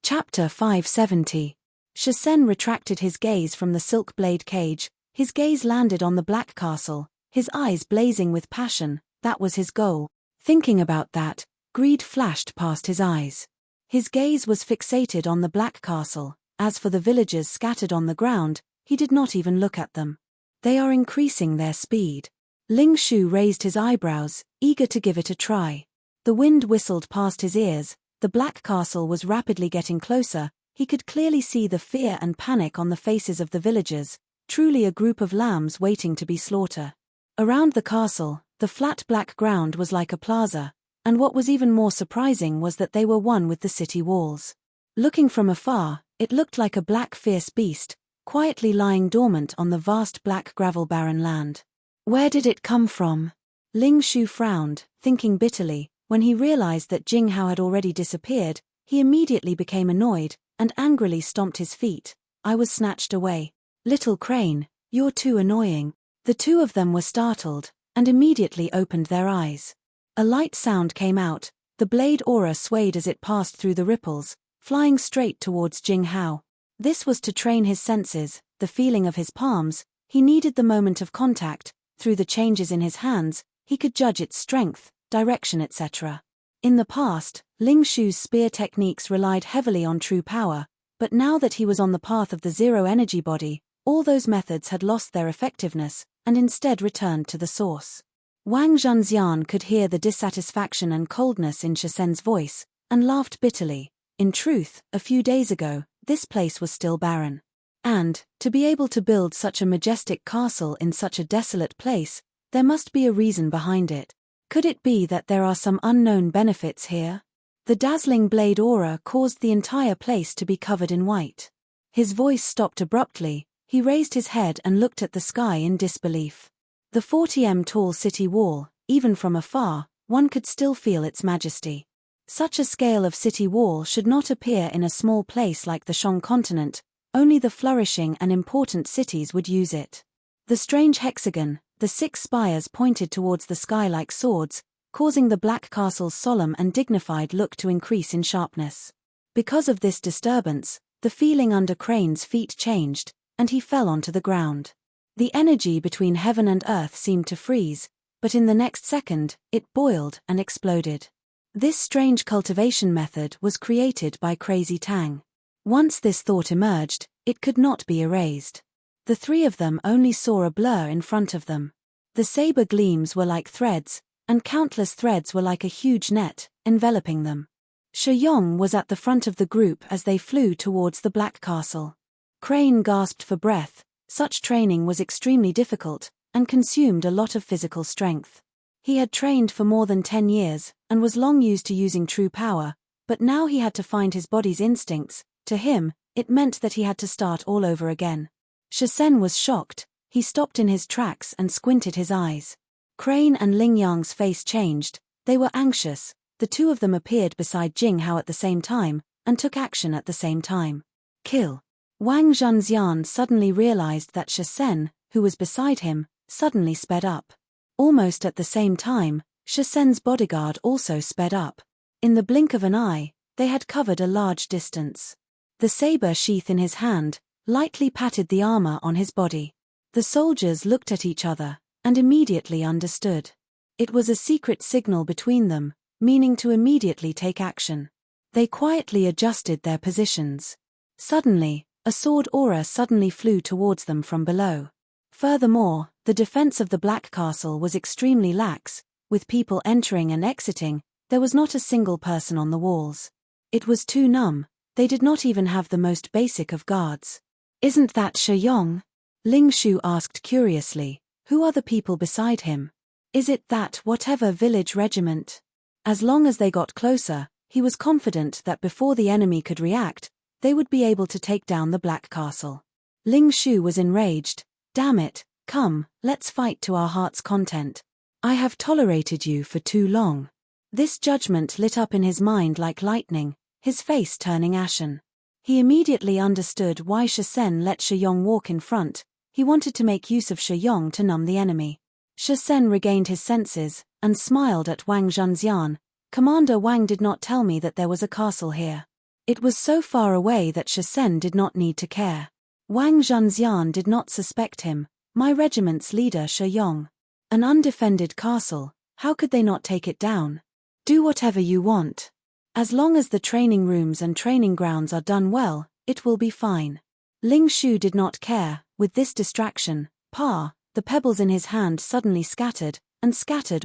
Chapter 570. Shisen retracted his gaze from the silk blade cage. His gaze landed on the black castle, his eyes blazing with passion. That was his goal. Thinking about that, greed flashed past his eyes. His gaze was fixated on the black castle. As for the villagers scattered on the ground, he did not even look at them. They are increasing their speed. Ling Shu raised his eyebrows, eager to give it a try. The wind whistled past his ears. The black castle was rapidly getting closer. He could clearly see the fear and panic on the faces of the villagers, truly a group of lambs waiting to be slaughtered. Around the castle, the flat black ground was like a plaza, and what was even more surprising was that they were one with the city walls. Looking from afar, it looked like a black fierce beast, quietly lying dormant on the vast black gravel barren land. Where did it come from? Ling Shu frowned, thinking bitterly. When he realized that Jing Hao had already disappeared, he immediately became annoyed, and angrily stomped his feet. I was snatched away. Little Crane, you're too annoying. The two of them were startled, and immediately opened their eyes. A light sound came out, the blade aura swayed as it passed through the ripples, flying straight towards Jing Hao. This was to train his senses, the feeling of his palms. He needed the moment of contact. Through the changes in his hands, he could judge its strength, direction, etc. In the past, Ling Shu's spear techniques relied heavily on true power, but now that he was on the path of the zero-energy body, all those methods had lost their effectiveness, and instead returned to the source. Wang Zhenxian could hear the dissatisfaction and coldness in Shisen's voice, and laughed bitterly. In truth, a few days ago, this place was still barren. And, to be able to build such a majestic castle in such a desolate place, there must be a reason behind it. Could it be that there are some unknown benefits here? The dazzling blade aura caused the entire place to be covered in white. His voice stopped abruptly. He raised his head and looked at the sky in disbelief. The 40m tall city wall, even from afar, one could still feel its majesty. Such a scale of city wall should not appear in a small place like the Shang continent. Only the flourishing and important cities would use it. The strange hexagon, the 6 spires pointed towards the sky like swords, causing the black castle's solemn and dignified look to increase in sharpness. Because of this disturbance, the feeling under Crane's feet changed, and he fell onto the ground. The energy between heaven and earth seemed to freeze, but in the next second, it boiled and exploded. This strange cultivation method was created by Crazy Tang. Once this thought emerged, it could not be erased. The three of them only saw a blur in front of them. The saber gleams were like threads, and countless threads were like a huge net, enveloping them. Shi Yong was at the front of the group as they flew towards the Black Castle. Crane gasped for breath. Such training was extremely difficult, and consumed a lot of physical strength. He had trained for more than 10 years, and was long used to using true power, but now he had to find his body's instincts. To him, it meant that he had to start all over again. Shisen was shocked. He stopped in his tracks and squinted his eyes. Crane and Ling Yang's face changed. They were anxious. The two of them appeared beside Jing Hao at the same time, and took action at the same time. Kill. Wang Zhenxian suddenly realized that Shisen, who was beside him, suddenly sped up. Almost at the same time, Shisen's bodyguard also sped up. In the blink of an eye, they had covered a large distance. The saber sheath in his hand lightly patted the armor on his body. The soldiers looked at each other, and immediately understood. It was a secret signal between them, meaning to immediately take action. They quietly adjusted their positions. Suddenly, a sword aura suddenly flew towards them from below. Furthermore, the defense of the Black Castle was extremely lax. With people entering and exiting, there was not a single person on the walls. It was too numb. They did not even have the most basic of guards. Isn't that Shi Yong? Ling Shu asked curiously. Who are the people beside him? Is it that whatever village regiment? As long as they got closer, he was confident that before the enemy could react, they would be able to take down the Black Castle. Ling Shu was enraged. Damn it, come, let's fight to our heart's content. I have tolerated you for too long. This judgment lit up in his mind like lightning, his face turning ashen. He immediately understood why Shisen let Shi Yong walk in front. He wanted to make use of Shi Yong to numb the enemy. Shisen regained his senses, and smiled at Wang Zhenxian. Commander Wang did not tell me that there was a castle here. It was so far away that Shisen did not need to care. Wang Zhenxian did not suspect him, my regiment's leader Shi Yong. An undefended castle, how could they not take it down? Do whatever you want. As long as the training rooms and training grounds are done well, it will be fine. Ling Shu did not care. With this distraction, the pebbles in his hand suddenly scattered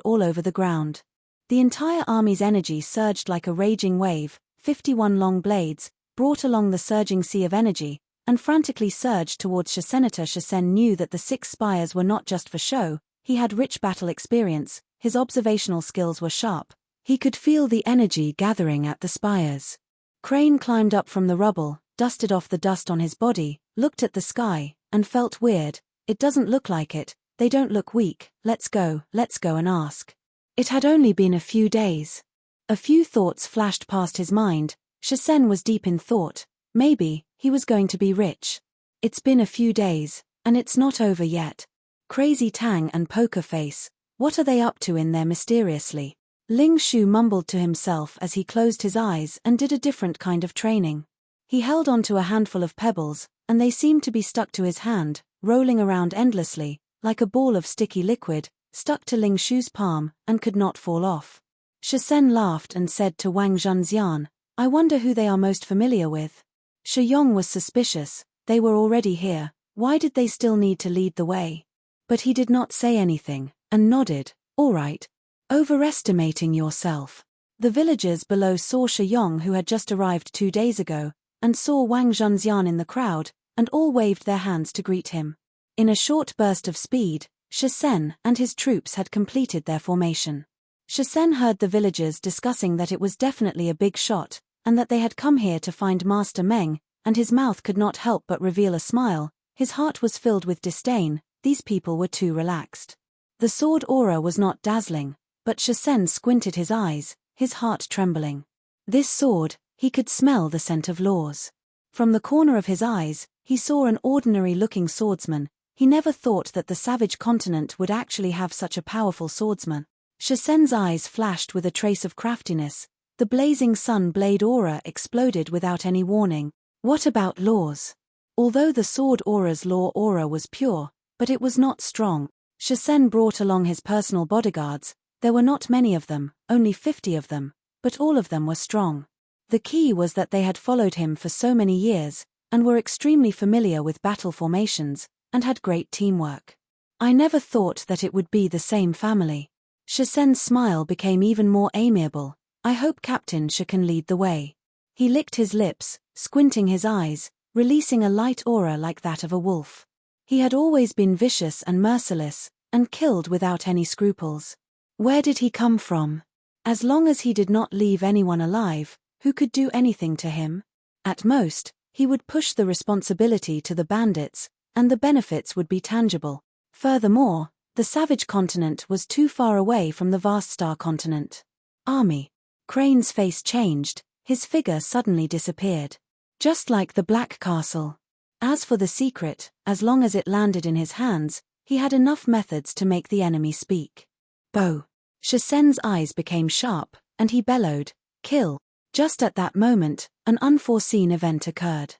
all over the ground. The entire army's energy surged like a raging wave. 51 long blades, brought along the surging sea of energy, and frantically surged towards Shisen. Shisen knew that the 6 spires were not just for show, he had rich battle experience, his observational skills were sharp, he could feel the energy gathering at the spires. Crane climbed up from the rubble, dusted off the dust on his body, looked at the sky, and felt weird. It doesn't look like it, they don't look weak, let's go and ask. It had only been a few days. A few thoughts flashed past his mind. Shisen was deep in thought. Maybe he was going to be rich. It's been a few days, and it's not over yet. Crazy Tang and Poker Face, what are they up to in there mysteriously? Ling Shu mumbled to himself as he closed his eyes and did a different kind of training. He held onto a handful of pebbles, and they seemed to be stuck to his hand, rolling around endlessly, like a ball of sticky liquid, stuck to Ling Shu's palm, and could not fall off. Shisen laughed and said to Wang Zhenxian, I wonder who they are most familiar with. Shi Yong was suspicious, they were already here, why did they still need to lead the way? But he did not say anything, and nodded, all right. Overestimating yourself. The villagers below saw Shi Yong, who had just arrived 2 days ago, and saw Wang Zhenxian in the crowd, and all waved their hands to greet him. In a short burst of speed, Shisen and his troops had completed their formation. Shisen heard the villagers discussing that it was definitely a big shot, and that they had come here to find Master Meng, and his mouth could not help but reveal a smile. His heart was filled with disdain, these people were too relaxed. The sword aura was not dazzling, but Shisen squinted his eyes, his heart trembling. This sword, he could smell the scent of laws. From the corner of his eyes, he saw an ordinary-looking swordsman. He never thought that the savage continent would actually have such a powerful swordsman. Shisen's eyes flashed with a trace of craftiness. The blazing sun blade aura exploded without any warning. What about laws? Although the sword aura's law aura was pure, but it was not strong. Shisen brought along his personal bodyguards. There were not many of them, only 50 of them, but all of them were strong. The key was that they had followed him for so many years, and were extremely familiar with battle formations, and had great teamwork. I never thought that it would be the same family. Shisen's smile became even more amiable. I hope Captain Shi can lead the way. He licked his lips, squinting his eyes, releasing a light aura like that of a wolf. He had always been vicious and merciless, and killed without any scruples. Where did he come from? As long as he did not leave anyone alive, who could do anything to him? At most, he would push the responsibility to the bandits, and the benefits would be tangible. Furthermore, the savage continent was too far away from the vast star continent. Army. Crane's face changed, his figure suddenly disappeared. Just like the Black Castle. As for the secret, as long as it landed in his hands, he had enough methods to make the enemy speak. Bo. Shisen's eyes became sharp, and he bellowed, kill. Just at that moment, an unforeseen event occurred.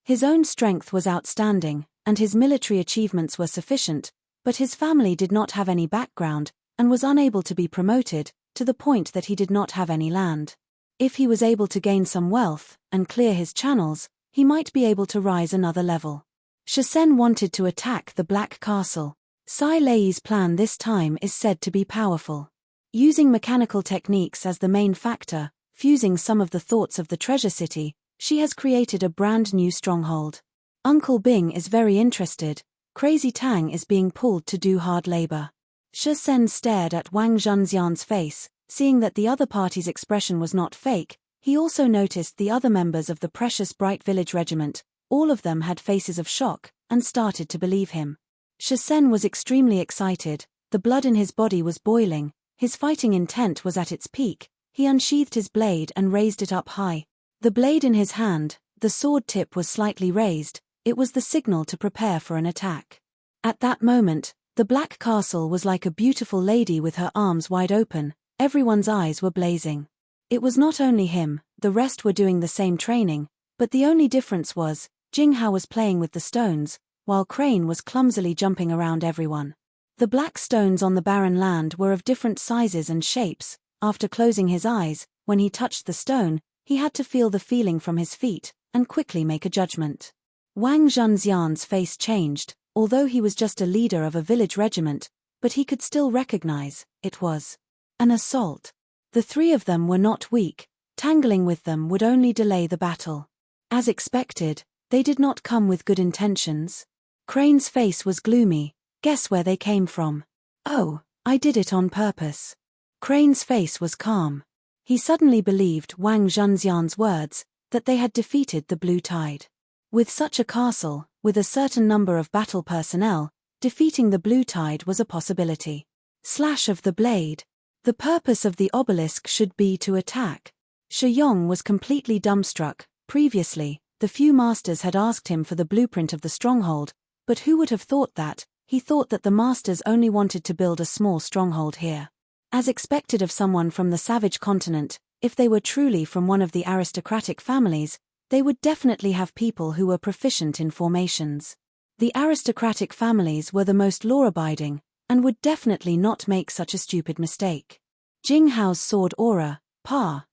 His own strength was outstanding, and his military achievements were sufficient, but his family did not have any background, and was unable to be promoted, to the point that he did not have any land. If he was able to gain some wealth, and clear his channels, he might be able to rise another level. Shisen wanted to attack the Black Castle. Sai Lei's plan this time is said to be powerful. Using mechanical techniques as the main factor, fusing some of the thoughts of the treasure city, she has created a brand new stronghold. Uncle Bing is very interested. Crazy Tang is being pulled to do hard labor. Shisen stared at Wang Zhenxian's face, seeing that the other party's expression was not fake. He also noticed the other members of the precious Bright Village Regiment. All of them had faces of shock, and started to believe him. Shisen was extremely excited, the blood in his body was boiling, his fighting intent was at its peak. He unsheathed his blade and raised it up high. The blade in his hand, the sword tip was slightly raised. It was the signal to prepare for an attack. At that moment, the Black Castle was like a beautiful lady with her arms wide open. Everyone's eyes were blazing. It was not only him, the rest were doing the same training, but the only difference was, Jinghao was playing with the stones, while Crane was clumsily jumping around everyone. The black stones on the barren land were of different sizes and shapes. After closing his eyes, when he touched the stone, he had to feel the feeling from his feet, and quickly make a judgment. Wang Zhenxian's face changed, although he was just a leader of a village regiment, but he could still recognize, it was an assault. The three of them were not weak, tangling with them would only delay the battle. As expected, they did not come with good intentions. Crane's face was gloomy. Guess where they came from? Oh, I did it on purpose. Crane's face was calm. He suddenly believed Wang Zhenxian's words, that they had defeated the Blue Tide. With such a castle, with a certain number of battle personnel, defeating the Blue Tide was a possibility. Slash of the blade. The purpose of the obelisk should be to attack. Shi Yong was completely dumbstruck. Previously, the few masters had asked him for the blueprint of the stronghold, but who would have thought that? He thought that the masters only wanted to build a small stronghold here. As expected of someone from the savage continent, if they were truly from one of the aristocratic families, they would definitely have people who were proficient in formations. The aristocratic families were the most law-abiding, and would definitely not make such a stupid mistake. Jinghao's sword aura,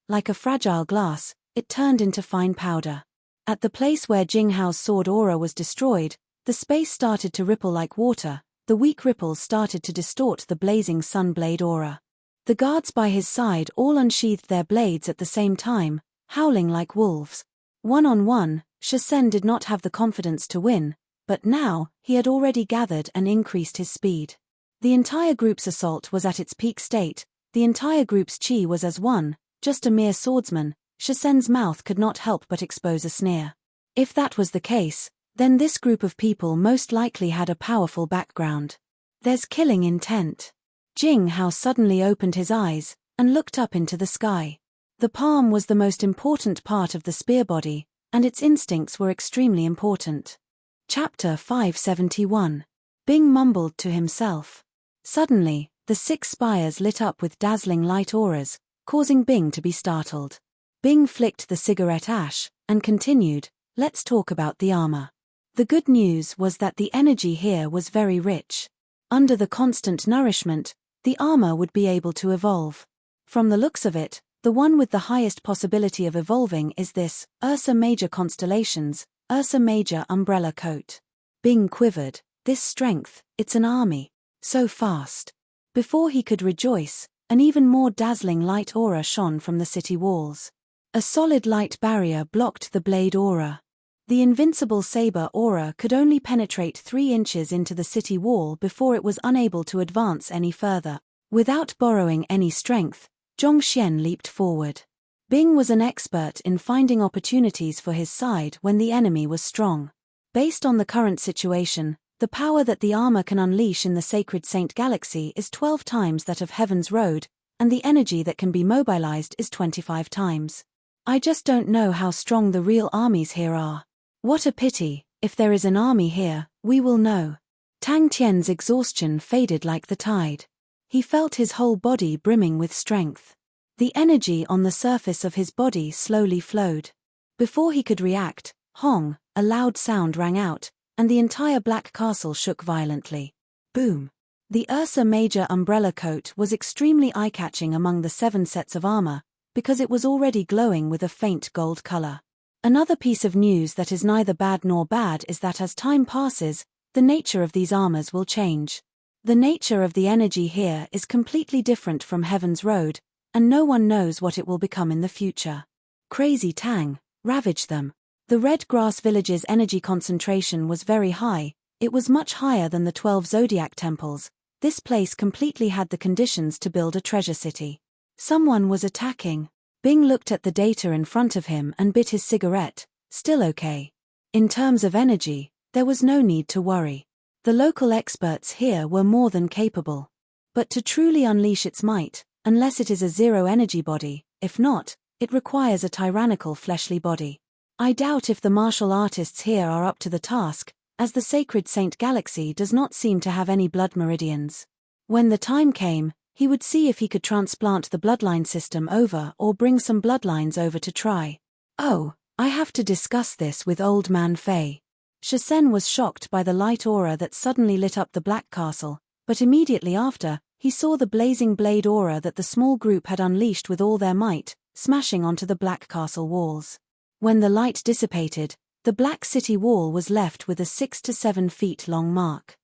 like a fragile glass, it turned into fine powder. At the place where Jinghao's sword aura was destroyed, the space started to ripple like water. The weak ripples started to distort the blazing sun blade aura. The guards by his side all unsheathed their blades at the same time, howling like wolves. One-on-one, Shisen did not have the confidence to win, but now, he had already gathered and increased his speed. The entire group's assault was at its peak state, the entire group's chi was as one, just a mere swordsman. Shisen's mouth could not help but expose a sneer. If that was the case, then this group of people most likely had a powerful background. There's killing intent. Jinghao suddenly opened his eyes, and looked up into the sky. The palm was the most important part of the spear body, and its instincts were extremely important. Chapter 571. Bing mumbled to himself. Suddenly, the 6 spires lit up with dazzling light auras, causing Bing to be startled. Bing flicked the cigarette ash, and continued, let's talk about the armor. The good news was that the energy here was very rich. Under the constant nourishment, the armor would be able to evolve. From the looks of it, the one with the highest possibility of evolving is this, Ursa Major Constellations, Ursa Major Umbrella Coat. Bing quivered. This strength, it's an army. So fast. Before he could rejoice, an even more dazzling light aura shone from the city walls. A solid light barrier blocked the blade aura. The invincible saber aura could only penetrate 3 inches into the city wall before it was unable to advance any further. Without borrowing any strength, Zhongxian leaped forward. Bing was an expert in finding opportunities for his side when the enemy was strong. Based on the current situation, the power that the armor can unleash in the Sacred Saint Galaxy is 12 times that of Heaven's Road, and the energy that can be mobilized is 25 times. I just don't know how strong the real armies here are. What a pity, if there is an army here, we will know. Tang Tian's exhaustion faded like the tide. He felt his whole body brimming with strength. The energy on the surface of his body slowly flowed. Before he could react, Hong, a loud sound rang out, and the entire black castle shook violently. Boom! The Ursa Major umbrella coat was extremely eye-catching among the 7 sets of armor, because it was already glowing with a faint gold color. Another piece of news that is neither bad nor bad is that as time passes, the nature of these armors will change. The nature of the energy here is completely different from Heaven's Road, and no one knows what it will become in the future. Crazy Tang, ravage them. The Red Grass Village's energy concentration was very high, it was much higher than the 12 zodiac temples. This place completely had the conditions to build a treasure city. Someone was attacking. Bing looked at the data in front of him and bit his cigarette. Still okay. In terms of energy, there was no need to worry. The local experts here were more than capable. But to truly unleash its might, unless it is a zero-energy body, if not, it requires a tyrannical fleshly body. I doubt if the martial artists here are up to the task, as the Sacred Saint Galaxy does not seem to have any blood meridians. When the time came, He would see if he could transplant the bloodline system over or bring some bloodlines over to try. Oh, I have to discuss this with Old Man Fei. Shisen was shocked by the light aura that suddenly lit up the Black Castle, but immediately after, he saw the blazing blade aura that the small group had unleashed with all their might, smashing onto the Black Castle walls. When the light dissipated, the Black City wall was left with a 6 to 7 feet long mark.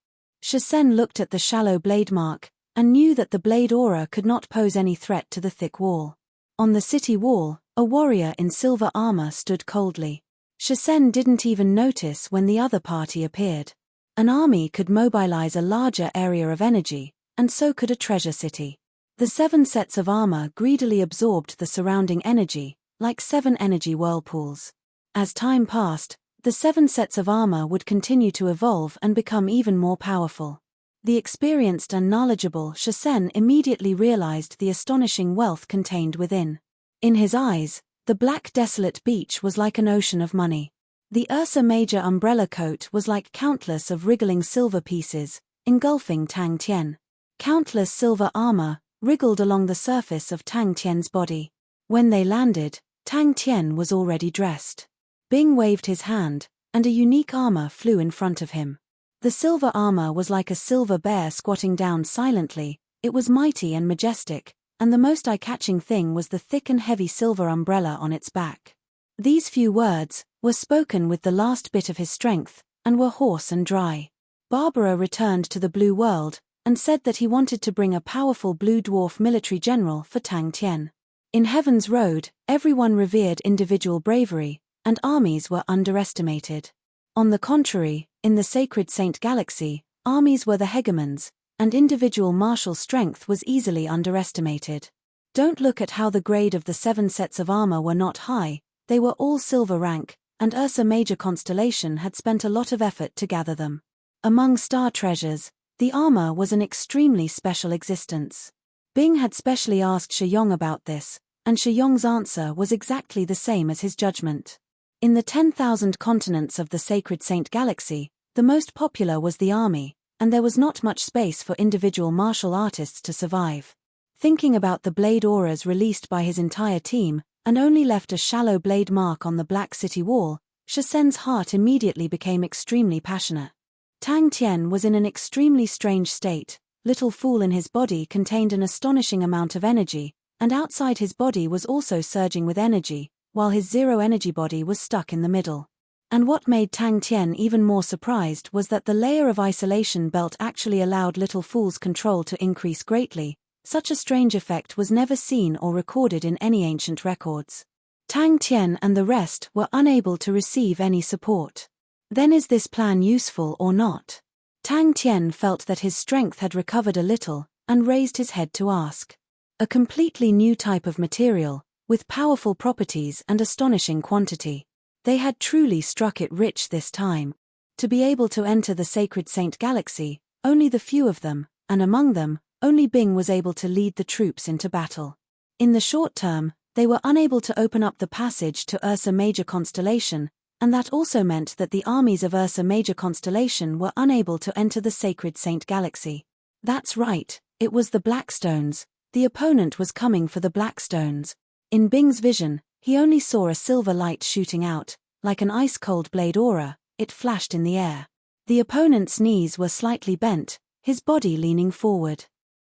Shisen looked at the shallow blade mark, and knew that the blade aura could not pose any threat to the thick wall. On the city wall, a warrior in silver armor stood coldly. Shisen didn't even notice when the other party appeared. An army could mobilize a larger area of energy, and so could a treasure city. The 7 sets of armor greedily absorbed the surrounding energy, like 7 energy whirlpools. As time passed, the 7 sets of armor would continue to evolve and become even more powerful. The experienced and knowledgeable Shisen immediately realized the astonishing wealth contained within. In his eyes, the black desolate beach was like an ocean of money. The Ursa Major umbrella coat was like countless of wriggling silver pieces, engulfing Tang Tian. Countless silver armor wriggled along the surface of Tang Tian's body. When they landed, Tang Tian was already dressed. Bing waved his hand, and a unique armor flew in front of him. The silver armor was like a silver bear squatting down silently. It was mighty and majestic, and the most eye-catching thing was the thick and heavy silver umbrella on its back. These few words were spoken with the last bit of his strength, and were hoarse and dry. Barbara returned to the Blue World, and said that he wanted to bring a powerful blue dwarf military general for Tang Tian. In Heaven's Road, everyone revered individual bravery, and armies were underestimated. On the contrary, in the Sacred Saint Galaxy, armies were the hegemons, and individual martial strength was easily underestimated. Don't look at how the grade of the 7 sets of armor were not high, they were all silver rank, and Ursa Major Constellation had spent a lot of effort to gather them. Among star treasures, the armor was an extremely special existence. Bing had specially asked Shiyong about this, and Shiyong's answer was exactly the same as his judgment. In the 10,000 continents of the Sacred Saint Galaxy, the most popular was the army, and there was not much space for individual martial artists to survive. Thinking about the blade auras released by his entire team, and only left a shallow blade mark on the Black City wall, Shisen's heart immediately became extremely passionate. Tang Tian was in an extremely strange state. Little Fool in his body contained an astonishing amount of energy, and outside his body was also surging with energy, while his zero-energy body was stuck in the middle. And what made Tang Tian even more surprised was that the layer of isolation belt actually allowed Little Fool's control to increase greatly. Such a strange effect was never seen or recorded in any ancient records. Tang Tian and the rest were unable to receive any support. Then is this plan useful or not? Tang Tian felt that his strength had recovered a little, and raised his head to ask. A completely new type of material, with powerful properties and astonishing quantity. They had truly struck it rich this time. To be able to enter the Sacred Saint Galaxy, only the few of them, and among them, only Bing was able to lead the troops into battle. In the short term, they were unable to open up the passage to Ursa Major Constellation, and that also meant that the armies of Ursa Major Constellation were unable to enter the Sacred Saint Galaxy. That's right, it was the Blackstones. The opponent was coming for the Blackstones. In Bing's vision, he only saw a silver light shooting out, like an ice-cold blade aura. It flashed in the air. The opponent's knees were slightly bent, his body leaning forward.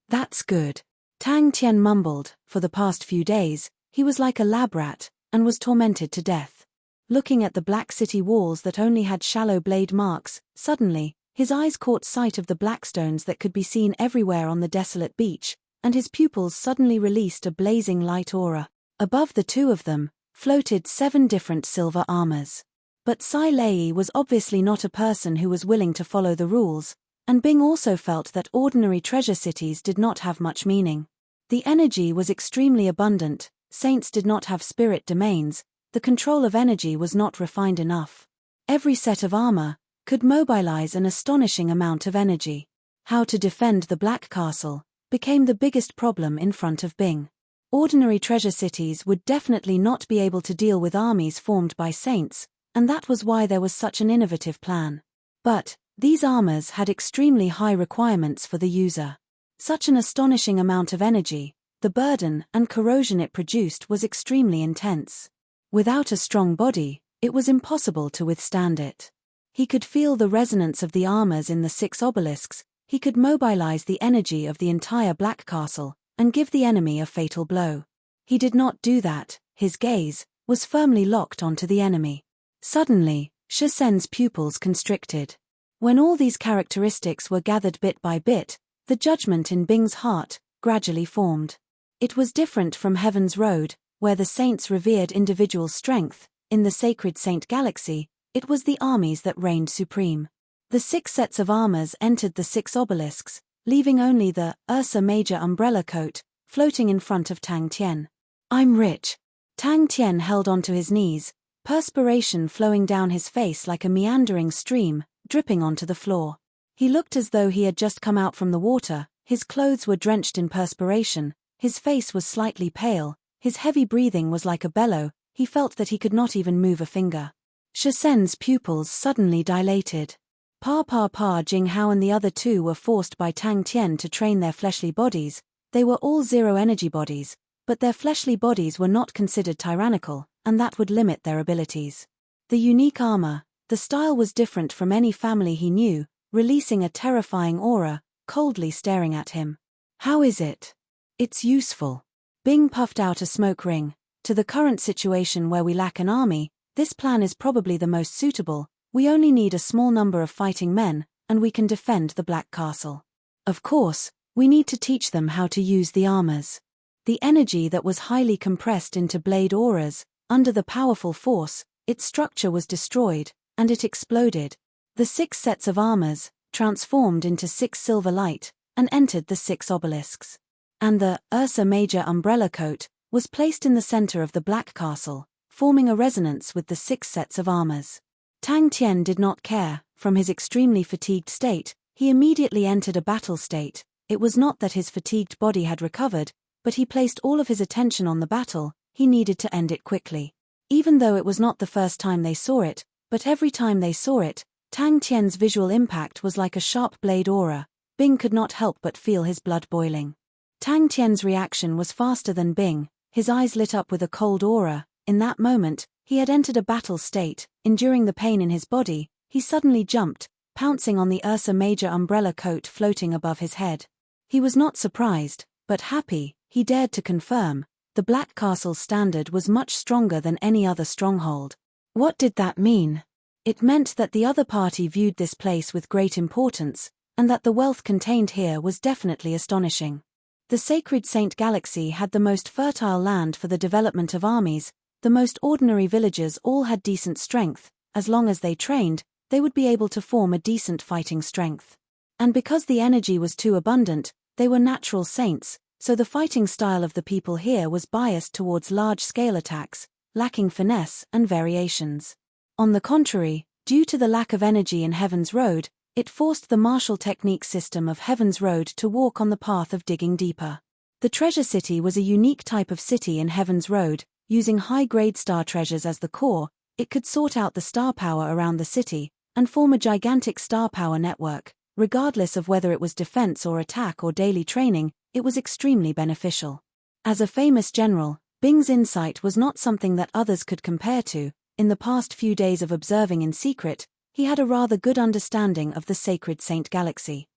That's good. Tang Tian mumbled. For the past few days, he was like a lab rat, and was tormented to death. Looking at the Black City walls that only had shallow blade marks, suddenly, his eyes caught sight of the Blackstones that could be seen everywhere on the desolate beach, and his pupils suddenly released a blazing light aura. Above the two of them, floated 7 different silver armors. But Sai Lei was obviously not a person who was willing to follow the rules, and Bing also felt that ordinary treasure cities did not have much meaning. The energy was extremely abundant, saints did not have spirit domains, the control of energy was not refined enough. Every set of armor could mobilize an astonishing amount of energy. How to defend the Black Castle became the biggest problem in front of Bing. Ordinary treasure cities would definitely not be able to deal with armies formed by saints, and that was why there was such an innovative plan. But these armors had extremely high requirements for the user. Such an astonishing amount of energy, the burden and corrosion it produced was extremely intense. Without a strong body, it was impossible to withstand it. He could feel the resonance of the armors in the 6 obelisks, he could mobilize the energy of the entire Black Castle, and give the enemy a fatal blow. He did not do that, his gaze was firmly locked onto the enemy. Suddenly, Shasen's pupils constricted. When all these characteristics were gathered bit by bit, the judgment in Bing's heart gradually formed. It was different from Heaven's Road, where the saints revered individual strength. In the sacred Saint Galaxy, it was the armies that reigned supreme. The 6 sets of armors entered the 6 obelisks, leaving only the Ursa Major umbrella coat floating in front of Tang Tian. "I'm rich." Tang Tian held onto his knees, perspiration flowing down his face like a meandering stream, dripping onto the floor. He looked as though he had just come out from the water, his clothes were drenched in perspiration, his face was slightly pale, his heavy breathing was like a bellow, he felt that he could not even move a finger. Shasen's pupils suddenly dilated. Pa Jing Hao and the other 2 were forced by Tang Tian to train their fleshly bodies. They were all zero-energy bodies, but their fleshly bodies were not considered tyrannical, and that would limit their abilities. The unique armor, the style was different from any family he knew, releasing a terrifying aura, coldly staring at him. "How is it?" "It's useful." Bing puffed out a smoke ring. "To the current situation where we lack an army, this plan is probably the most suitable. We only need a small number of fighting men, and we can defend the Black Castle. Of course, we need to teach them how to use the armors." The energy that was highly compressed into blade auras, under the powerful force, its structure was destroyed, and it exploded. The 6 sets of armors transformed into 6 silver light, and entered the 6 obelisks. And the Ursa Major umbrella coat was placed in the center of the Black Castle, forming a resonance with the 6 sets of armors. Tang Tian did not care. From his extremely fatigued state, he immediately entered a battle state. It was not that his fatigued body had recovered, but he placed all of his attention on the battle. He needed to end it quickly. Even though it was not the first time they saw it, but every time they saw it, Tang Tian's visual impact was like a sharp blade aura. Bing could not help but feel his blood boiling. Tang Tian's reaction was faster than Bing, his eyes lit up with a cold aura. In that moment, he had entered a battle state. Enduring the pain in his body, he suddenly jumped, pouncing on the Ursa Major umbrella coat floating above his head. He was not surprised, but happy. He dared to confirm, the Black Castle's standard was much stronger than any other stronghold. What did that mean? It meant that the other party viewed this place with great importance, and that the wealth contained here was definitely astonishing. The sacred Saint Galaxy had the most fertile land for the development of armies. The most ordinary villagers all had decent strength. As long as they trained, they would be able to form a decent fighting strength. And because the energy was too abundant, they were natural saints, so the fighting style of the people here was biased towards large-scale attacks, lacking finesse and variations. On the contrary, due to the lack of energy in Heaven's Road, it forced the martial technique system of Heaven's Road to walk on the path of digging deeper. The Treasure City was a unique type of city in Heaven's Road. Using high-grade star treasures as the core, it could sort out the star power around the city, and form a gigantic star power network. Regardless of whether it was defense or attack or daily training, it was extremely beneficial. As a famous general, Bing's insight was not something that others could compare to. In the past few days of observing in secret, he had a rather good understanding of the sacred Saint Galaxy.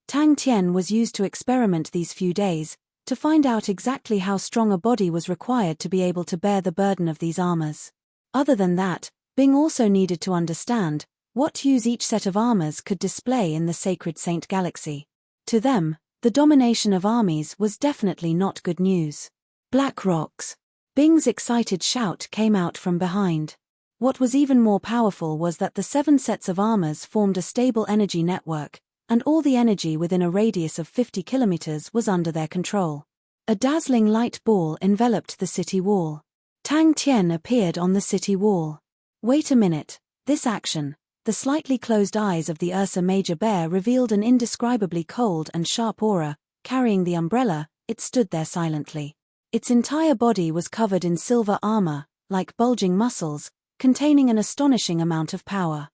Tang Tian was used to experiment these few days, to find out exactly how strong a body was required to be able to bear the burden of these armors. Other than that, Bing also needed to understand what use each set of armors could display in the sacred Saint Galaxy. To them, the domination of armies was definitely not good news. Black rocks. Bing's excited shout came out from behind. What was even more powerful was that the 7 sets of armors formed a stable energy network, and all the energy within a radius of 50 kilometers was under their control. A dazzling light ball enveloped the city wall. Tang Tian appeared on the city wall. Wait a minute, this action. The slightly closed eyes of the Ursa Major bear revealed an indescribably cold and sharp aura. Carrying the umbrella, it stood there silently. Its entire body was covered in silver armor, like bulging muscles, containing an astonishing amount of power.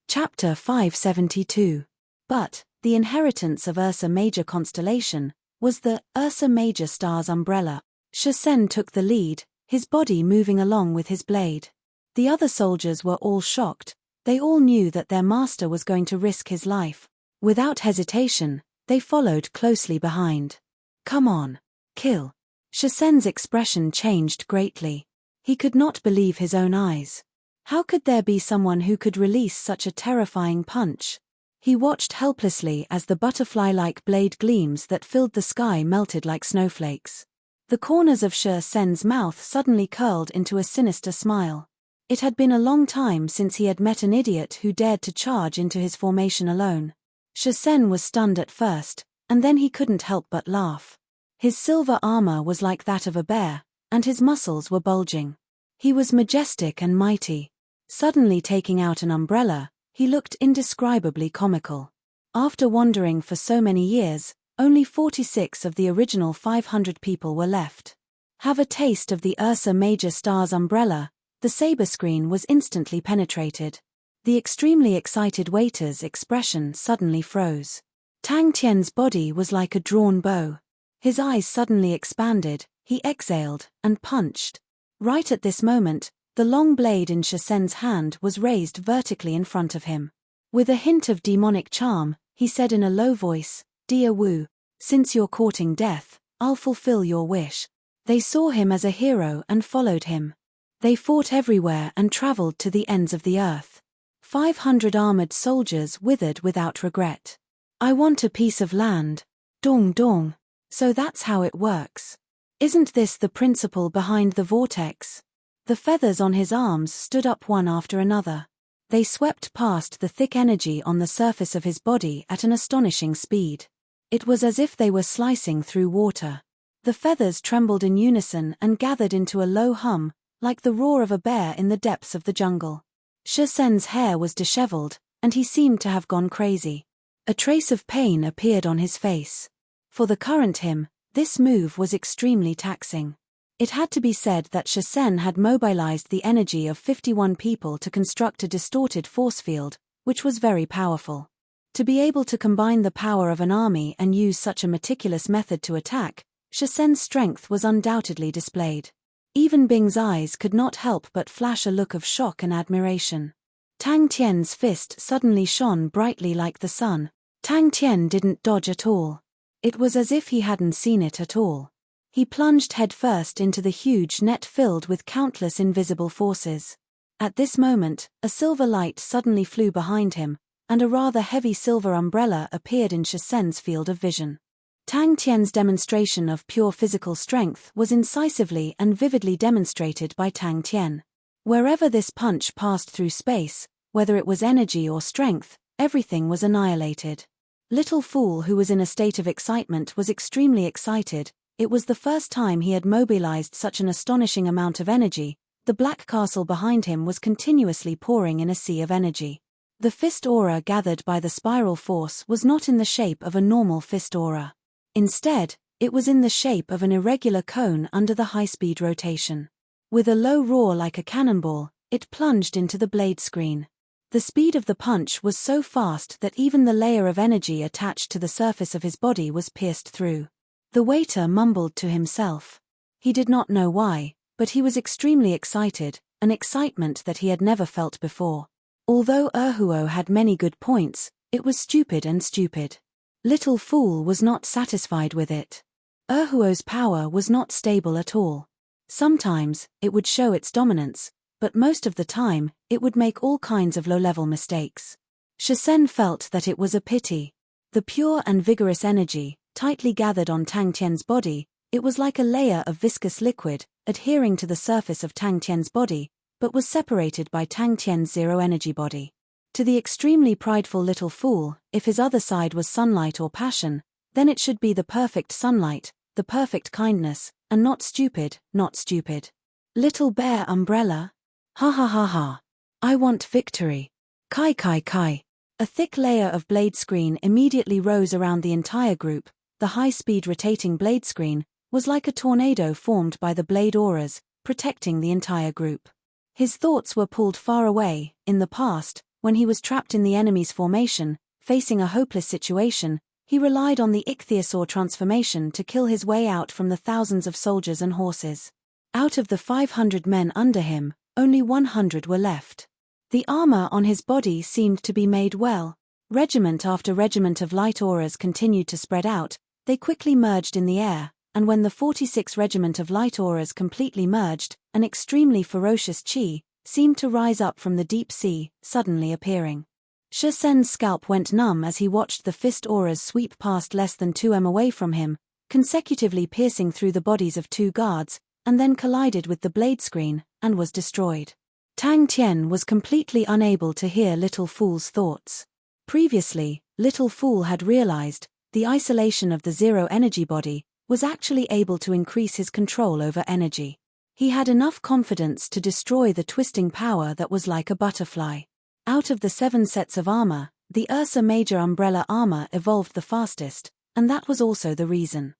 Chapter 572. But the inheritance of Ursa Major constellation, was the Ursa Major Star's umbrella. Shisen took the lead, his body moving along with his blade. The other soldiers were all shocked. They all knew that their master was going to risk his life. Without hesitation, they followed closely behind. "Come on. Kill." Shisen's expression changed greatly. He could not believe his own eyes. How could there be someone who could release such a terrifying punch? He watched helplessly as the butterfly-like blade gleams that filled the sky melted like snowflakes. The corners of Shisen's mouth suddenly curled into a sinister smile. It had been a long time since he had met an idiot who dared to charge into his formation alone. Shisen was stunned at first, and then he couldn't help but laugh. His silver armor was like that of a bear, and his muscles were bulging. He was majestic and mighty. Suddenly taking out an umbrella, he looked indescribably comical. After wandering for so many years, only 46 of the original 500 people were left. Have a taste of the Ursa Major Star's umbrella. The saber screen was instantly penetrated. The extremely excited waiter's expression suddenly froze. Tang Tian's body was like a drawn bow. His eyes suddenly expanded, he exhaled, and punched. Right at this moment, the long blade in Shisen's hand was raised vertically in front of him. With a hint of demonic charm, he said in a low voice, "Dear Wu, since you're courting death, I'll fulfill your wish." They saw him as a hero and followed him. They fought everywhere and traveled to the ends of the earth. 500 armored soldiers withered without regret. "I want a piece of land. Dong dong. So that's how it works. Isn't this the principle behind the vortex?" The feathers on his arms stood up one after another. They swept past the thick energy on the surface of his body at an astonishing speed. It was as if they were slicing through water. The feathers trembled in unison and gathered into a low hum, like the roar of a bear in the depths of the jungle. Shisen's hair was disheveled, and he seemed to have gone crazy. A trace of pain appeared on his face. For the current him, this move was extremely taxing. It had to be said that Shisen had mobilized the energy of 51 people to construct a distorted force field, which was very powerful. To be able to combine the power of an army and use such a meticulous method to attack, Shisen's strength was undoubtedly displayed. Even Bing's eyes could not help but flash a look of shock and admiration. Tang Tian's fist suddenly shone brightly like the sun. Tang Tian didn't dodge at all. It was as if he hadn't seen it at all. He plunged headfirst into the huge net filled with countless invisible forces. At this moment, a silver light suddenly flew behind him, and a rather heavy silver umbrella appeared in Shisen's field of vision. Tang Tian's demonstration of pure physical strength was incisively and vividly demonstrated by Tang Tian. Wherever this punch passed through space, whether it was energy or strength, everything was annihilated. Little Fool, who was in a state of excitement, was extremely excited. It was the first time he had mobilized such an astonishing amount of energy. The black castle behind him was continuously pouring in a sea of energy. The fist aura gathered by the spiral force was not in the shape of a normal fist aura. Instead, it was in the shape of an irregular cone under the high-speed rotation. With a low roar like a cannonball, it plunged into the blade screen. The speed of the punch was so fast that even the layer of energy attached to the surface of his body was pierced through. The waiter mumbled to himself. He did not know why, but he was extremely excited, an excitement that he had never felt before. Although Erhuo had many good points, it was stupid and stupid. Little Fool was not satisfied with it. Erhuo's power was not stable at all. Sometimes, it would show its dominance, but most of the time, it would make all kinds of low-level mistakes. Shisen felt that it was a pity. The pure and vigorous energy, tightly gathered on Tang Tian's body, it was like a layer of viscous liquid, adhering to the surface of Tang Tian's body, but was separated by Tang Tian's zero-energy body. To the extremely prideful Little Fool, if his other side was sunlight or passion, then it should be the perfect sunlight, the perfect kindness, and not stupid, not stupid. Little Bear Umbrella? Ha ha ha ha. I want victory. Kai kai kai. A thick layer of blade screen immediately rose around the entire group. The high-speed rotating blade screen was like a tornado formed by the blade auras, protecting the entire group. His thoughts were pulled far away, in the past, when he was trapped in the enemy's formation, facing a hopeless situation. He relied on the ichthyosaur transformation to kill his way out from the thousands of soldiers and horses. Out of the 500 men under him, only 100 were left. The armor on his body seemed to be made well. Regiment after regiment of light auras continued to spread out. They quickly merged in the air, and when the 46th Regiment of Light Auras completely merged, an extremely ferocious chi seemed to rise up from the deep sea, suddenly appearing. Shasen's scalp went numb as he watched the fist auras sweep past less than 2 m away from him, consecutively piercing through the bodies of 2 guards, and then collided with the blade screen, and was destroyed. Tang Tian was completely unable to hear Little Fool's thoughts. Previously, Little Fool had realized the isolation of the zero energy body was actually able to increase his control over energy. He had enough confidence to destroy the twisting power that was like a butterfly. Out of the 7 sets of armor, the Ursa Major umbrella armor evolved the fastest, and that was also the reason.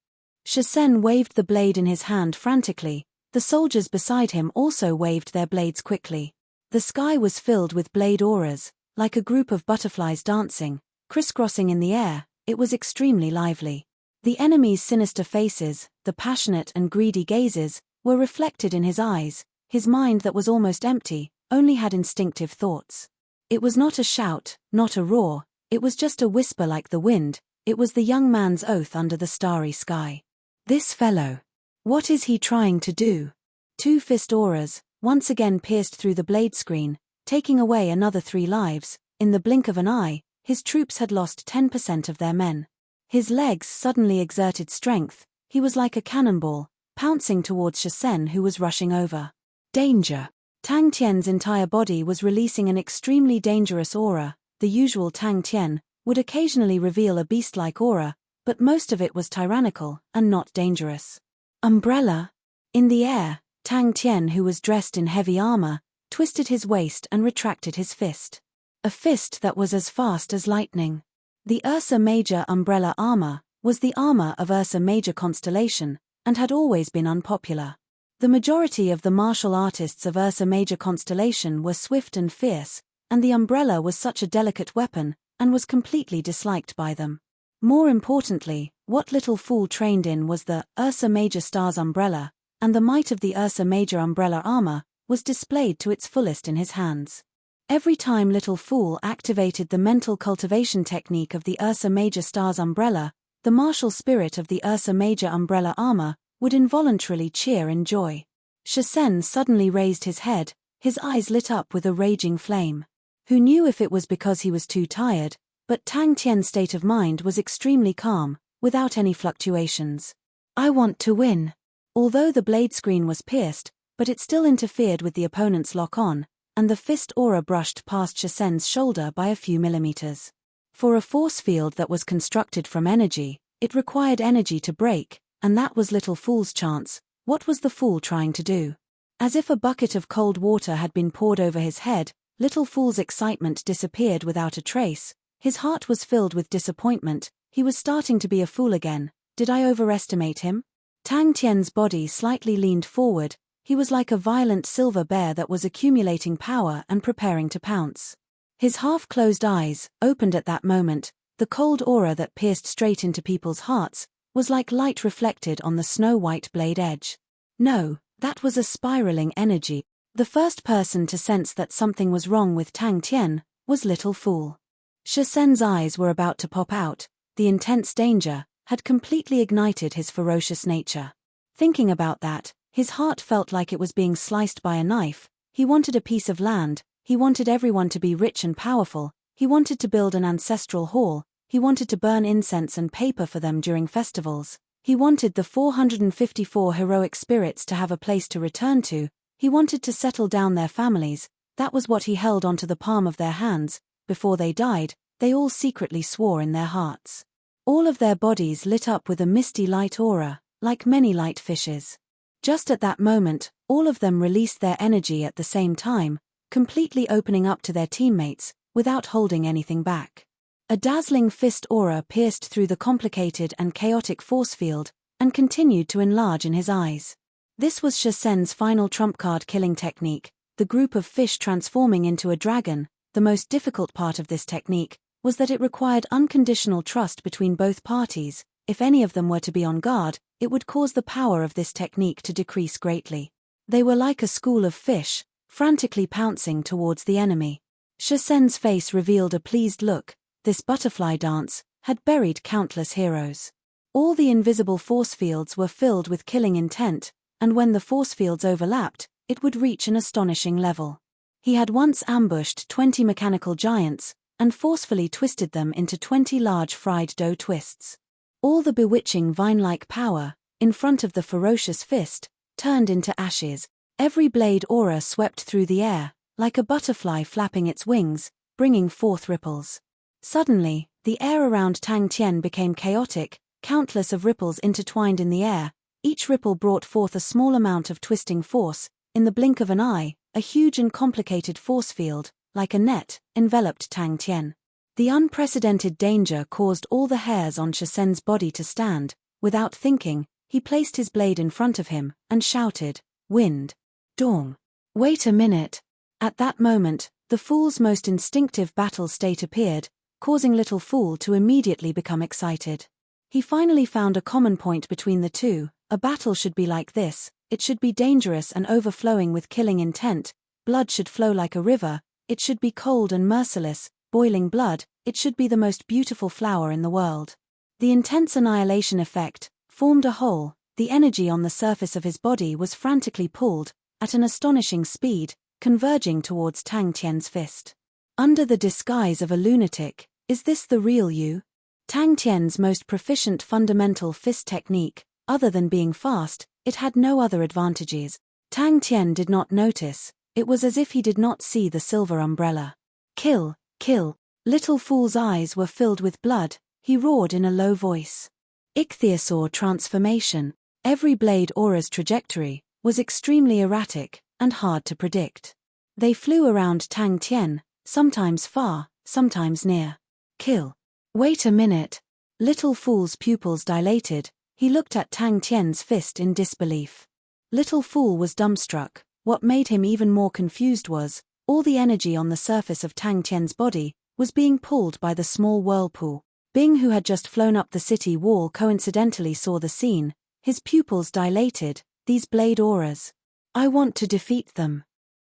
Shasen waved the blade in his hand frantically. The soldiers beside him also waved their blades quickly. The sky was filled with blade auras, like a group of butterflies dancing, crisscrossing in the air. It was extremely lively. The enemy's sinister faces, the passionate and greedy gazes, were reflected in his eyes. His mind that was almost empty, only had instinctive thoughts. It was not a shout, not a roar, it was just a whisper like the wind. It was the young man's oath under the starry sky. This fellow. What is he trying to do? 2 fist auras, once again pierced through the blade screen, taking away another 3 lives. In the blink of an eye, his troops had lost 10% of their men. His legs suddenly exerted strength. He was like a cannonball, pouncing towards Shasen, who was rushing over. Danger! Tang Tian's entire body was releasing an extremely dangerous aura. The usual Tang Tian would occasionally reveal a beast-like aura, but most of it was tyrannical and not dangerous. Umbrella! In the air, Tang Tian, who was dressed in heavy armor, twisted his waist and retracted his fist. A fist that was as fast as lightning. The Ursa Major umbrella armor was the armor of Ursa Major constellation, and had always been unpopular. The majority of the martial artists of Ursa Major constellation were swift and fierce, and the umbrella was such a delicate weapon, and was completely disliked by them. More importantly, what Little Fool trained in was the Ursa Major Star's umbrella, and the might of the Ursa Major umbrella armor was displayed to its fullest in his hands. Every time Little Fool activated the mental cultivation technique of the Ursa Major Star's umbrella, the martial spirit of the Ursa Major umbrella armor would involuntarily cheer in joy. Shasen suddenly raised his head, his eyes lit up with a raging flame. Who knew if it was because he was too tired, but Tang Tian's state of mind was extremely calm, without any fluctuations. I want to win. Although the blade screen was pierced, but it still interfered with the opponent's lock-on, and the fist aura brushed past Shasen's shoulder by a few millimeters. For a force field that was constructed from energy, it required energy to break, and that was Little Fool's chance. What was the fool trying to do? As if a bucket of cold water had been poured over his head, Little Fool's excitement disappeared without a trace. His heart was filled with disappointment. He was starting to be a fool again. Did I overestimate him? Tang Tian's body slightly leaned forward. He was like a violent silver bear that was accumulating power and preparing to pounce. His half-closed eyes opened at that moment. The cold aura that pierced straight into people's hearts was like light reflected on the snow-white blade edge. No, that was a spiraling energy. The first person to sense that something was wrong with Tang Tian was Little Fool. Shasen's eyes were about to pop out. The intense danger had completely ignited his ferocious nature. Thinking about that, his heart felt like it was being sliced by a knife. He wanted a piece of land, he wanted everyone to be rich and powerful, he wanted to build an ancestral hall, he wanted to burn incense and paper for them during festivals, he wanted the 454 heroic spirits to have a place to return to, he wanted to settle down their families. That was what he held onto the palm of their hands. Before they died, they all secretly swore in their hearts. All of their bodies lit up with a misty light aura, like many light fishes. Just at that moment, all of them released their energy at the same time, completely opening up to their teammates, without holding anything back. A dazzling fist aura pierced through the complicated and chaotic force field, and continued to enlarge in his eyes. This was Shasen's final trump card killing technique, the group of fish transforming into a dragon. The most difficult part of this technique was that it required unconditional trust between both parties. If any of them were to be on guard, it would cause the power of this technique to decrease greatly. They were like a school of fish, frantically pouncing towards the enemy. Shasen's face revealed a pleased look. This butterfly dance had buried countless heroes. All the invisible force fields were filled with killing intent, and when the force fields overlapped, it would reach an astonishing level. He had once ambushed 20 mechanical giants, and forcefully twisted them into 20 large fried dough twists. All the bewitching vine-like power, in front of the ferocious fist, turned into ashes. Every blade aura swept through the air, like a butterfly flapping its wings, bringing forth ripples. Suddenly, the air around Tang Tian became chaotic, countless of ripples intertwined in the air. Each ripple brought forth a small amount of twisting force. In the blink of an eye, a huge and complicated force field, like a net, enveloped Tang Tian. The unprecedented danger caused all the hairs on Shasen's body to stand. Without thinking, he placed his blade in front of him, and shouted, "Wind! Dong! Wait a minute!" At that moment, the fool's most instinctive battle state appeared, causing Little Fool to immediately become excited. He finally found a common point between the two. A battle should be like this. It should be dangerous and overflowing with killing intent. Blood should flow like a river. It should be cold and merciless, boiling blood. It should be the most beautiful flower in the world. The intense annihilation effect formed a whole. The energy on the surface of his body was frantically pulled, at an astonishing speed, converging towards Tang Tian's fist. Under the disguise of a lunatic, is this the real you? Tang Tian's most proficient fundamental fist technique, other than being fast, it had no other advantages. Tang Tian did not notice. It was as if he did not see the silver umbrella. "Kill! Kill!" Little Fool's eyes were filled with blood. He roared in a low voice. Ichthyosaur transformation. Every blade aura's trajectory was extremely erratic and hard to predict. They flew around Tang Tian, sometimes far, sometimes near. "Kill! Wait a minute!" Little Fool's pupils dilated. He looked at Tang Tian's fist in disbelief. Little Fool was dumbstruck. What made him even more confused was, all the energy on the surface of Tang Tian's body was being pulled by the small whirlpool. Bing, who had just flown up the city wall, coincidentally saw the scene. His pupils dilated. These blade auras. I want to defeat them.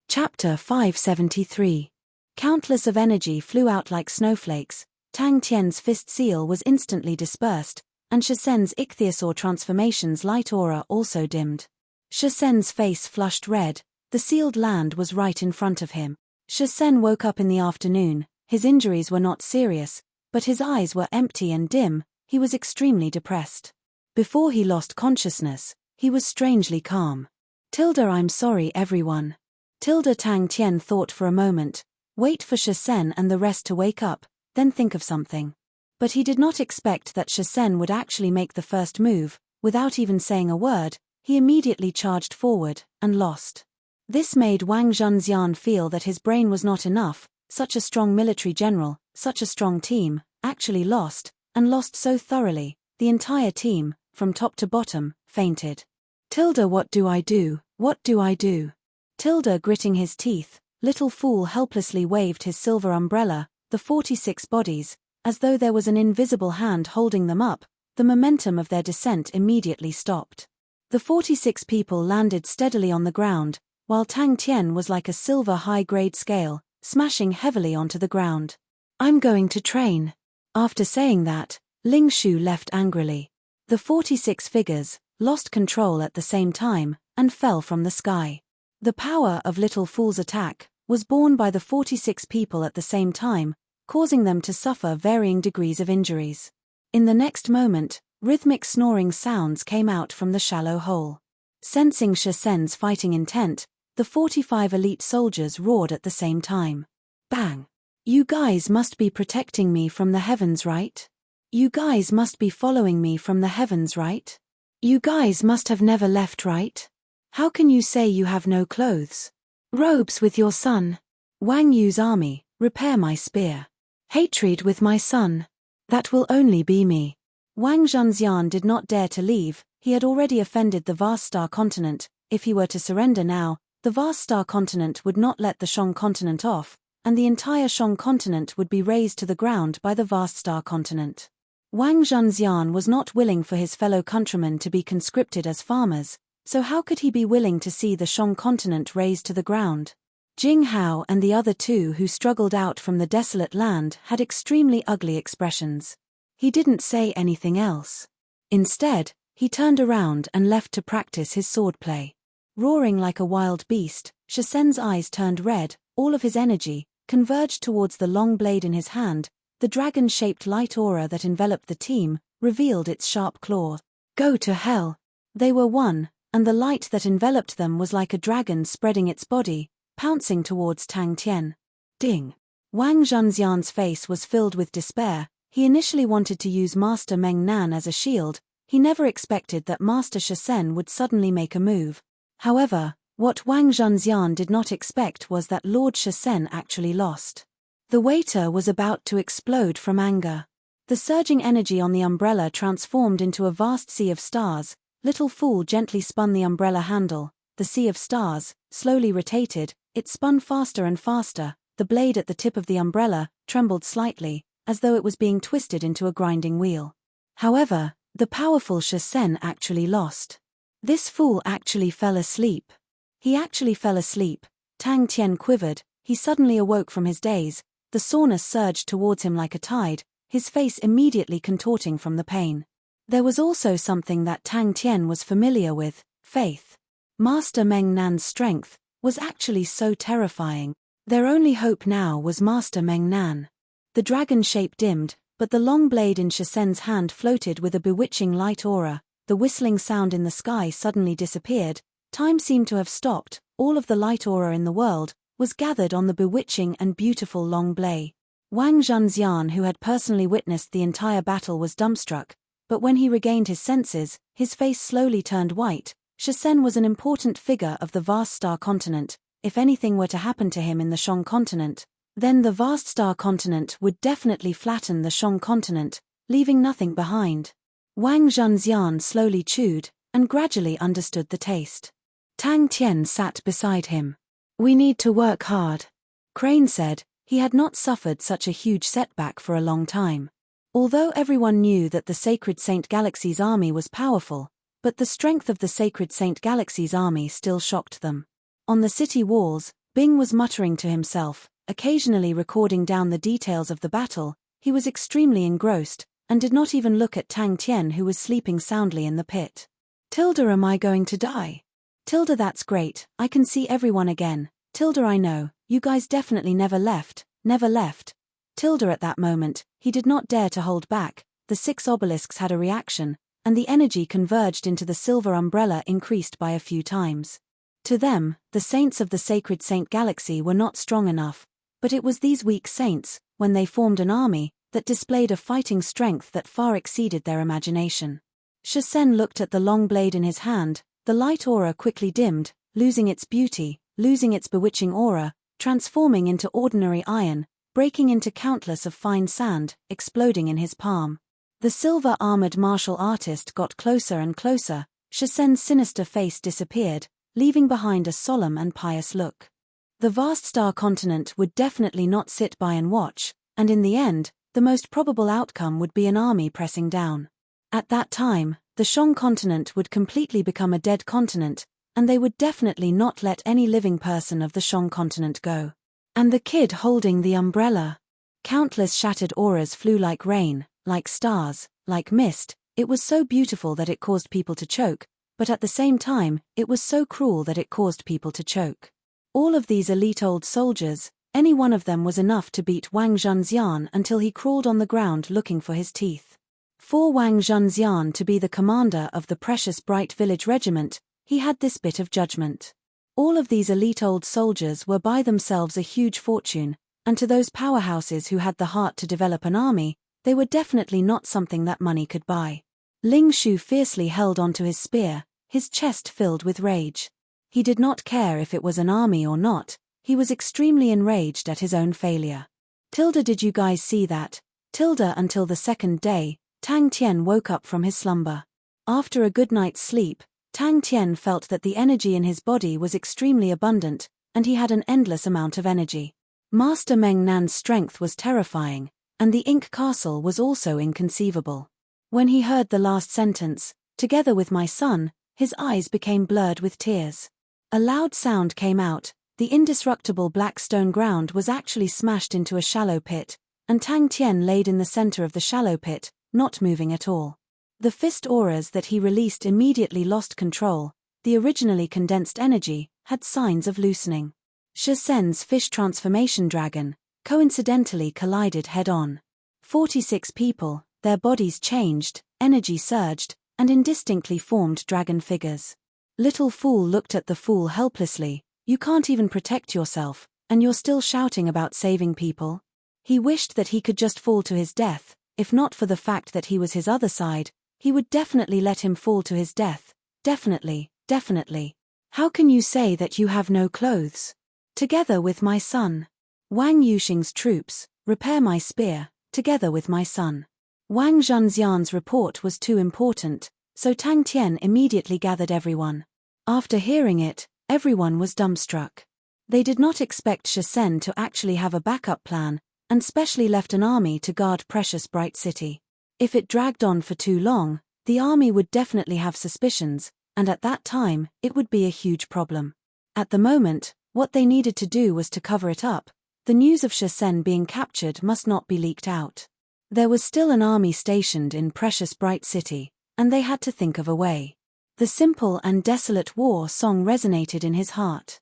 Chapter 573. Countless of energy flew out like snowflakes. Tang Tian's fist seal was instantly dispersed, and Shasen's ichthyosaur transformation's light aura also dimmed. Shasen's face flushed red. The sealed land was right in front of him. Shasen woke up in the afternoon. His injuries were not serious, but his eyes were empty and dim. He was extremely depressed. Before he lost consciousness, he was strangely calm. I'm sorry everyone. Tang Tian thought for a moment. Wait for Shasen and the rest to wake up, then think of something. But he did not expect that Shasen would actually make the first move. Without even saying a word, he immediately charged forward, and lost. This made Wang Zhenxian feel that his brain was not enough. Such a strong military general, such a strong team, actually lost, and lost so thoroughly. The entire team, from top to bottom, fainted. What do I do? What do I do? Gritting his teeth, Little Fool helplessly waved his silver umbrella. The 46 bodies, as though there was an invisible hand holding them up. The momentum of their descent immediately stopped. The 46 people landed steadily on the ground, while Tang Tian was like a silver high-grade scale, smashing heavily onto the ground. I'm going to train. After saying that, Ling Shu left angrily. The 46 figures lost control at the same time, and fell from the sky. The power of Little Fool's attack was borne by the 46 people at the same time, causing them to suffer varying degrees of injuries. In the next moment, rhythmic snoring sounds came out from the shallow hole. Sensing Shasen's fighting intent, the 45 elite soldiers roared at the same time. Bang! You guys must be protecting me from the heavens, right? You guys must be following me from the heavens, right? You guys must have never left, right? How can you say you have no clothes? Robes with your son. Wang Yu's army, repair my spear. Hatred with my son. That will only be me. Wang Zhenxian did not dare to leave. He had already offended the vast star continent. If he were to surrender now, the vast star continent would not let the Shang continent off. and the entire Shang continent would be razed to the ground by the vast star continent. Wang Zhenxian was not willing for his fellow countrymen to be conscripted as farmers, so how could he be willing to see the Shang continent razed to the ground? Jing Hao and the other two who struggled out from the desolate land had extremely ugly expressions. He didn't say anything else. Instead, he turned around and left to practice his swordplay. Roaring like a wild beast, Shisen's eyes turned red, all of his energy converged towards the long blade in his hand. The dragon-shaped light aura that enveloped the team revealed its sharp claw. Go to hell! They were one, and the light that enveloped them was like a dragon spreading its body, pouncing towards Tang Tian. Ding! Wang Zhenxian's face was filled with despair. He initially wanted to use Master Meng Nan as a shield. He never expected that Master Shisen would suddenly make a move. However, what Wang Zhenxian did not expect was that Lord Shisen actually lost. The waiter was about to explode from anger. The surging energy on the umbrella transformed into a vast sea of stars. Little Fool gently spun the umbrella handle. The sea of stars slowly rotated. It spun faster and faster. The blade at the tip of the umbrella trembled slightly, as though it was being twisted into a grinding wheel. However, the powerful Shisen actually lost. This fool actually fell asleep. He actually fell asleep. Tang Tian quivered. He suddenly awoke from his daze. The soreness surged towards him like a tide, his face immediately contorting from the pain. There was also something that Tang Tian was familiar with: faith. Master Meng Nan's strength was actually so terrifying. Their only hope now was Master Meng Nan. The dragon shape dimmed, but the long blade in Shisen's hand floated with a bewitching light aura. The whistling sound in the sky suddenly disappeared. Time seemed to have stopped. All of the light aura in the world was gathered on the bewitching and beautiful long blade. Wang Zhenxian, who had personally witnessed the entire battle, was dumbstruck, but when he regained his senses, his face slowly turned white. Shisen was an important figure of the vast star continent. If anything were to happen to him in the Shang continent, then the vast star continent would definitely flatten the Shang continent, leaving nothing behind. Wang Zhenxian slowly chewed, and gradually understood the taste. Tang Tian sat beside him. We need to work hard, Crane said. He had not suffered such a huge setback for a long time. Although everyone knew that the Sacred Saint Galaxy's army was powerful, but the strength of the Sacred Saint Galaxy's army still shocked them. On the city walls, Bing was muttering to himself, occasionally recording down the details of the battle. He was extremely engrossed, and did not even look at Tang Tian, who was sleeping soundly in the pit. Tilda, am I going to die? Tilda, that's great, I can see everyone again. Tilda, I know, you guys definitely never left. Tilda, at that moment, he did not dare to hold back. The 6 obelisks had a reaction, and the energy converged into the silver umbrella increased by a few times. To them, the saints of the Sacred Saint Galaxy were not strong enough, but it was these weak saints, when they formed an army, that displayed a fighting strength that far exceeded their imagination. Shisen looked at the long blade in his hand. The light aura quickly dimmed, losing its beauty, losing its bewitching aura, transforming into ordinary iron, breaking into countless of fine sand, exploding in his palm. The silver-armored martial artist got closer and closer. Shisen's sinister face disappeared, leaving behind a solemn and pious look. The vast star continent would definitely not sit by and watch, and in the end, the most probable outcome would be an army pressing down. At that time, the Shang continent would completely become a dead continent, and they would definitely not let any living person of the Shang continent go. And the kid holding the umbrella. Countless shattered auras flew like rain, like stars, like mist. It was so beautiful that it caused people to choke, but at the same time, it was so cruel that it caused people to choke. All of these elite old soldiers, any one of them was enough to beat Wang Zhenxian until he crawled on the ground looking for his teeth. For Wang Zhenxian to be the commander of the precious Bright Village Regiment, he had this bit of judgment. All of these elite old soldiers were by themselves a huge fortune, and to those powerhouses who had the heart to develop an army, they were definitely not something that money could buy. Ling Shu fiercely held onto his spear, his chest filled with rage. He did not care if it was an army or not, he was extremely enraged at his own failure. Tilda, did you guys see that? Tilda, until the second day, Tang Tian woke up from his slumber. After a good night's sleep, Tang Tian felt that the energy in his body was extremely abundant, and he had an endless amount of energy. Master Meng Nan's strength was terrifying, and the ink castle was also inconceivable. When he heard the last sentence, together with my son, his eyes became blurred with tears. A loud sound came out, the indestructible black stone ground was actually smashed into a shallow pit, and Tang Tian laid in the center of the shallow pit, not moving at all. The fist auras that he released immediately lost control, the originally condensed energy had signs of loosening. Shisen's fish transformation dragon, coincidentally collided head-on. 46 people, their bodies changed, energy surged, and indistinctly formed dragon figures. Little Fool looked at the fool helplessly. You can't even protect yourself, and you're still shouting about saving people? He wished that he could just fall to his death. If not for the fact that he was his other side, he would definitely let him fall to his death. Definitely, definitely. How can you say that you have no clothes? Together with my son. Wang Yuxing's troops, repair my spear, together with my son. Wang Zhenxian's report was too important, so Tang Tian immediately gathered everyone. After hearing it, everyone was dumbstruck. They did not expect Shisen to actually have a backup plan, and specially left an army to guard precious Bright City. If it dragged on for too long, the army would definitely have suspicions, and at that time, it would be a huge problem. At the moment, what they needed to do was to cover it up. The news of Shisen being captured must not be leaked out. There was still an army stationed in precious Bright City, and they had to think of a way. The simple and desolate war song resonated in his heart.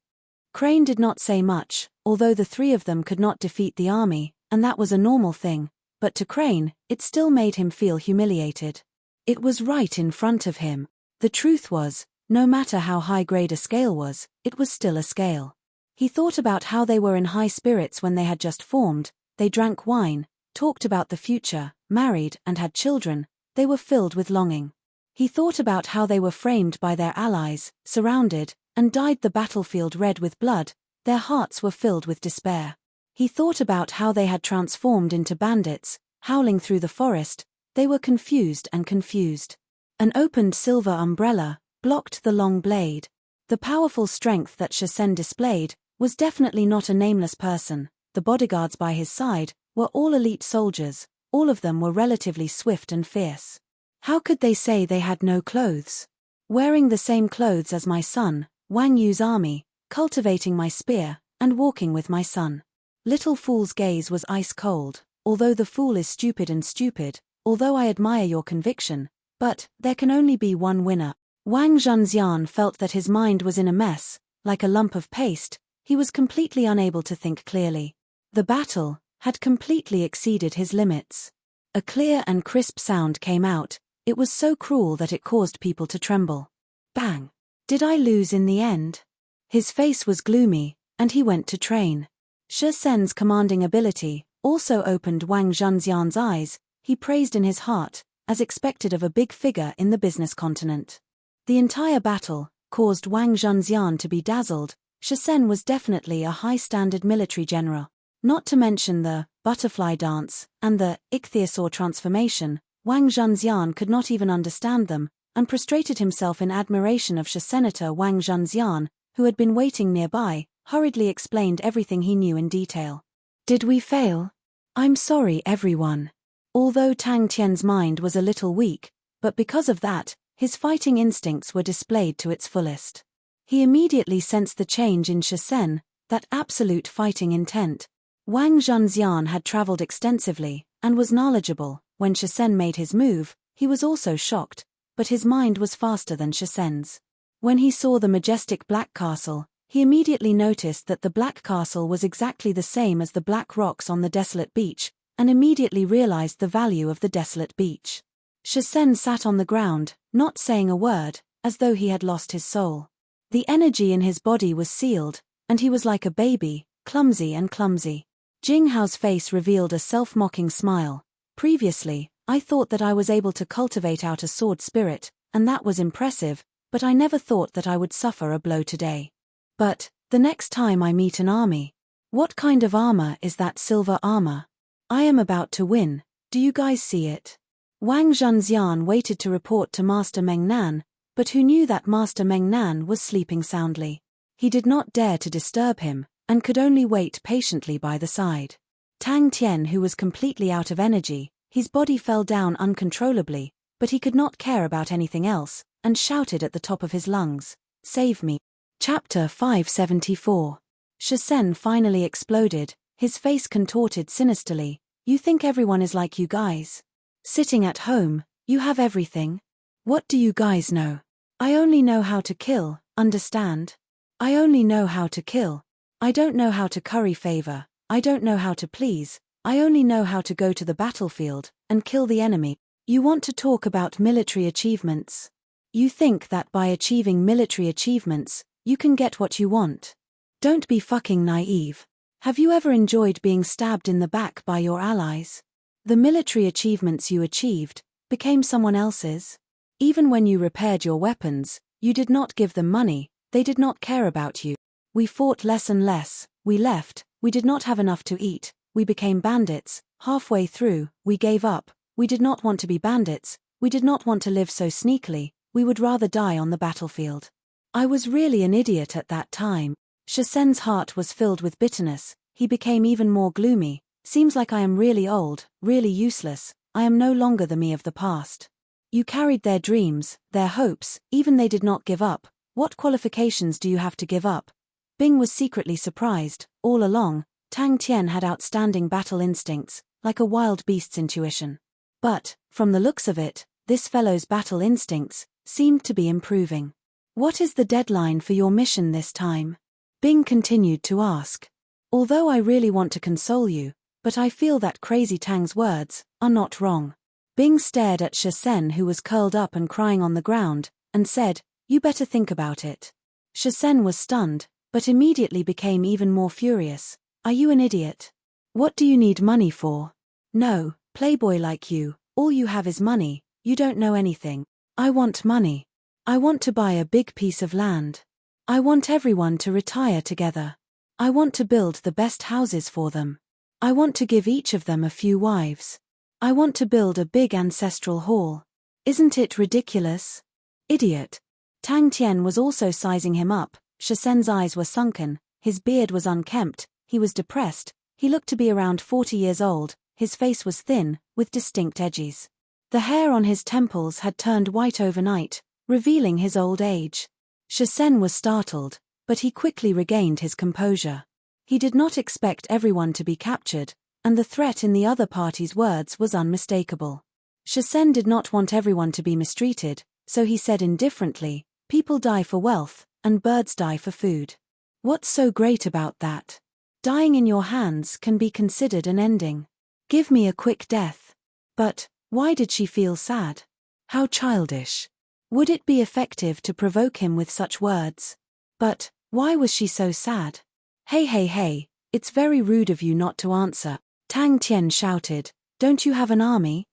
Crane did not say much, although the three of them could not defeat the army, and that was a normal thing, but to Crane, it still made him feel humiliated. It was right in front of him. The truth was, no matter how high-grade a scale was, it was still a scale. He thought about how they were in high spirits when they had just formed, they drank wine, talked about the future, married and had children, they were filled with longing. He thought about how they were framed by their allies, surrounded, and dyed the battlefield red with blood, their hearts were filled with despair. He thought about how they had transformed into bandits, howling through the forest, they were confused and confused. An opened silver umbrella blocked the long blade. The powerful strength that Shisen displayed was definitely not a nameless person. The bodyguards by his side were all elite soldiers, all of them were relatively swift and fierce. How could they say they had no clothes? Wearing the same clothes as my son, Wang Yu's army, cultivating my spear, and walking with my son. Little Fool's gaze was ice cold. Although the fool is stupid and stupid, although I admire your conviction, but there can only be one winner. Wang Zhenxian felt that his mind was in a mess, like a lump of paste, he was completely unable to think clearly. The battle had completely exceeded his limits. A clear and crisp sound came out, it was so cruel that it caused people to tremble. Bang! Did I lose in the end? His face was gloomy, and he went to train. Shisen's commanding ability also opened Wang Zhenxian's eyes, he praised in his heart, as expected of a big figure in the business continent. The entire battle caused Wang Zhenxian to be dazzled. Shisen was definitely a high-standard military general. Not to mention the butterfly dance and the ichthyosaur transformation, Wang Zhenxian could not even understand them, and prostrated himself in admiration of Senator Wang Zhenxian, who had been waiting nearby, hurriedly explained everything he knew in detail. Did we fail? I'm sorry everyone. Although Tang Tian's mind was a little weak, but because of that, his fighting instincts were displayed to its fullest. He immediately sensed the change in Shisen, that absolute fighting intent. Wang Zhenxian had traveled extensively, and was knowledgeable. When Shisen made his move, he was also shocked, but his mind was faster than Shisen's. When he saw the majestic Black Castle, he immediately noticed that the Black Castle was exactly the same as the black rocks on the desolate beach, and immediately realized the value of the desolate beach. Shisen sat on the ground, not saying a word, as though he had lost his soul. The energy in his body was sealed, and he was like a baby, clumsy and clumsy. Jinghao's face revealed a self-mocking smile. Previously, I thought that I was able to cultivate out a sword spirit, and that was impressive, but I never thought that I would suffer a blow today. But, the next time I meet an army, what kind of armor is that silver armor? I am about to win, do you guys see it? Wang Zhenxian waited to report to Master Meng Nan, but who knew that Master Meng Nan was sleeping soundly. He did not dare to disturb him, and could only wait patiently by the side. Tang Tian, who was completely out of energy, his body fell down uncontrollably, but he could not care about anything else, and shouted at the top of his lungs, "Save me." Chapter 574. Shisen finally exploded, his face contorted sinisterly. "You think everyone is like you guys? Sitting at home, you have everything. What do you guys know? I only know how to kill, understand? I only know how to kill. I don't know how to curry favor, I don't know how to please, I only know how to go to the battlefield and kill the enemy. You want to talk about military achievements? You think that by achieving military achievements, you can get what you want? Don't be fucking naive. Have you ever enjoyed being stabbed in the back by your allies? The military achievements you achieved became someone else's. Even when you repaired your weapons, you did not give them money, they did not care about you. We fought less and less, we left, we did not have enough to eat, we became bandits, halfway through, we gave up, we did not want to be bandits, we did not want to live so sneakily, we would rather die on the battlefield. I was really an idiot at that time." Shisen's heart was filled with bitterness, he became even more gloomy. "Seems like I am really old, really useless, I am no longer the me of the past. You carried their dreams, their hopes, even they did not give up. What qualifications do you have to give up?" Bing was secretly surprised. All along, Tang Tian had outstanding battle instincts, like a wild beast's intuition. But, from the looks of it, this fellow's battle instincts seemed to be improving. "What is the deadline for your mission this time?" Bing continued to ask. "Although I really want to console you, but I feel that Crazy Tang's words are not wrong." Bing stared at Shisen, who was curled up and crying on the ground, and said, "You better think about it." Shisen was stunned, but immediately became even more furious. "Are you an idiot? What do you need money for? No, playboy like you, all you have is money, you don't know anything. I want money. I want to buy a big piece of land. I want everyone to retire together. I want to build the best houses for them. I want to give each of them a few wives. I want to build a big ancestral hall. Isn't it ridiculous? Idiot." Tang Tian was also sizing him up. Shisen's eyes were sunken, his beard was unkempt, he was depressed, he looked to be around 40 years old, his face was thin, with distinct edges. The hair on his temples had turned white overnight, revealing his old age. Shisen was startled, but he quickly regained his composure. He did not expect everyone to be captured, and the threat in the other party's words was unmistakable. Shisen did not want everyone to be mistreated, so he said indifferently, "People die for wealth, and birds die for food. What's so great about that? Dying in your hands can be considered an ending. Give me a quick death." But, why did she feel sad? How childish. Would it be effective to provoke him with such words? But, why was she so sad? Hey, it's very rude of you not to answer," Tang Tian shouted. "Don't you have an army?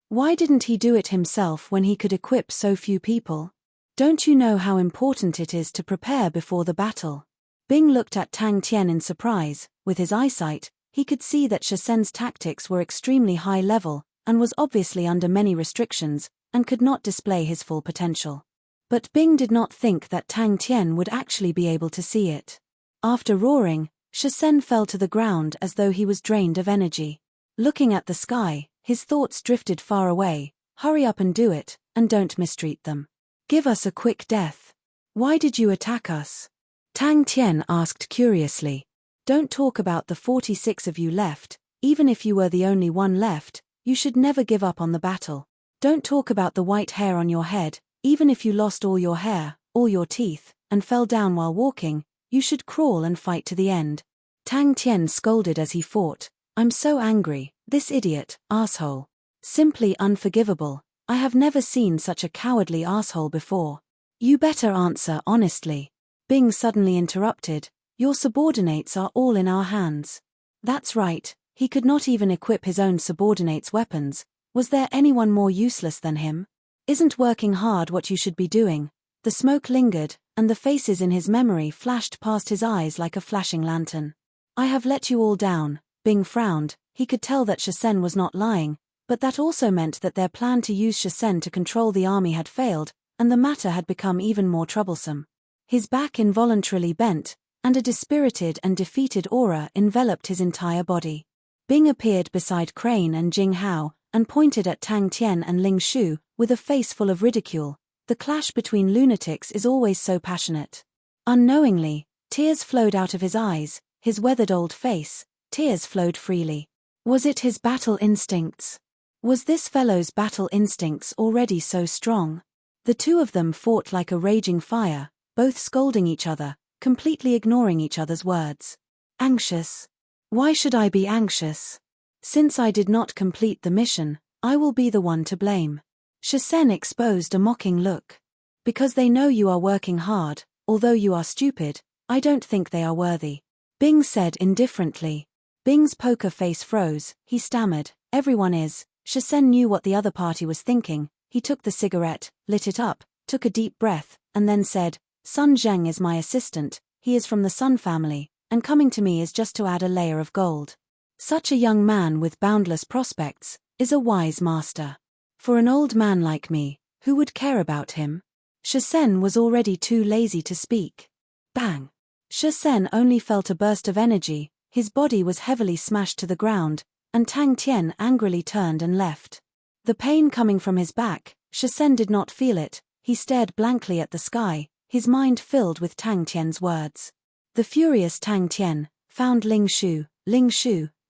Why didn't he do it himself when he could equip so few people? Don't you know how important it is to prepare before the battle?" Bing looked at Tang Tian in surprise. With his eyesight, he could see that Shisen's tactics were extremely high level, and was obviously under many restrictions, and could not display his full potential. But Bing did not think that Tang Tian would actually be able to see it. After roaring, Shisen fell to the ground as though he was drained of energy. Looking at the sky, his thoughts drifted far away. "Hurry up and do it, and don't mistreat them. Give us a quick death. Why did you attack us?" Tang Tian asked curiously. "Don't talk about the 46 of you left, even if you were the only one left, you should never give up on the battle. Don't talk about the white hair on your head, even if you lost all your hair, all your teeth, and fell down while walking, you should crawl and fight to the end." Tang Tian scolded as he fought. "I'm so angry, this idiot, asshole. Simply unforgivable. I have never seen such a cowardly asshole before. You better answer honestly." Bing suddenly interrupted. "Your subordinates are all in our hands." That's right, he could not even equip his own subordinates' weapons. Was there anyone more useless than him? Isn't working hard what you should be doing? The smoke lingered, and the faces in his memory flashed past his eyes like a flashing lantern. "I have let you all down." Bing frowned. He could tell that Shisen was not lying, but that also meant that their plan to use Shisen to control the army had failed, and the matter had become even more troublesome. His back involuntarily bent, and a dispirited and defeated aura enveloped his entire body. Bing appeared beside Crane and Jing Hao, and pointed at Tang Tian and Ling Shu, with a face full of ridicule. The clash between lunatics is always so passionate. Unknowingly, tears flowed out of his eyes, his weathered old face, tears flowed freely. Was it his battle instincts? Was this fellow's battle instincts already so strong? The two of them fought like a raging fire, both scolding each other, completely ignoring each other's words. Anxious? Why should I be anxious? Since I did not complete the mission, I will be the one to blame. Shisen exposed a mocking look. Because they know you are working hard, although you are stupid, I don't think they are worthy. Bing said indifferently. Bing's poker face froze, he stammered, everyone is. Shisen knew what the other party was thinking. He took the cigarette, lit it up, took a deep breath, and then said, Sun Zheng is my assistant, he is from the Sun family, and coming to me is just to add a layer of gold. Such a young man with boundless prospects is a wise master. For an old man like me, who would care about him? Shisen was already too lazy to speak. Bang! Shisen only felt a burst of energy, his body was heavily smashed to the ground, and Tang Tian angrily turned and left. The pain coming from his back, Shisen did not feel it, he stared blankly at the sky, his mind filled with Tang Tian's words. The furious Tang Tian found Ling Shu,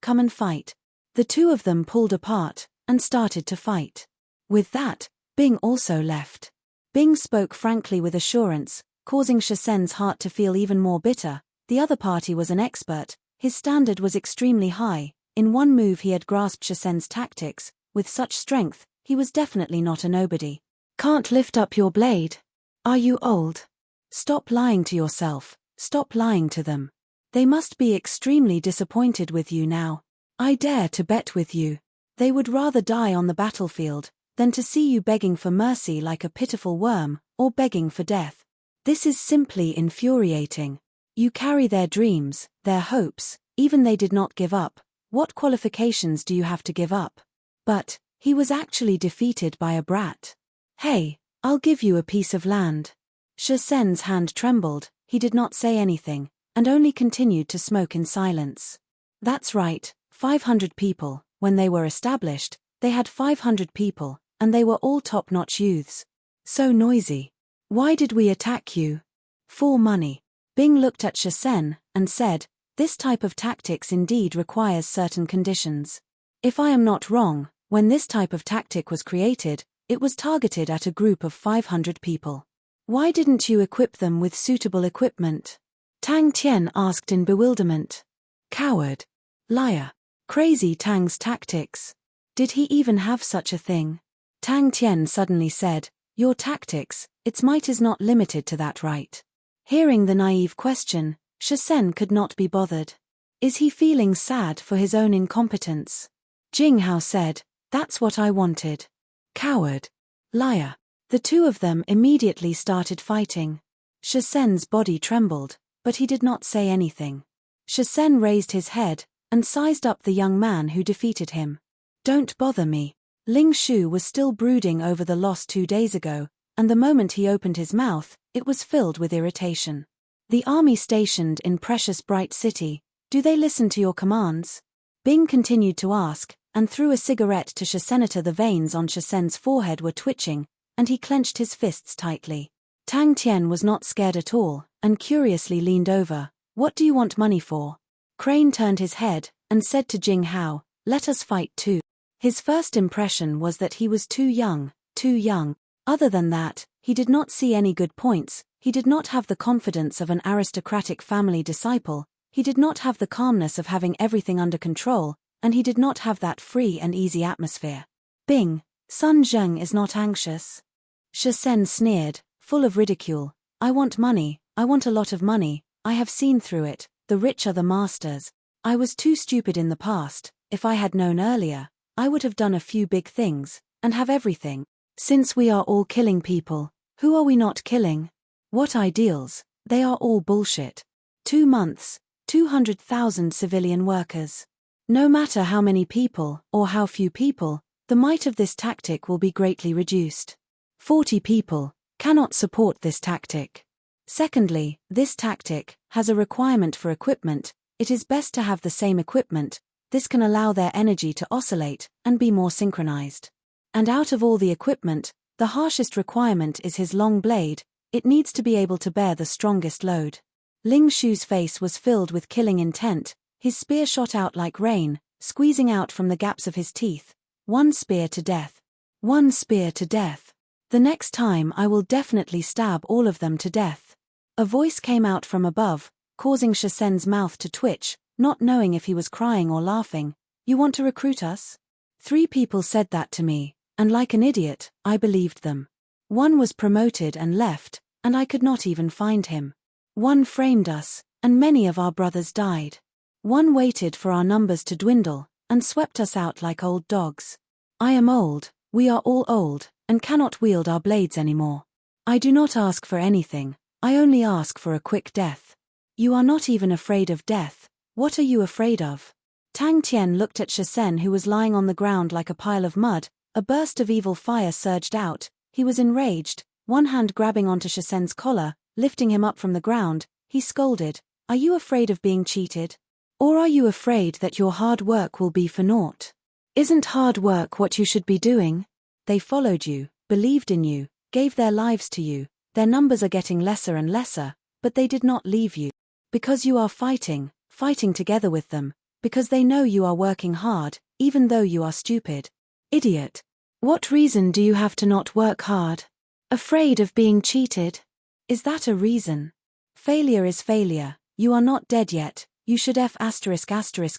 come and fight. The two of them pulled apart, and started to fight. With that, Bing also left. Bing spoke frankly with assurance, causing Shisen's heart to feel even more bitter. The other party was an expert, his standard was extremely high, in one move he had grasped Shisen's tactics, with such strength, he was definitely not a nobody. Can't lift up your blade? Are you old? Stop lying to yourself, stop lying to them. They must be extremely disappointed with you now. I dare to bet with you. They would rather die on the battlefield than to see you begging for mercy like a pitiful worm, or begging for death. This is simply infuriating. You carry their dreams, their hopes, even they did not give up. What qualifications do you have to give up? But, he was actually defeated by a brat. Hey, I'll give you a piece of land. Shisen's hand trembled, he did not say anything, and only continued to smoke in silence. That's right, 500 people, when they were established, they had 500 people, and they were all top-notch youths. So noisy. Why did we attack you? For money. Bing looked at Shisen, and said, this type of tactics indeed requires certain conditions. If I am not wrong, when this type of tactic was created, it was targeted at a group of 500 people. Why didn't you equip them with suitable equipment? Tang Tian asked in bewilderment. Coward. Liar. Crazy Tang's tactics. Did he even have such a thing? Tang Tian suddenly said, your tactics, its might is not limited to that, right? Hearing the naive question, Shisen could not be bothered. Is he feeling sad for his own incompetence? Jing Hao said, that's what I wanted. Coward. Liar. The two of them immediately started fighting. Shisen's body trembled, but he did not say anything. Shisen raised his head, and sized up the young man who defeated him. Don't bother me. Ling Shu was still brooding over the loss 2 days ago, and the moment he opened his mouth, it was filled with irritation. The army stationed in Precious Bright City, do they listen to your commands? Bing continued to ask, and threw a cigarette to Shisenita. The veins on Shisen's forehead were twitching, and he clenched his fists tightly. Tang Tian was not scared at all, and curiously leaned over. What do you want money for? Crane turned his head, and said to Jing Hao, let us fight too. His first impression was that he was too young. Other than that, he did not see any good points. He did not have the confidence of an aristocratic family disciple, he did not have the calmness of having everything under control, and he did not have that free and easy atmosphere. Bing, Sun Zheng is not anxious. Shisen sneered, full of ridicule. I want money, I want a lot of money, I have seen through it, the rich are the masters. I was too stupid in the past, if I had known earlier, I would have done a few big things, and have everything. Since we are all killing people, who are we not killing? What ideals? They are all bullshit. 2 months, 200,000 civilian workers. No matter how many people, or how few people, the might of this tactic will be greatly reduced. 40 people cannot support this tactic. Secondly, this tactic has a requirement for equipment. It is best to have the same equipment. This can allow their energy to oscillate and be more synchronized. And out of all the equipment, the harshest requirement is his long blade. It needs to be able to bear the strongest load. Ling Shu's face was filled with killing intent. His spear shot out like rain, squeezing out from the gaps of his teeth. One spear to death. One spear to death. The next time I will definitely stab all of them to death. A voice came out from above, causing Shisen's mouth to twitch, not knowing if he was crying or laughing. You want to recruit us? 3 people said that to me, and like an idiot, I believed them. One was promoted and left, and I could not even find him. One framed us, and many of our brothers died. One waited for our numbers to dwindle, and swept us out like old dogs. I am old, we are all old, and cannot wield our blades anymore. I do not ask for anything, I only ask for a quick death. You are not even afraid of death, what are you afraid of? Tang Tian looked at Shisen, who was lying on the ground like a pile of mud. A burst of evil fire surged out. He was enraged, one hand grabbing onto Shisen's collar, lifting him up from the ground. He scolded, "Are you afraid of being cheated? Or are you afraid that your hard work will be for naught? Isn't hard work what you should be doing? They followed you, believed in you, gave their lives to you. Their numbers are getting lesser and lesser, but they did not leave you. Because you are fighting together with them, because they know you are working hard, even though you are stupid. Idiot. What reason do you have to not work hard? Afraid of being cheated? Is that a reason? Failure is failure, you are not dead yet, you should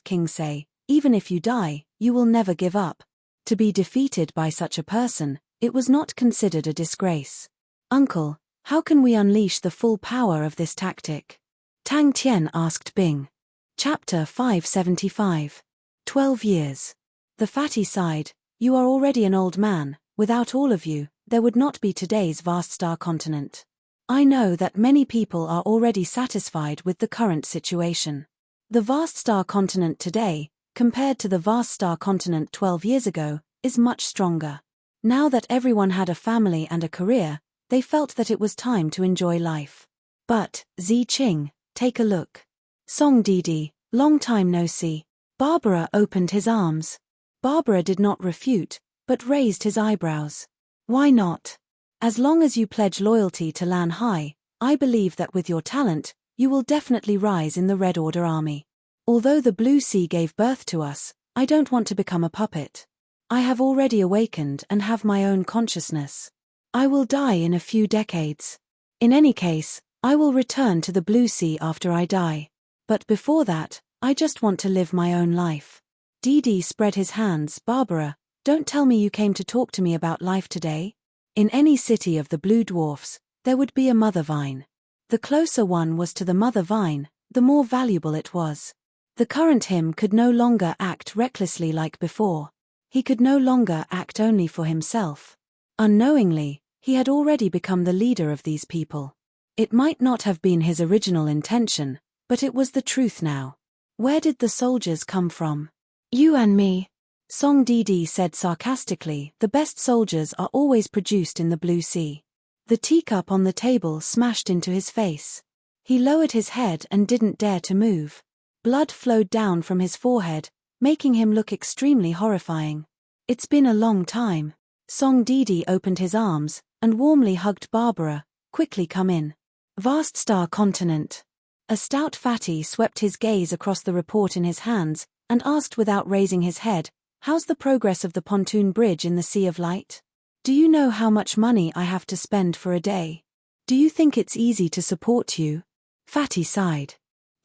King say, even if you die, you will never give up. To be defeated by such a person, it was not considered a disgrace. Uncle, how can we unleash the full power of this tactic? Tang Tian asked Bing. Chapter 575. 12 years. The fatty sighed, you are already an old man, without all of you, there would not be today's vast star continent. I know that many people are already satisfied with the current situation. The vast star continent today, compared to the vast star continent 12 years ago, is much stronger. Now that everyone had a family and a career, they felt that it was time to enjoy life. But, Zi Qing, take a look. Song Didi, long time no see. Barbara opened his arms. Barbara did not refute, but raised his eyebrows. Why not? As long as you pledge loyalty to Lan Hai, I believe that with your talent, you will definitely rise in the Red Order army. Although the Blue Sea gave birth to us, I don't want to become a puppet. I have already awakened and have my own consciousness. I will die in a few decades. In any case, I will return to the Blue Sea after I die. But before that, I just want to live my own life. Didi spread his hands. Barbara, don't tell me you came to talk to me about life today. In any city of the Blue Dwarfs, there would be a mother vine. The closer one was to the mother vine, the more valuable it was. The current him could no longer act recklessly like before. He could no longer act only for himself. Unknowingly, he had already become the leader of these people. It might not have been his original intention, but it was the truth now. Where did the soldiers come from? You and me. Song Didi said sarcastically, the best soldiers are always produced in the Blue Sea. The teacup on the table smashed into his face. He lowered his head and didn't dare to move. Blood flowed down from his forehead, making him look extremely horrifying. It's been a long time. Song Didi opened his arms, and warmly hugged Barbara. Quickly come in. Vast star continent. A stout fatty swept his gaze across the report in his hands, and asked without raising his head, how's the progress of the pontoon bridge in the Sea of Light? Do you know how much money I have to spend for a day? Do you think it's easy to support you? Fatty sighed.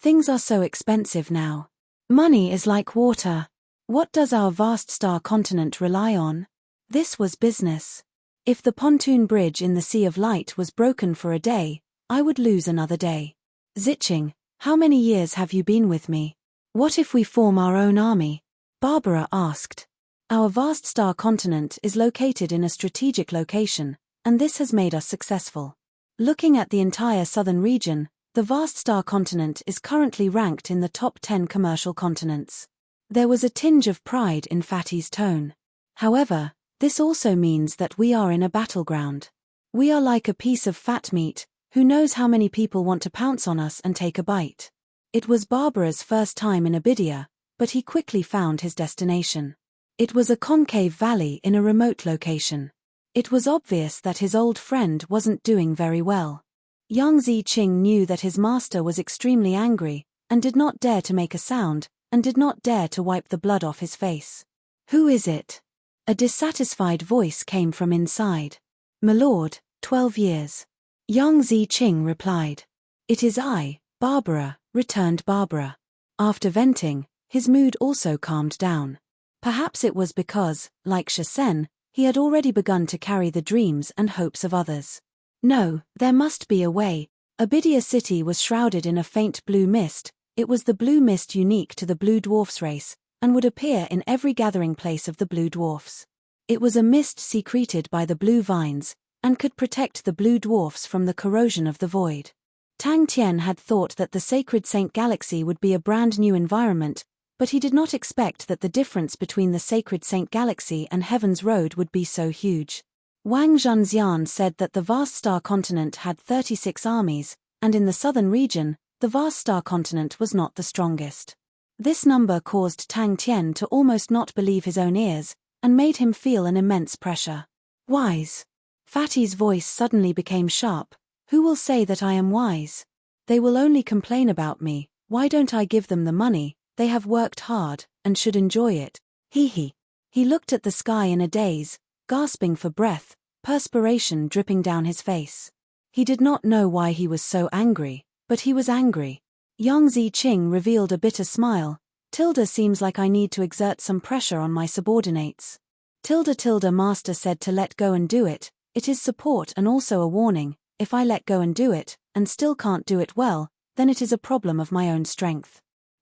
Things are so expensive now. Money is like water. What does our vast star continent rely on? This was business. If the pontoon bridge in the Sea of Light was broken for a day, I would lose another day. Ziching, how many years have you been with me? What if we form our own army? Barbara asked. Our vast star continent is located in a strategic location, and this has made us successful. Looking at the entire southern region, the vast star continent is currently ranked in the top 10 commercial continents. There was a tinge of pride in Fatty's tone. However, this also means that we are in a battleground. We are like a piece of fat meat, Who knows how many people want to pounce on us and take a bite. It was Barbara's first time in Abydia, but he quickly found his destination. It was a concave valley in a remote location. It was obvious that his old friend wasn't doing very well. Yang Ziqing knew that his master was extremely angry, and did not dare to make a sound, and did not dare to wipe the blood off his face. "Who is it?" A dissatisfied voice came from inside. "My lord, 12 years. Yang Ziqing replied. "It is I, Barbara," returned Barbara. After venting, his mood also calmed down. Perhaps it was because, like Shisen, he had already begun to carry the dreams and hopes of others. No, there must be a way. Abydia city was shrouded in a faint blue mist. It was the blue mist unique to the Blue Dwarfs race, and would appear in every gathering place of the Blue Dwarfs. It was a mist secreted by the blue vines, and could protect the Blue Dwarfs from the corrosion of the void. Tang Tian had thought that the Sacred Saint Galaxy would be a brand new environment, but he did not expect that the difference between the Sacred Saint Galaxy and Heaven's Road would be so huge. Wang Zhenxian said that the vast star continent had 36 armies, and in the southern region, the vast star continent was not the strongest. This number caused Tang Tian to almost not believe his own ears, and made him feel an immense pressure. "Wise." Fatty's voice suddenly became sharp. "Who will say that I am wise? They will only complain about me. Why don't I give them the money? They have worked hard, and should enjoy it. He looked at the sky in a daze, gasping for breath, perspiration dripping down his face. He did not know why he was so angry, but he was angry. Yang Ziqing revealed a bitter smile. "Tilda seems like I need to exert some pressure on my subordinates." Tilda master said to let go and do it. "It is support and also a warning. If I let go and do it, and still can't do it well, then it is a problem of my own strength."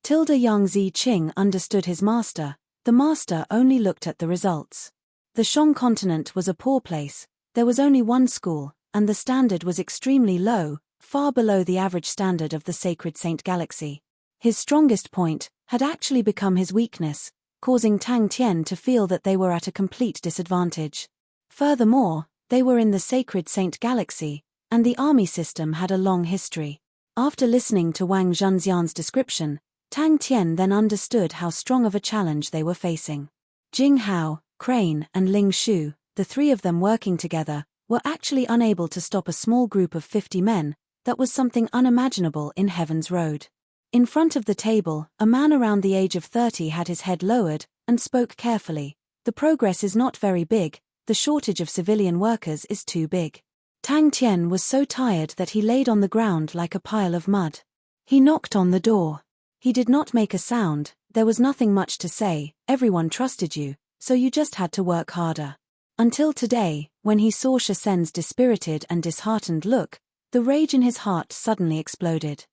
Yang Ziqing understood his master. The master only looked at the results. The Shang continent was a poor place. There was only one school, and the standard was extremely low, far below the average standard of the Sacred Saint Galaxy. His strongest point had actually become his weakness, causing Tang Tian to feel that they were at a complete disadvantage. Furthermore, they were in the Sacred Saint Galaxy, and the army system had a long history. After listening to Wang Zhenxian's description, Tang Tian then understood how strong of a challenge they were facing. Jing Hao, Crane, and Ling Shu, the three of them working together, were actually unable to stop a small group of 50 men. That was something unimaginable in Heaven's Road. In front of the table, a man around the age of 30 had his head lowered, and spoke carefully. "The progress is not very big, the shortage of civilian workers is too big." Tang Tian was so tired that he laid on the ground like a pile of mud. He knocked on the door. He did not make a sound. There was nothing much to say. Everyone trusted you, so you just had to work harder. Until today, when he saw Shisen's dispirited and disheartened look, the rage in his heart suddenly exploded.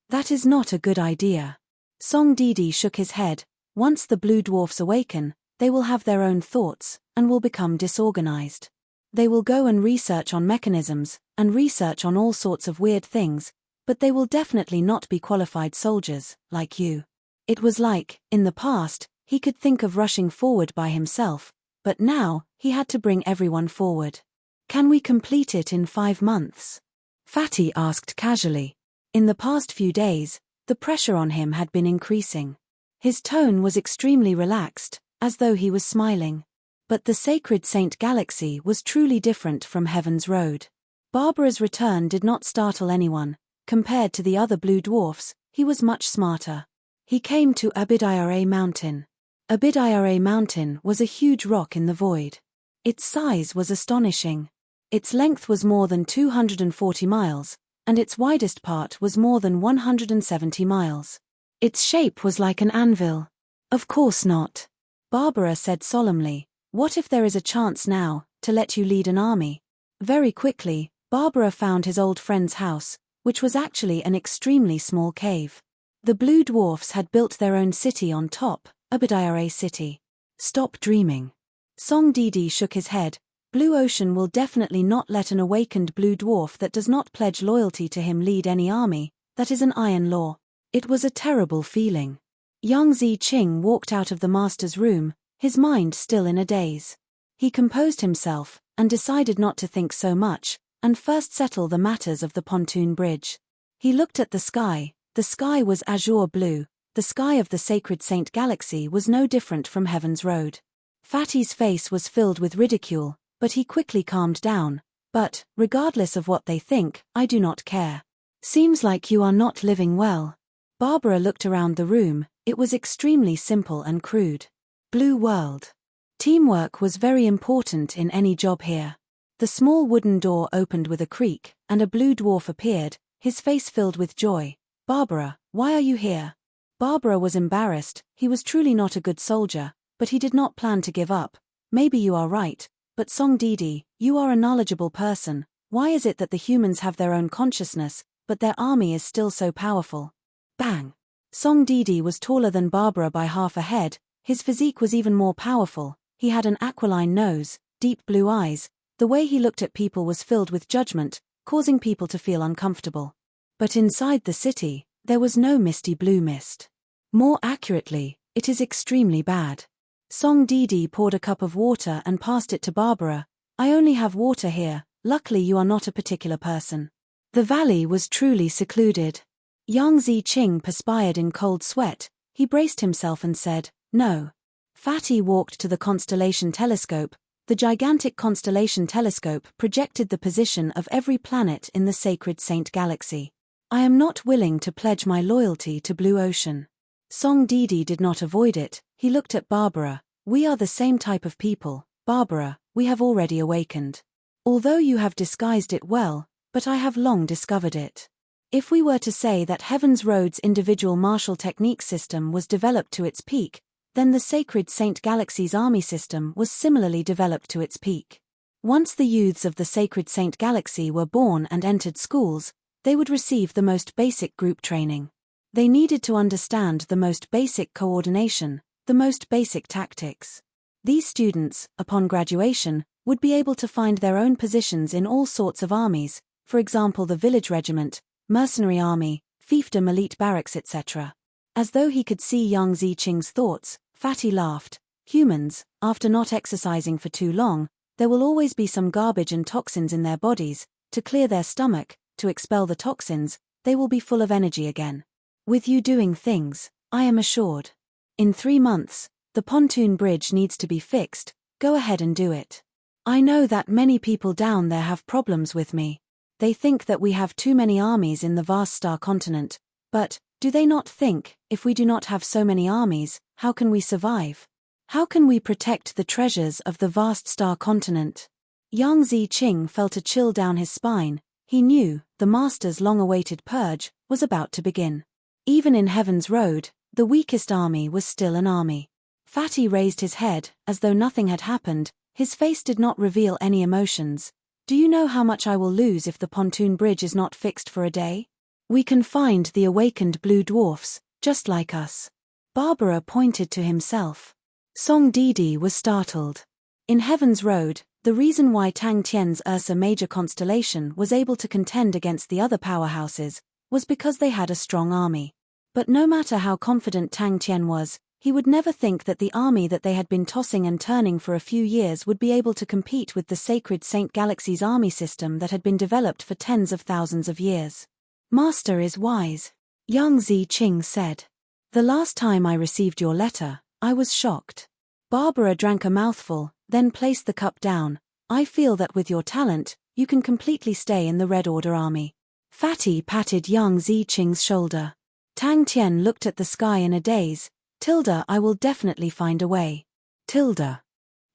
"That is not a good idea." Song Didi shook his head. "Once the Blue Dwarfs awaken, they will have their own thoughts, and will become disorganized. They will go and research on mechanisms, and research on all sorts of weird things, but they will definitely not be qualified soldiers, like you." It was like, in the past, he could think of rushing forward by himself, but now, he had to bring everyone forward. "Can we complete it in 5 months? Fatty asked casually. In the past few days, the pressure on him had been increasing. His tone was extremely relaxed, as though he was smiling. But the Sacred Saint Galaxy was truly different from Heaven's Road. Barbara's return did not startle anyone. Compared to the other Blue Dwarfs, he was much smarter. He came to Abydia Mountain. Abydia Mountain was a huge rock in the void. Its size was astonishing. Its length was more than 240 miles, and its widest part was more than 170 miles. Its shape was like an anvil. "Of course not," Barbara said solemnly. "What if there is a chance now, to let you lead an army?" Very quickly, Barbara found his old friend's house, which was actually an extremely small cave. The Blue Dwarfs had built their own city on top, Abydia City. "Stop dreaming." Song Didi shook his head. "Blue Ocean will definitely not let an awakened Blue Dwarf that does not pledge loyalty to him lead any army. That is an iron law." It was a terrible feeling. Yang Ziqing walked out of the master's room, his mind still in a daze. He composed himself, and decided not to think so much, and first settle the matters of the pontoon bridge. He looked at the sky. The sky was azure blue. The sky of the sacred Saint Galaxy was no different from Heaven's Road. Fatty's face was filled with ridicule, but he quickly calmed down. But, regardless of what they think, I do not care. Seems like you are not living well. Barbara looked around the room. It was extremely simple and crude. Blue world. Teamwork was very important in any job here. The small wooden door opened with a creak, and a blue dwarf appeared, his face filled with joy. Barbara, why are you here? Barbara was embarrassed. He was truly not a good soldier, but he did not plan to give up. Maybe you are right, but Song Didi, you are a knowledgeable person. Why is it that the humans have their own consciousness, but their army is still so powerful? Bang! Song Didi was taller than Barbara by half a head. His physique was even more powerful. He had an aquiline nose, deep blue eyes. The way he looked at people was filled with judgment, causing people to feel uncomfortable. But inside the city, there was no misty blue mist. More accurately, it is extremely bad. Song Didi poured a cup of water and passed it to Barbara. I only have water here. Luckily you are not a particular person. The valley was truly secluded. Yang Ziqing perspired in cold sweat. He braced himself and said, no. Fatty walked to the constellation telescope. The gigantic constellation telescope projected the position of every planet in the sacred Saint Galaxy. I am not willing to pledge my loyalty to Blue Ocean. Song Didi did not avoid it. He looked at Barbara. We are the same type of people. Barbara, we have already awakened. Although you have disguised it well, but I have long discovered it. If we were to say that Heaven's Road's individual martial technique system was developed to its peak, then the sacred Saint Galaxy's army system was similarly developed to its peak. Once the youths of the sacred Saint Galaxy were born and entered schools, they would receive the most basic group training. They needed to understand the most basic coordination, the most basic tactics. These students, upon graduation, would be able to find their own positions in all sorts of armies, for example the village regiment, mercenary army, fiefdom elite barracks etc. As though he could see Yang Ziqing's thoughts, Fatty laughed. Humans, after not exercising for too long, there will always be some garbage and toxins in their bodies. To clear their stomach, to expel the toxins, they will be full of energy again. With you doing things, I am assured. In 3 months, the pontoon bridge needs to be fixed. Go ahead and do it. I know that many people down there have problems with me. They think that we have too many armies in the vast star continent, but, do they not think, if we do not have so many armies, how can we survive? How can we protect the treasures of the vast star continent? Yang Ziqing felt a chill down his spine. He knew, the master's long-awaited purge was about to begin. Even in Heaven's Road, the weakest army was still an army. Fatty raised his head, as though nothing had happened. His face did not reveal any emotions. Do you know how much I will lose if the pontoon bridge is not fixed for a day? We can find the awakened blue dwarfs, just like us. Barbara pointed to himself. Song Didi was startled. In Heaven's Road, the reason why Tang Tian's Ursa Major constellation was able to contend against the other powerhouses was because they had a strong army. But no matter how confident Tang Tian was, he would never think that the army that they had been tossing and turning for a few years would be able to compete with the sacred Saint Galaxy's army system that had been developed for tens of thousands of years. Master is wise, Yang Ziqing said. The last time I received your letter, I was shocked. Barbara drank a mouthful, then placed the cup down. I feel that with your talent, you can completely stay in the Red Order army. Fatty patted Yang Ziqing's shoulder. Tang Tian looked at the sky in a daze. Tilda, I will definitely find a way. Tilda.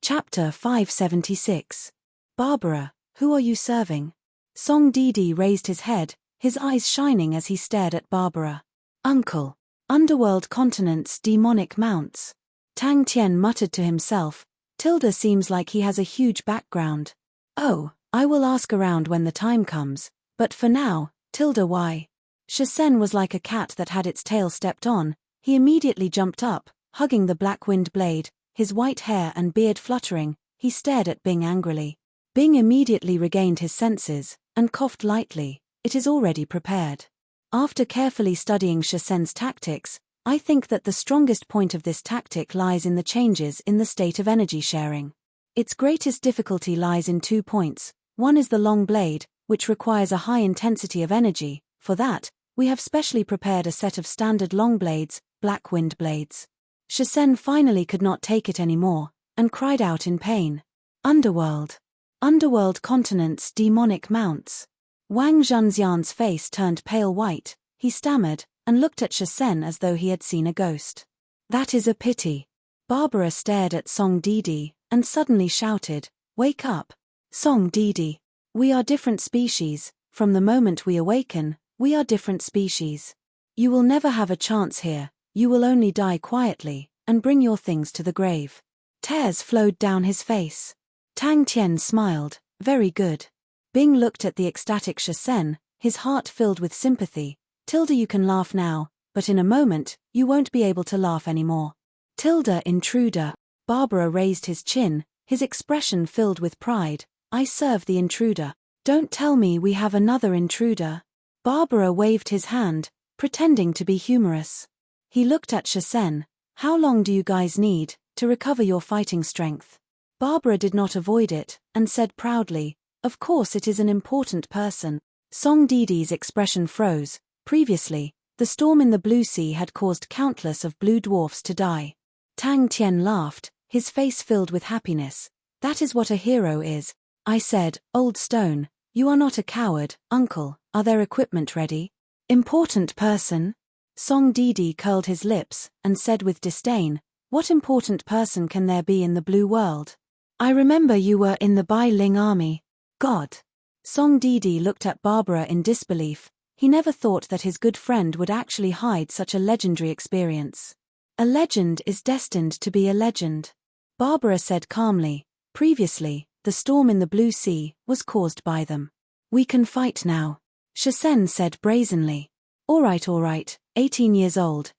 Chapter 576. Barbara, who are you serving? Song Didi raised his head, his eyes shining as he stared at Barbara. Uncle. Underworld continent's demonic mounts. Tang Tian muttered to himself. Tilda seems like he has a huge background. Oh, I will ask around when the time comes, but for now, Tilda why? Shisen was like a cat that had its tail stepped on. He immediately jumped up, hugging the black wind blade, his white hair and beard fluttering. He stared at Bing angrily. Bing immediately regained his senses, and coughed lightly. It is already prepared. After carefully studying Shisen's tactics, I think that the strongest point of this tactic lies in the changes in the state of energy sharing. Its greatest difficulty lies in 2 points. One is the long blade, which requires a high intensity of energy. For that, we have specially prepared a set of standard long blades, black wind blades. Shisen finally could not take it anymore, and cried out in pain. Underworld. Underworld continent's demonic mounts. Wang Zhenxian's face turned pale white, he stammered, and looked at Shisen as though he had seen a ghost. That is a pity. Barbara stared at Song Didi, and suddenly shouted, Wake up! Song Didi. We are different species, from the moment we awaken, we are different species. You will never have a chance here, you will only die quietly, and bring your things to the grave. Tears flowed down his face. Tang Tian smiled, very good. Bing looked at the ecstatic Shisen, his heart filled with sympathy. Tilda, you can laugh now, but in a moment, you won't be able to laugh anymore. Tilda, intruder. Barbara raised his chin, his expression filled with pride. I serve the intruder. Don't tell me we have another intruder. Barbara waved his hand, pretending to be humorous. He looked at Shisen. How long do you guys need to recover your fighting strength? Barbara did not avoid it, and said proudly, Of course it is an important person. Song Didi's expression froze. Previously, the storm in the Blue Sea had caused countless of blue dwarfs to die. Tang Tian laughed, his face filled with happiness. That is what a hero is. I said, Old Stone, you are not a coward, uncle, are their equipment ready? Important person? Song Didi curled his lips, and said with disdain, What important person can there be in the blue world? I remember you were in the Bai Ling army. God. Song Didi looked at Barbara in disbelief. He never thought that his good friend would actually hide such a legendary experience. A legend is destined to be a legend. Barbara said calmly, Previously, the storm in the Blue Sea was caused by them. We can fight now. Shisen said brazenly. All right, 18 years old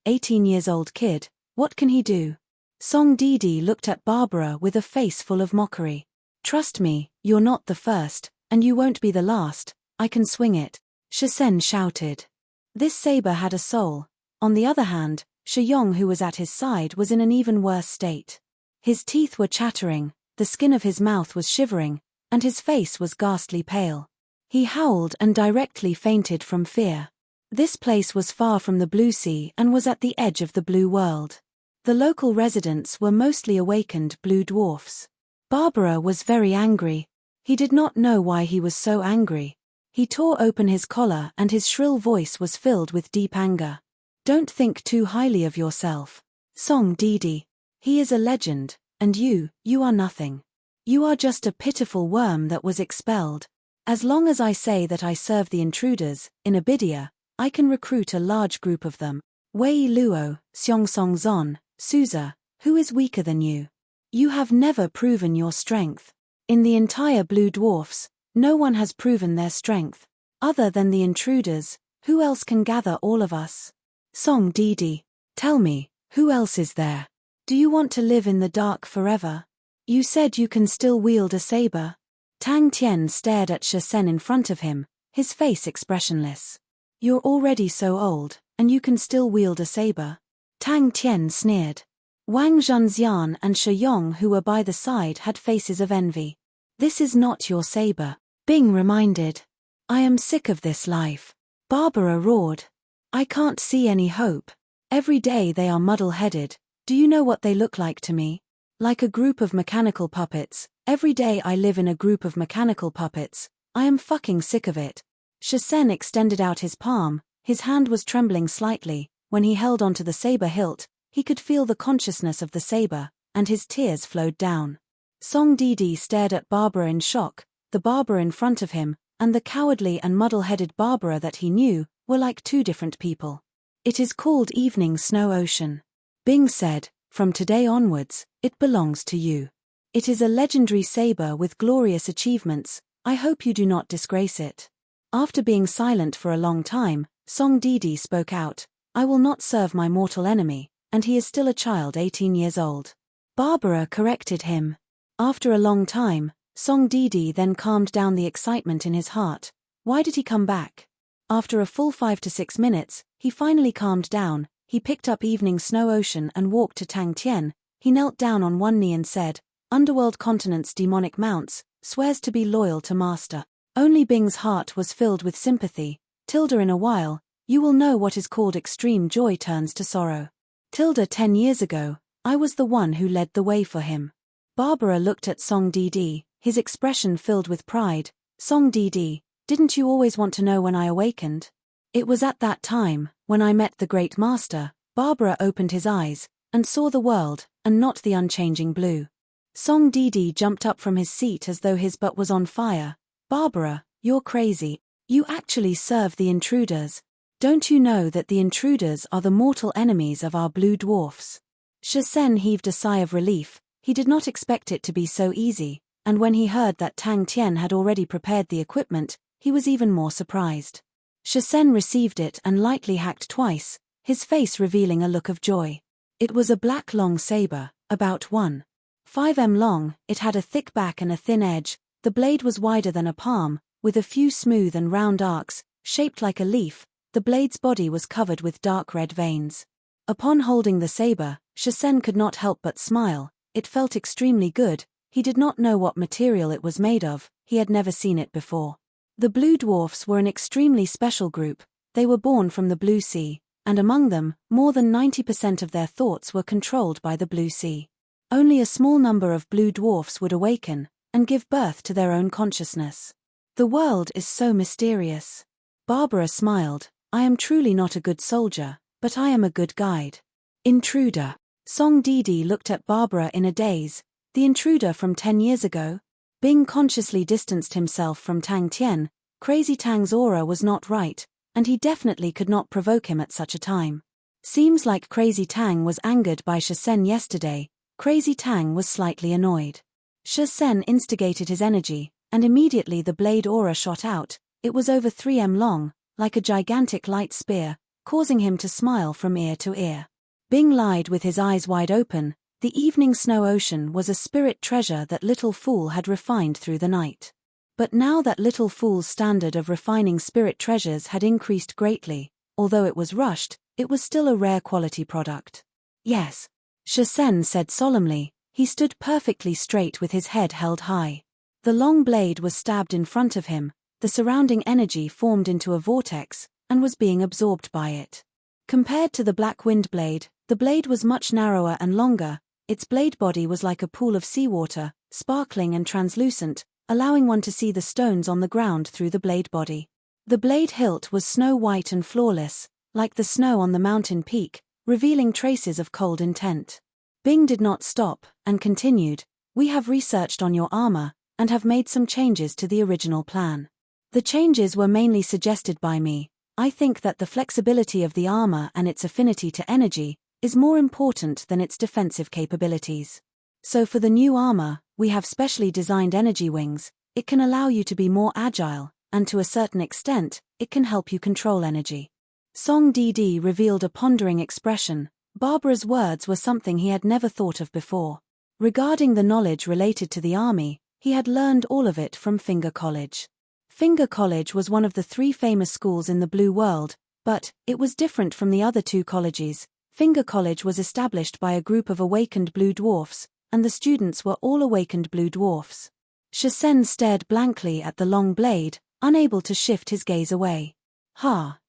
kid, what can he do? Song Didi looked at Barbara with a face full of mockery. Trust me, you're not the first, and you won't be the last, I can swing it. Shisen shouted. This saber had a soul. On the other hand, Shiyong, who was at his side, was in an even worse state. His teeth were chattering, the skin of his mouth was shivering, and his face was ghastly pale. He howled and directly fainted from fear. This place was far from the Blue Sea and was at the edge of the blue world. The local residents were mostly awakened blue dwarfs. Barbara was very angry. He did not know why he was so angry. He tore open his collar and his shrill voice was filled with deep anger. Don't think too highly of yourself. Song Didi. He is a legend, and you are nothing. You are just a pitiful worm that was expelled. As long as I say that I serve the intruders, in Abydia, I can recruit a large group of them. Wei Luo, Xiong Song Zon, Suza, who is weaker than you? You have never proven your strength. In the entire Blue Dwarfs, no one has proven their strength. Other than the intruders, who else can gather all of us? Song Didi, tell me, who else is there? Do you want to live in the dark forever? You said you can still wield a saber. Tang Tian stared at Shisen in front of him, his face expressionless. You're already so old, and you can still wield a saber. Tang Tian sneered. Wang Zhenxian and Shiyong, who were by the side, had faces of envy. This is not your saber, Bing reminded. I am sick of this life. Barbara roared. I can't see any hope. Every day they are muddle-headed. Do you know what they look like to me? Like a group of mechanical puppets. Every day I live in a group of mechanical puppets. I am fucking sick of it. Shisen extended out his palm, his hand was trembling slightly. When he held onto the saber hilt, he could feel the consciousness of the saber, and his tears flowed down. Song Didi stared at Barbara in shock. The Barbara in front of him, and the cowardly and muddle-headed Barbara that he knew, were like two different people. It is called Evening Snow Ocean. Bing said, from today onwards, it belongs to you. It is a legendary saber with glorious achievements. I hope you do not disgrace it. After being silent for a long time, Song Didi spoke out, I will not serve my mortal enemy, and he is still a child 18 years old. Barbara corrected him. After a long time, Song Didi then calmed down the excitement in his heart. Why did he come back? After a full 5 to 6 minutes, he finally calmed down. He picked up Evening Snow Ocean and walked to Tang Tian. He knelt down on one knee and said, Underworld Continent's demonic mounts, swears to be loyal to Master. Only Bing's heart was filled with sympathy. Tilda, in a while, you will know what is called extreme joy turns to sorrow. Tilda, 10 years ago, I was the one who led the way for him. Barbara looked at Song Didi, his expression filled with pride. Song Didi, didn't you always want to know when I awakened? It was at that time, when I met the great master. Barbara opened his eyes, and saw the world, and not the unchanging blue. Song Didi jumped up from his seat as though his butt was on fire. Barbara, you're crazy. You actually serve the intruders. Don't you know that the intruders are the mortal enemies of our blue dwarfs? Shisen heaved a sigh of relief. He did not expect it to be so easy, and when he heard that Tang Tian had already prepared the equipment, he was even more surprised. Shisen received it and lightly hacked twice, his face revealing a look of joy. It was a black long saber, about 1.5 m long. It had a thick back and a thin edge. The blade was wider than a palm, with a few smooth and round arcs, shaped like a leaf. The blade's body was covered with dark red veins. Upon holding the saber, Shisen could not help but smile. It felt extremely good. He did not know what material it was made of, he had never seen it before. The blue dwarfs were an extremely special group. They were born from the blue sea, and among them, more than 90% of their thoughts were controlled by the blue sea. Only a small number of blue dwarfs would awaken, and give birth to their own consciousness. The world is so mysterious. Barbara smiled. I am truly not a good soldier, but I am a good guide. Intruder. Song Didi looked at Barbara in a daze. The intruder from 10 years ago? Bing consciously distanced himself from Tang Tian. Crazy Tang's aura was not right, and he definitely could not provoke him at such a time. Seems like Crazy Tang was angered by Shisen yesterday. Crazy Tang was slightly annoyed. Shisen instigated his energy, and immediately the blade aura shot out. It was over 3 m long, like a gigantic light spear, causing him to smile from ear to ear. Bing lied with his eyes wide open. The evening snow ocean was a spirit treasure that Little Fool had refined through the night. But now that Little Fool's standard of refining spirit treasures had increased greatly, although it was rushed, it was still a rare quality product. Yes, Shisen said solemnly. He stood perfectly straight with his head held high. The long blade was stabbed in front of him. The surrounding energy formed into a vortex, and was being absorbed by it. Compared to the black wind blade, the blade was much narrower and longer. Its blade body was like a pool of seawater, sparkling and translucent, allowing one to see the stones on the ground through the blade body. The blade hilt was snow white and flawless, like the snow on the mountain peak, revealing traces of cold intent. Bing did not stop, and continued, we have researched on your armor, and have made some changes to the original plan. The changes were mainly suggested by me. I think that the flexibility of the armor and its affinity to energy is more important than its defensive capabilities. So for the new armor, we have specially designed energy wings. It can allow you to be more agile, and to a certain extent, it can help you control energy. Song Didi revealed a pondering expression. Barbara's words were something he had never thought of before. Regarding the knowledge related to the army, he had learned all of it from Finger College. Finger College was one of the 3 famous schools in the Blue World, but it was different from the other 2 colleges. Finger College was established by a group of awakened blue dwarfs, and the students were all awakened blue dwarfs. Shisen stared blankly at the long blade, unable to shift his gaze away.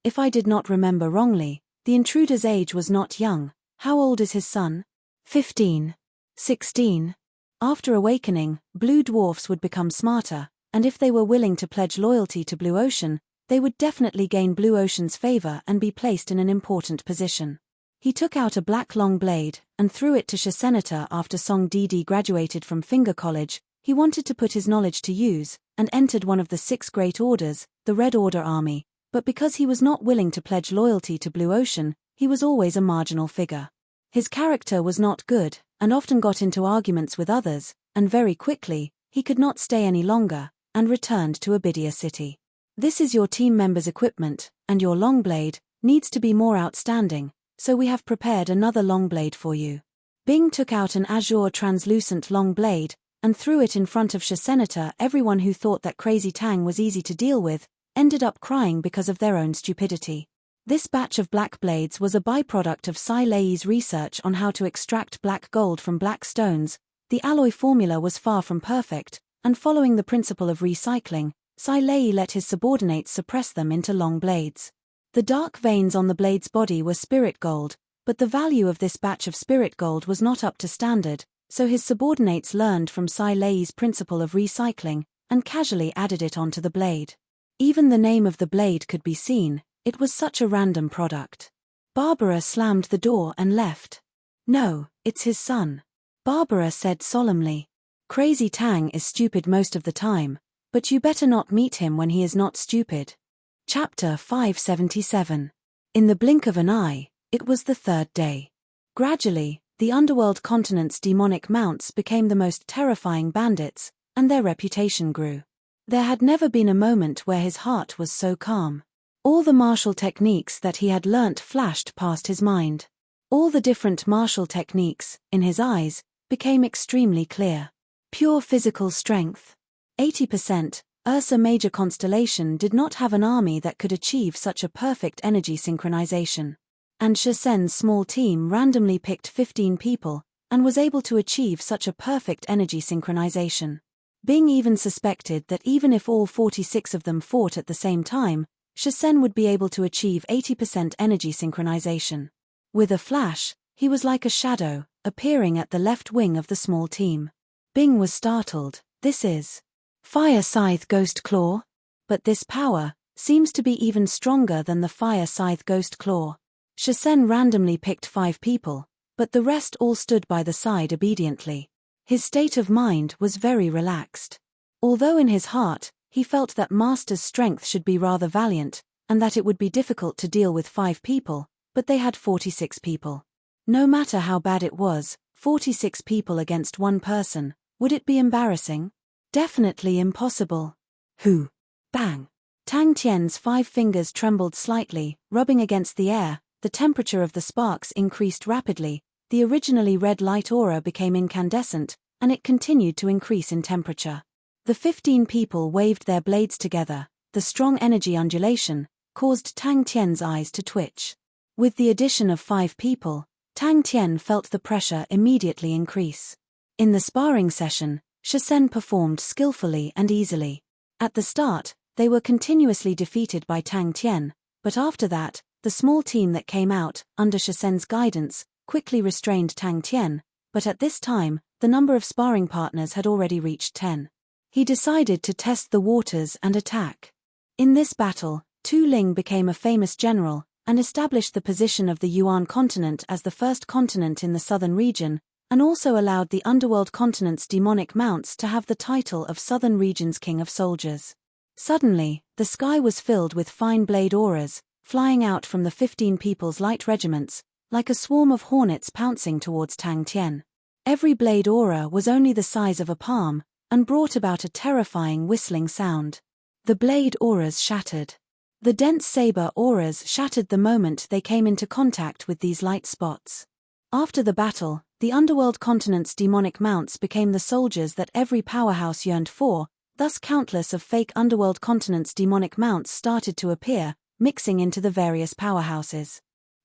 If I did not remember wrongly, the intruder's age was not young. How old is his son? 15. 16. After awakening, blue dwarfs would become smarter, and if they were willing to pledge loyalty to Blue Ocean, they would definitely gain Blue Ocean's favor and be placed in an important position. He took out a black long blade, and threw it to Shisenata after Song Didi graduated from Finger College. He wanted to put his knowledge to use, and entered one of the 6 Great Orders, the Red Order Army, but because he was not willing to pledge loyalty to Blue Ocean, he was always a marginal figure. His character was not good, and often got into arguments with others, and very quickly, he could not stay any longer, and returned to Abydia City. This is your team member's equipment, and your long blade needs to be more outstanding, so we have prepared another long blade for you. Bing took out an azure translucent long blade, and threw it in front of Shisenata. Everyone who thought that Crazy Tang was easy to deal with, ended up crying because of their own stupidity. This batch of black blades was a byproduct of Sai Lei's research on how to extract black gold from black stones. The alloy formula was far from perfect, and following the principle of recycling, Lei let his subordinates suppress them into long blades. The dark veins on the blade's body were spirit gold, but the value of this batch of spirit gold was not up to standard, so his subordinates learned from Lei's principle of recycling, and casually added it onto the blade. Even the name of the blade could be seen, it was such a random product. Barbara slammed the door and left. "No, it's his son," Barbara said solemnly. "Crazy Tang is stupid most of the time, but you better not meet him when he is not stupid." Chapter 577. In the blink of an eye, it was the third day. Gradually, the underworld continent's demonic mounts became the most terrifying bandits, and their reputation grew. There had never been a moment where his heart was so calm. All the martial techniques that he had learnt flashed past his mind. All the different martial techniques, in his eyes, became extremely clear. Pure physical strength. 80%, Ursa Major constellation did not have an army that could achieve such a perfect energy synchronization. And Shisen's small team randomly picked 15 people, and was able to achieve such a perfect energy synchronization. Bing even suspected that even if all 46 of them fought at the same time, Shisen would be able to achieve 80% energy synchronization. With a flash, he was like a shadow, appearing at the left wing of the small team. Bing was startled. This is Fire Scythe Ghost Claw? But this power seems to be even stronger than the Fire Scythe Ghost Claw. Shisen randomly picked 5 people, but the rest all stood by the side obediently. His state of mind was very relaxed. Although in his heart, he felt that Master's strength should be rather valiant, and that it would be difficult to deal with 5 people, but they had 46 people. No matter how bad it was, 46 people against 1 person, would it be embarrassing? Definitely impossible. Who? Bang! Tang Tian's 5 fingers trembled slightly, rubbing against the air, the temperature of the sparks increased rapidly, the originally red light aura became incandescent, and it continued to increase in temperature. The 15 people waved their blades together, the strong energy undulation caused Tang Tian's eyes to twitch. With the addition of 5 people, Tang Tian felt the pressure immediately increase. In the sparring session, Shisen performed skillfully and easily. At the start, they were continuously defeated by Tang Tian, but after that, the small team that came out, under Shisen's guidance, quickly restrained Tang Tian, but at this time, the number of sparring partners had already reached 10. He decided to test the waters and attack. In this battle, Tu Ling became a famous general, and established the position of the Yuan continent as the first continent in the southern region, and also allowed the underworld continent's demonic mounts to have the title of Southern Region's King of Soldiers. Suddenly, the sky was filled with fine blade auras, flying out from the 15 people's light regiments, like a swarm of hornets pouncing towards Tang Tian. Every blade aura was only the size of a palm, and brought about a terrifying whistling sound. The blade auras shattered. The dense saber auras shattered the moment they came into contact with these light spots. After the battle, the underworld continent's demonic mounts became the soldiers that every powerhouse yearned for, thus countless of fake underworld continent's demonic mounts started to appear, mixing into the various powerhouses.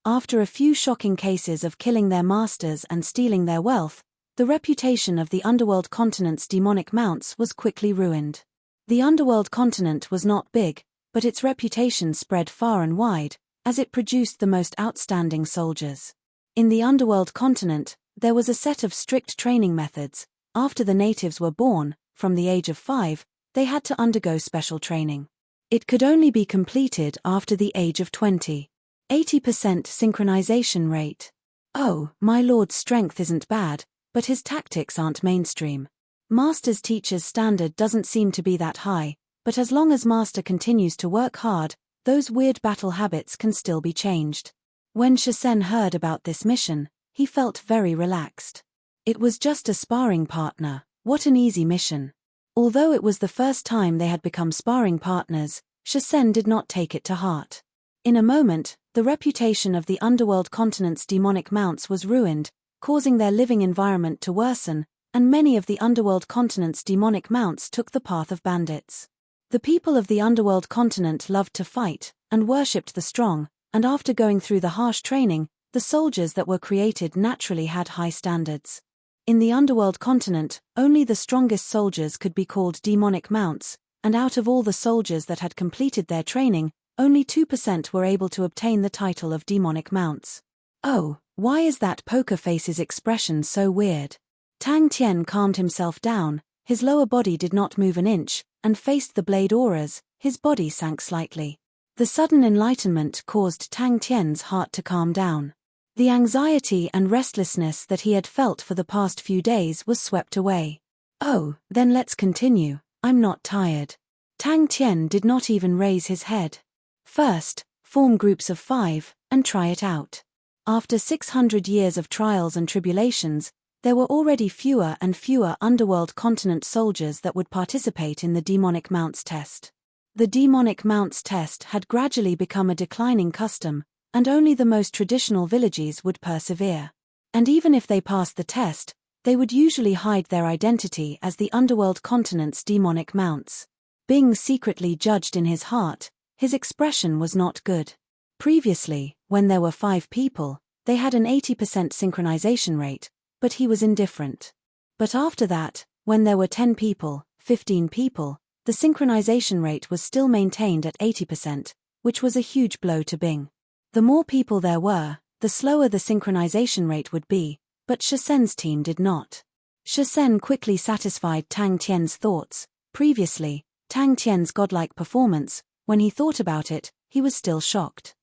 After a few shocking cases of killing their masters and stealing their wealth, the reputation of the underworld continent's demonic mounts was quickly ruined. The underworld continent was not big, but its reputation spread far and wide, as it produced the most outstanding soldiers. In the underworld continent, there was a set of strict training methods. After the natives were born, from the age of 5, they had to undergo special training. It could only be completed after the age of 20. 80% synchronization rate. Oh, my lord's strength isn't bad, but his tactics aren't mainstream. Master's teacher's standard doesn't seem to be that high, but as long as Master continues to work hard, those weird battle habits can still be changed. When Shisen heard about this mission, he felt very relaxed. It was just a sparring partner, what an easy mission. Although it was the first time they had become sparring partners, Shisen did not take it to heart. In a moment, the reputation of the underworld continent's demonic mounts was ruined, causing their living environment to worsen, and many of the underworld continent's demonic mounts took the path of bandits. The people of the underworld continent loved to fight, and worshipped the strong, and after going through the harsh training, the soldiers that were created naturally had high standards. In the underworld continent, only the strongest soldiers could be called demonic mounts, and out of all the soldiers that had completed their training, only 2% were able to obtain the title of demonic mounts. Oh, why is that poker face's expression so weird? Tang Tian calmed himself down, his lower body did not move an inch, and faced the blade auras, his body sank slightly. The sudden enlightenment caused Tang Tian's heart to calm down. The anxiety and restlessness that he had felt for the past few days was swept away. Oh, then let's continue, I'm not tired. Tang Tian did not even raise his head. First, form groups of 5, and try it out. After 600 years of trials and tribulations, there were already fewer and fewer underworld continent soldiers that would participate in the demonic mounts test. The demonic mounts test had gradually become a declining custom, and only the most traditional villages would persevere. And even if they passed the test, they would usually hide their identity as the underworld continent's demonic mounts. Bing secretly judged in his heart, his expression was not good. Previously, when there were 5 people, they had an 80% synchronization rate, but he was indifferent. But after that, when there were 10 people, 15 people, the synchronization rate was still maintained at 80%, which was a huge blow to Bing. The more people there were, the slower the synchronization rate would be, but Shisen's team did not. Shisen quickly satisfied Tang Tian's thoughts. Previously, Tang Tian's godlike performance, when he thought about it, he was still shocked.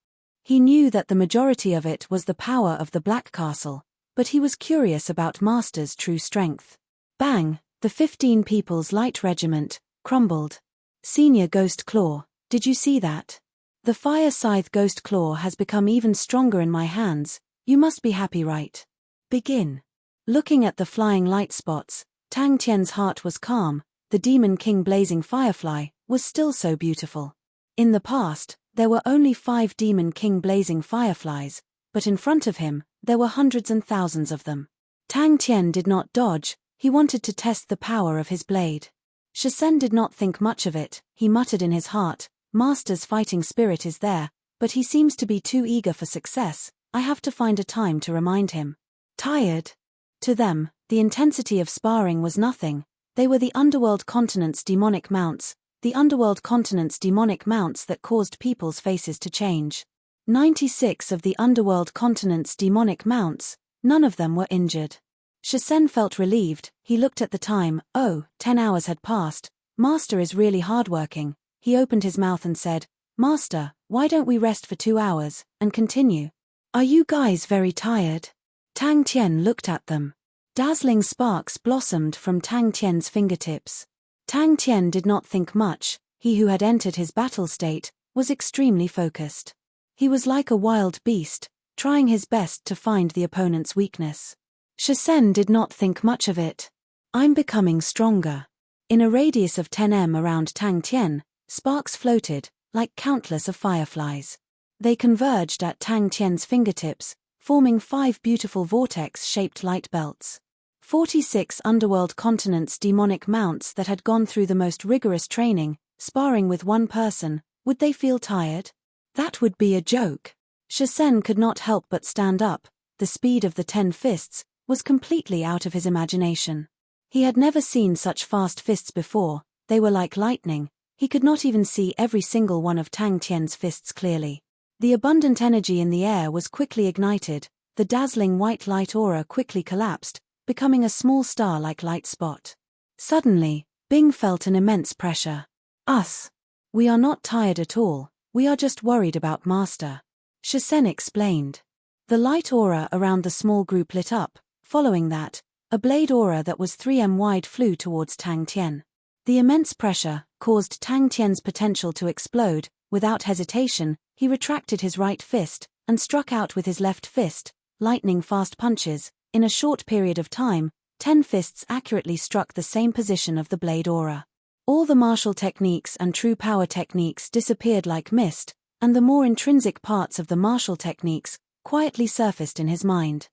He knew that the majority of it was the power of the Black Castle, but he was curious about Master's true strength. Bang! The 15 people's light regiment crumbled. Senior Ghost Claw, did you see that? The Fire Scythe Ghost Claw has become even stronger in my hands, you must be happy, right? Begin. Looking at the flying light spots, Tang Tian's heart was calm, the Demon King Blazing Firefly was still so beautiful. In the past, there were only 5 Demon King Blazing Fireflies, but in front of him, there were hundreds and thousands of them. Tang Tian did not dodge, he wanted to test the power of his blade. Shisen did not think much of it, he muttered in his heart, Master's fighting spirit is there, but he seems to be too eager for success, I have to find a time to remind him. Tired? To them, the intensity of sparring was nothing, they were the underworld continent's demonic mounts, the underworld continent's demonic mounts that caused people's faces to change. 96 of the underworld continent's demonic mounts, none of them were injured. Shisen felt relieved, he looked at the time, 10 hours had passed, Master is really hardworking. He opened his mouth and said, Master, why don't we rest for 2 hours, and continue? Are you guys very tired? Tang Tian looked at them. Dazzling sparks blossomed from Tang Tian's fingertips. Tang Tian did not think much, he who had entered his battle state, was extremely focused. He was like a wild beast, trying his best to find the opponent's weakness. Shisen did not think much of it. I'm becoming stronger. In a radius of 10 m around Tang Tian, sparks floated, like countless of fireflies. They converged at Tang Tian's fingertips, forming 5 beautiful vortex-shaped light belts. 46 underworld continents' demonic mounts that had gone through the most rigorous training, sparring with one person, would they feel tired? That would be a joke. Shisen could not help but stand up, the speed of the 10 fists was completely out of his imagination. He had never seen such fast fists before, they were like lightning, he could not even see every single one of Tang Tian's fists clearly. The abundant energy in the air was quickly ignited, the dazzling white light aura quickly collapsed, becoming a small star-like light spot. Suddenly, Bing felt an immense pressure. Us. We are not tired at all, we are just worried about Master. Shisen explained. The light aura around the small group lit up, following that, a blade aura that was 3 m wide flew towards Tang Tian. The immense pressure caused Tang Tian's potential to explode. Without hesitation, he retracted his right fist, and struck out with his left fist, lightning-fast punches. In a short period of time, 10 fists accurately struck the same position of the blade aura. All the martial techniques and true power techniques disappeared like mist, and the more intrinsic parts of the martial techniques quietly surfaced in his mind.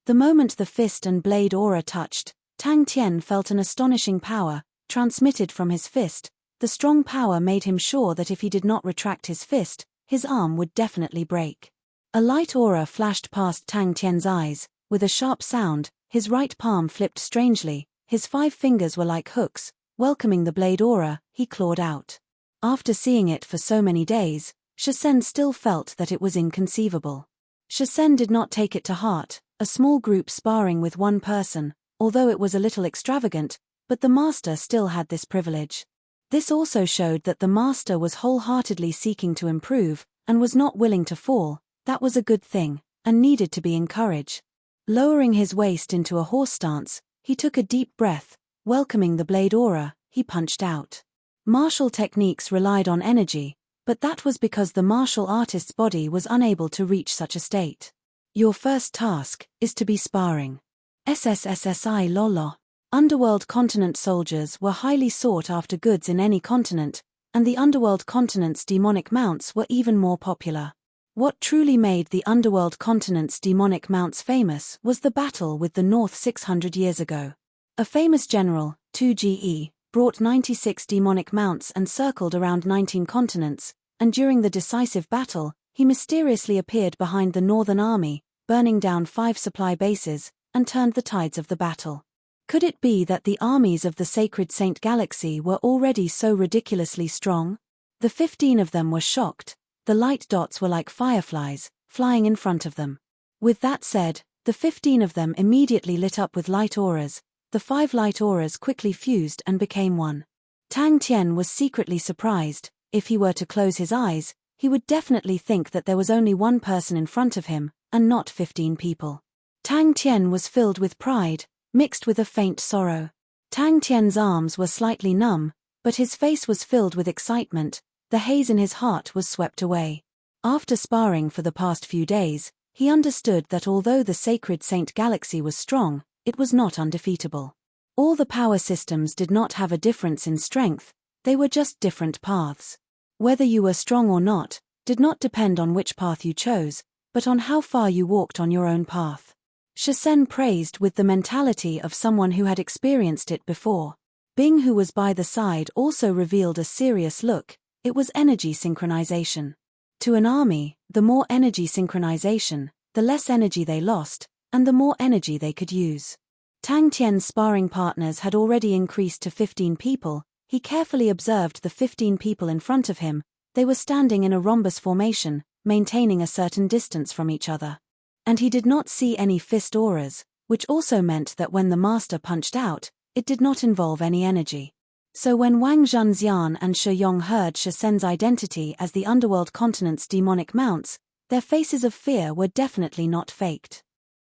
The moment the fist and blade aura touched, Tang Tian felt an astonishing power, transmitted from his fist. The strong power made him sure that if he did not retract his fist, his arm would definitely break. A light aura flashed past Tang Tian's eyes, with a sharp sound, his right palm flipped strangely, his 5 fingers were like hooks, Welcoming the blade aura, he clawed out. After seeing it for so many days, Shisen still felt that it was inconceivable. Shisen did not take it to heart, a small group sparring with one person, although it was a little extravagant, but the master still had this privilege. This also showed that the master was wholeheartedly seeking to improve, and was not willing to fall. That was a good thing, and needed to be encouraged. Lowering his waist into a horse stance, he took a deep breath. Welcoming the blade aura, he punched out. Martial techniques relied on energy, but that was because the martial artist's body was unable to reach such a state. Your first task is to be sparring. SSSSI Lolo. Underworld continent soldiers were highly sought after goods in any continent, and the Underworld continent's demonic mounts were even more popular. What truly made the Underworld continent's demonic mounts famous was the battle with the North 600 years ago. A famous general, 2GE, brought 96 demonic mounts and circled around 19 continents, and during the decisive battle, he mysteriously appeared behind the Northern Army, burning down 5 supply bases, and turned the tides of the battle. Could it be that the armies of the Sacred Saint Galaxy were already so ridiculously strong? The 15 of them were shocked. The light dots were like fireflies, flying in front of them. With that said, the 15 of them immediately lit up with light auras. The 5 light auras quickly fused and became one. Tang Tian was secretly surprised. If he were to close his eyes, he would definitely think that there was only one person in front of him, and not 15 people. Tang Tian was filled with pride, mixed with a faint sorrow. Tang Tian's arms were slightly numb, but his face was filled with excitement. The haze in his heart was swept away. After sparring for the past few days, he understood that although the Sacred Saint Galaxy was strong, it was not undefeatable. All the power systems did not have a difference in strength, they were just different paths. Whether you were strong or not, did not depend on which path you chose, but on how far you walked on your own path. Shisen praised with the mentality of someone who had experienced it before. Bing, who was by the side, also revealed a serious look. It was energy synchronization. To an army, the more energy synchronization, the less energy they lost, and the more energy they could use. Tang Tian's sparring partners had already increased to 15 people. He carefully observed the 15 people in front of him. They were standing in a rhombus formation, maintaining a certain distance from each other. And he did not see any fist auras, which also meant that when the master punched out, it did not involve any energy. So when Wang Zhenxian and Shi Yong heard Shisen's identity as the Underworld continent's demonic mounts, their faces of fear were definitely not faked.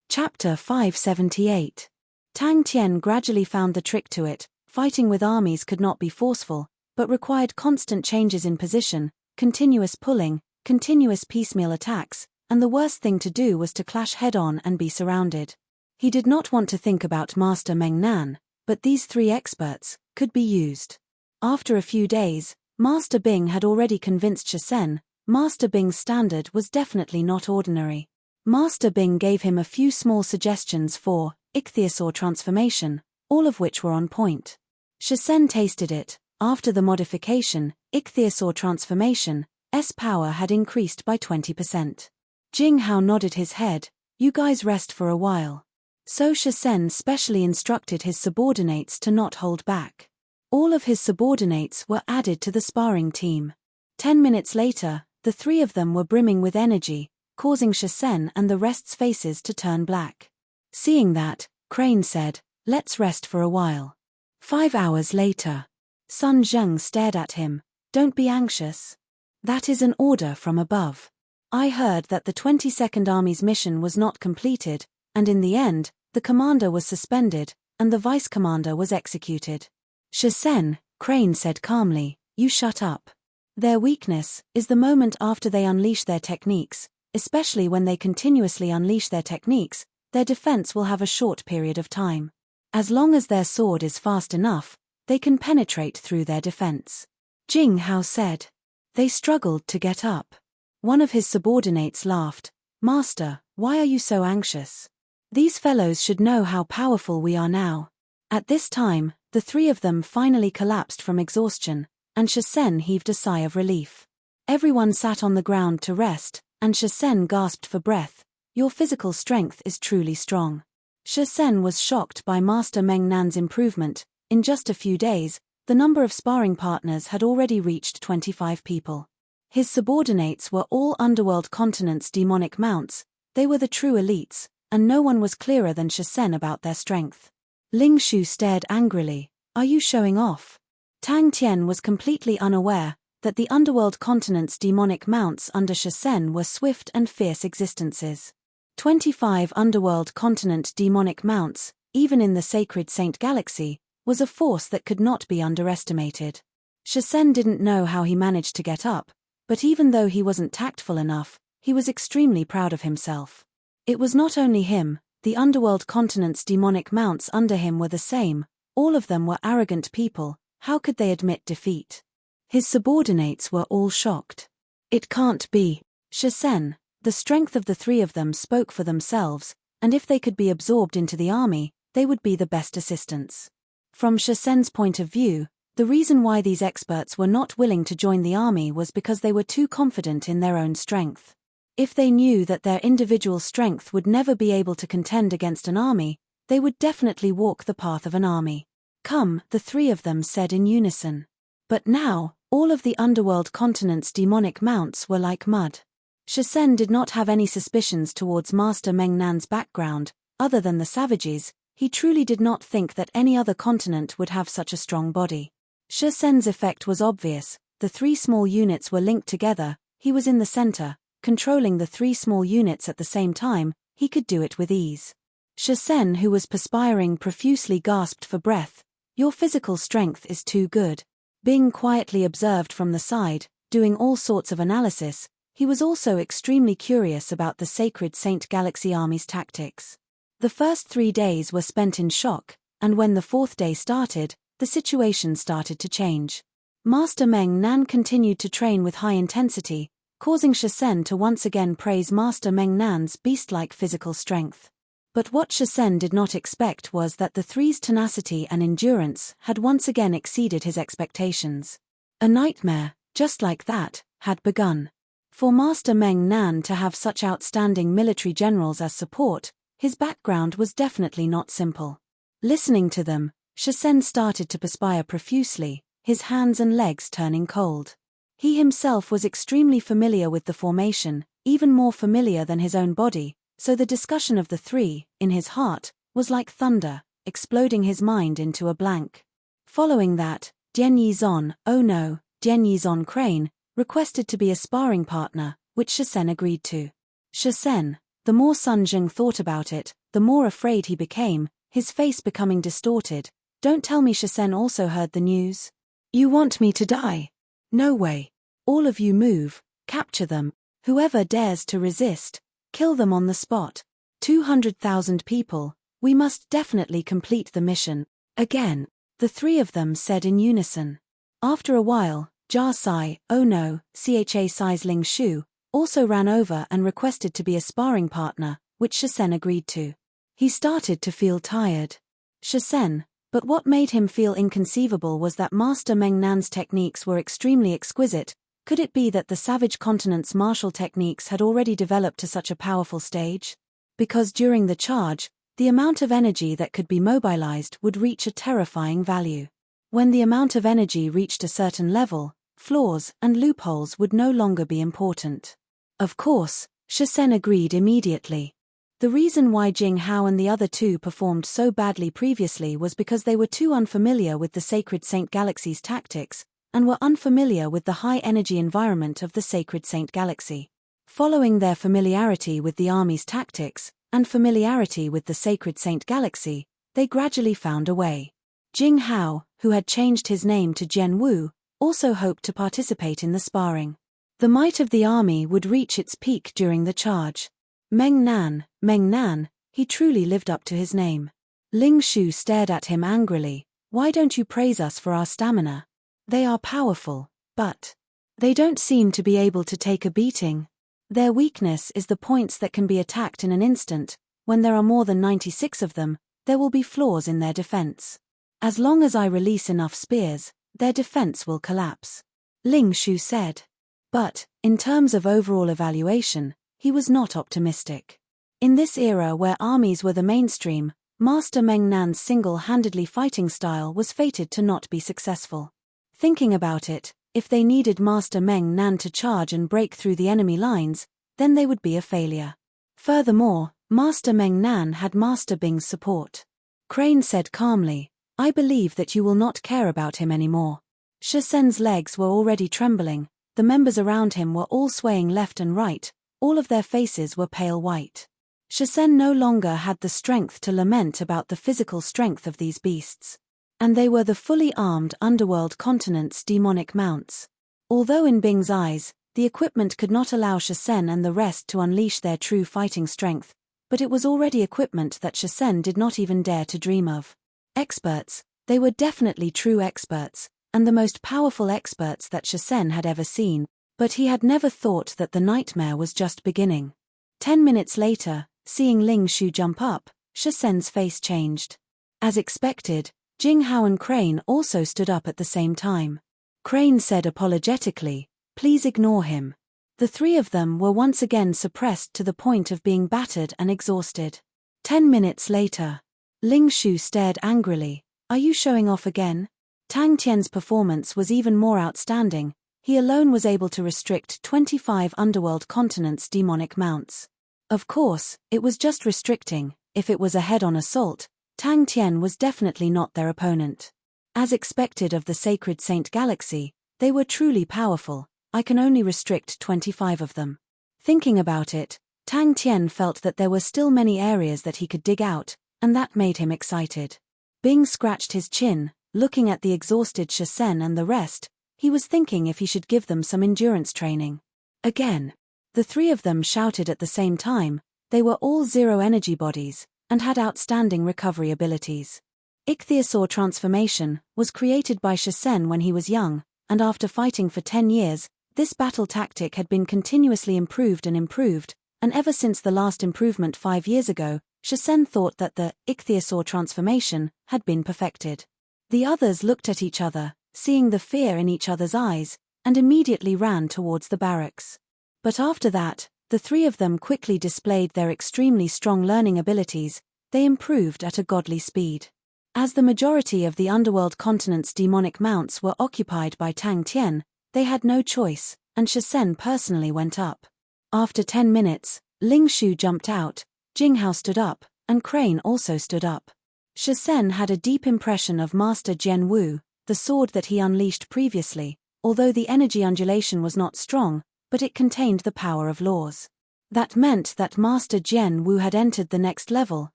Chapter 578. Tang Tian gradually found the trick to it. Fighting with armies could not be forceful, but required constant changes in position, continuous pulling, continuous piecemeal attacks, and the worst thing to do was to clash head-on and be surrounded. He did not want to think about Master Meng Nan, but these 3 experts could be used. After a few days, Master Bing had already convinced Shisen. Master Bing's standard was definitely not ordinary. Master Bing gave him a few small suggestions for ichthyosaur transformation, all of which were on point. Shisen tasted it. After the modification, ichthyosaur transformation, S power had increased by 20%. Jing Hao nodded his head. You guys rest for a while. So Shisen specially instructed his subordinates to not hold back. All of his subordinates were added to the sparring team. 10 minutes later, the 3 of them were brimming with energy, causing Shisen and the rest's faces to turn black. Seeing that, Crane said, let's rest for a while. 5 hours later. Sun Zheng stared at him. Don't be anxious. That is an order from above. I heard that the 22nd Army's mission was not completed, and in the end, the commander was suspended, and the vice-commander was executed. Shisen, Crane said calmly, you shut up. Their weakness is the moment after they unleash their techniques, especially when they continuously unleash their techniques, their defense will have a short period of time. As long as their sword is fast enough, they can penetrate through their defense. Jing Hao said. They struggled to get up. One of his subordinates laughed. Master, why are you so anxious? These fellows should know how powerful we are now. At this time, the 3 of them finally collapsed from exhaustion, and Shisen heaved a sigh of relief. Everyone sat on the ground to rest, and Shisen gasped for breath. Your physical strength is truly strong. Shisen was shocked by Master Meng Nan's improvement. In just a few days, the number of sparring partners had already reached 25 people. His subordinates were all Underworld Continent's demonic mounts, they were the true elites, and no one was clearer than Shisen about their strength. Ling Shu stared angrily. Are you showing off? Tang Tian was completely unaware that the Underworld Continent's demonic mounts under Shisen were swift and fierce existences. 25 Underworld Continent demonic mounts, even in the Sacred Saint Galaxy, was a force that could not be underestimated. Shisen didn't know how he managed to get up, but even though he wasn't tactful enough, he was extremely proud of himself. It was not only him, the Underworld Continent's demonic mounts under him were the same, all of them were arrogant people, how could they admit defeat? His subordinates were all shocked. It can't be. Shisen, the strength of the three of them spoke for themselves, and if they could be absorbed into the army, they would be the best assistants. From Shisen's point of view, the reason why these experts were not willing to join the army was because they were too confident in their own strength. If they knew that their individual strength would never be able to contend against an army, they would definitely walk the path of an army. Come, the three of them said in unison. But now, all of the Underworld Continent's demonic mounts were like mud. Shisen did not have any suspicions towards Master Meng Nan's background, other than the savages. He truly did not think that any other continent would have such a strong body. Shisen's effect was obvious, the three small units were linked together, he was in the center, controlling the three small units at the same time, he could do it with ease. Shisen, who was perspiring profusely, gasped for breath. Your physical strength is too good. Bing quietly observed from the side, doing all sorts of analysis. He was also extremely curious about the Sacred Saint Galaxy Army's tactics. The first 3 days were spent in shock, and when the 4th day started, the situation started to change. Master Meng Nan continued to train with high intensity, causing Shisen to once again praise Master Meng Nan's beast-like physical strength. But what Shisen did not expect was that the three's tenacity and endurance had once again exceeded his expectations. A nightmare, just like that, had begun. For Master Meng Nan to have such outstanding military generals as support, his background was definitely not simple. Listening to them, Shisen started to perspire profusely, his hands and legs turning cold. He himself was extremely familiar with the formation, even more familiar than his own body, so the discussion of the three, in his heart, was like thunder, exploding his mind into a blank. Following that, Jian Yizon, oh no, Jian Yizon Crane, requested to be a sparring partner, which Shisen agreed to. Shisen, the more Sun Jing thought about it, the more afraid he became, his face becoming distorted. Don't tell me Shisen also heard the news. You want me to die? No way. All of you move, capture them. Whoever dares to resist, kill them on the spot. 200,000 people, we must definitely complete the mission. Again, the three of them said in unison. After a while, Jia Sai, oh no, Cha Sai's Ling Shu, also ran over and requested to be a sparring partner, which Shisen agreed to. He started to feel tired. Shisen, but what made him feel inconceivable was that Master Meng Nan's techniques were extremely exquisite. Could it be that the savage continent's martial techniques had already developed to such a powerful stage? Because during the charge, the amount of energy that could be mobilized would reach a terrifying value. When the amount of energy reached a certain level, flaws and loopholes would no longer be important. Of course, Shisen agreed immediately. The reason why Jing Hao and the other two performed so badly previously was because they were too unfamiliar with the Sacred Saint Galaxy's tactics, and were unfamiliar with the high-energy environment of the Sacred Saint Galaxy. Following their familiarity with the army's tactics, and familiarity with the Sacred Saint Galaxy, they gradually found a way. Jing Hao, who had changed his name to Jian Wu, also hoped to participate in the sparring. The might of the army would reach its peak during the charge. Meng Nan, he truly lived up to his name. Ling Shu stared at him angrily. Why don't you praise us for our stamina? They are powerful, but they don't seem to be able to take a beating. Their weakness is the points that can be attacked in an instant. When there are more than 96 of them, there will be flaws in their defense. As long as I release enough spears, their defense will collapse. Ling Shu said. But, in terms of overall evaluation, he was not optimistic. In this era where armies were the mainstream, Master Meng Nan's single-handedly fighting style was fated to not be successful. Thinking about it, if they needed Master Meng Nan to charge and break through the enemy lines, then they would be a failure. Furthermore, Master Meng Nan had Master Bing's support. Crane said calmly, "I believe that you will not care about him anymore." Shisen's legs were already trembling, the members around him were all swaying left and right, all of their faces were pale white. Shisen no longer had the strength to lament about the physical strength of these beasts. And they were the fully armed underworld continent's demonic mounts. Although in Bing's eyes, the equipment could not allow Shisen and the rest to unleash their true fighting strength, but it was already equipment that Shisen did not even dare to dream of. Experts, they were definitely true experts, and the most powerful experts that Shisen had ever seen, but he had never thought that the nightmare was just beginning. 10 minutes later, seeing Ling Shu jump up, Shisen's face changed. As expected, Jing Hao and Crane also stood up at the same time. Crane said apologetically, "Please ignore him." The three of them were once again suppressed to the point of being battered and exhausted. 10 minutes later, Ling Shu stared angrily, "Are you showing off again?" Tang Tian's performance was even more outstanding. He alone was able to restrict 25 underworld continents' demonic mounts. Of course, it was just restricting. If it was a head-on assault, Tang Tian was definitely not their opponent. As expected of the Sacred Saint Galaxy, they were truly powerful. I can only restrict 25 of them. Thinking about it, Tang Tian felt that there were still many areas that he could dig out, and that made him excited. Bing scratched his chin, looking at the exhausted Shisen and the rest. He was thinking if he should give them some endurance training. Again. The three of them shouted at the same time. They were all zero-energy bodies, and had outstanding recovery abilities. Ichthyosaur transformation was created by Shisen when he was young, and after fighting for 10 years, this battle tactic had been continuously improved, and ever since the last improvement 5 years ago, Shisen thought that the Ichthyosaur transformation had been perfected. The others looked at each other, seeing the fear in each other's eyes, and immediately ran towards the barracks. But after that, the three of them quickly displayed their extremely strong learning abilities. They improved at a godly speed. As the majority of the underworld continent's demonic mounts were occupied by Tang Tian, they had no choice, and Shisen personally went up. After 10 minutes, Ling Shu jumped out, Jing Hao stood up, and Crane also stood up. Shisen had a deep impression of Master Jian Wu, the sword that he unleashed previously, although the energy undulation was not strong, but it contained the power of laws. That meant that Master Jian Wu had entered the next level,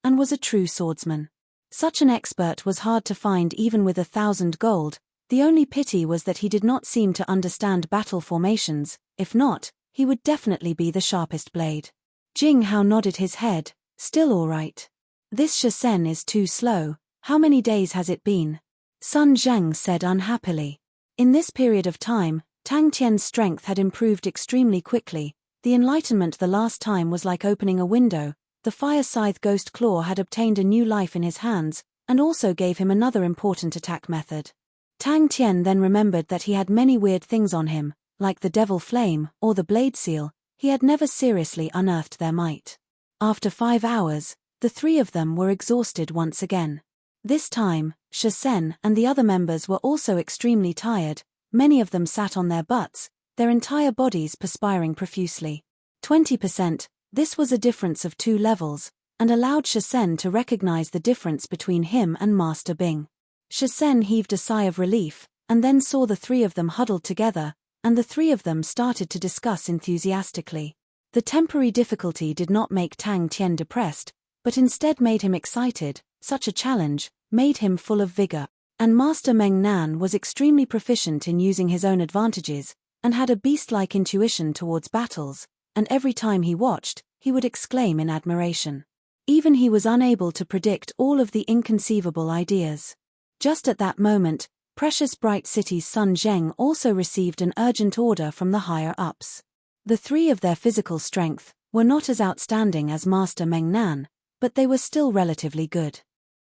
and was a true swordsman. Such an expert was hard to find even with 1,000 gold. The only pity was that he did not seem to understand battle formations. If not, he would definitely be the sharpest blade. Jing Hao nodded his head, "Still all right. This Shisen is too slow. How many days has it been?" Sun Zhang said unhappily. In this period of time, Tang Tian's strength had improved extremely quickly. The enlightenment the last time was like opening a window. The fire scythe Ghost Claw had obtained a new life in his hands, and also gave him another important attack method. Tang Tian then remembered that he had many weird things on him, like the Devil Flame or the Blade Seal. He had never seriously unearthed their might. After 5 hours, the three of them were exhausted once again. This time, Shisen and the other members were also extremely tired. Many of them sat on their butts, their entire bodies perspiring profusely. 20%, this was a difference of 2 levels, and allowed Shisen to recognize the difference between him and Master Bing. Shisen heaved a sigh of relief, and then saw the three of them huddled together, and the three of them started to discuss enthusiastically. The temporary difficulty did not make Tang Tian depressed, but instead made him excited. Such a challenge made him full of vigor. And Master Meng Nan was extremely proficient in using his own advantages, and had a beast-like intuition towards battles, and every time he watched, he would exclaim in admiration. Even he was unable to predict all of the inconceivable ideas. Just at that moment, Precious Bright City's Sun Zheng also received an urgent order from the higher-ups. The three of their physical strength were not as outstanding as Master Meng Nan, but they were still relatively good.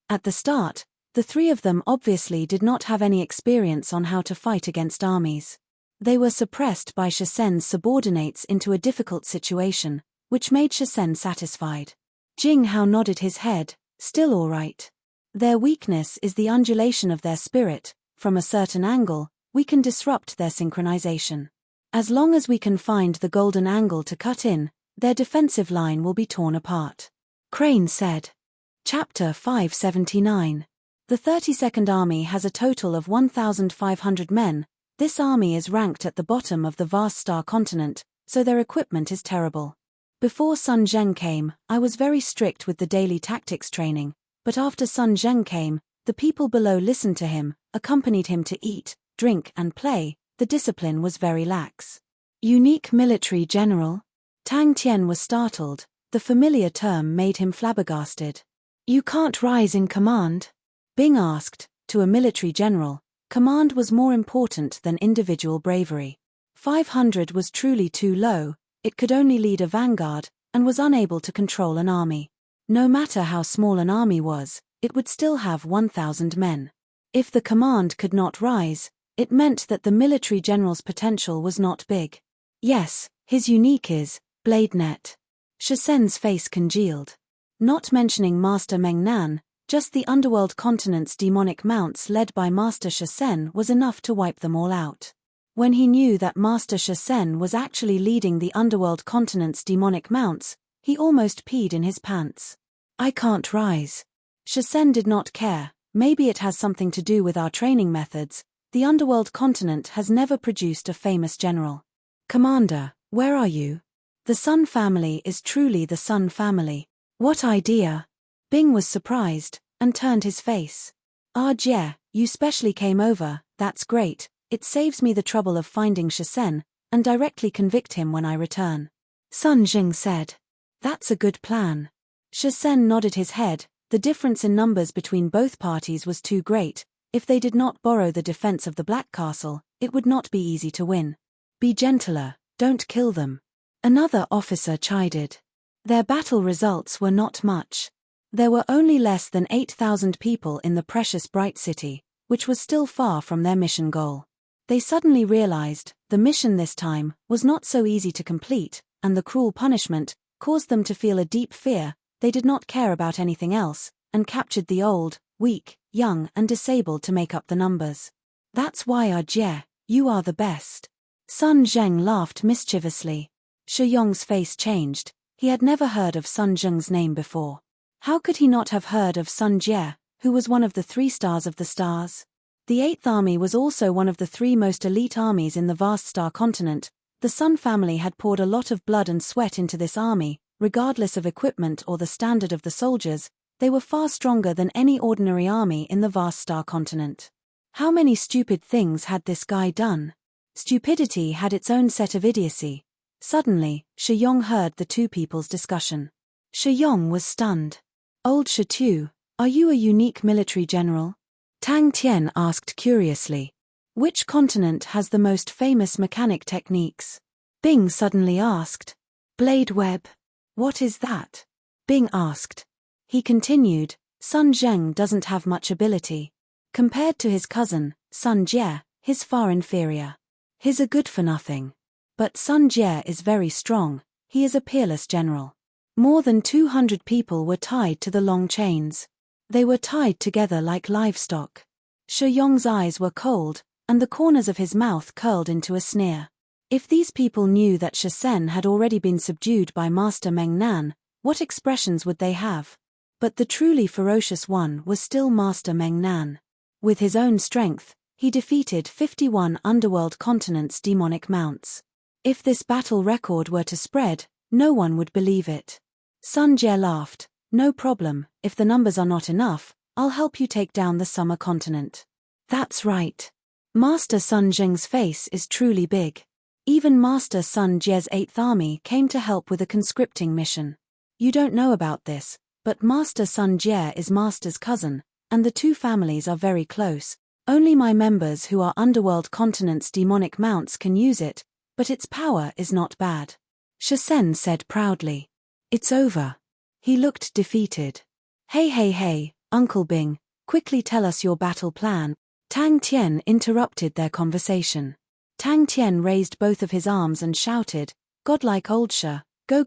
At the start, the three of them obviously did not have any experience on how to fight against armies. They were suppressed by Shisen's subordinates into a difficult situation, which made Shisen satisfied. Jing Hao nodded his head, Still all right. Their weakness is the undulation of their spirit. From a certain angle, we can disrupt their synchronization. As long as we can find the golden angle to cut in, their defensive line will be torn apart. Crane said. Chapter 579. The 32nd Army has a total of 1,500 men. This army is ranked at the bottom of the vast star continent, so their equipment is terrible. Before Sun Zheng came, I was very strict with the daily tactics training, but after Sun Zheng came, the people below listened to him, accompanied him to eat, drink and play. The discipline was very lax. Unique military general? Tang Tian was startled. The familiar term made him flabbergasted. You can't rise in command? Bing asked. To a military general, command was more important than individual bravery. 500 was truly too low. It could only lead a vanguard, and was unable to control an army. No matter how small an army was, it would still have 1,000 men. If the command could not rise, it meant that the military general's potential was not big. Yes, his unique is blade net. Shisen's face congealed. Not mentioning Master Mengnan, just the underworld continent's demonic mounts led by Master Shisen was enough to wipe them all out. When he knew that Master Shisen was actually leading the underworld continent's demonic mounts, he almost peed in his pants. I can't rise. Shisen did not care. Maybe it has something to do with our training methods. The underworld continent has never produced a famous general. Commander, where are you? The Sun family is truly the Sun family. What idea? Bing was surprised, and turned his face. Ah Jie, you specially came over, that's great, it saves me the trouble of finding Shisen, and directly convict him when I return. Sun Jing said. That's a good plan. Shisen nodded his head. The difference in numbers between both parties was too great. If they did not borrow the defense of the Black Castle, it would not be easy to win. Be gentler, don't kill them. Another officer chided. Their battle results were not much. There were only less than 8,000 people in the precious Bright City, which was still far from their mission goal. They suddenly realized, the mission this time, was not so easy to complete, and the cruel punishment caused them to feel a deep fear. They did not care about anything else, and captured the old, weak, young and disabled to make up the numbers. That's why Jie, you are the best. Sun Zheng laughed mischievously. Shi Yong's face changed. He had never heard of Sun Zheng's name before. How could he not have heard of Sun Jie, who was one of the 3 stars of the stars? The 8th Army was also one of the 3 most elite armies in the vast star continent. The Sun family had poured a lot of blood and sweat into this army. Regardless of equipment or the standard of the soldiers, they were far stronger than any ordinary army in the vast star continent. How many stupid things had this guy done? Stupidity had its own set of idiocy. Suddenly, Shi Yong heard the two people's discussion. Shi Yong was stunned. Old Shi Tu, are you a unique military general? Tang Tian asked curiously. Which continent has the most famous mechanic techniques? Bing suddenly asked. Blade web. What is that? Bing asked. He continued, Sun Zheng doesn't have much ability. Compared to his cousin, Sun Jie, he's far inferior. He's a good-for-nothing. But Sun Jie is very strong, he is a peerless general. More than 200 people were tied to the long chains. They were tied together like livestock. Shi Yong's eyes were cold, and the corners of his mouth curled into a sneer. If these people knew that Shisen had already been subdued by Master Mengnan, what expressions would they have? But the truly ferocious one was still Master Mengnan. With his own strength, he defeated 51 underworld continents' demonic mounts. If this battle record were to spread, no one would believe it. Sun Jie laughed. No problem, if the numbers are not enough, I'll help you take down the summer continent. That's right. Master Sun Zheng's face is truly big. Even Master Sun Jie's 8th Army came to help with a conscripting mission. You don't know about this, but Master Sun Jie is Master's cousin, and the two families are very close. Only my members who are underworld continent's demonic mounts can use it, but its power is not bad. Shisen said proudly. It's over. He looked defeated. Hey, Uncle Bing, quickly tell us your battle plan. Tang Tian interrupted their conversation. Tang Tian raised both of his arms and shouted, Godlike old Shi, go.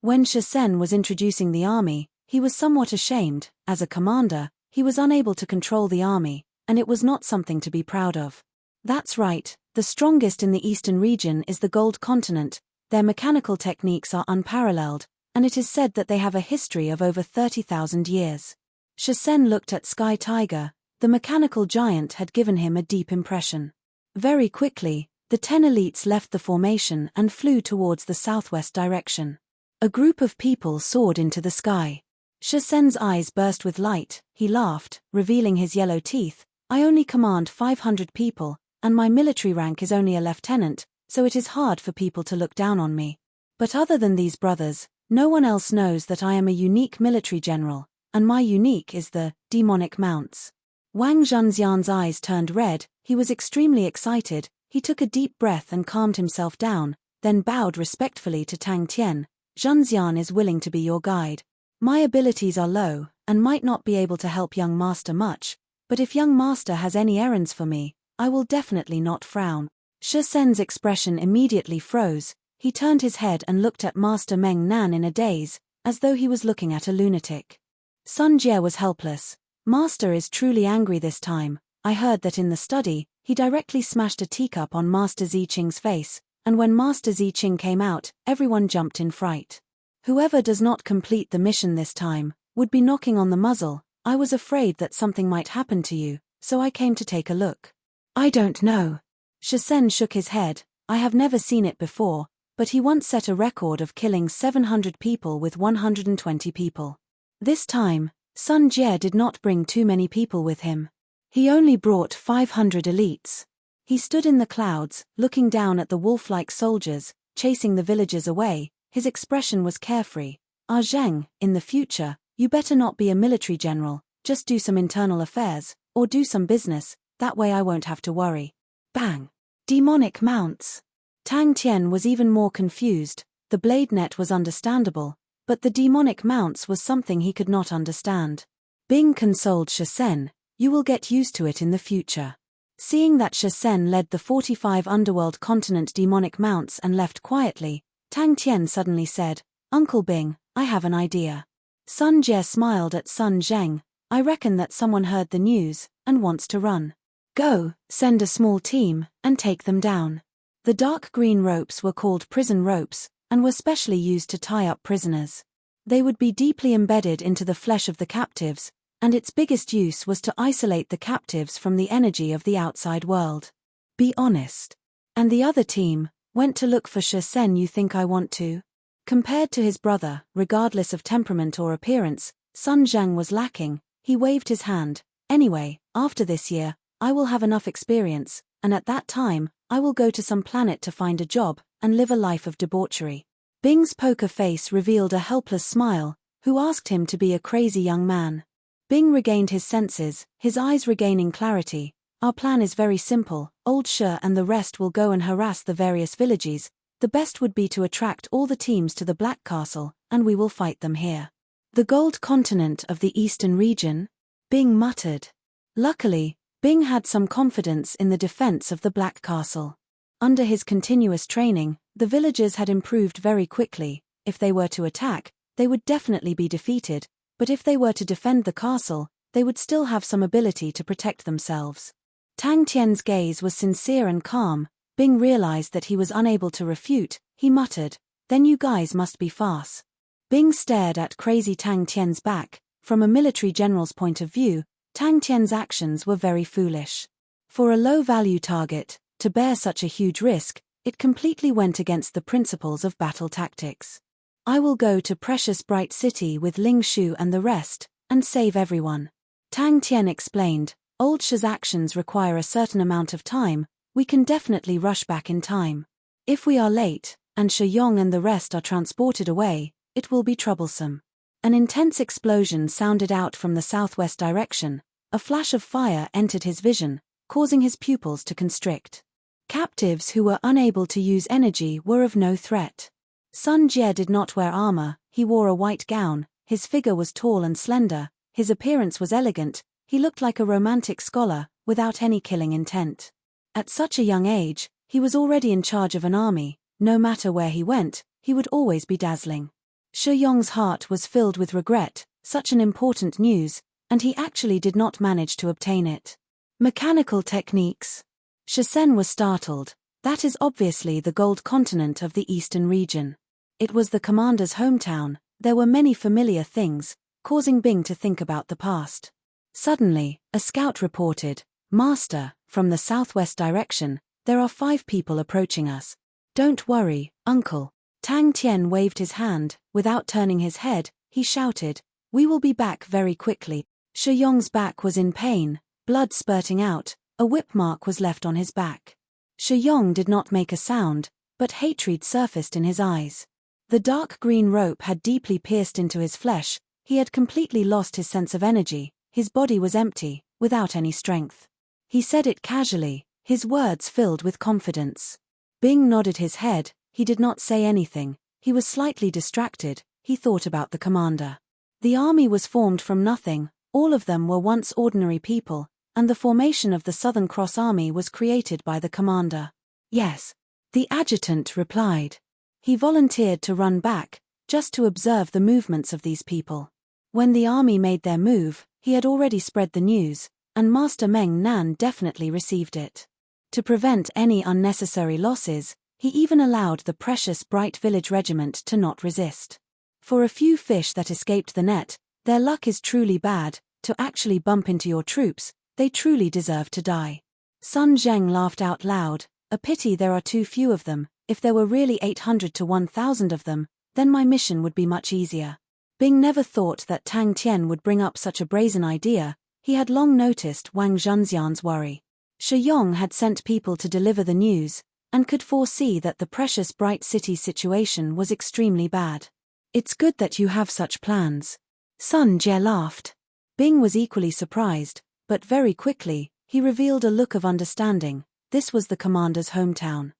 When Shisen was introducing the army, He was somewhat ashamed. As a commander, he was unable to control the army, and it was not something to be proud of. That's right, the strongest in the eastern region is the Gold Continent. Their mechanical techniques are unparalleled, and it is said that they have a history of over 30,000 years. Shasen looked at Sky Tiger. The mechanical giant had given him a deep impression. Very quickly, the 10 elites left the formation and flew towards the southwest direction. A group of people soared into the sky. Shasen's eyes burst with light. He laughed, revealing his yellow teeth. I only command 500 people, and my military rank is only a lieutenant, so it is hard for people to look down on me. But other than these brothers, no one else knows that I am a unique military general, and my unique is the demonic mounts. Wang Zhenxian's eyes turned red. He was extremely excited. He took a deep breath and calmed himself down, then bowed respectfully to Tang Tian. Zhenxian is willing to be your guide. My abilities are low, and might not be able to help young master much, but if young master has any errands for me, I will definitely not frown. Shasen's expression immediately froze. He turned his head and looked at Master Meng Nan in a daze, as though he was looking at a lunatic. Sun Jie was helpless. Master is truly angry this time. I heard that in the study, he directly smashed a teacup on Master Ziqing's face, and when Master Ziqing came out, everyone jumped in fright. Whoever does not complete the mission this time would be knocking on the muzzle. I was afraid that something might happen to you, so I came to take a look. I don't know. Shasen shook his head. I have never seen it before, but he once set a record of killing 700 people with 120 people. This time, Sun Jie did not bring too many people with him. He only brought 500 elites. He stood in the clouds, looking down at the wolf-like soldiers, chasing the villagers away. His expression was carefree. Ah Zheng, in the future, you better not be a military general, just do some internal affairs, or do some business, that way I won't have to worry. Bang! Demonic mounts. Tang Tian was even more confused. The blade net was understandable, but the demonic mounts was something he could not understand. Bing consoled Shasen, you will get used to it in the future. Seeing that Shasen led the 45 underworld continent demonic mounts and left quietly, Tang Tian suddenly said, Uncle Bing, I have an idea. Sun Jie smiled at Sun Zheng. I reckon that someone heard the news and wants to run. Go, send a small team, and take them down. The dark green ropes were called prison ropes, and were specially used to tie up prisoners. They would be deeply embedded into the flesh of the captives, and its biggest use was to isolate the captives from the energy of the outside world. Be honest. And the other team went to look for Shasen. You think I want to? Compared to his brother, regardless of temperament or appearance, Sun Zhang was lacking. He waved his hand. Anyway, after this year, I will have enough experience, and at that time, I will go to some planet to find a job, and live a life of debauchery. Bing's poker face revealed a helpless smile. Who asked him to be a crazy young man? Bing regained his senses, his eyes regaining clarity. Our plan is very simple. Old Shi and the rest will go and harass the various villages. The best would be to attract all the teams to the Black Castle, and we will fight them here. The Gold Continent of the Eastern region? Bing muttered. Luckily, Bing had some confidence in the defense of the Black Castle. Under his continuous training, the villagers had improved very quickly. If they were to attack, they would definitely be defeated, but if they were to defend the castle, they would still have some ability to protect themselves. Tang Tian's gaze was sincere and calm. Bing realized that he was unable to refute. He muttered, then you guys must be fast. Bing stared at crazy Tang Tian's back. From a military general's point of view, Tang Tian's actions were very foolish. For a low-value target, to bear such a huge risk, it completely went against the principles of battle tactics. I will go to Precious Bright City with Ling Shu and the rest, and save everyone. Tang Tian explained, Old Shi's actions require a certain amount of time. We can definitely rush back in time. If we are late, and Shi Yong and the rest are transported away, it will be troublesome. An intense explosion sounded out from the southwest direction. A flash of fire entered his vision, causing his pupils to constrict. Captives who were unable to use energy were of no threat. Sun Jie did not wear armor. He wore a white gown. His figure was tall and slender. His appearance was elegant. He looked like a romantic scholar, without any killing intent. At such a young age, he was already in charge of an army. No matter where he went, he would always be dazzling. Shi Yong's heart was filled with regret. such an important news, and he actually did not manage to obtain it. Mechanical techniques. Shisen was startled. That is obviously the gold continent of the eastern region. It was the commander's hometown. There were many familiar things, causing Bing to think about the past. Suddenly, a scout reported, "Master, from the southwest direction, there are 5 people approaching us." "Don't worry, uncle." Tang Tian waved his hand. Without turning his head, he shouted, "We will be back very quickly." Shi Yong's back was in pain, blood spurting out, a whip mark was left on his back. Shi Yong did not make a sound, but hatred surfaced in his eyes. The dark green rope had deeply pierced into his flesh, he had completely lost his sense of energy, his body was empty, without any strength. He said it casually, his words filled with confidence. Bing nodded his head, he did not say anything, he was slightly distracted, he thought about the commander. The army was formed from nothing, all of them were once ordinary people, and the formation of the Southern Cross Army was created by the commander. "Yes," the adjutant replied. He volunteered to run back, just to observe the movements of these people. When the army made their move, he had already spread the news, and Master Meng Nan definitely received it. To prevent any unnecessary losses, he even allowed the precious Bright Village Regiment to not resist. For a few fish that escaped the net, their luck is truly bad, to actually bump into your troops, they truly deserve to die. Sun Zheng laughed out loud, "A pity there are too few of them, if there were really 800 to 1,000 of them, then my mission would be much easier." Bing never thought that Tang Tian would bring up such a brazen idea, he had long noticed Wang Zhenxian's worry. Shi Yong had sent people to deliver the news, and could foresee that the precious Bright City situation was extremely bad. "It's good that you have such plans." Sun Jie laughed. Bing was equally surprised, but very quickly, he revealed a look of understanding. This was the commander's hometown.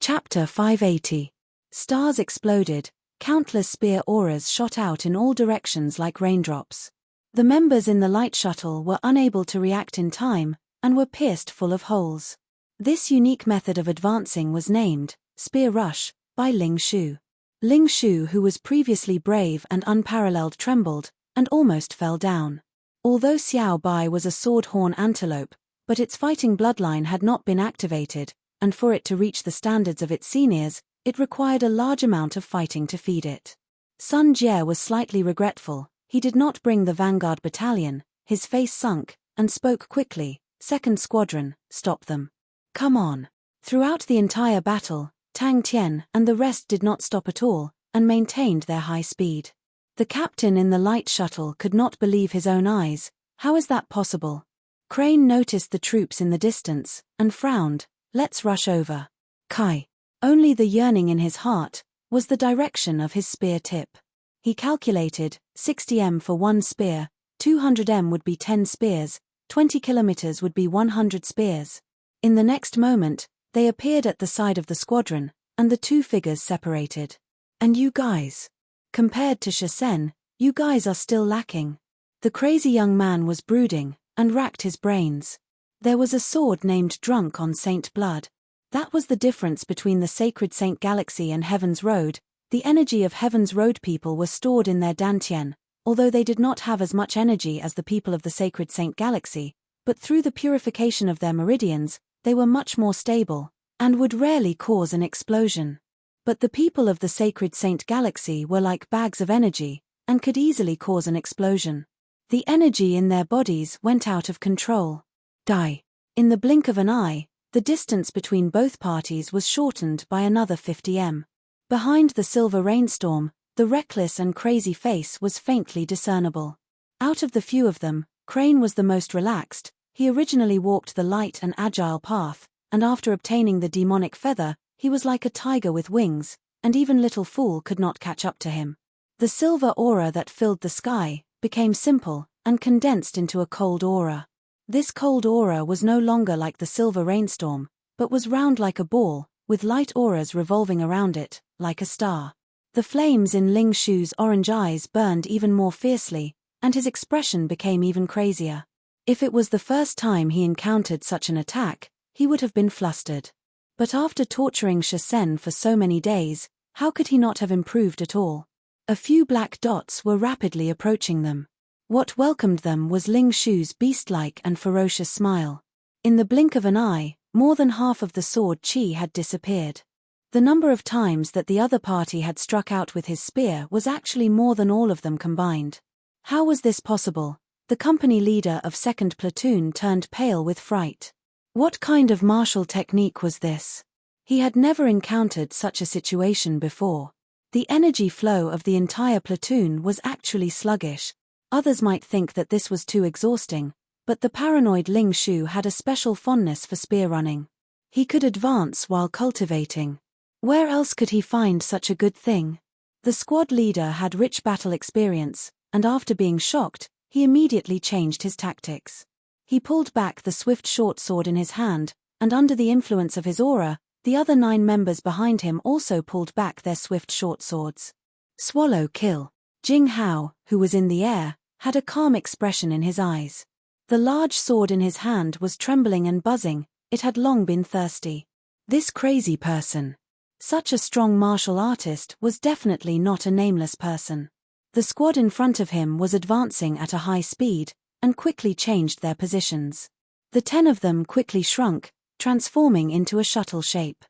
Chapter 580. Stars exploded, countless spear auras shot out in all directions like raindrops. The members in the light shuttle were unable to react in time, and were pierced full of holes. This unique method of advancing was named Spear Rush by Ling Shu. Ling Shu, who was previously brave and unparalleled, trembled, and almost fell down. Although Xiao Bai was a sword-horn antelope, but its fighting bloodline had not been activated, and for it to reach the standards of its seniors, it required a large amount of fighting to feed it. Sun Jie was slightly regretful, he did not bring the vanguard battalion, his face sunk, and spoke quickly, "Second Squadron, stop them. Come on." Throughout the entire battle, Tang Tian and the rest did not stop at all, and maintained their high speed. The captain in the light shuttle could not believe his own eyes. How is that possible? Crane noticed the troops in the distance, and frowned. "Let's rush over." Kai. Only the yearning in his heart was the direction of his spear tip. He calculated, 60 m for one spear, 200 m would be 10 spears, 20 kilometers would be 100 spears. In the next moment, they appeared at the side of the squadron, and the two figures separated. "And you guys? Compared to Shisen, you guys are still lacking." The crazy young man was brooding, and racked his brains. There was a sword named Drunk on Saint Blood. That was the difference between the sacred Saint Galaxy and Heaven's Road. The energy of Heaven's Road people was stored in their Dantian, although they did not have as much energy as the people of the sacred Saint Galaxy, but through the purification of their meridians, they were much more stable, and would rarely cause an explosion. But the people of the sacred Saint Galaxy were like bags of energy, and could easily cause an explosion. The energy in their bodies went out of control. Die. In the blink of an eye, the distance between both parties was shortened by another 50 m. Behind the silver rainstorm, the reckless and crazy face was faintly discernible. Out of the few of them, Crane was the most relaxed. He originally walked the light and agile path, and after obtaining the demonic feather, he was like a tiger with wings, and even Little Fool could not catch up to him. The silver aura that filled the sky became simple, and condensed into a cold aura. This cold aura was no longer like the silver rainstorm, but was round like a ball, with light auras revolving around it, like a star. The flames in Ling Shu's orange eyes burned even more fiercely, and his expression became even crazier. If it was the first time he encountered such an attack, he would have been flustered. But after torturing Shisen for so many days, how could he not have improved at all? A few black dots were rapidly approaching them. What welcomed them was Ling Shu's beast-like and ferocious smile. In the blink of an eye, more than half of the sword chi had disappeared. The number of times that the other party had struck out with his spear was actually more than all of them combined. How was this possible? The company leader of 2nd Platoon turned pale with fright. What kind of martial technique was this? He had never encountered such a situation before. The energy flow of the entire platoon was actually sluggish. Others might think that this was too exhausting, but the paranoid Ling Shu had a special fondness for spear running. He could advance while cultivating. Where else could he find such a good thing? The squad leader had rich battle experience, and after being shocked, he immediately changed his tactics. He pulled back the swift short sword in his hand, and under the influence of his aura, the other 9 members behind him also pulled back their swift short swords. Swallow kill. Jing Hao, who was in the air, had a calm expression in his eyes. The large sword in his hand was trembling and buzzing, it had long been thirsty. This crazy person. Such a strong martial artist was definitely not a nameless person. The squad in front of him was advancing at a high speed, and quickly changed their positions. The 10 of them quickly shrunk, transforming into a shuttle shape.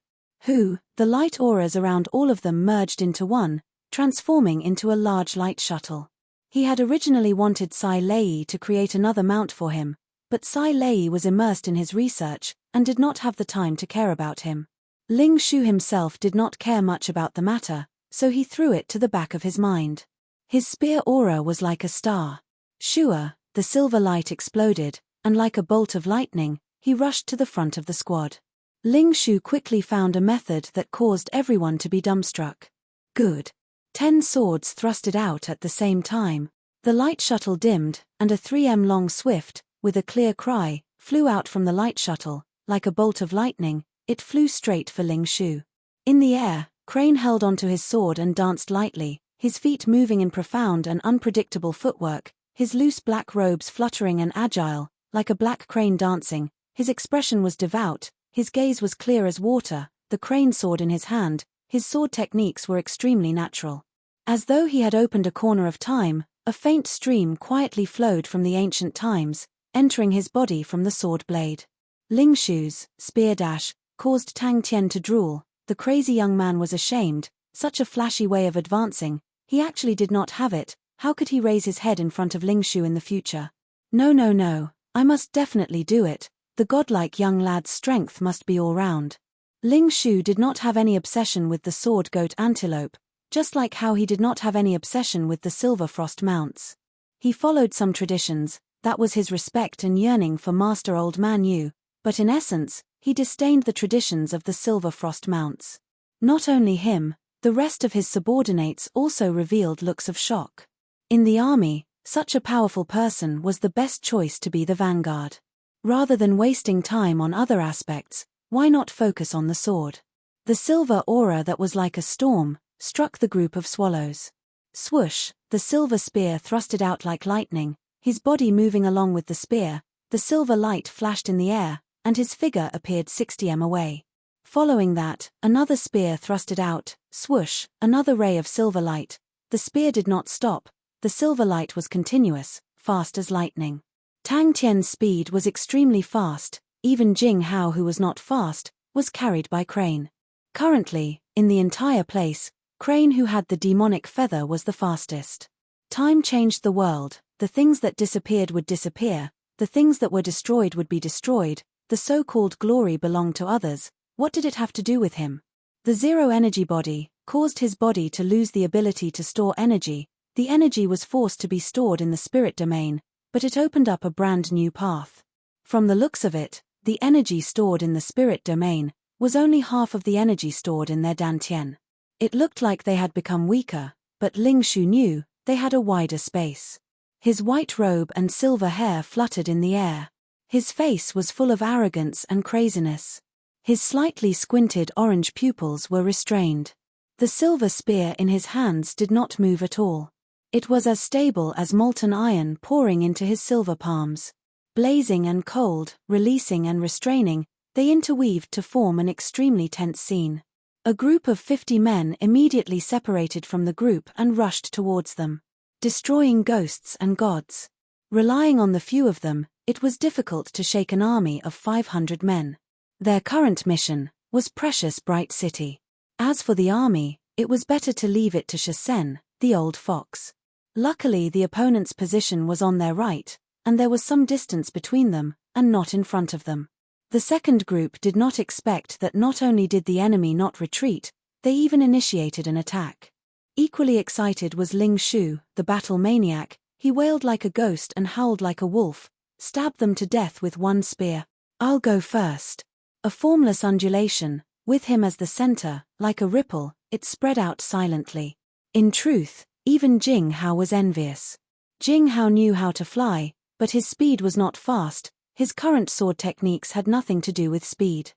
The light auras around all of them merged into one, transforming into a large light shuttle. He had originally wanted Sai Lei to create another mount for him, but Sai Lei was immersed in his research, and did not have the time to care about him. Ling Shu himself did not care much about the matter, so he threw it to the back of his mind. His spear aura was like a star. Shua, the silver light exploded, and like a bolt of lightning, he rushed to the front of the squad. Ling Shu quickly found a method that caused everyone to be dumbstruck. Good. 10 swords thrusted out at the same time. The light shuttle dimmed, and a 3m long swift, with a clear cry, flew out from the light shuttle. Like a bolt of lightning, it flew straight for Ling Shu. In the air, Crane held onto his sword and danced lightly, his feet moving in profound and unpredictable footwork, his loose black robes fluttering and agile, like a black crane dancing. His expression was devout, his gaze was clear as water, the crane sword in his hand, his sword techniques were extremely natural. As though he had opened a corner of time, a faint stream quietly flowed from the ancient times, entering his body from the sword blade. Ling Shu's spear dash caused Tang Tian to drool. The crazy young man was ashamed. Such a flashy way of advancing, he actually did not have it. How could he raise his head in front of Ling Shu in the future? No, I must definitely do it. The godlike young lad's strength must be all round. Ling Shu did not have any obsession with the sword goat antelope, just like how he did not have any obsession with the silver frost mounts. He followed some traditions, that was his respect and yearning for Master Old Man Yu, but in essence, he disdained the traditions of the silver frost mounts. Not only him, the rest of his subordinates also revealed looks of shock. In the army, such a powerful person was the best choice to be the vanguard. Rather than wasting time on other aspects, why not focus on the sword? The silver aura that was like a storm struck the group of swallows. Swoosh, the silver spear thrusted out like lightning, his body moving along with the spear, the silver light flashed in the air, and his figure appeared 60m away. Following that, another spear thrusted out, swoosh, another ray of silver light. The spear did not stop, the silver light was continuous, fast as lightning. Tang Tian's speed was extremely fast, even Jing Hao, who was not fast, was carried by Crane. Currently, in the entire place, Crane, who had the demonic feather, was the fastest. Time changed the world, the things that disappeared would disappear, the things that were destroyed would be destroyed, the so-called glory belonged to others. What did it have to do with him? The zero-energy body caused his body to lose the ability to store energy. The energy was forced to be stored in the spirit domain, but it opened up a brand new path. From the looks of it, the energy stored in the spirit domain was only half of the energy stored in their dantian. It looked like they had become weaker, but Ling Shu knew they had a wider space. His white robe and silver hair fluttered in the air. His face was full of arrogance and craziness. His slightly squinted orange pupils were restrained. The silver spear in his hands did not move at all. It was as stable as molten iron pouring into his silver palms. Blazing and cold, releasing and restraining, they interweaved to form an extremely tense scene. A group of 50 men immediately separated from the group and rushed towards them, destroying ghosts and gods. Relying on the few of them, it was difficult to shake an army of 500 men. Their current mission was Precious Bright City. As for the army, it was better to leave it to Shisen, the old fox. Luckily, the opponent's position was on their right, and there was some distance between them, and not in front of them. The second group did not expect that not only did the enemy not retreat, they even initiated an attack. Equally excited was Ling Shu, the battle maniac. He wailed like a ghost and howled like a wolf, stabbed them to death with one spear. "I'll go first." A formless undulation, with him as the center, like a ripple, it spread out silently. In truth, even Jing Hao was envious. Jing Hao knew how to fly, but his speed was not fast. His current sword techniques had nothing to do with speed.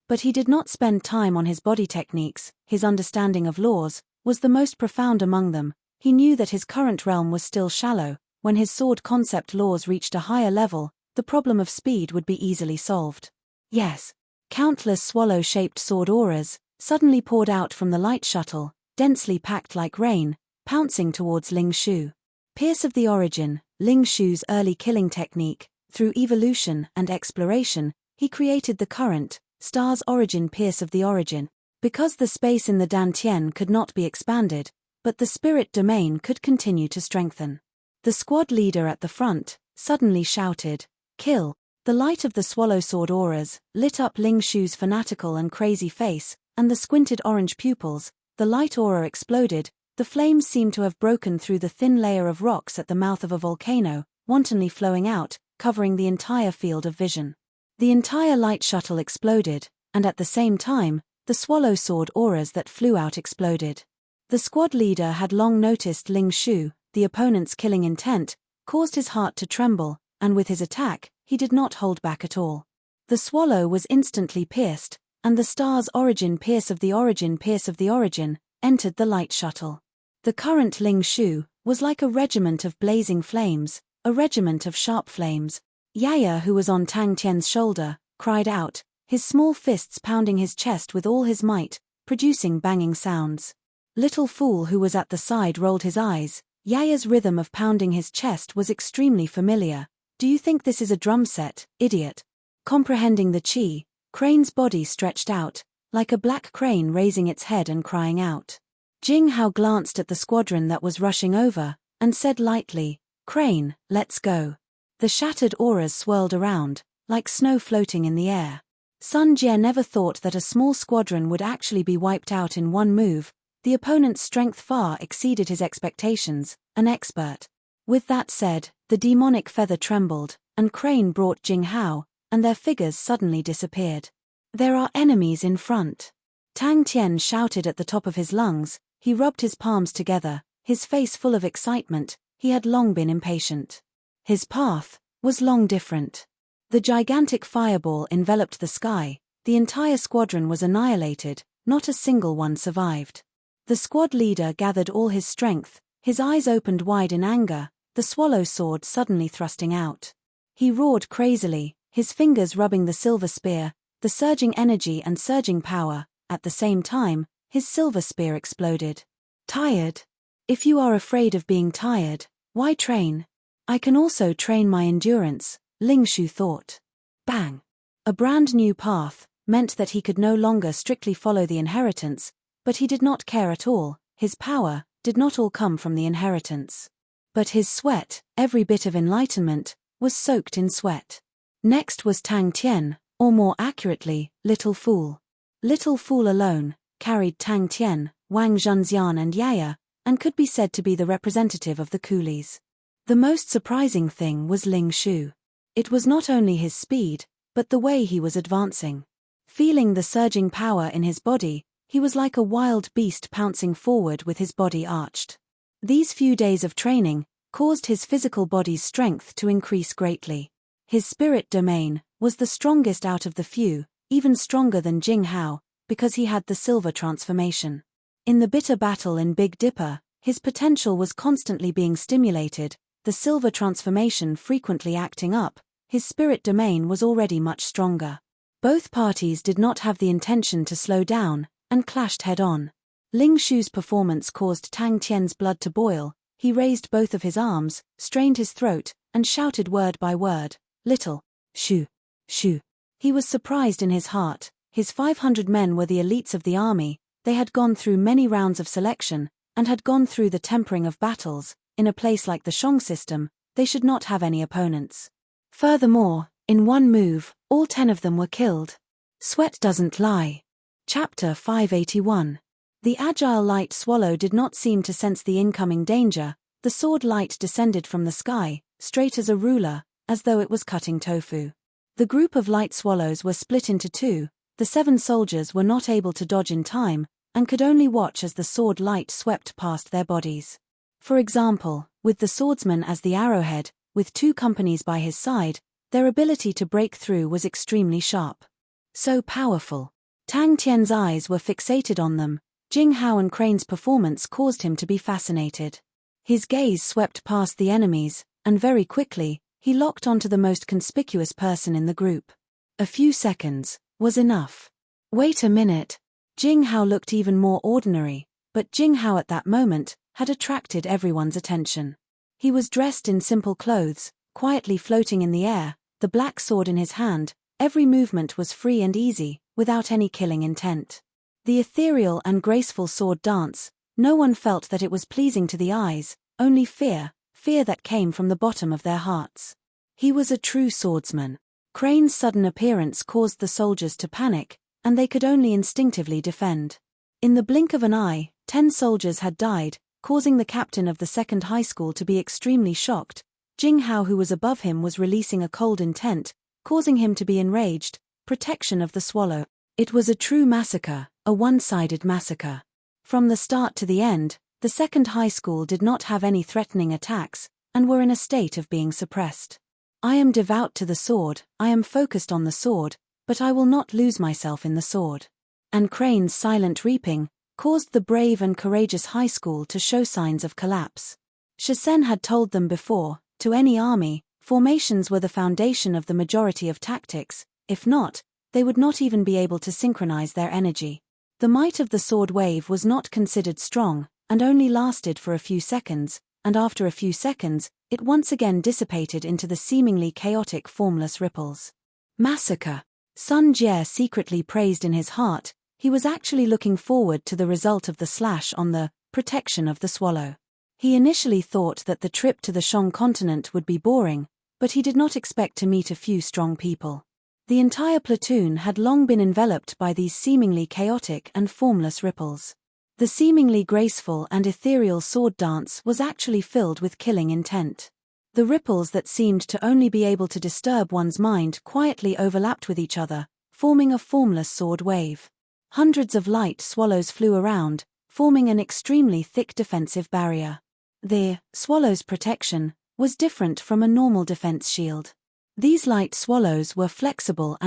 But he did not spend time on his body techniques. His understanding of laws was the most profound among them. He knew that his current realm was still shallow. When his sword concept laws reached a higher level, the problem of speed would be easily solved. Yes. Countless swallow-shaped sword auras suddenly poured out from the light shuttle, densely packed like rain, pouncing towards Ling Shu. Pierce of the Origin, Ling Shu's early killing technique. Through evolution and exploration, he created the current, Star's Origin Pierce of the Origin. Because the space in the Dantian could not be expanded, but the spirit domain could continue to strengthen. The squad leader at the front suddenly shouted, "Kill!" The light of the swallow sword auras lit up Ling Shu's fanatical and crazy face, and the squinted orange pupils. The light aura exploded. The flames seemed to have broken through the thin layer of rocks at the mouth of a volcano, wantonly flowing out, covering the entire field of vision. The entire light shuttle exploded, and at the same time, the swallow sword auras that flew out exploded. The squad leader had long noticed Ling Shu, the opponent's killing intent, caused his heart to tremble, and with his attack, he did not hold back at all. The swallow was instantly pierced, and the Star's Origin Pierce of the Origin Pierce of the Origin entered the light shuttle. The current Ling Shu was like a regiment of blazing flames, a regiment of sharp flames. Yaya, who was on Tang Tian's shoulder, cried out, his small fists pounding his chest with all his might, producing banging sounds. Little Fool, who was at the side, rolled his eyes. Yaya's rhythm of pounding his chest was extremely familiar. "Do you think this is a drum set, idiot?" Comprehending the chi, Crane's body stretched out, like a black crane raising its head and crying out. Jing Hao glanced at the squadron that was rushing over, and said lightly, "Crane, let's go." The shattered auras swirled around, like snow floating in the air. Sun Jie never thought that a small squadron would actually be wiped out in one move. The opponent's strength far exceeded his expectations, an expert. With that said, the demonic feather trembled, and Crane brought Jing Hao, and their figures suddenly disappeared. "There are enemies in front." Tang Tian shouted at the top of his lungs. He rubbed his palms together, his face full of excitement. He had long been impatient. His path was long different. The gigantic fireball enveloped the sky. The entire squadron was annihilated. Not a single one survived. The squad leader gathered all his strength, his eyes opened wide in anger, the swallow sword suddenly thrusting out. He roared crazily, his fingers rubbing the silver spear, the surging energy and surging power. At the same time, his silver spear exploded. "Tired? If you are afraid of being tired, why train? I can also train my endurance," Ling Shu thought. Bang! A brand new path meant that he could no longer strictly follow the inheritance, but he did not care at all. His power did not all come from the inheritance. But his sweat, every bit of enlightenment, was soaked in sweat. Next was Tang Tian, or more accurately, Little Fool. Little Fool alone carried Tang Tian, Wang Zhenxian and Yaya, and could be said to be the representative of the coolies. The most surprising thing was Ling Shu. It was not only his speed, but the way he was advancing. Feeling the surging power in his body, he was like a wild beast pouncing forward with his body arched. These few days of training caused his physical body's strength to increase greatly. His spirit domain was the strongest out of the few, even stronger than Jing Hao, because he had the silver transformation. In the bitter battle in Big Dipper, his potential was constantly being stimulated, the silver transformation frequently acting up. His spirit domain was already much stronger. Both parties did not have the intention to slow down, and clashed head-on. Ling Shu's performance caused Tang Tian's blood to boil. He raised both of his arms, strained his throat, and shouted word by word, "Little Shu, Shu." He was surprised in his heart. His 500 men were the elites of the army. They had gone through many rounds of selection, and had gone through the tempering of battles. In a place like the Shang system, they should not have any opponents. Furthermore, in one move, all 10 of them were killed. Sweat doesn't lie. Chapter 581. The agile light swallow did not seem to sense the incoming danger. The sword light descended from the sky, straight as a ruler, as though it was cutting tofu. The group of light swallows were split into 2. The 7 soldiers were not able to dodge in time, and could only watch as the sword light swept past their bodies. For example, with the swordsman as the arrowhead, with 2 companies by his side, their ability to break through was extremely sharp. So powerful. Tang Tian's eyes were fixated on them. Jing Hao and Crane's performance caused him to be fascinated. His gaze swept past the enemies, and very quickly, he locked onto the most conspicuous person in the group. A few seconds was enough. Wait a minute. Jing Hao looked even more ordinary, but Jing Hao at that moment had attracted everyone's attention. He was dressed in simple clothes, quietly floating in the air, the black sword in his hand. Every movement was free and easy, without any killing intent. The ethereal and graceful sword dance, no one felt that it was pleasing to the eyes, only fear that came from the bottom of their hearts. He was a true swordsman. Crane's sudden appearance caused the soldiers to panic, and they could only instinctively defend. In the blink of an eye, 10 soldiers had died, causing the captain of the second high school to be extremely shocked. Jing Hao, who was above him, was releasing a cold intent, causing him to be enraged. Protection of the swallow. It was a true massacre, a one-sided massacre. From the start to the end, the second high school did not have any threatening attacks, and were in a state of being suppressed. I am devout to the sword, I am focused on the sword, but I will not lose myself in the sword. And Crane's silent reaping caused the brave and courageous high school to show signs of collapse. Shisen had told them before, to any army, formations were the foundation of the majority of tactics. If not, they would not even be able to synchronize their energy. The might of the sword wave was not considered strong, and only lasted for a few seconds, and after a few seconds, it once again dissipated into the seemingly chaotic formless ripples. Massacre. Sun Jie secretly praised in his heart. He was actually looking forward to the result of the slash on the protection of the swallow. He initially thought that the trip to the Shang continent would be boring, but he did not expect to meet a few strong people. The entire platoon had long been enveloped by these seemingly chaotic and formless ripples. The seemingly graceful and ethereal sword dance was actually filled with killing intent. The ripples that seemed to only be able to disturb one's mind quietly overlapped with each other, forming a formless sword wave. Hundreds of light swallows flew around, forming an extremely thick defensive barrier. The swallow's protection was different from a normal defense shield. These light swallows were flexible.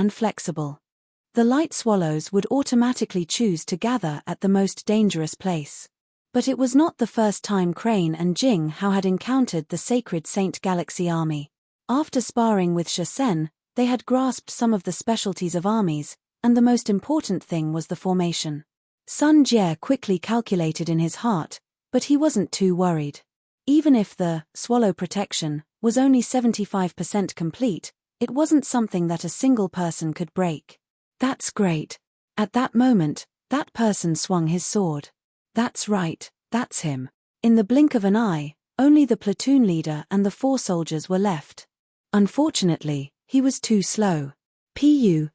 The light swallows would automatically choose to gather at the most dangerous place. But it was not the first time Crane and Jing Hao had encountered the Sacred Saint Galaxy army. After sparring with Shisen, they had grasped some of the specialties of armies, and the most important thing was the formation. Sun Jie quickly calculated in his heart, but he wasn't too worried. Even if the swallow protection was only 75% complete, it wasn't something that a single person could break. That's great. At that moment, that person swung his sword. That's right, that's him. In the blink of an eye, only the platoon leader and the 4 soldiers were left. Unfortunately, he was too slow. Pu.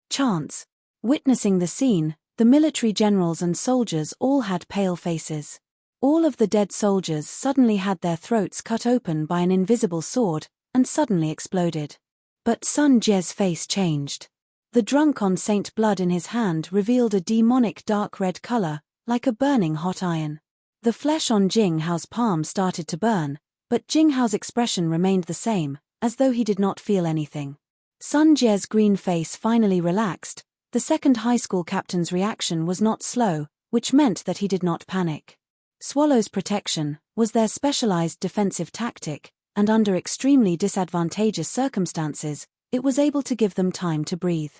Chance. Witnessing the scene, the military generals and soldiers all had pale faces. All of the dead soldiers suddenly had their throats cut open by an invisible sword, and suddenly exploded. But Sun Jie's face changed. The drunk on saint blood in his hand revealed a demonic dark red color, like a burning hot iron. The flesh on Jing Hao's palm started to burn, but Jing Hao's expression remained the same, as though he did not feel anything. Sun Jie's green face finally relaxed. The second high school captain's reaction was not slow, which meant that he did not panic. Swallow's protection was their specialized defensive tactic, and under extremely disadvantageous circumstances, it was able to give them time to breathe.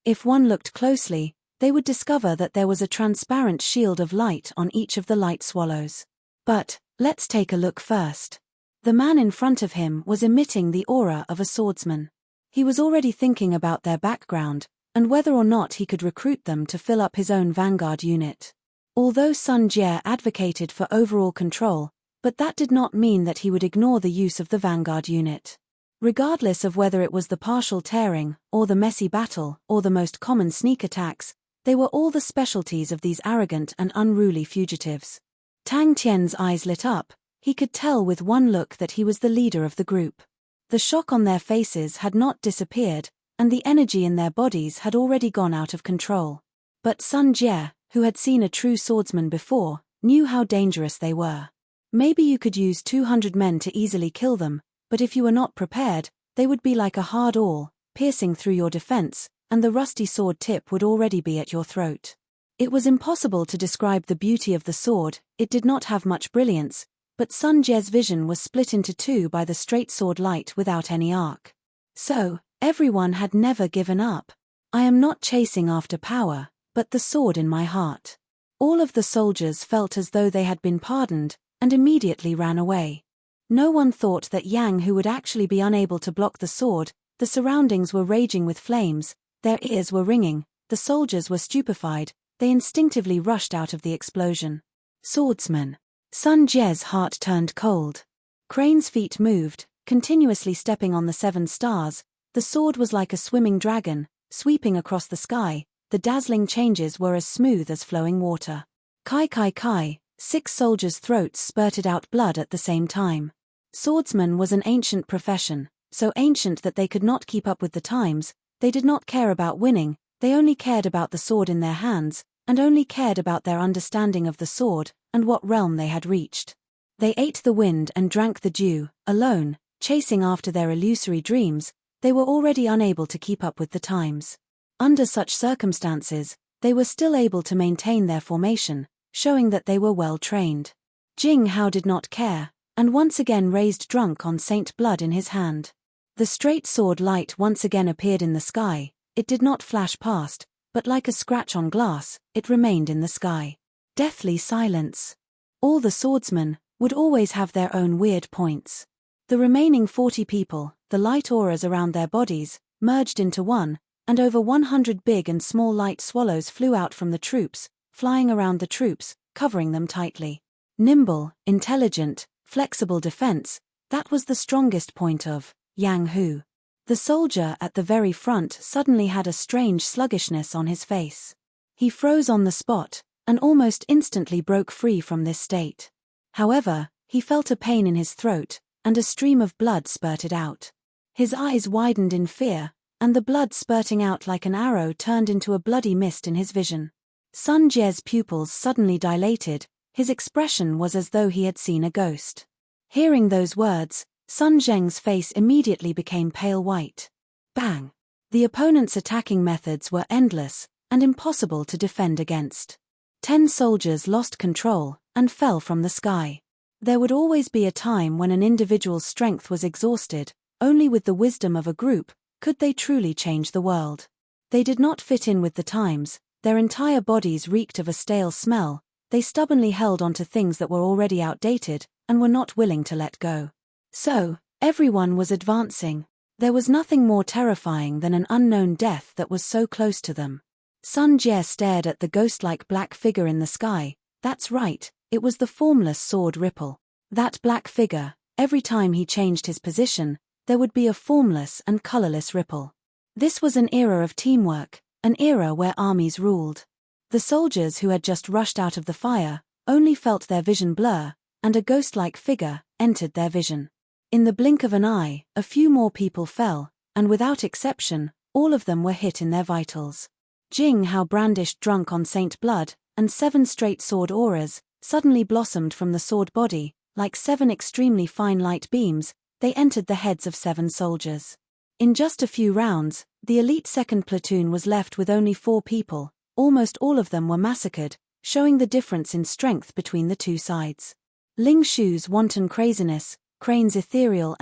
If one looked closely, they would discover that there was a transparent shield of light on each of the light swallows. But, let's take a look first. The man in front of him was emitting the aura of a swordsman. He was already thinking about their background, and whether or not he could recruit them to fill up his own vanguard unit. Although Sun Jie advocated for overall control, but that did not mean that he would ignore the use of the vanguard unit. Regardless of whether it was the partial tearing, or the messy battle, or the most common sneak attacks, they were all the specialties of these arrogant and unruly fugitives. Tang Tian's eyes lit up. He could tell with one look that he was the leader of the group. The shock on their faces had not disappeared, and the energy in their bodies had already gone out of control. But Sun Jie, who had seen a true swordsman before, knew how dangerous they were. Maybe you could use 200 men to easily kill them, but if you were not prepared, they would be like a hard awl, piercing through your defense, and the rusty sword tip would already be at your throat. It was impossible to describe the beauty of the sword. It did not have much brilliance, but Sun Jie's vision was split into two by the straight sword light without any arc. So, everyone had never given up. I am not chasing after power, but the sword in my heart. All of the soldiers felt as though they had been pardoned, and immediately ran away. No one thought that Yang Hu would actually be unable to block the sword. The surroundings were raging with flames, their ears were ringing, the soldiers were stupefied, they instinctively rushed out of the explosion. Swordsman. Sun Jie's heart turned cold. Crane's feet moved, continuously stepping on the 7 stars. The sword was like a swimming dragon, sweeping across the sky. The dazzling changes were as smooth as flowing water. Kai kai kai, 6 soldiers' throats spurted out blood at the same time. Swordsman was an ancient profession, so ancient that they could not keep up with the times. They did not care about winning, they only cared about the sword in their hands, and only cared about their understanding of the sword, and what realm they had reached. They ate the wind and drank the dew, alone, chasing after their illusory dreams. They were already unable to keep up with the times. Under such circumstances, they were still able to maintain their formation, showing that they were well trained. Jing Hao did not care, and once again raised drunk on saint blood in his hand. The straight sword light once again appeared in the sky. It did not flash past, but like a scratch on glass, it remained in the sky. Deathly silence. All the swordsmen would always have their own weird points. The remaining 40 people, the light auras around their bodies, merged into one, and over 100 big and small light swallows flew out from the troops, flying around the troops, covering them tightly. Nimble, intelligent, flexible defense, that was the strongest point of Yang Hu. The soldier at the very front suddenly had a strange sluggishness on his face. He froze on the spot, and almost instantly broke free from this state. However, he felt a pain in his throat, and a stream of blood spurted out. His eyes widened in fear, and the blood spurting out like an arrow turned into a bloody mist in his vision. Sun Jie's pupils suddenly dilated, his expression was as though he had seen a ghost. Hearing those words, Sun Zheng's face immediately became pale white. Bang! The opponent's attacking methods were endless, and impossible to defend against. 10 soldiers lost control, and fell from the sky. There would always be a time when an individual's strength was exhausted. Only with the wisdom of a group could they truly change the world. They did not fit in with the times, their entire bodies reeked of a stale smell, they stubbornly held onto things that were already outdated, and were not willing to let go. So, everyone was advancing. There was nothing more terrifying than an unknown death that was so close to them. Sun Jie stared at the ghost-like black figure in the sky. That's right, it was the formless sword ripple. That black figure, every time he changed his position, there would be a formless and colorless ripple. This was an era of teamwork, an era where armies ruled. The soldiers who had just rushed out of the fire only felt their vision blur, and a ghost-like figure entered their vision. In the blink of an eye, a few more people fell, and without exception, all of them were hit in their vitals. Jing Hao brandished drunk on saint blood, and 7 straight sword auras suddenly blossomed from the sword body, like 7 extremely fine light beams. They entered the heads of 7 soldiers. In just a few rounds, the elite 2nd platoon was left with only 4 people. Almost all of them were massacred, showing the difference in strength between the two sides. Ling Shu's wanton craziness, Crane's ethereal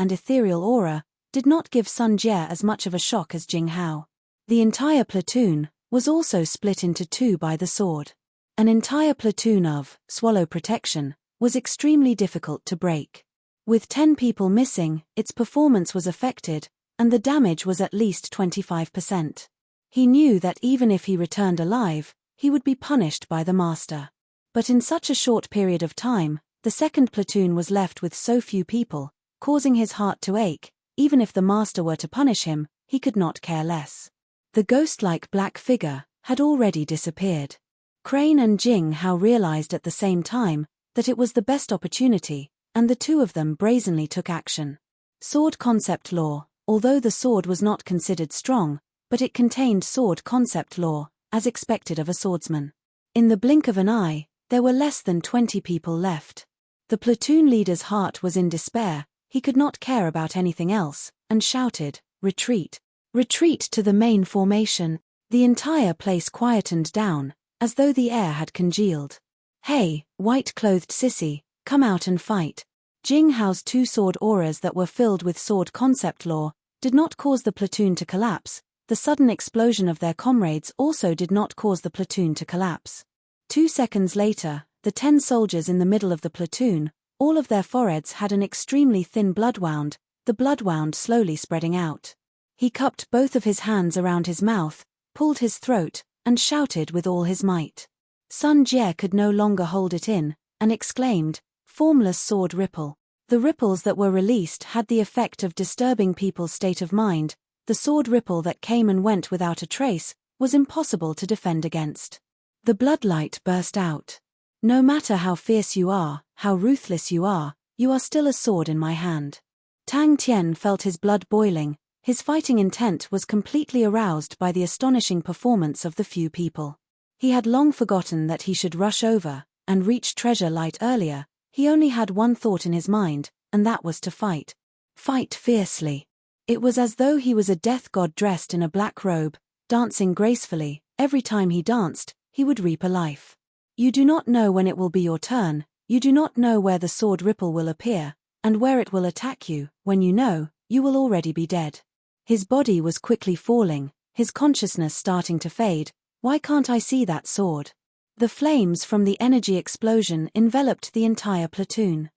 aura, did not give Sun Jie as much of a shock as Jing Hao. The entire platoon, was also split into two by the sword. An entire platoon of swallow protection was extremely difficult to break. With 10 people missing, its performance was affected, and the damage was at least 25%. He knew that even if he returned alive, he would be punished by the master. But in such a short period of time, the second platoon was left with so few people, causing his heart to ache. Even if the master were to punish him, he could not care less. The ghost-like black figure had already disappeared. Crane and Jing Hao realized at the same time that it was the best opportunity, and the two of them brazenly took action. Sword concept lore. Although the sword was not considered strong, but it contained sword concept lore, as expected of a swordsman. In the blink of an eye, there were less than 20 people left. The platoon leader's heart was in despair. He could not care about anything else, and shouted, "Retreat! Retreat to the main formation!" The entire place quietened down, as though the air had congealed. "Hey, white-clothed sissy, come out and fight." Jing Hao's two sword auras that were filled with sword concept lore did not cause the platoon to collapse. The sudden explosion of their comrades also did not cause the platoon to collapse. 2 seconds later, the 10 soldiers in the middle of the platoon, all of their foreheads had an extremely thin blood wound, the blood wound slowly spreading out. He cupped both of his hands around his mouth, pulled his throat, and shouted with all his might. Sun Jie could no longer hold it in, and exclaimed, "Formless sword ripple." The ripples that were released had the effect of disturbing people's state of mind. The sword ripple that came and went without a trace was impossible to defend against. The bloodlight burst out. "No matter how fierce you are, how ruthless you are still a sword in my hand." Tang Tian felt his blood boiling. His fighting intent was completely aroused by the astonishing performance of the few people. He had long forgotten that he should rush over and reach Treasure Light earlier. He only had one thought in his mind, and that was to fight. Fight fiercely. It was as though he was a death god dressed in a black robe, dancing gracefully. Every time he danced, he would reap a life. You do not know when it will be your turn, you do not know where the sword ripple will appear, and where it will attack you. When you know, you will already be dead. His body was quickly falling, his consciousness starting to fade. Why can't I see that sword? The flames from the energy explosion enveloped the entire platoon.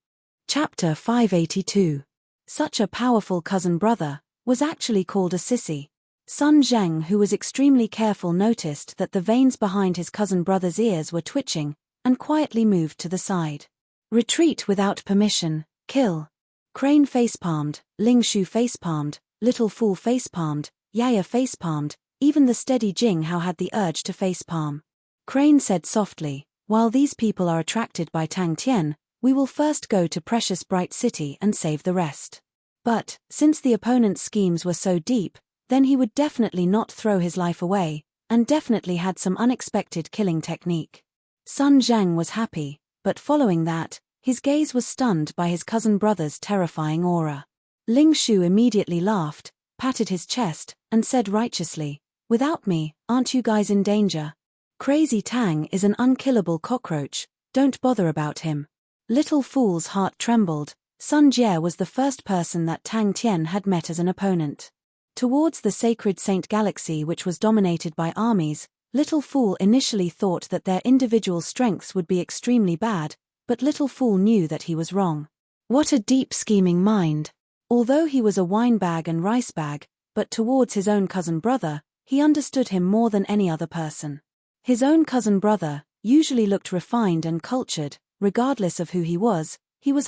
Chapter 582. Such a powerful cousin brother was actually called a sissy. Sun Zheng, who was extremely careful, noticed that the veins behind his cousin brother's ears were twitching, and quietly moved to the side. Retreat without permission, kill. Crane facepalmed, Ling Shu facepalmed, Little Fool facepalmed, Yaya facepalmed, even the steady Jing Hao had the urge to facepalm. Crane said softly, "While these people are attracted by Tang Tian, we will first go to Precious Bright City and save the rest." But, since the opponent's schemes were so deep, then he would definitely not throw his life away, and definitely had some unexpected killing technique. Sun Zhang was happy, but following that, his gaze was stunned by his cousin brother's terrifying aura. Ling Shu immediately laughed, patted his chest, and said righteously, "Without me, aren't you guys in danger? Crazy Tang is an unkillable cockroach, don't bother about him." Little Fool's heart trembled. Sun Jie was the first person that Tang Tian had met as an opponent. Towards the sacred Saint Galaxy, which was dominated by armies, Little Fool initially thought that their individual strengths would be extremely bad, but Little Fool knew that he was wrong. What a deep scheming mind! Although he was a wine bag and rice bag, but towards his own cousin brother, he understood him more than any other person. His own cousin brother usually looked refined and cultured. Regardless of who he was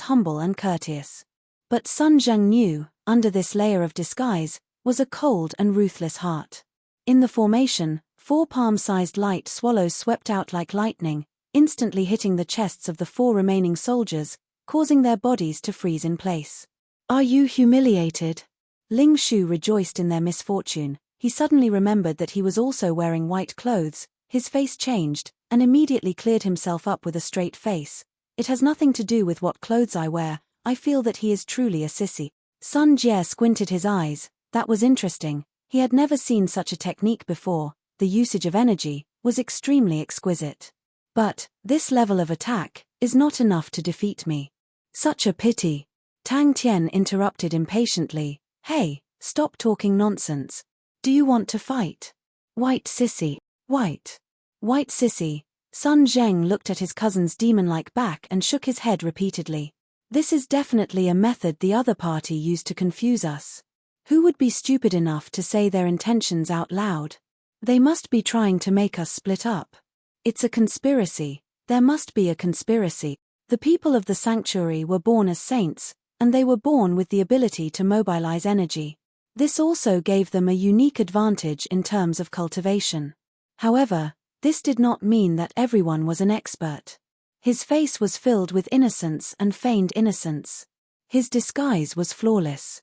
humble and courteous. But Sun Zheng knew, under this layer of disguise, was a cold and ruthless heart. In the formation, 4 palm-sized light swallows swept out like lightning, instantly hitting the chests of the 4 remaining soldiers, causing their bodies to freeze in place. "Are you humiliated?" Ling Shu rejoiced in their misfortune. He suddenly remembered that he was also wearing white clothes. His face changed, and immediately cleared himself up with a straight face. "It has nothing to do with what clothes I wear, I feel that he is truly a sissy." Sun Jie squinted his eyes. That was interesting. He had never seen such a technique before. The usage of energy was extremely exquisite. "But, this level of attack is not enough to defeat me." "Such a pity." Tang Tian interrupted impatiently. "Hey, stop talking nonsense. Do you want to fight?" "White sissy." White. White sissy. Sun Zheng looked at his cousin's demon-like back and shook his head repeatedly. This is definitely a method the other party used to confuse us. Who would be stupid enough to say their intentions out loud? They must be trying to make us split up. It's a conspiracy. There must be a conspiracy. The people of the sanctuary were born as saints, and they were born with the ability to mobilize energy. This also gave them a unique advantage in terms of cultivation. However, this did not mean that everyone was an expert. His face was filled with innocence and feigned innocence. His disguise was flawless.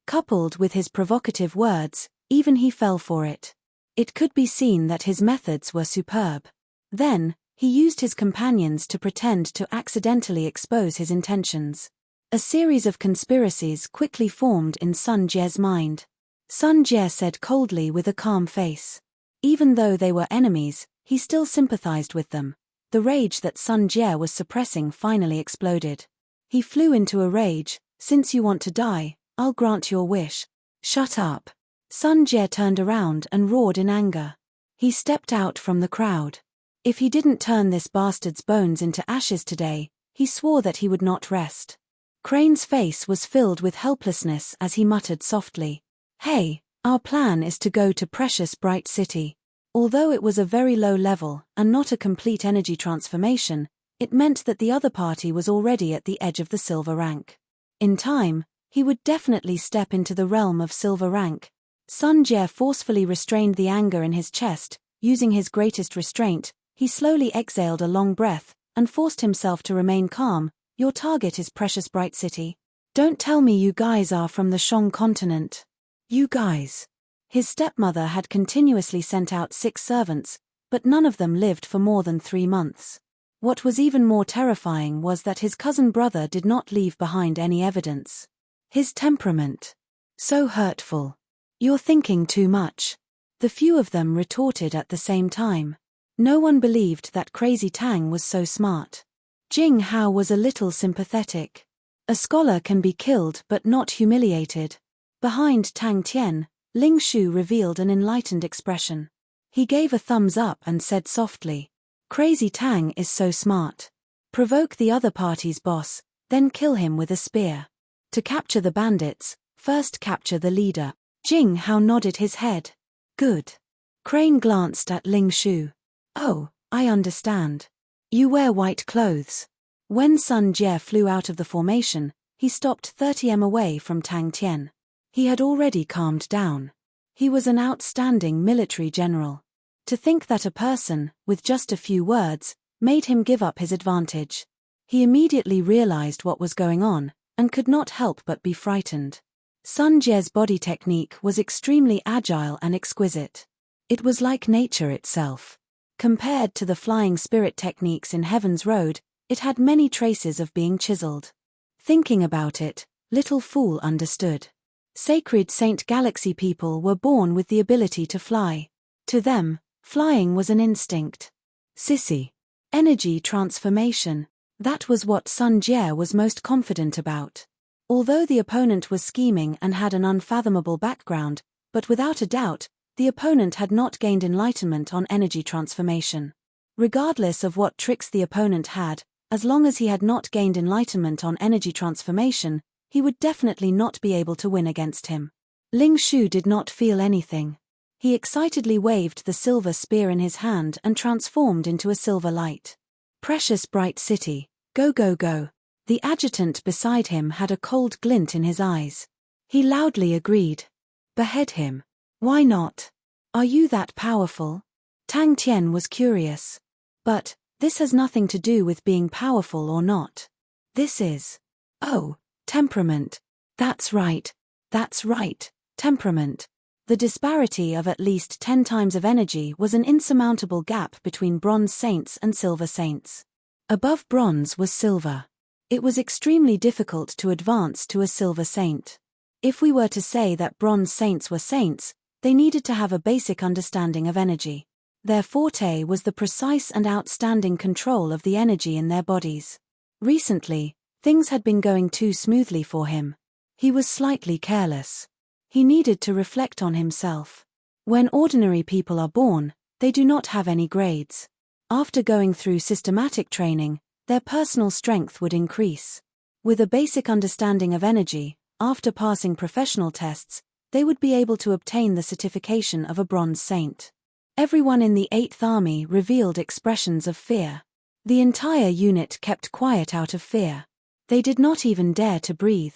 Coupled with his provocative words, even he fell for it. It could be seen that his methods were superb. Then, he used his companions to pretend to accidentally expose his intentions. A series of conspiracies quickly formed in Sun Jie's mind. Sun Jie said coldly with a calm face. Even though they were enemies, he still sympathized with them. The rage that Sun Jie was suppressing finally exploded. He flew into a rage. Since you want to die, I'll grant your wish. Shut up. Sun Jie turned around and roared in anger. He stepped out from the crowd. If he didn't turn this bastard's bones into ashes today, he swore that he would not rest. Crane's face was filled with helplessness as he muttered softly. Hey, our plan is to go to Precious Bright City. Although it was a very low level and not a complete energy transformation, it meant that the other party was already at the edge of the silver rank. In time, he would definitely step into the realm of silver rank. Sun Jie forcefully restrained the anger in his chest. Using his greatest restraint, he slowly exhaled a long breath and forced himself to remain calm. Your target is Precious Bright City. Don't tell me you guys are from the Shang continent. You guys. His stepmother had continuously sent out 6 servants, but none of them lived for more than 3 months. What was even more terrifying was that his cousin brother did not leave behind any evidence. His temperament. So hurtful. You're thinking too much. The few of them retorted at the same time. No one believed that Crazy Tang was so smart. Jing Hao was a little sympathetic. A scholar can be killed but not humiliated. Behind Tang Tian, Ling Shu revealed an enlightened expression. He gave a thumbs up and said softly, Crazy Tang is so smart. Provoke the other party's boss, then kill him with a spear. To capture the bandits, first capture the leader. Jing Hao nodded his head. Good. Crane glanced at Ling Shu. Oh, I understand. You wear white clothes. When Sun Jie flew out of the formation, he stopped 30 m away from Tang Tian. He had already calmed down. He was an outstanding military general. To think that a person, with just a few words, made him give up his advantage. He immediately realized what was going on, and could not help but be frightened. Sun Jie's body technique was extremely agile and exquisite. It was like nature itself. Compared to the flying spirit techniques in Heaven's Road, it had many traces of being chiseled. Thinking about it, Little Fool understood. Sacred Saint Galaxy people were born with the ability to fly. To them, flying was an instinct. Sissy. Energy transformation. That was what Sun Jie was most confident about. Although the opponent was scheming and had an unfathomable background, but without a doubt, the opponent had not gained enlightenment on energy transformation. Regardless of what tricks the opponent had, as long as he had not gained enlightenment on energy transformation, he would definitely not be able to win against him. Ling Shu did not feel anything. He excitedly waved the silver spear in his hand and transformed into a silver light. Precious Bright City, go go go. The adjutant beside him had a cold glint in his eyes. He loudly agreed. Behead him. Why not? Are you that powerful? Tang Tian was curious. But, this has nothing to do with being powerful or not. This is... Oh, temperament. That's right, temperament. The disparity of at least 10 times of energy was an insurmountable gap between bronze saints and silver saints. Above bronze was silver. It was extremely difficult to advance to a silver saint. If we were to say that bronze saints were saints, they needed to have a basic understanding of energy. Their forte was the precise and outstanding control of the energy in their bodies. Recently, things had been going too smoothly for him. He was slightly careless. He needed to reflect on himself. When ordinary people are born, They do not have any grades. After going through systematic training, their personal strength would increase. With a basic understanding of energy, after passing professional tests, they would be able to obtain the certification of a bronze saint. Everyone in the 8th Army revealed expressions of fear. The entire unit kept quiet out of fear. They did not even dare to breathe.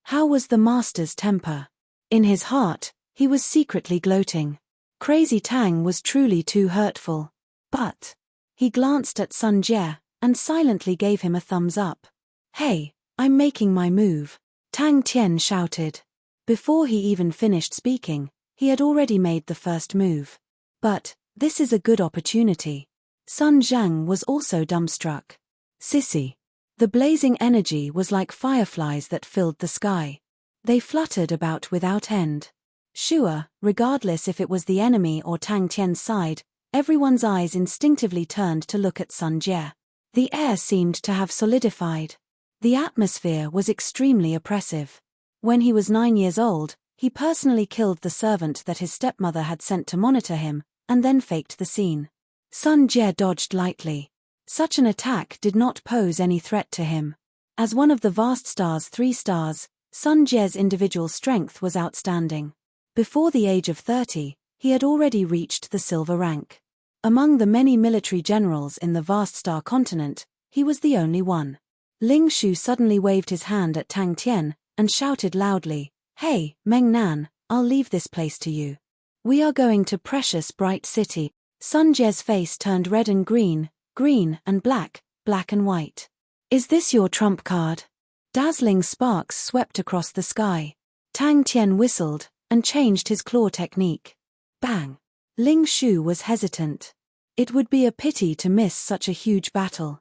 How was the master's temper? In his heart, he was secretly gloating. Crazy Tang was truly too hurtful. But he glanced at Sun Jie and silently gave him a thumbs up. "Hey, I'm making my move," Tang Tian shouted. Before he even finished speaking, he had already made the first move. But this is a good opportunity. Sun Zhang was also dumbstruck. Sissy. The blazing energy was like fireflies that filled the sky. They fluttered about without end. Sure, regardless if it was the enemy or Tang Tian's side, everyone's eyes instinctively turned to look at Sun Jie. The air seemed to have solidified. The atmosphere was extremely oppressive. When he was 9 years old, he personally killed the servant that his stepmother had sent to monitor him, and then faked the scene. Sun Jie dodged lightly. Such an attack did not pose any threat to him. As one of the vast stars 3 stars, Sun Jie's individual strength was outstanding. Before the age of 30, he had already reached the silver rank. Among the many military generals in the vast star continent, he was the only one. Ling Shu suddenly waved his hand at Tang Tian and shouted loudly, "Hey, Meng Nan, I'll leave this place to you. We are going to precious bright city." Sun Jie's face turned red and green, green and black, black and white. "Is this your trump card?" Dazzling sparks swept across the sky. Tang Tian whistled and changed his claw technique. Bang! Ling Shu was hesitant. It would be a pity to miss such a huge battle.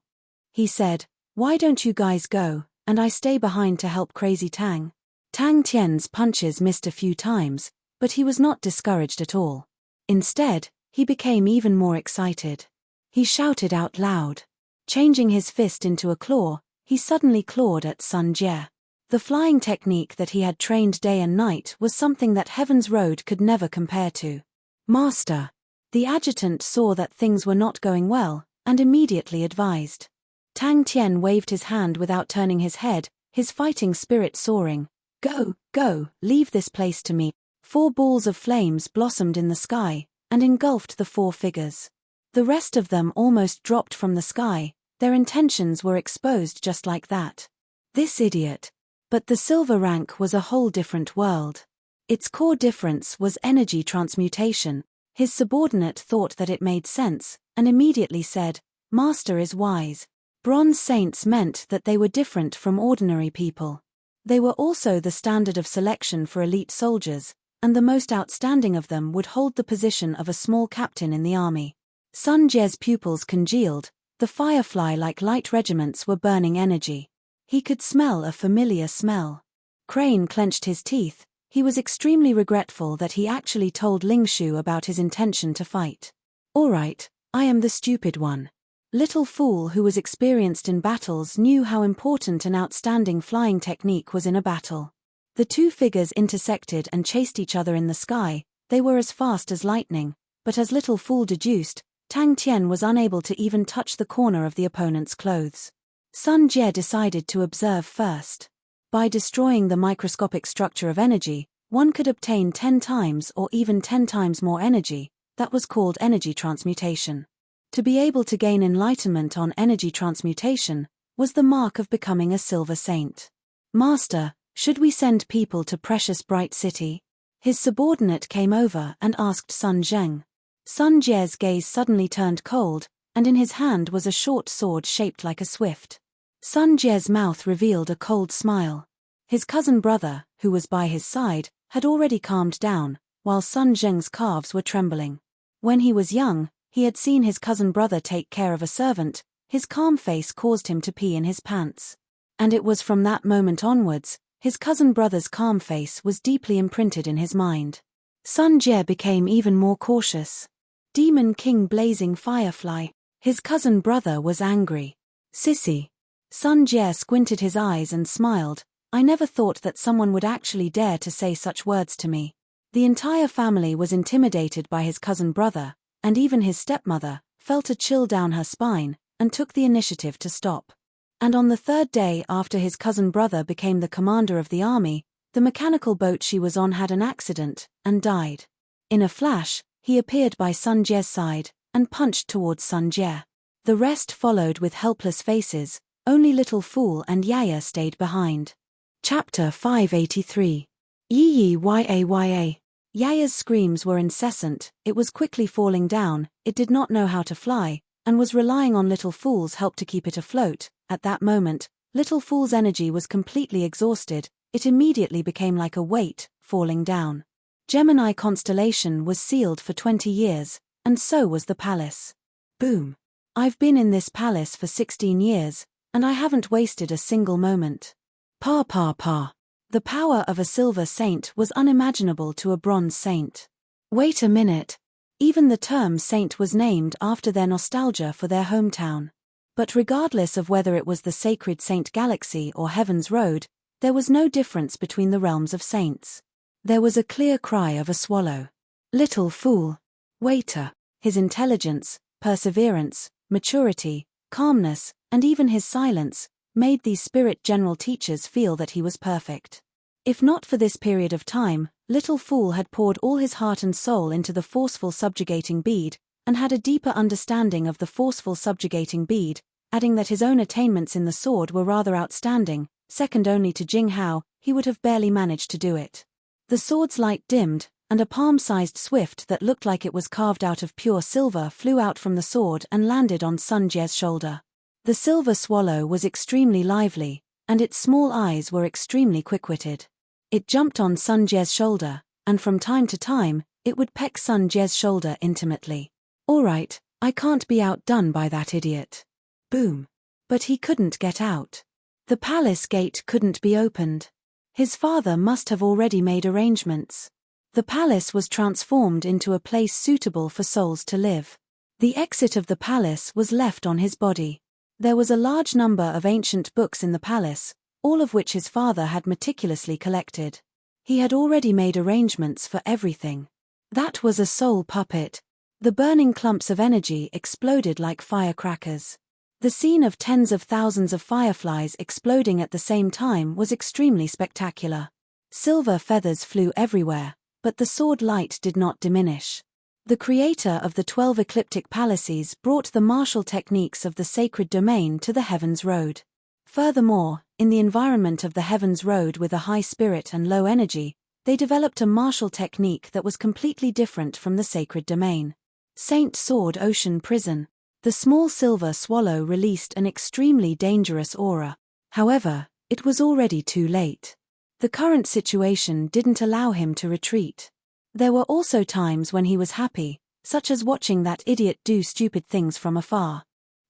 He said, "Why don't you guys go, and I stay behind to help Crazy Tang?" Tang Tian's punches missed a few times, but he was not discouraged at all. Instead, he became even more excited. He shouted out loud. Changing his fist into a claw, he suddenly clawed at Sun Jie. The flying technique that he had trained day and night was something that Heaven's Road could never compare to. "Master." The adjutant saw that things were not going well, and immediately advised. Tang Tian waved his hand without turning his head, his fighting spirit soaring. "Go, go, leave this place to me." 4 balls of flames blossomed in the sky, and engulfed the 4 figures. The rest of them almost dropped from the sky, their intentions were exposed just like that. This idiot. But the silver rank was a whole different world. Its core difference was energy transmutation. His subordinate thought that it made sense, and immediately said, "Master is wise." Bronze saints meant that they were different from ordinary people. They were also the standard of selection for elite soldiers, and the most outstanding of them would hold the position of a small captain in the army. Sun Jie's pupils congealed, the firefly-like light regiments were burning energy. He could smell a familiar smell. Crane clenched his teeth. He was extremely regretful that he actually told Ling Shu about his intention to fight. "All right, I am the stupid one." Little fool who was experienced in battles knew how important an outstanding flying technique was in a battle. The 2 figures intersected and chased each other in the sky. They were as fast as lightning, but as Little Fool deduced, Tang Tian was unable to even touch the corner of the opponent's clothes. Sun Jie decided to observe first. By destroying the microscopic structure of energy, one could obtain 10 times or even 10 times more energy. That was called energy transmutation. To be able to gain enlightenment on energy transmutation was the mark of becoming a silver saint. "Master, should we send people to precious bright city?" His subordinate came over and asked Sun Zheng. Sun Jie's gaze suddenly turned cold, and in his hand was a short sword shaped like a swift. Sun Jie's mouth revealed a cold smile. His cousin brother, who was by his side, had already calmed down, while Sun Zheng's calves were trembling. When he was young, he had seen his cousin brother take care of a servant. His calm face caused him to pee in his pants. And it was from that moment onwards, his cousin brother's calm face was deeply imprinted in his mind. Sun Jie became even more cautious. Demon King Blazing Firefly. His cousin brother was angry. "Sissy." Sun Jie squinted his eyes and smiled. "I never thought that someone would actually dare to say such words to me." The entire family was intimidated by his cousin brother, and even his stepmother, felt a chill down her spine, and took the initiative to stop. And on the third day after his cousin brother became the commander of the army, the mechanical boat she was on had an accident, and died. In a flash, he appeared by Sun Jie's side, and punched towards Sun Jie. The rest followed with helpless faces, only Little Fool and Yaya stayed behind. Chapter 583. Yi Yaya. Yaya's screams were incessant, it was quickly falling down, it did not know how to fly, and was relying on Little Fool's help to keep it afloat. At that moment, Little Fool's energy was completely exhausted, it immediately became like a weight, falling down. Gemini constellation was sealed for 20 years, and so was the palace. Boom. I've been in this palace for 16 years, and I haven't wasted a single moment. Pa. The power of a silver saint was unimaginable to a bronze saint. Wait a minute. Even the term saint was named after their nostalgia for their hometown. But regardless of whether it was the sacred Saint Galaxy or Heaven's Road, there was no difference between the realms of saints. There was a clear cry of a swallow. Little Fool. Waiter. His intelligence, perseverance, maturity, calmness, and even his silence, made these spirit general teachers feel that he was perfect. If not for this period of time, Little Fool had poured all his heart and soul into the forceful subjugating bead, and had a deeper understanding of the forceful subjugating bead, adding that his own attainments in the sword were rather outstanding, second only to Jing Hao, he would have barely managed to do it. The sword's light dimmed, and a palm-sized swift that looked like it was carved out of pure silver flew out from the sword and landed on Sun Jie's shoulder. The silver swallow was extremely lively, and its small eyes were extremely quick-witted. It jumped on Sun Jie's shoulder, and from time to time, it would peck Sun Jie's shoulder intimately. All right, I can't be outdone by that idiot. Boom. But he couldn't get out. The palace gate couldn't be opened. His father must have already made arrangements. The palace was transformed into a place suitable for souls to live. The exit of the palace was left on his body. There was a large number of ancient books in the palace, all of which his father had meticulously collected. He had already made arrangements for everything. That was a soul puppet. The burning clumps of energy exploded like firecrackers. The scene of tens of thousands of fireflies exploding at the same time was extremely spectacular. Silver feathers flew everywhere, but the sword light did not diminish. The creator of the 12 ecliptic palaces brought the martial techniques of the sacred domain to the Heaven's Road. Furthermore, in the environment of the Heaven's Road with a high spirit and low energy, they developed a martial technique that was completely different from the sacred domain. Saint Sword Ocean Prison. The small silver swallow released an extremely dangerous aura. However, it was already too late. The current situation didn't allow him to retreat. There were also times when he was happy, such as watching that idiot do stupid things from afar.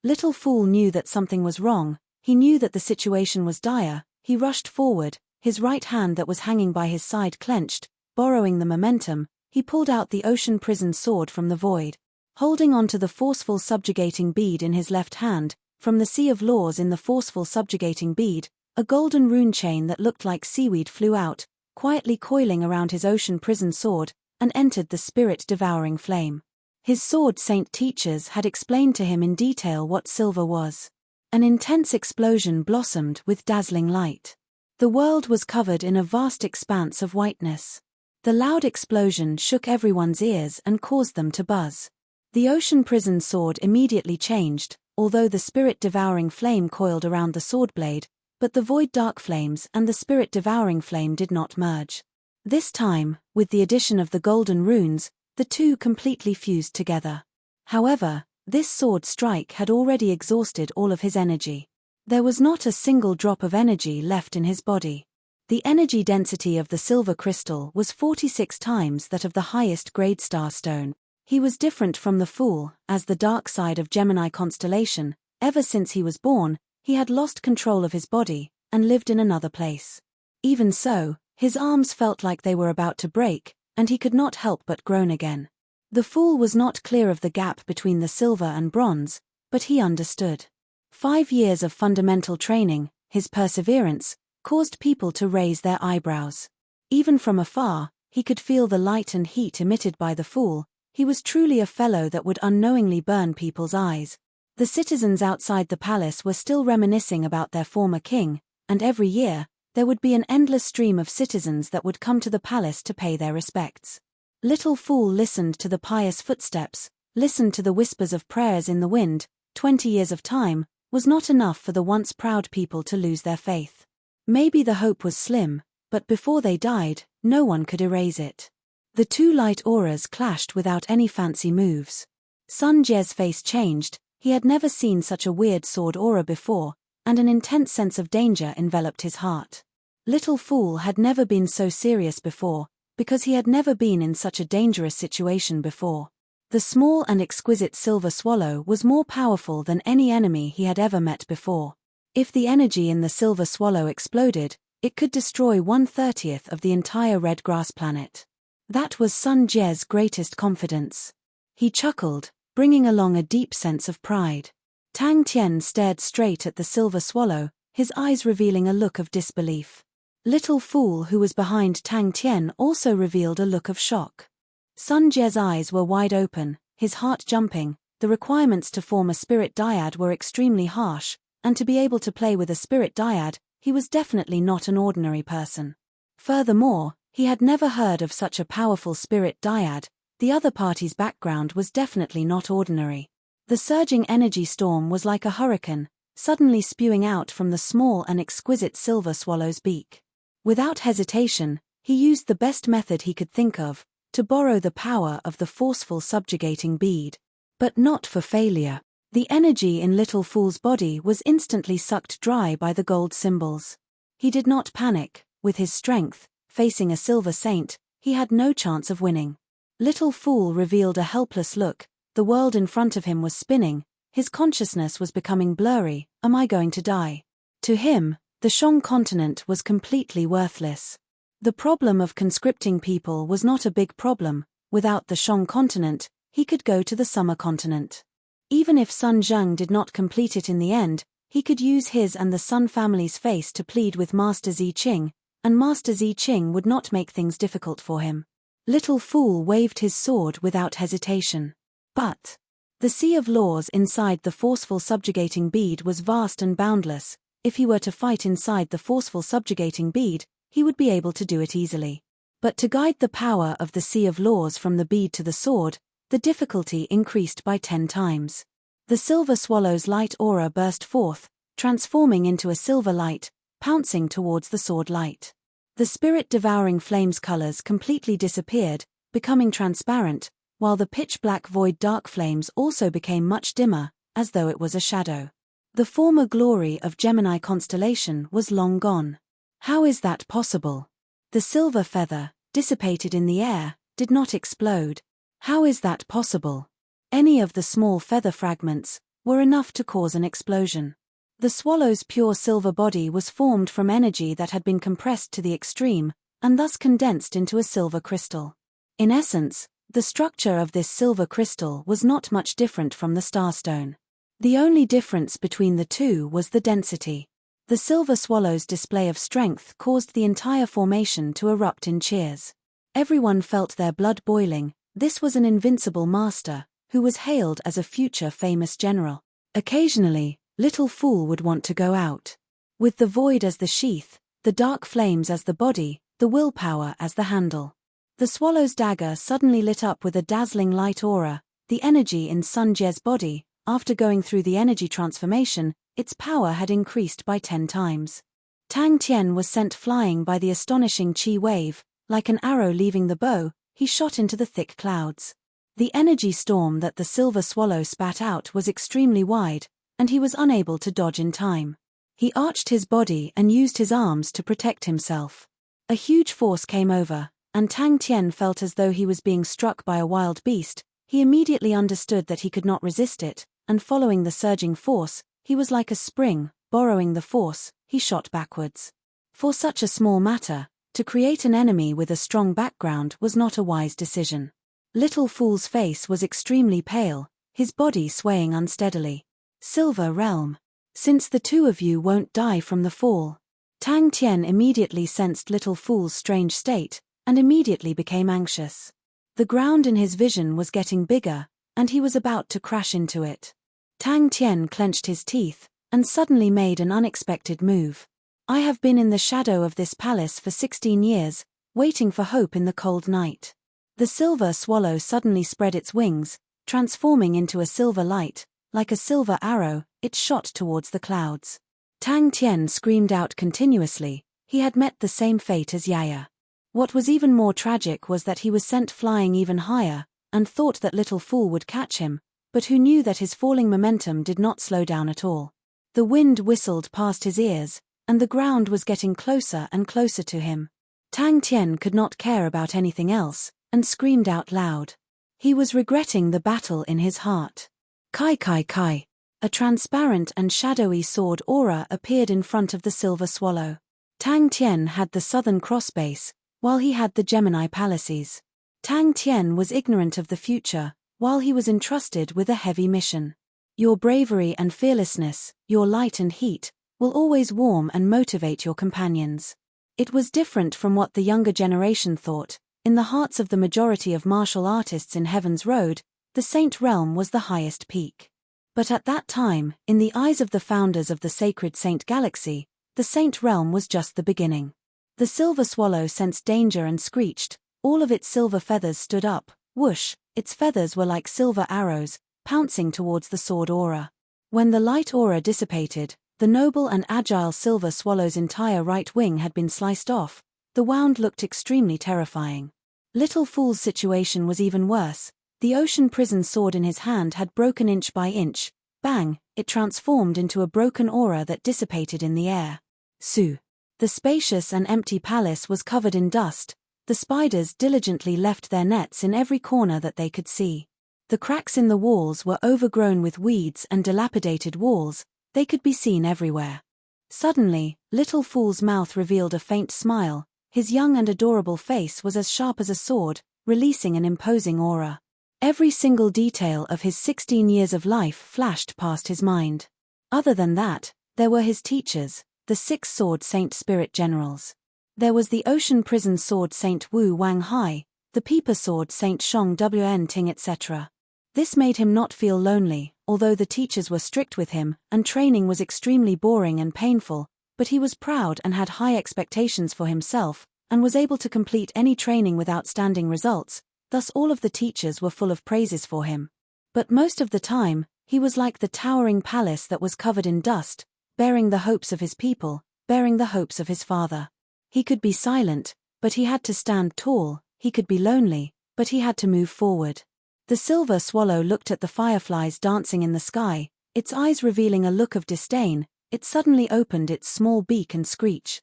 Little Fool knew that something was wrong, he knew that the situation was dire, he rushed forward, his right hand that was hanging by his side clenched, borrowing the momentum, he pulled out the ocean prison sword from the void. Holding onto the forceful subjugating bead in his left hand, from the sea of laws in the forceful subjugating bead, a golden rune chain that looked like seaweed flew out, quietly coiling around his ocean prison sword, and entered the spirit-devouring flame. His sword saint teachers had explained to him in detail what silver was. An intense explosion blossomed with dazzling light. The world was covered in a vast expanse of whiteness. The loud explosion shook everyone's ears and caused them to buzz. The ocean prison sword immediately changed, although the spirit-devouring flame coiled around the sword blade, but the void dark flames and the spirit-devouring flame did not merge. This time, with the addition of the golden runes, the two completely fused together. However, this sword strike had already exhausted all of his energy. There was not a single drop of energy left in his body. The energy density of the silver crystal was 46 times that of the highest grade star stone. He was different from the Fool, as the dark side of Gemini constellation. Ever since he was born, he had lost control of his body, and lived in another place. Even so, his arms felt like they were about to break, and he could not help but groan again. The Fool was not clear of the gap between the silver and bronze, but he understood. 5 years of fundamental training, his perseverance, caused people to raise their eyebrows. Even from afar, he could feel the light and heat emitted by the Fool, He was truly a fellow that would unknowingly burn people's eyes. The citizens outside the palace were still reminiscing about their former king, and every year, there would be an endless stream of citizens that would come to the palace to pay their respects. Little Fool listened to the pious footsteps, listened to the whispers of prayers in the wind. 20 years of time was not enough for the once proud people to lose their faith. Maybe the hope was slim, but before they died, no one could erase it. The two light auras clashed without any fancy moves. Sun Jie's face changed. He had never seen such a weird sword aura before, and an intense sense of danger enveloped his heart. Little Fool had never been so serious before, because he had never been in such a dangerous situation before. The small and exquisite silver swallow was more powerful than any enemy he had ever met before. If the energy in the silver swallow exploded, it could destroy 1/30th of the entire red grass planet. That was Sun Jie's greatest confidence. He chuckled, bringing along a deep sense of pride. Tang Tian stared straight at the silver swallow, his eyes revealing a look of disbelief. Little Fool, who was behind Tang Tian, also revealed a look of shock. Sun Jie's eyes were wide open, his heart jumping. The requirements to form a spirit dyad were extremely harsh, and to be able to play with a spirit dyad, he was definitely not an ordinary person. Furthermore, he had never heard of such a powerful spirit dyad. The other party's background was definitely not ordinary. The surging energy storm was like a hurricane, suddenly spewing out from the small and exquisite silver swallow's beak. Without hesitation, he used the best method he could think of, to borrow the power of the forceful subjugating bead. But not for failure. The energy in Little Fool's body was instantly sucked dry by the gold symbols. He did not panic. With his strength, facing a silver saint, he had no chance of winning. Little Fool revealed a helpless look. The world in front of him was spinning, his consciousness was becoming blurry. Am I going to die? To him, the Shang continent was completely worthless. The problem of conscripting people was not a big problem. Without the Shang continent, he could go to the summer continent. Even if Sun Zheng did not complete it in the end, he could use his and the Sun family's face to plead with Master Zi Qing, and Master Zi Qing would not make things difficult for him. Little Fool waved his sword without hesitation. But the sea of laws inside the forceful subjugating bead was vast and boundless. If he were to fight inside the forceful subjugating bead, he would be able to do it easily. But to guide the power of the sea of laws from the bead to the sword, the difficulty increased by 10 times. The silver swallow's light aura burst forth, transforming into a silver light, pouncing towards the sword light. The spirit-devouring flame's colors completely disappeared, becoming transparent, while the pitch-black void dark flames also became much dimmer, as though it was a shadow. The former glory of Gemini constellation was long gone. How is that possible? The silver feather, dissipated in the air, did not explode. How is that possible? Any of the small feather fragments were enough to cause an explosion. The swallow's pure silver body was formed from energy that had been compressed to the extreme, and thus condensed into a silver crystal. In essence, the structure of this silver crystal was not much different from the starstone. The only difference between the two was the density. The silver swallow's display of strength caused the entire formation to erupt in cheers. Everyone felt their blood boiling. This was an invincible master, who was hailed as a future famous general. Occasionally, Little Fool would want to go out. With the void as the sheath, the dark flames as the body, the willpower as the handle. The swallow's dagger suddenly lit up with a dazzling light aura. The energy in Sun Jie's body, after going through the energy transformation, its power had increased by 10 times. Tang Tian was sent flying by the astonishing chi wave. Like an arrow leaving the bow, he shot into the thick clouds. The energy storm that the silver swallow spat out was extremely wide, and he was unable to dodge in time. He arched his body and used his arms to protect himself. A huge force came over, and Tang Tian felt as though he was being struck by a wild beast. He immediately understood that he could not resist it, and following the surging force, he was like a spring. Borrowing the force, he shot backwards. For such a small matter, to create an enemy with a strong background was not a wise decision. Little Fool's face was extremely pale, his body swaying unsteadily. Silver Realm. Since the two of you won't die from the fall. Tang Tian immediately sensed Little Fool's strange state, and immediately became anxious. The ground in his vision was getting bigger, and he was about to crash into it. Tang Tian clenched his teeth, and suddenly made an unexpected move. I have been in the shadow of this palace for 16 years, waiting for hope in the cold night. The silver swallow suddenly spread its wings, transforming into a silver light. Like a silver arrow, it shot towards the clouds. Tang Tian screamed out continuously. He had met the same fate as Yaya. What was even more tragic was that he was sent flying even higher, and thought that Little Fool would catch him, but who knew that his falling momentum did not slow down at all. The wind whistled past his ears, and the ground was getting closer and closer to him. Tang Tian could not care about anything else, and screamed out loud. He was regretting the battle in his heart. Kai Kai Kai. A transparent and shadowy sword aura appeared in front of the silver swallow. Tang Tian had the southern crossbase, while he had the Gemini palaces. Tang Tian was ignorant of the future, while he was entrusted with a heavy mission. Your bravery and fearlessness, your light and heat, will always warm and motivate your companions. It was different from what the younger generation thought. In the hearts of the majority of martial artists in Heaven's Road, the Saint Realm was the highest peak. But at that time, in the eyes of the founders of the Sacred Saint Galaxy, the Saint Realm was just the beginning. The silver swallow sensed danger and screeched. All of its silver feathers stood up. Whoosh, its feathers were like silver arrows, pouncing towards the sword aura. When the light aura dissipated, the noble and agile silver swallow's entire right wing had been sliced off. The wound looked extremely terrifying. Little Fool's situation was even worse. The ocean prison sword in his hand had broken inch by inch. Bang, it transformed into a broken aura that dissipated in the air. Su. The spacious and empty palace was covered in dust. The spiders diligently left their nets in every corner that they could see. The cracks in the walls were overgrown with weeds and dilapidated walls. They could be seen everywhere. Suddenly, Little Fool's mouth revealed a faint smile. His young and adorable face was as sharp as a sword, releasing an imposing aura. Every single detail of his 16 years of life flashed past his mind. Other than that, there were his teachers, the 6 sword Saint Spirit Generals. There was the Ocean Prison Sword Saint Wu Wang Hai, the Peeper Sword Saint Shong Wn Ting etc. This made him not feel lonely, although the teachers were strict with him, and training was extremely boring and painful, but he was proud and had high expectations for himself, and was able to complete any training with outstanding results, thus all of the teachers were full of praises for him. But most of the time, he was like the towering palace that was covered in dust, bearing the hopes of his people, bearing the hopes of his father. He could be silent, but he had to stand tall. He could be lonely, but he had to move forward. The silver swallow looked at the fireflies dancing in the sky, its eyes revealing a look of disdain. It suddenly opened its small beak and screech.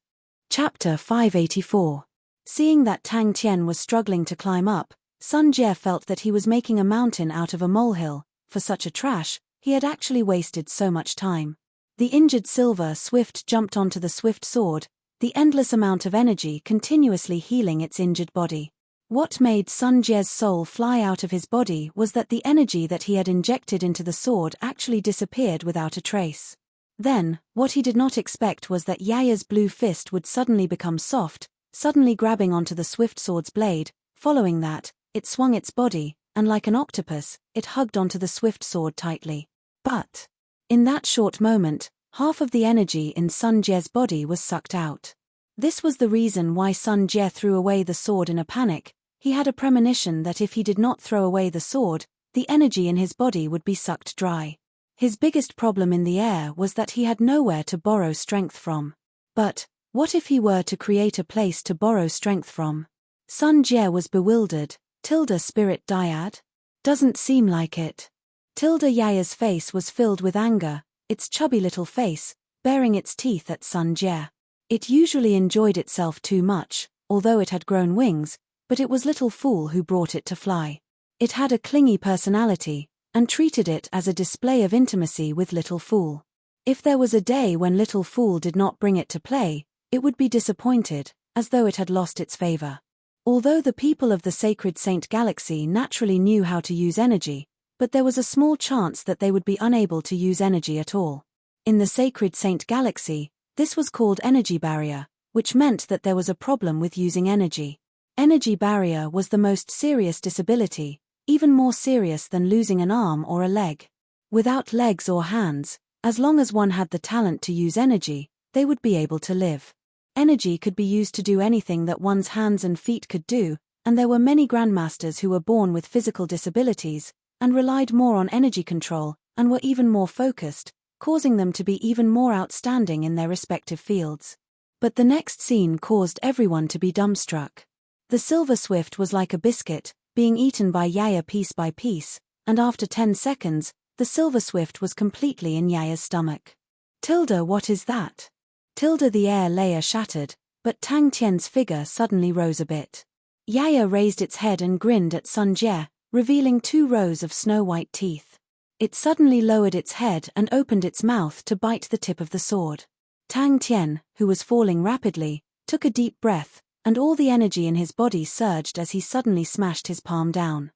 Chapter 584. Seeing that Tang Tian was struggling to climb up, Sun Jie felt that he was making a mountain out of a molehill. For such a trash, he had actually wasted so much time. The injured silver swift jumped onto the swift sword, the endless amount of energy continuously healing its injured body. What made Sun Jie's soul fly out of his body was that the energy that he had injected into the sword actually disappeared without a trace. Then, what he did not expect was that Yaya's blue fist would suddenly become soft, suddenly grabbing onto the swift sword's blade. Following that, it swung its body, and like an octopus, it hugged onto the swift sword tightly. But, in that short moment, half of the energy in Sun Jie's body was sucked out. This was the reason why Sun Jie threw away the sword in a panic. He had a premonition that if he did not throw away the sword, the energy in his body would be sucked dry. His biggest problem in the air was that he had nowhere to borrow strength from. But, what if he were to create a place to borrow strength from? Sun Jie was bewildered. Spirit Dyad? Doesn't seem like it. Yaya's face was filled with anger, its chubby little face, baring its teeth at Sun Jie. It usually enjoyed itself too much, although it had grown wings, but it was Little Fool who brought it to fly. It had a clingy personality, and treated it as a display of intimacy with Little Fool. If there was a day when Little Fool did not bring it to play, it would be disappointed, as though it had lost its favor. Although the people of the Sacred Saint Galaxy naturally knew how to use energy, but there was a small chance that they would be unable to use energy at all. In the Sacred Saint Galaxy, this was called energy barrier, which meant that there was a problem with using energy. Energy barrier was the most serious disability, even more serious than losing an arm or a leg. Without legs or hands, as long as one had the talent to use energy, they would be able to live. Energy could be used to do anything that one's hands and feet could do, and there were many grandmasters who were born with physical disabilities, and relied more on energy control, and were even more focused, causing them to be even more outstanding in their respective fields. But the next scene caused everyone to be dumbstruck. The Silver Swift was like a biscuit, being eaten by Yaya piece by piece, and after 10 seconds, the Silver Swift was completely in Yaya's stomach. Tilda, what is that? Tilda, the air layer shattered, but Tang Tian's figure suddenly rose a bit. Yaya raised its head and grinned at Sun Jie, revealing 2 rows of snow-white teeth. It suddenly lowered its head and opened its mouth to bite the tip of the sword. Tang Tian, who was falling rapidly, took a deep breath, and all the energy in his body surged as he suddenly smashed his palm down.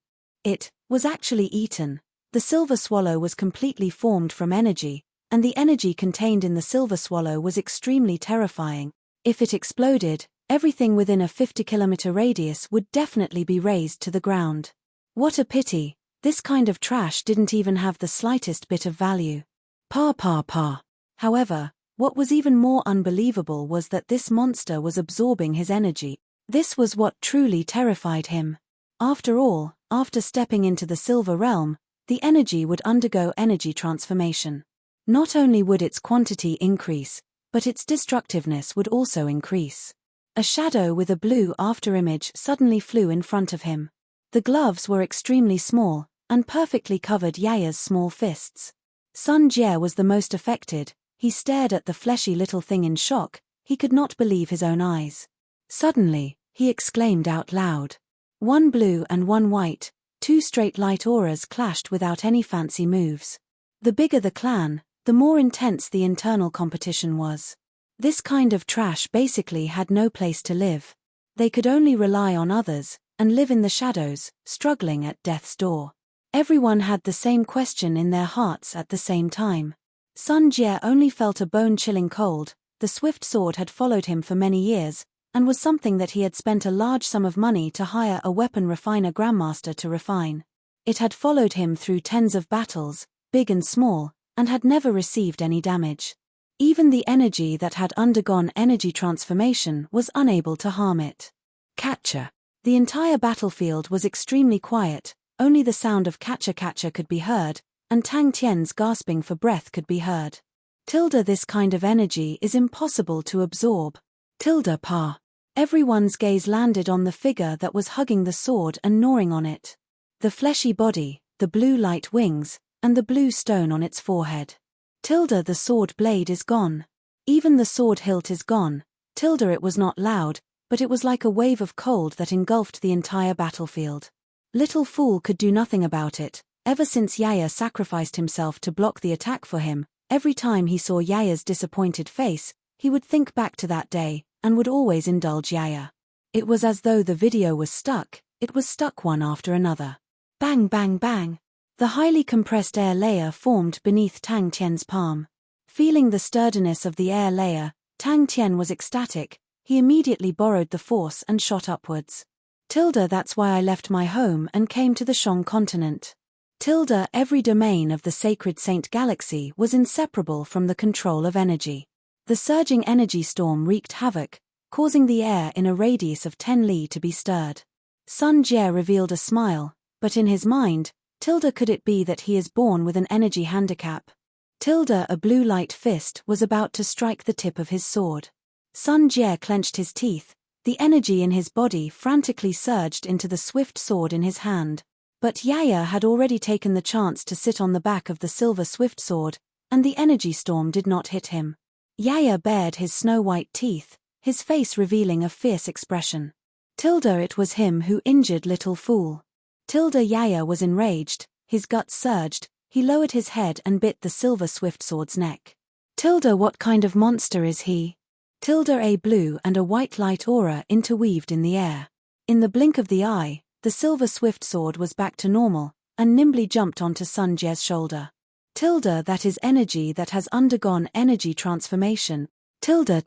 It was actually eaten. The silver swallow was completely formed from energy, and the energy contained in the silver swallow was extremely terrifying. If it exploded, everything within a 50-kilometer radius would definitely be razed to the ground. What a pity, this kind of trash didn't even have the slightest bit of value. Pa. However, what was even more unbelievable was that this monster was absorbing his energy. This was what truly terrified him. After all, after stepping into the silver realm, the energy would undergo energy transformation. Not only would its quantity increase, but its destructiveness would also increase. A shadow with a blue afterimage suddenly flew in front of him. The gloves were extremely small, and perfectly covered Yaya's small fists. Sun Jie was the most affected. He stared at the fleshy little thing in shock. He could not believe his own eyes. Suddenly, he exclaimed out loud. 1 blue and 1 white, 2 straight light auras clashed without any fancy moves. The bigger the clan, the more intense the internal competition was. This kind of trash basically had no place to live. They could only rely on others, and live in the shadows, struggling at death's door. Everyone had the same question in their hearts at the same time. Sun Jie only felt a bone-chilling cold. The swift sword had followed him for many years, and was something that he had spent a large sum of money to hire a weapon refiner grandmaster to refine. It had followed him through tens of battles, big and small, and had never received any damage. Even the energy that had undergone energy transformation was unable to harm it. Catcher. The entire battlefield was extremely quiet, only the sound of catcher could be heard, and Tang Tian's gasping for breath could be heard. Tilda, this kind of energy is impossible to absorb. Tilda, pa. Everyone's gaze landed on the figure that was hugging the sword and gnawing on it. The fleshy body, the blue light wings, and the blue stone on its forehead. Tilda, the sword blade is gone. Even the sword hilt is gone. Tilda, it was not loud, but it was like a wave of cold that engulfed the entire battlefield. Little fool could do nothing about it. Ever since Yaya sacrificed himself to block the attack for him, every time he saw Yaya's disappointed face, he would think back to that day, and would always indulge Yaya. It was as though the video was stuck. It was stuck one after another. Bang bang bang. The highly compressed air layer formed beneath Tang Tian's palm. Feeling the sturdiness of the air layer, Tang Tian was ecstatic. He immediately borrowed the force and shot upwards. Tilda, that's why I left my home and came to the Shang continent. Tilda, every domain of the sacred Saint Galaxy was inseparable from the control of energy. The surging energy storm wreaked havoc, causing the air in a radius of 10 li to be stirred. Sun Jie revealed a smile, but in his mind, Tilda, could it be that he is born with an energy handicap? Tilda, a blue light fist, was about to strike the tip of his sword. Sun Jie clenched his teeth. The energy in his body frantically surged into the swift sword in his hand. But Yaya had already taken the chance to sit on the back of the silver swift sword, and the energy storm did not hit him. Yaya bared his snow-white teeth, his face revealing a fierce expression. Tilda, it was him who injured little fool. Tilda, Yaya was enraged, his guts surged, he lowered his head and bit the silver swift sword's neck. Tilda, what kind of monster is he? Tilda, a blue and a white light aura interweaved in the air. In the blink of the eye, the silver swift sword was back to normal, and nimbly jumped onto Sun Jie's shoulder. Tilda, that is energy that has undergone energy transformation. Tilda,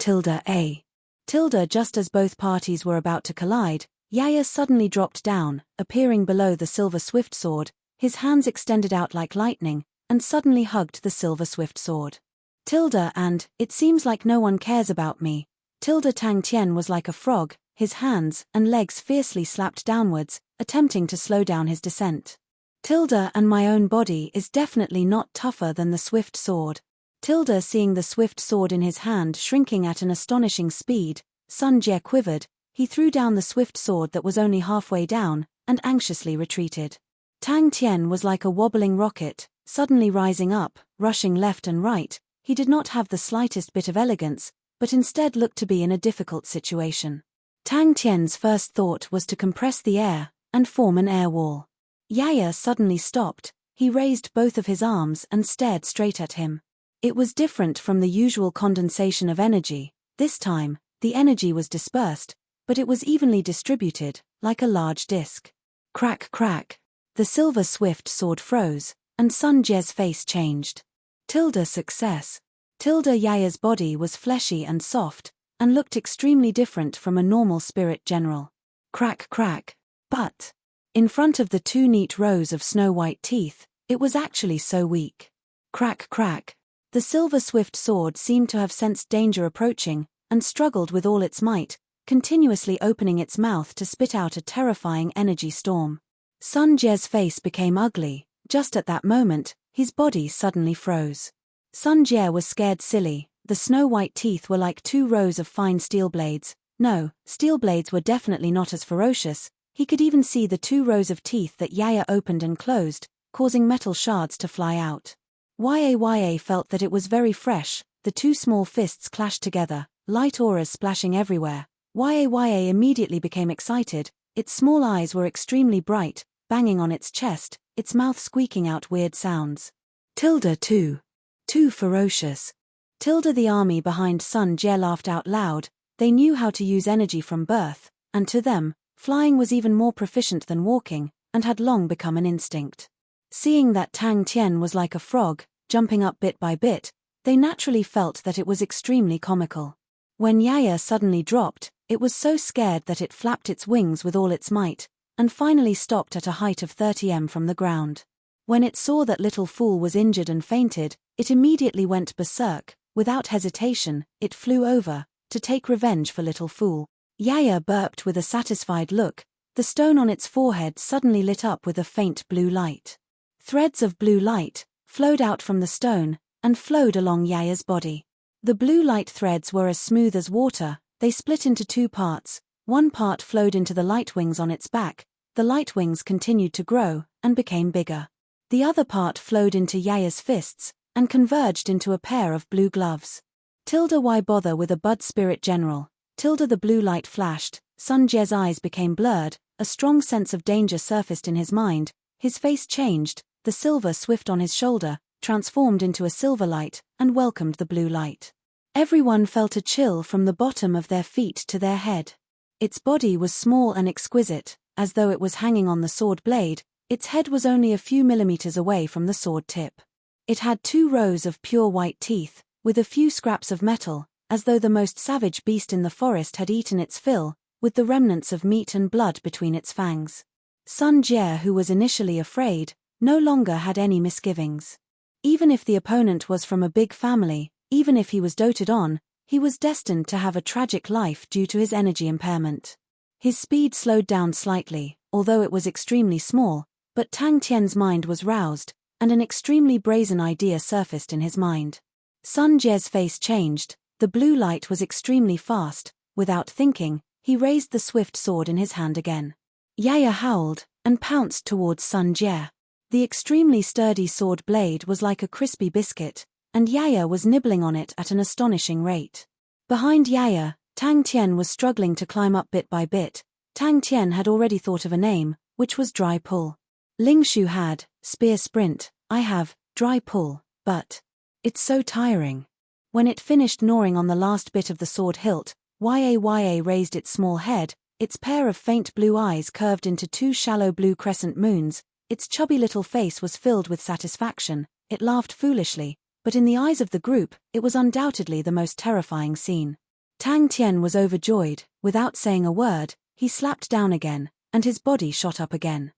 a. Tilda, just as both parties were about to collide, Yaya suddenly dropped down, appearing below the silver swift sword, his hands extended out like lightning, and suddenly hugged the silver swift sword. Tilda and, it seems like no one cares about me. Tilda Tang Tian was like a frog, his hands and legs fiercely slapped downwards, attempting to slow down his descent. Tilda and my own body is definitely not tougher than the swift sword. Tilda, seeing the swift sword in his hand shrinking at an astonishing speed, Sun Jie quivered. He threw down the swift sword that was only halfway down, and anxiously retreated. Tang Tian was like a wobbling rocket, suddenly rising up, rushing left and right. He did not have the slightest bit of elegance, but instead looked to be in a difficult situation. Tang Tian's first thought was to compress the air, and form an air wall. Yaya suddenly stopped, he raised both of his arms and stared straight at him. It was different from the usual condensation of energy. This time, the energy was dispersed, but it was evenly distributed, like a large disk. Crack crack. The silver swift sword froze, and Sun Jie's face changed. Tilda success. Tilda Yaya's body was fleshy and soft, and looked extremely different from a normal spirit general. Crack crack. But, in front of the two neat rows of snow-white teeth, it was actually so weak. Crack crack. The silver swift sword seemed to have sensed danger approaching, and struggled with all its might, continuously opening its mouth to spit out a terrifying energy storm. Sun Jie's face became ugly. Just at that moment, his body suddenly froze. Sun Jie was scared silly. The snow-white teeth were like two rows of fine steel blades. No, steel blades were definitely not as ferocious. He could even see the two rows of teeth that Yaya opened and closed, causing metal shards to fly out. Yaya felt that it was very fresh. The two small fists clashed together, light auras splashing everywhere. Yaya immediately became excited. Its small eyes were extremely bright, banging on its chest, its mouth squeaking out weird sounds. Tilda too. Too ferocious. Tilda, the army behind Sun Jie, laughed out loud. They knew how to use energy from birth, and to them, flying was even more proficient than walking, and had long become an instinct. Seeing that Tang Tian was like a frog, jumping up bit by bit, they naturally felt that it was extremely comical. When Yaya suddenly dropped, it was so scared that it flapped its wings with all its might, and finally stopped at a height of 30 m from the ground. When it saw that Little Fool was injured and fainted, it immediately went berserk. Without hesitation, it flew over, to take revenge for Little Fool. Yaya burped with a satisfied look. The stone on its forehead suddenly lit up with a faint blue light. Threads of blue light flowed out from the stone, and flowed along Yaya's body. The blue light threads were as smooth as water. They split into two parts. One part flowed into the light wings on its back. The light wings continued to grow, and became bigger. The other part flowed into Yaya's fists, and converged into a pair of blue gloves. Tilda, why bother with a bud spirit general? Tilda, the blue light flashed. Sun Jie's eyes became blurred. A strong sense of danger surfaced in his mind. His face changed. The silver swift on his shoulder transformed into a silver light, and welcomed the blue light. Everyone felt a chill from the bottom of their feet to their head. Its body was small and exquisite, as though it was hanging on the sword blade. Its head was only a few millimeters away from the sword tip. It had two rows of pure white teeth, with a few scraps of metal, as though the most savage beast in the forest had eaten its fill, with the remnants of meat and blood between its fangs. Sun Jie, who was initially afraid, no longer had any misgivings. Even if the opponent was from a big family, even if he was doted on, he was destined to have a tragic life due to his energy impairment. His speed slowed down slightly, although it was extremely small, but Tang Tian's mind was roused, and an extremely brazen idea surfaced in his mind. Sun Jie's face changed. The blue light was extremely fast. Without thinking, he raised the swift sword in his hand again. Yaya howled, and pounced towards Sun Jie. The extremely sturdy sword blade was like a crispy biscuit, and Yaya was nibbling on it at an astonishing rate. Behind Yaya, Tang Tian was struggling to climb up bit by bit. Tang Tian had already thought of a name, which was Dry Pull. Ling Shu had, Spear Sprint. I have, Dry Pull, but it's so tiring. When it finished gnawing on the last bit of the sword hilt, Yaya raised its small head. Its pair of faint blue eyes curved into two shallow blue crescent moons. Its chubby little face was filled with satisfaction. It laughed foolishly, but in the eyes of the group, it was undoubtedly the most terrifying scene. Tang Tian was overjoyed. Without saying a word, he slapped down again, and his body shot up again.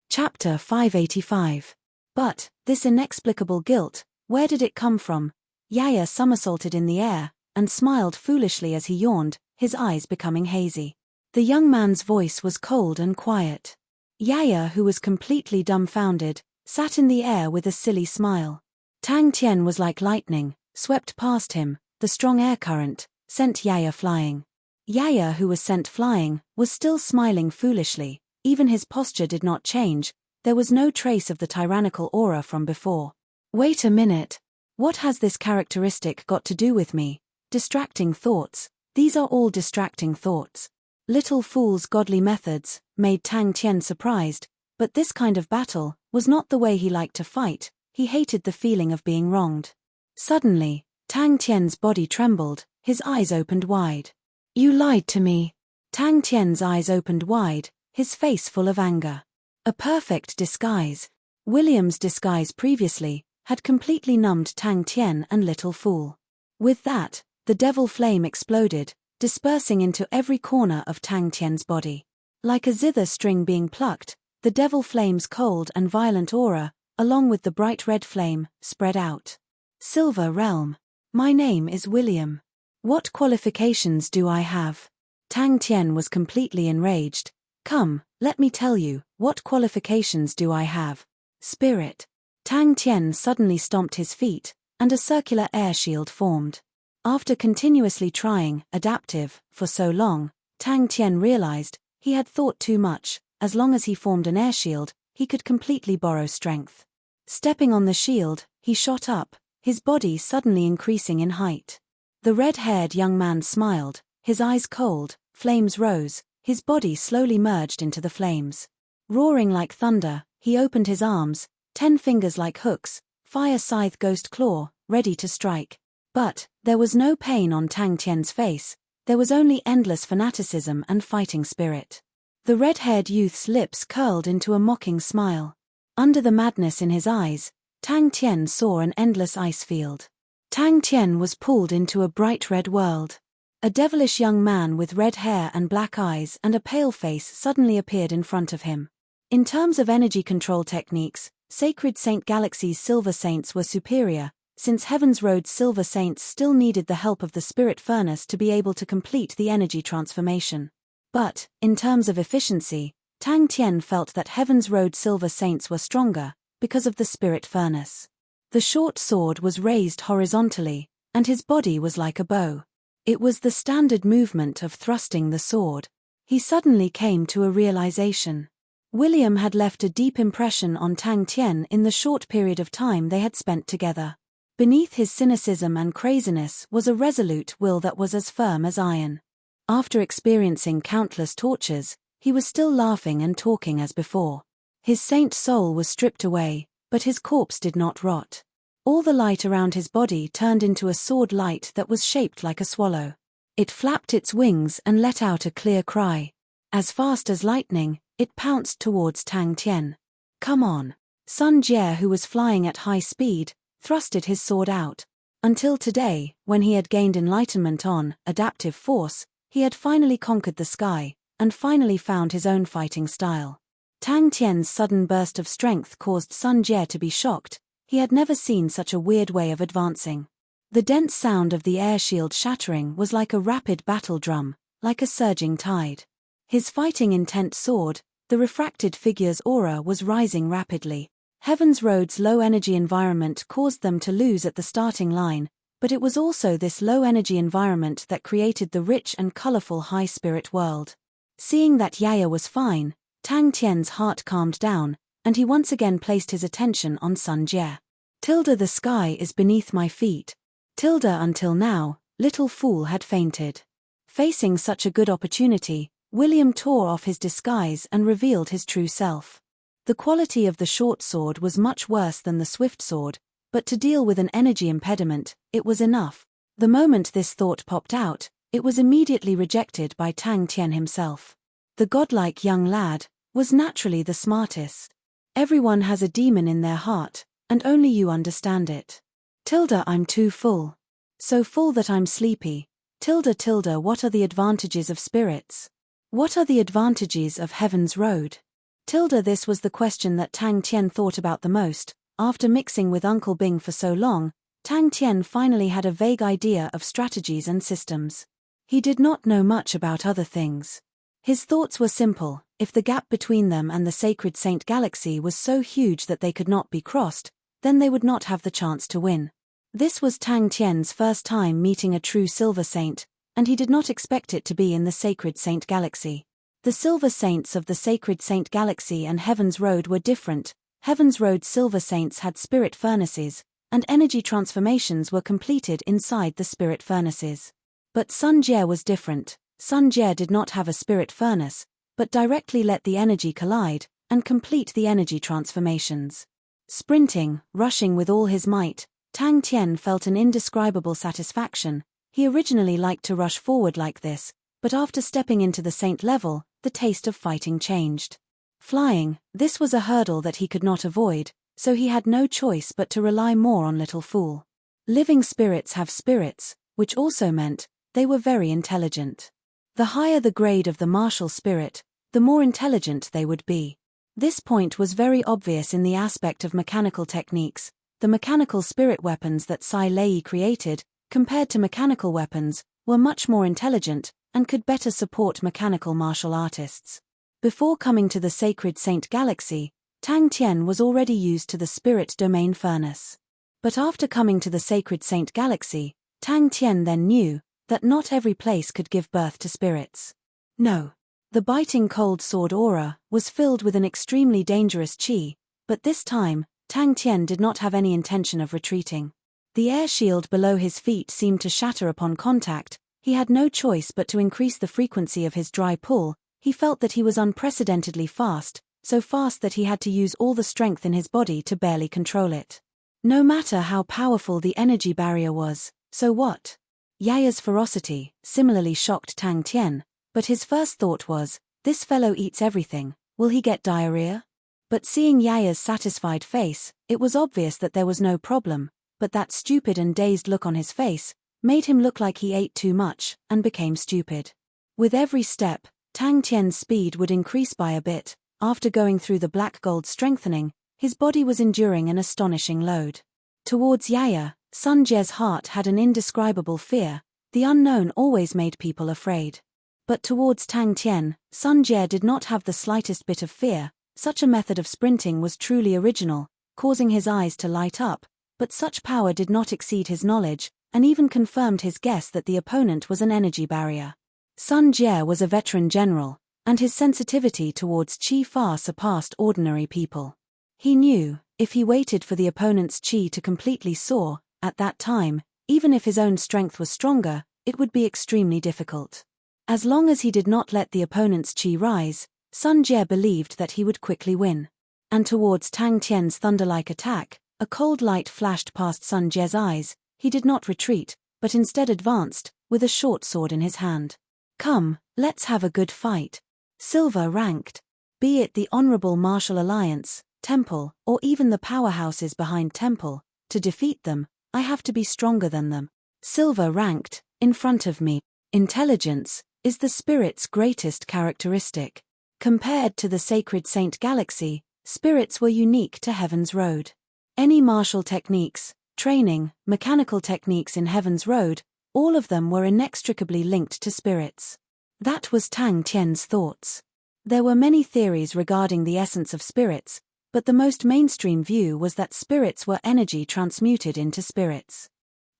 Chapter 585. But, this inexplicable guilt, where did it come from? Yaya somersaulted in the air, and smiled foolishly as he yawned, his eyes becoming hazy. The young man's voice was cold and quiet. Yaya, who was completely dumbfounded, sat in the air with a silly smile. Tang Tian was like lightning, swept past him, the strong air current sent Yaya flying. Yaya, who was sent flying, was still smiling foolishly, even his posture did not change, there was no trace of the tyrannical aura from before. Wait a minute. What has this characteristic got to do with me? Distracting thoughts. These are all distracting thoughts. Little fool's godly methods, made Tang Tian surprised, but this kind of battle was not the way he liked to fight, he hated the feeling of being wronged. Suddenly, Tang Tian's body trembled, his eyes opened wide. You lied to me. Tang Tian's eyes opened wide, his face full of anger. A perfect disguise. William's disguise previously had completely numbed Tang Tian and Little Fool. With that, the devil flame exploded, dispersing into every corner of Tang Tian's body. Like a zither string being plucked, the devil flame's cold and violent aura, along with the bright red flame, spread out. Silver Realm. My name is William. What qualifications do I have? Tang Tian was completely enraged. Come, let me tell you, what qualifications do I have? Spirit. Tang Tian suddenly stomped his feet, and a circular air shield formed. After continuously trying, adaptive, for so long, Tang Tian realized, he had thought too much, as long as he formed an air shield, he could completely borrow strength. Stepping on the shield, he shot up, his body suddenly increasing in height. The red-haired young man smiled, his eyes cold, flames rose, his body slowly merged into the flames. Roaring like thunder, he opened his arms, 10 fingers like hooks, fire scythe ghost claw, ready to strike. But, there was no pain on Tang Tian's face, there was only endless fanaticism and fighting spirit. The red-haired youth's lips curled into a mocking smile. Under the madness in his eyes, Tang Tian saw an endless ice field. Tang Tian was pulled into a bright red world. A devilish young man with red hair and black eyes and a pale face suddenly appeared in front of him. In terms of energy control techniques, Sacred Saint Galaxy's Silver Saints were superior, since Heaven's Road's Silver Saints still needed the help of the Spirit Furnace to be able to complete the energy transformation. But, in terms of efficiency, Tang Tian felt that Heaven's Road Silver Saints were stronger, because of the Spirit Furnace. The short sword was raised horizontally, and his body was like a bow. It was the standard movement of thrusting the sword. He suddenly came to a realization. William had left a deep impression on Tang Tian in the short period of time they had spent together. Beneath his cynicism and craziness was a resolute will that was as firm as iron. After experiencing countless tortures, he was still laughing and talking as before. His saint soul was stripped away, but his corpse did not rot. All the light around his body turned into a sword light that was shaped like a swallow. It flapped its wings and let out a clear cry. As fast as lightning, it pounced towards Tang Tian. Come on. Sun Jie, who was flying at high speed, thrusted his sword out. Until today, when he had gained enlightenment on adaptive force, he had finally conquered the sky, and finally found his own fighting style. Tang Tian's sudden burst of strength caused Sun Jie to be shocked. He had never seen such a weird way of advancing. The dense sound of the air shield shattering was like a rapid battle drum, like a surging tide. His fighting intent soared, the refracted figure's aura was rising rapidly. Heaven's Road's low-energy environment caused them to lose at the starting line, but it was also this low-energy environment that created the rich and colorful high-spirit world. Seeing that Yaya was fine, Tang Tian's heart calmed down, and he once again placed his attention on Sun Jie. Tilda, the sky is beneath my feet. Tilda, until now, Little Fool had fainted. Facing such a good opportunity, William tore off his disguise and revealed his true self. The quality of the short sword was much worse than the swift sword, but to deal with an energy impediment, it was enough. The moment this thought popped out, it was immediately rejected by Tang Tian himself. The godlike young lad was naturally the smartest. Everyone has a demon in their heart, and only you understand it. Tilda, I'm too full. So full that I'm sleepy. Tilda, what are the advantages of spirits? What are the advantages of Heaven's Road? This was the question that Tang Tian thought about the most. After mixing with Uncle Bing for so long, Tang Tian finally had a vague idea of strategies and systems. He did not know much about other things. His thoughts were simple: if the gap between them and the Sacred Saint Galaxy was so huge that they could not be crossed, then they would not have the chance to win. This was Tang Tian's first time meeting a true Silver Saint, and he did not expect it to be in the Sacred Saint Galaxy. The Silver Saints of the Sacred Saint Galaxy and Heaven's Road were different. Heaven's Road Silver Saints had spirit furnaces, and energy transformations were completed inside the spirit furnaces. But Sun Jie was different. Sun Jie did not have a spirit furnace, but directly let the energy collide and complete the energy transformations. Sprinting, rushing with all his might, Tang Tian felt an indescribable satisfaction. He originally liked to rush forward like this, but after stepping into the saint level, the taste of fighting changed. Flying, this was a hurdle that he could not avoid, so he had no choice but to rely more on Little Fool. Living spirits have spirits, which also meant they were very intelligent. The higher the grade of the martial spirit, the more intelligent they would be. This point was very obvious in the aspect of mechanical techniques. The mechanical spirit weapons that Sai Lei created, compared to mechanical weapons, were much more intelligent and could better support mechanical martial artists. Before coming to the Sacred Saint Galaxy, Tang Tian was already used to the spirit domain furnace. But after coming to the Sacred Saint Galaxy, Tang Tian then knew that not every place could give birth to spirits. No. The biting cold sword aura was filled with an extremely dangerous qi, but this time, Tang Tian did not have any intention of retreating. The air shield below his feet seemed to shatter upon contact. He had no choice but to increase the frequency of his dry pull. He felt that he was unprecedentedly fast, so fast that he had to use all the strength in his body to barely control it. No matter how powerful the energy barrier was, so what? Yaya's ferocity similarly shocked Tang Tian, but his first thought was, this fellow eats everything, will he get diarrhea? But seeing Yaya's satisfied face, it was obvious that there was no problem, but that stupid and dazed look on his face made him look like he ate too much and became stupid. With every step, Tang Tian's speed would increase by a bit. After going through the black gold strengthening, his body was enduring an astonishing load. Towards Yaya, Sun Jie's heart had an indescribable fear. The unknown always made people afraid. But towards Tang Tian, Sun Jie did not have the slightest bit of fear. Such a method of sprinting was truly original, causing his eyes to light up, but such power did not exceed his knowledge, and even confirmed his guess that the opponent was an energy barrier. Sun Jie was a veteran general, and his sensitivity towards qi far surpassed ordinary people. He knew, if he waited for the opponent's qi to completely soar, at that time, even if his own strength was stronger, it would be extremely difficult. As long as he did not let the opponent's qi rise, Sun Jie believed that he would quickly win. And towards Tang Tian's thunder-like attack, a cold light flashed past Sun Jie's eyes. He did not retreat, but instead advanced, with a short sword in his hand. Come, let's have a good fight. Silver ranked. Be it the Honorable Martial Alliance, Temple, or even the powerhouses behind Temple, to defeat them, I have to be stronger than them. Silver ranked, in front of me. Intelligence is the spirit's greatest characteristic. Compared to the Sacred Saint Galaxy, spirits were unique to Heaven's Road. Any martial techniques, training, mechanical techniques in Heaven's Road, all of them were inextricably linked to spirits. That was Tang Tian's thoughts. There were many theories regarding the essence of spirits, but the most mainstream view was that spirits were energy transmuted into spirits.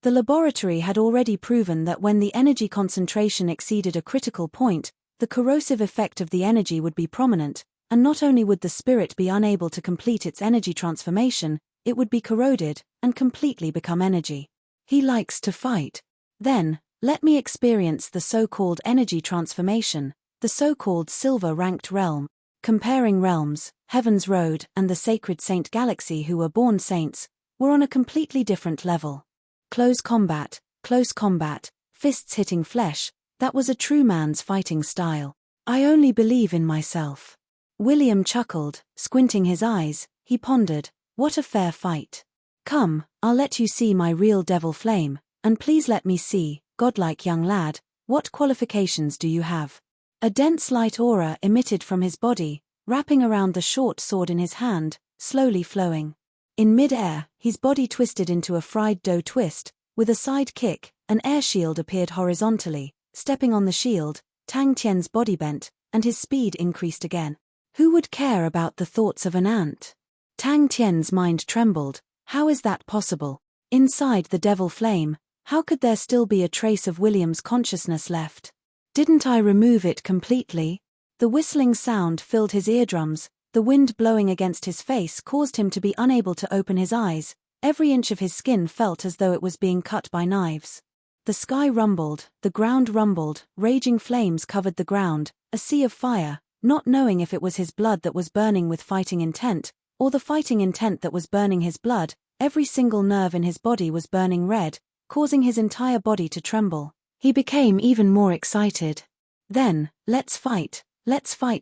The laboratory had already proven that when the energy concentration exceeded a critical point, the corrosive effect of the energy would be prominent, and not only would the spirit be unable to complete its energy transformation, it would be corroded and completely become energy. He likes to fight. Then, let me experience the so-called energy transformation, the so-called silver-ranked realm. Comparing realms, Heaven's Road and the Sacred Saint Galaxy, who were born saints, were on a completely different level. Close combat, fists hitting flesh, that was a true man's fighting style. I only believe in myself. William chuckled, squinting his eyes. He pondered, what a fair fight. Come, I'll let you see my real devil flame, and please let me see, godlike young lad, what qualifications do you have? A dense light aura emitted from his body, wrapping around the short sword in his hand, slowly flowing. In mid-air, his body twisted into a fried dough twist. With a side kick, an air shield appeared horizontally. Stepping on the shield, Tang Tian's body bent, and his speed increased again. Who would care about the thoughts of an ant? Tang Tian's mind trembled. How is that possible? Inside the devil flame, how could there still be a trace of William's consciousness left? Didn't I remove it completely? The whistling sound filled his eardrums. The wind blowing against his face caused him to be unable to open his eyes. Every inch of his skin felt as though it was being cut by knives. The sky rumbled, the ground rumbled, raging flames covered the ground, a sea of fire, not knowing if it was his blood that was burning with fighting intent, or the fighting intent that was burning his blood. Every single nerve in his body was burning red, causing his entire body to tremble. He became even more excited. Then, let's fight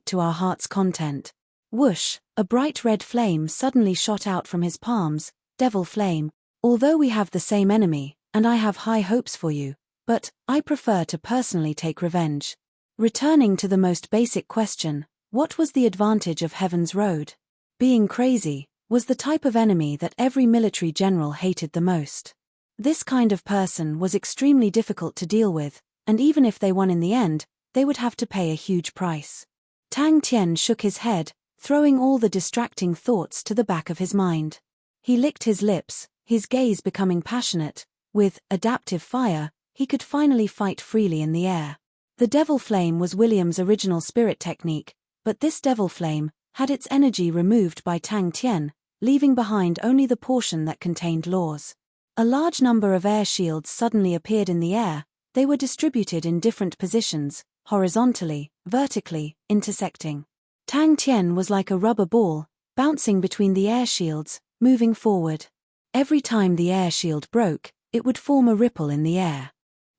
to our heart's content. Whoosh, a bright red flame suddenly shot out from his palms. Devil flame, although we have the same enemy, and I have high hopes for you, but I prefer to personally take revenge. Returning to the most basic question, what was the advantage of Heaven's Road? Being crazy was the type of enemy that every military general hated the most. This kind of person was extremely difficult to deal with, and even if they won in the end, they would have to pay a huge price. Tang Tian shook his head, throwing all the distracting thoughts to the back of his mind. He licked his lips, his gaze becoming passionate. With adaptive fire, he could finally fight freely in the air. The devil flame was William's original spirit technique, but this devil flame had its energy removed by Tang Tian, leaving behind only the portion that contained laws. A large number of air shields suddenly appeared in the air. They were distributed in different positions, horizontally, vertically, intersecting. Tang Tian was like a rubber ball, bouncing between the air shields, moving forward. Every time the air shield broke, it would form a ripple in the air.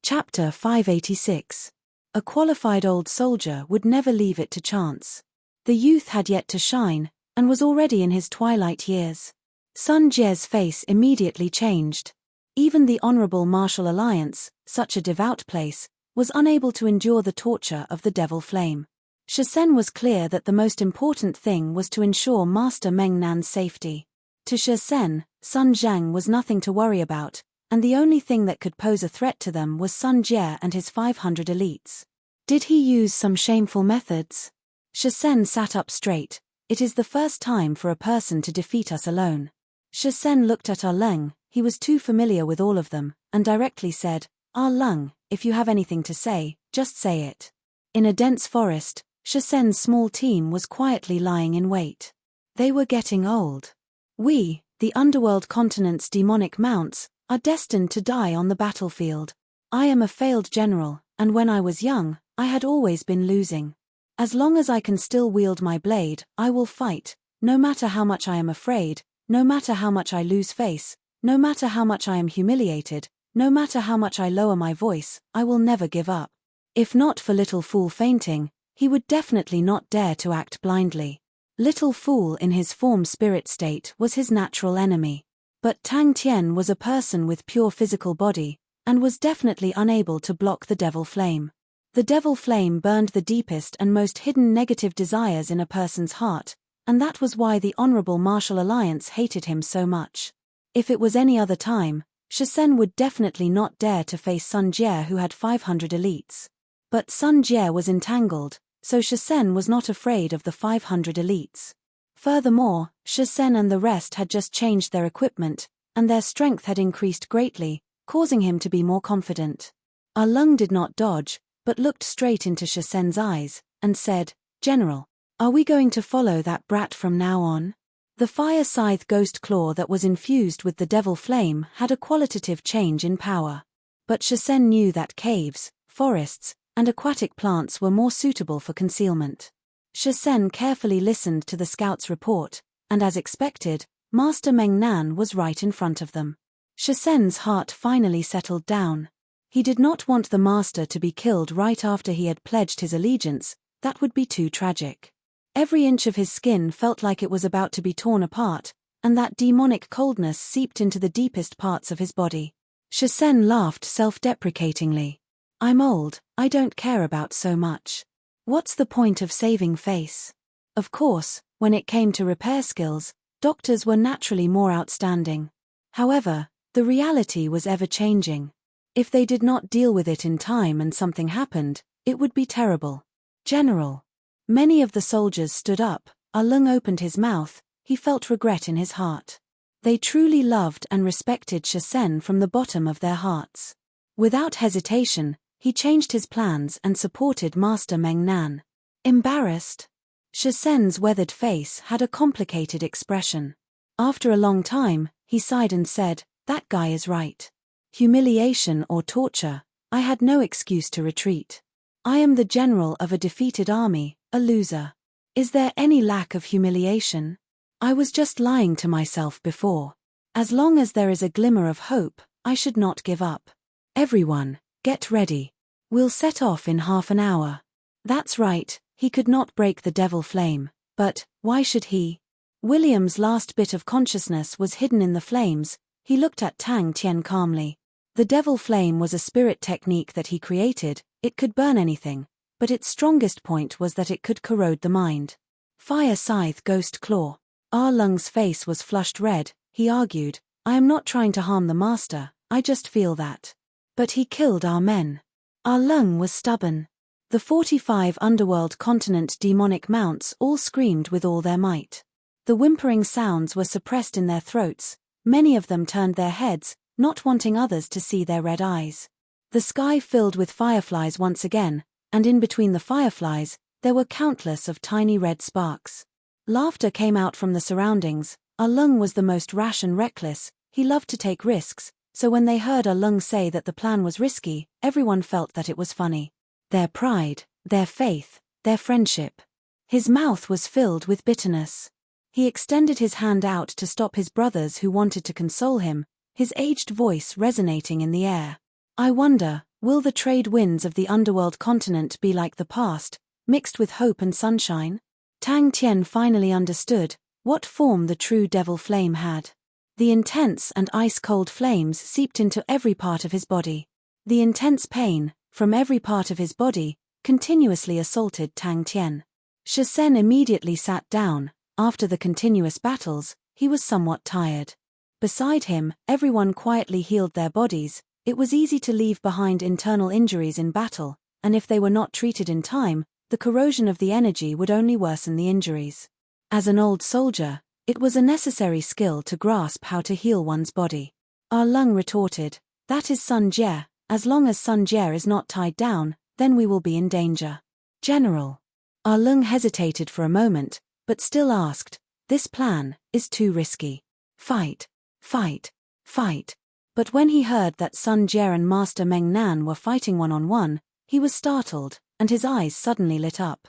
Chapter 586. A qualified old soldier would never leave it to chance. The youth had yet to shine, and was already in his twilight years. Sun Jie's face immediately changed. Even the Honorable Martial Alliance, such a devout place, was unable to endure the torture of the devil flame. Shisen was clear that the most important thing was to ensure Master Meng Nan's safety. To Shisen, Sun Zhang was nothing to worry about, and the only thing that could pose a threat to them was Sun Jie and his 500 elites. Did he use some shameful methods? Shisen sat up straight. It is the first time for a person to defeat us alone. Shisen looked at Ah Leng. He was too familiar with all of them, and directly said, Ah Leng, if you have anything to say, just say it. In a dense forest, Shisen's small team was quietly lying in wait. They were getting old. We, the underworld continent's demonic mounts, are destined to die on the battlefield. I am a failed general, and when I was young, I had always been losing. As long as I can still wield my blade, I will fight, no matter how much I am afraid, no matter how much I lose face, no matter how much I am humiliated, no matter how much I lower my voice, I will never give up. If not for Little Fool fainting, he would definitely not dare to act blindly. Little Fool in his form spirit state was his natural enemy. But Tang Tian was a person with pure physical body, and was definitely unable to block the devil flame. The devil flame burned the deepest and most hidden negative desires in a person's heart, and that was why the Honorable Martial Alliance hated him so much. If it was any other time, Shisen would definitely not dare to face Sun Jie, who had 500 elites. But Sun Jie was entangled, so Shisen was not afraid of the 500 elites. Furthermore, Shisen and the rest had just changed their equipment, and their strength had increased greatly, causing him to be more confident. Ah Leng did not dodge, but looked straight into Shisen's eyes, and said, General, are we going to follow that brat from now on? The fire scythe ghost claw that was infused with the devil flame had a qualitative change in power. But Shisen knew that caves, forests, and aquatic plants were more suitable for concealment. Shisen carefully listened to the scout's report, and as expected, Master Meng Nan was right in front of them. Shisen's heart finally settled down. He did not want the master to be killed right after he had pledged his allegiance. That would be too tragic. Every inch of his skin felt like it was about to be torn apart, and that demonic coldness seeped into the deepest parts of his body. Shisen laughed self-deprecatingly. I'm old, I don't care about so much. What's the point of saving face? Of course, when it came to repair skills, doctors were naturally more outstanding. However, the reality was ever-changing. If they did not deal with it in time and something happened, it would be terrible. General. Many of the soldiers stood up. Lung opened his mouth. He felt regret in his heart. They truly loved and respected Shisen from the bottom of their hearts. Without hesitation, he changed his plans and supported Master Meng Nan. Embarrassed? Shisen's weathered face had a complicated expression. After a long time, he sighed and said, "That guy is right. Humiliation or torture, I had no excuse to retreat. I am the general of a defeated army, a loser. Is there any lack of humiliation? I was just lying to myself before. As long as there is a glimmer of hope, I should not give up. Everyone, get ready. We'll set off in half an hour." That's right, he could not break the devil flame, but why should he? William's last bit of consciousness was hidden in the flames. He looked at Tang Tian calmly. The devil flame was a spirit technique that he created. It could burn anything, but its strongest point was that it could corrode the mind. Fire scythe ghost claw. Lung's face was flushed red. He argued, "I am not trying to harm the master, I just feel that. But he killed our men." Lung was stubborn. The 45 underworld continent demonic mounts all screamed with all their might. The whimpering sounds were suppressed in their throats. Many of them turned their heads, not wanting others to see their red eyes. The sky filled with fireflies once again, and in between the fireflies, there were countless of tiny red sparks. Laughter came out from the surroundings. Lung was the most rash and reckless. He loved to take risks, so when they heard Lung say that the plan was risky, everyone felt that it was funny. Their pride, their faith, their friendship. His mouth was filled with bitterness. He extended his hand out to stop his brothers who wanted to console him, his aged voice resonating in the air. "I wonder, will the trade winds of the underworld continent be like the past, mixed with hope and sunshine?" Tang Tian finally understood what form the true devil flame had. The intense and ice-cold flames seeped into every part of his body. The intense pain, from every part of his body, continuously assaulted Tang Tian. Shisen immediately sat down. After the continuous battles, he was somewhat tired. Beside him, everyone quietly healed their bodies. It was easy to leave behind internal injuries in battle, and if they were not treated in time, the corrosion of the energy would only worsen the injuries. As an old soldier, it was a necessary skill to grasp how to heal one's body. Lung retorted, "That is Sun Jie. As long as Sun Jie is not tied down, then we will be in danger." "General." Lung hesitated for a moment, but still asked, "This plan is too risky. Fight, fight, fight." But when he heard that Sun Jie and Master Meng Nan were fighting one-on-one, he was startled, and his eyes suddenly lit up.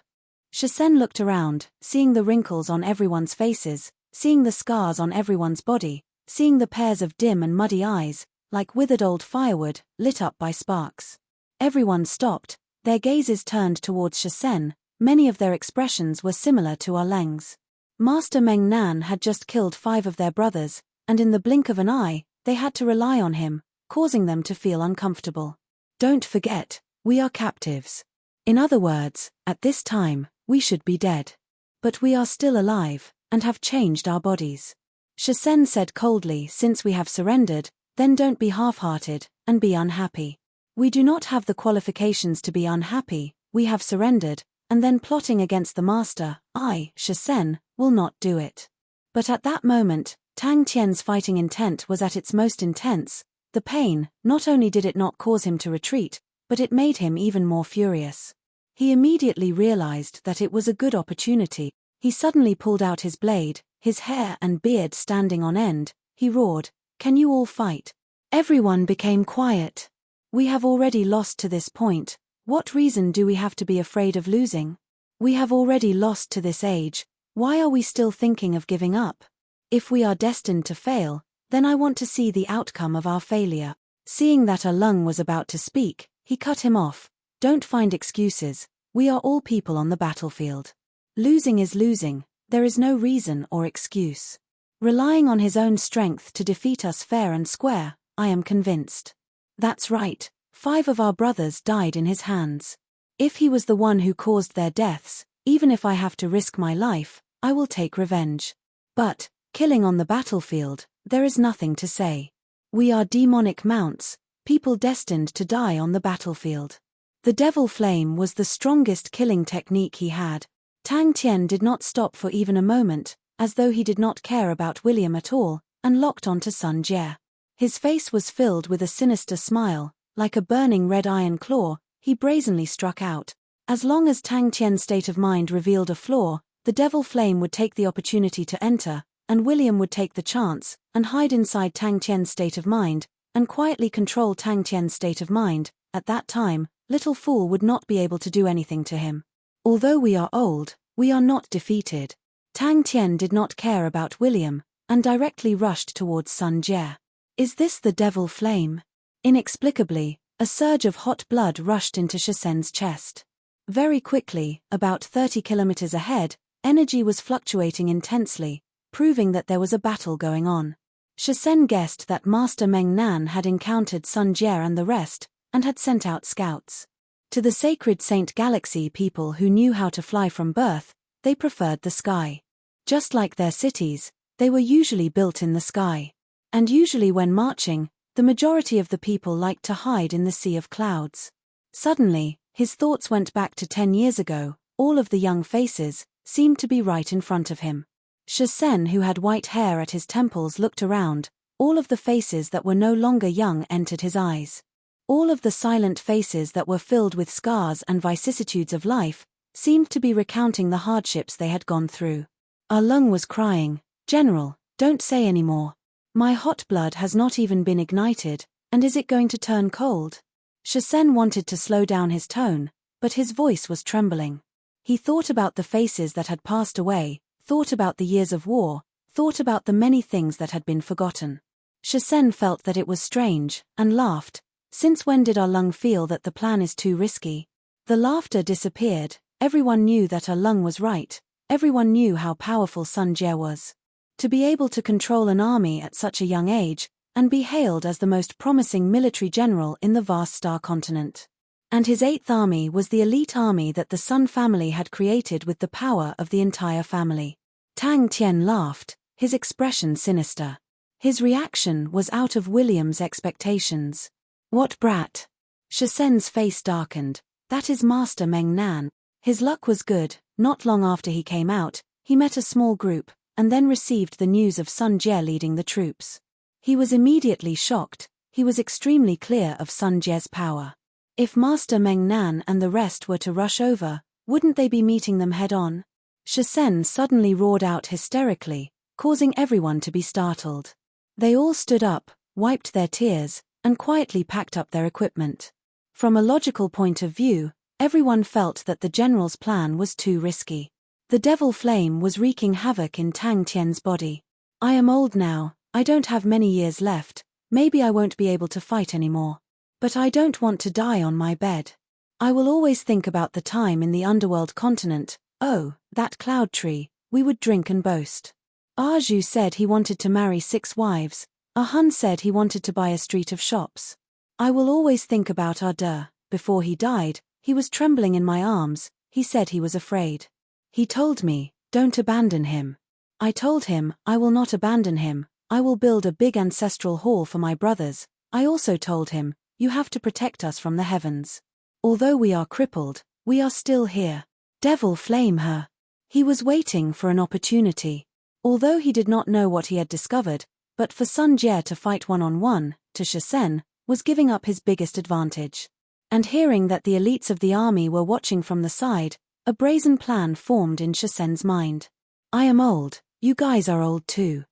Shisen looked around, seeing the wrinkles on everyone's faces, seeing the scars on everyone's body, seeing the pairs of dim and muddy eyes, like withered old firewood, lit up by sparks. Everyone stopped, their gazes turned towards Shisen. Many of their expressions were similar to Lung's. Master Meng Nan had just killed 5 of their brothers, and in the blink of an eye, they had to rely on him, causing them to feel uncomfortable. "Don't forget, we are captives. In other words, at this time, we should be dead. But we are still alive, and have changed our bodies." Shisen said coldly, "Since we have surrendered, then don't be half-hearted, and be unhappy. We do not have the qualifications to be unhappy. We have surrendered, and then plotting against the master, Shisen, will not do it." But at that moment, Tang Tian's fighting intent was at its most intense. The pain, not only did it not cause him to retreat, but it made him even more furious. He immediately realized that it was a good opportunity. He suddenly pulled out his blade, his hair and beard standing on end. He roared, "Can you all fight?" Everyone became quiet. "We have already lost to this point. What reason do we have to be afraid of losing? We have already lost to this age. Why are we still thinking of giving up? If we are destined to fail, then I want to see the outcome of our failure." Seeing that Lung was about to speak, he cut him off. "Don't find excuses. We are all people on the battlefield. Losing is losing. There is no reason or excuse. Relying on his own strength to defeat us fair and square, I am convinced. That's right, 5 of our brothers died in his hands. If he was the one who caused their deaths, even if I have to risk my life, I will take revenge. But, killing on the battlefield, there is nothing to say. We are demonic mounts, people destined to die on the battlefield. The devil flame was the strongest killing technique he had. Tang Tian did not stop for even a moment, as though he did not care about William at all, and locked onto Sun Jie. His face was filled with a sinister smile, like a burning red iron claw. He brazenly struck out. As long as Tang Tian's state of mind revealed a flaw, the devil flame would take the opportunity to enter, and William would take the chance, and hide inside Tang Tian's state of mind, and quietly control Tang Tian's state of mind. At that time, little fool would not be able to do anything to him. Although we are old, we are not defeated. Tang Tian did not care about William, and directly rushed towards Sun Jie. Is this the devil flame? Inexplicably, a surge of hot blood rushed into Shisen's chest. Very quickly, about 30 kilometers ahead, energy was fluctuating intensely, proving that there was a battle going on. Shisen guessed that Master Meng Nan had encountered Sun Jie and the rest, and had sent out scouts. To the sacred Saint Galaxy people who knew how to fly from birth, they preferred the sky. Just like their cities, they were usually built in the sky. And usually when marching, the majority of the people liked to hide in the sea of clouds. Suddenly, his thoughts went back to 10 years ago. All of the young faces seemed to be right in front of him. Shisen, who had white hair at his temples, looked around. All of the faces that were no longer young entered his eyes. All of the silent faces that were filled with scars and vicissitudes of life seemed to be recounting the hardships they had gone through. Lung was crying, "General, don't say any more. My hot blood has not even been ignited, and is it going to turn cold?" Shisen wanted to slow down his tone, but his voice was trembling. He thought about the faces that had passed away, thought about the years of war, thought about the many things that had been forgotten. Shisen felt that it was strange, and laughed. Since when did Lung feel that the plan is too risky? The laughter disappeared. Everyone knew that Lung was right. Everyone knew how powerful Sun Jie was. To be able to control an army at such a young age, and be hailed as the most promising military general in the vast star continent. And his 8th army was the elite army that the Sun family had created with the power of the entire family. Tang Tian laughed, his expression sinister. His reaction was out of William's expectations. What brat? Shisen's face darkened. That is Master Meng Nan. His luck was good. Not long after he came out, he met a small group, and then received the news of Sun Jie leading the troops. He was immediately shocked. He was extremely clear of Sun Jie's power. If Master Meng Nan and the rest were to rush over, wouldn't they be meeting them head-on? Shisen suddenly roared out hysterically, causing everyone to be startled. They all stood up, wiped their tears, and quietly packed up their equipment. From a logical point of view, everyone felt that the general's plan was too risky. The devil flame was wreaking havoc in Tang Tian's body. I am old now, I don't have many years left, maybe I won't be able to fight anymore. But I don't want to die on my bed. I will always think about the time in the underworld continent. Oh, that cloud tree, we would drink and boast. Arju said he wanted to marry 6 wives. Hun said he wanted to buy a street of shops. I will always think about Ardu. Before he died, he was trembling in my arms. He said he was afraid. He told me, don't abandon him. I told him, I will not abandon him. I will build a big ancestral hall for my brothers. I also told him, you have to protect us from the heavens. Although we are crippled, we are still here. Devil flame her. He was waiting for an opportunity. Although he did not know what he had discovered, but for Sun Jie to fight one-on-one, to Shisen, was giving up his biggest advantage. And hearing that the elites of the army were watching from the side, a brazen plan formed in Shisen's mind. I am old, you guys are old too.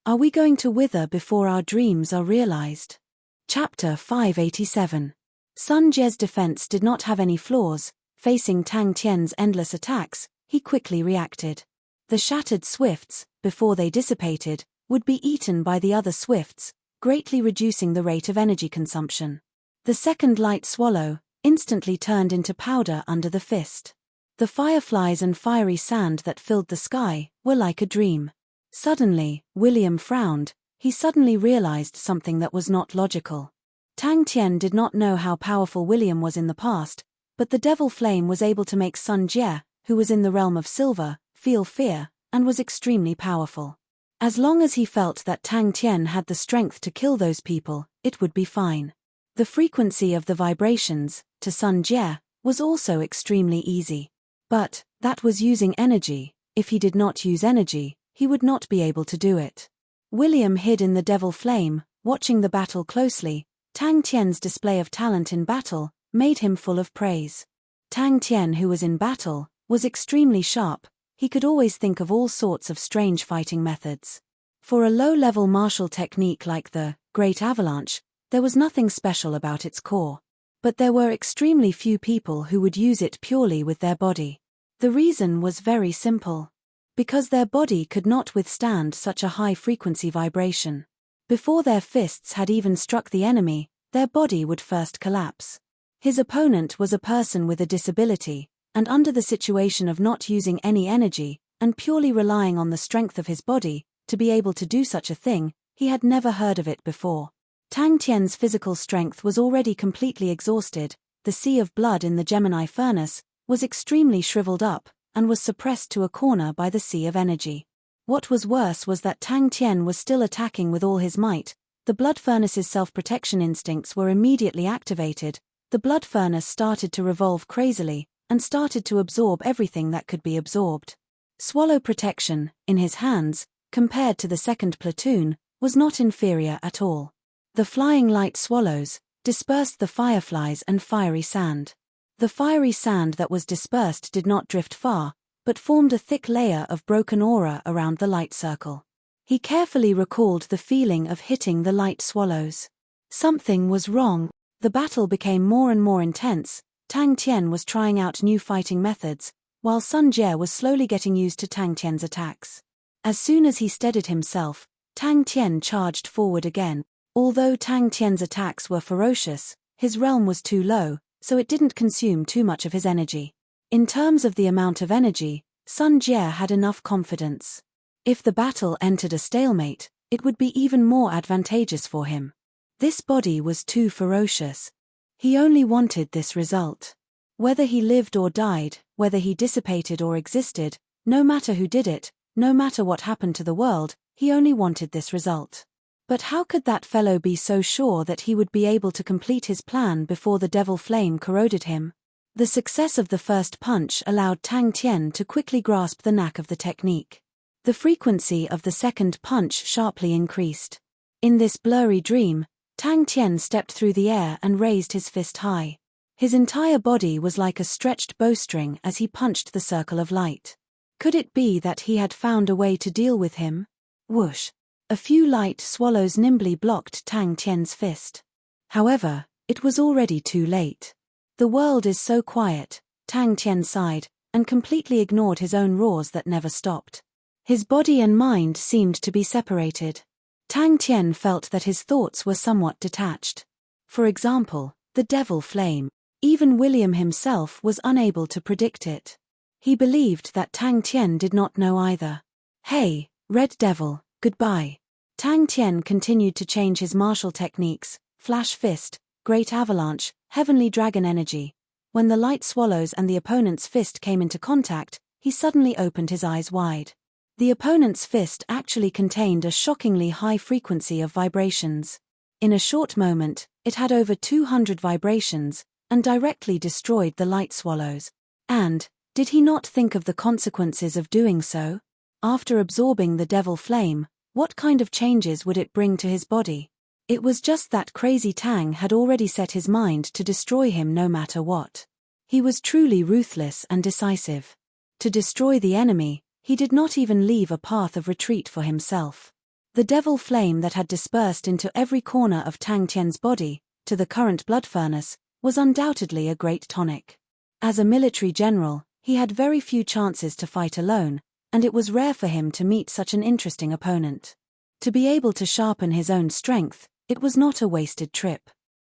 Are we going to wither before our dreams are realized? Chapter 587. Sun Jie's defense did not have any flaws. Facing Tang Tian's endless attacks, he quickly reacted. The shattered swifts, before they dissipated, would be eaten by the other swifts, greatly reducing the rate of energy consumption. The second light swallow instantly turned into powder under the fist. The fireflies and fiery sand that filled the sky were like a dream. Suddenly, William frowned. He suddenly realized something that was not logical. Tang Tian did not know how powerful William was in the past, but the devil flame was able to make Sun Jie, who was in the realm of silver, feel fear, and was extremely powerful. As long as he felt that Tang Tian had the strength to kill those people, it would be fine. The frequency of the vibrations, to Sun Jie, was also extremely easy. But that was using energy. If he did not use energy, he would not be able to do it. William hid in the devil flame, watching the battle closely. Tang Tian's display of talent in battle made him full of praise. Tang Tian, who was in battle, was extremely sharp. He could always think of all sorts of strange fighting methods. For a low-level martial technique like the Great Avalanche, there was nothing special about its core. But there were extremely few people who would use it purely with their body. The reason was very simple. Because their body could not withstand such a high-frequency vibration. Before their fists had even struck the enemy, their body would first collapse. His opponent was a person with a disability, and under the situation of not using any energy, and purely relying on the strength of his body, to be able to do such a thing, he had never heard of it before. Tang Tian's physical strength was already completely exhausted. The sea of blood in the Gemini furnace was extremely shriveled up, and was suppressed to a corner by the sea of energy. What was worse was that Tang Tian was still attacking with all his might. The blood furnace's self-protection instincts were immediately activated. The blood furnace started to revolve crazily, and started to absorb everything that could be absorbed. Swallow protection, in his hands, compared to the second platoon, was not inferior at all. The flying light swallows dispersed the fireflies and fiery sand. The fiery sand that was dispersed did not drift far, but formed a thick layer of broken aura around the light circle. He carefully recalled the feeling of hitting the light swallows. Something was wrong. The battle became more and more intense. Tang Tian was trying out new fighting methods, while Sun Jie was slowly getting used to Tang Tian's attacks. As soon as he steadied himself, Tang Tian charged forward again. Although Tang Tian's attacks were ferocious, his realm was too low, so it didn't consume too much of his energy. In terms of the amount of energy, Sun Jie had enough confidence. If the battle entered a stalemate, it would be even more advantageous for him. This body was too ferocious. He only wanted this result. Whether he lived or died, whether he dissipated or existed, no matter who did it, no matter what happened to the world, he only wanted this result. But how could that fellow be so sure that he would be able to complete his plan before the devil flame corroded him? The success of the first punch allowed Tang Tian to quickly grasp the knack of the technique. The frequency of the second punch sharply increased. In this blurry dream, Tang Tian stepped through the air and raised his fist high. His entire body was like a stretched bowstring as he punched the circle of light. Could it be that he had found a way to deal with him? Whoosh! A few light swallows nimbly blocked Tang Tian's fist. However, it was already too late. The world is so quiet, Tang Tian sighed, and completely ignored his own roars that never stopped. His body and mind seemed to be separated. Tang Tian felt that his thoughts were somewhat detached. For example, the devil flame. Even William himself was unable to predict it. He believed that Tang Tian did not know either. Hey, Red Devil, goodbye. Tang Tian continued to change his martial techniques, Flash Fist, Great Avalanche, Heavenly Dragon Energy. When the light swallows and the opponent's fist came into contact, he suddenly opened his eyes wide. The opponent's fist actually contained a shockingly high frequency of vibrations. In a short moment, it had over 200 vibrations, and directly destroyed the light swallows. And, did he not think of the consequences of doing so? After absorbing the devil flame, what kind of changes would it bring to his body? It was just that crazy Tang had already set his mind to destroy him no matter what. He was truly ruthless and decisive. To destroy the enemy, he did not even leave a path of retreat for himself. The devil flame that had dispersed into every corner of Tang Tian's body, to the current blood furnace, was undoubtedly a great tonic. As a military general, he had very few chances to fight alone, and it was rare for him to meet such an interesting opponent. To be able to sharpen his own strength, it was not a wasted trip.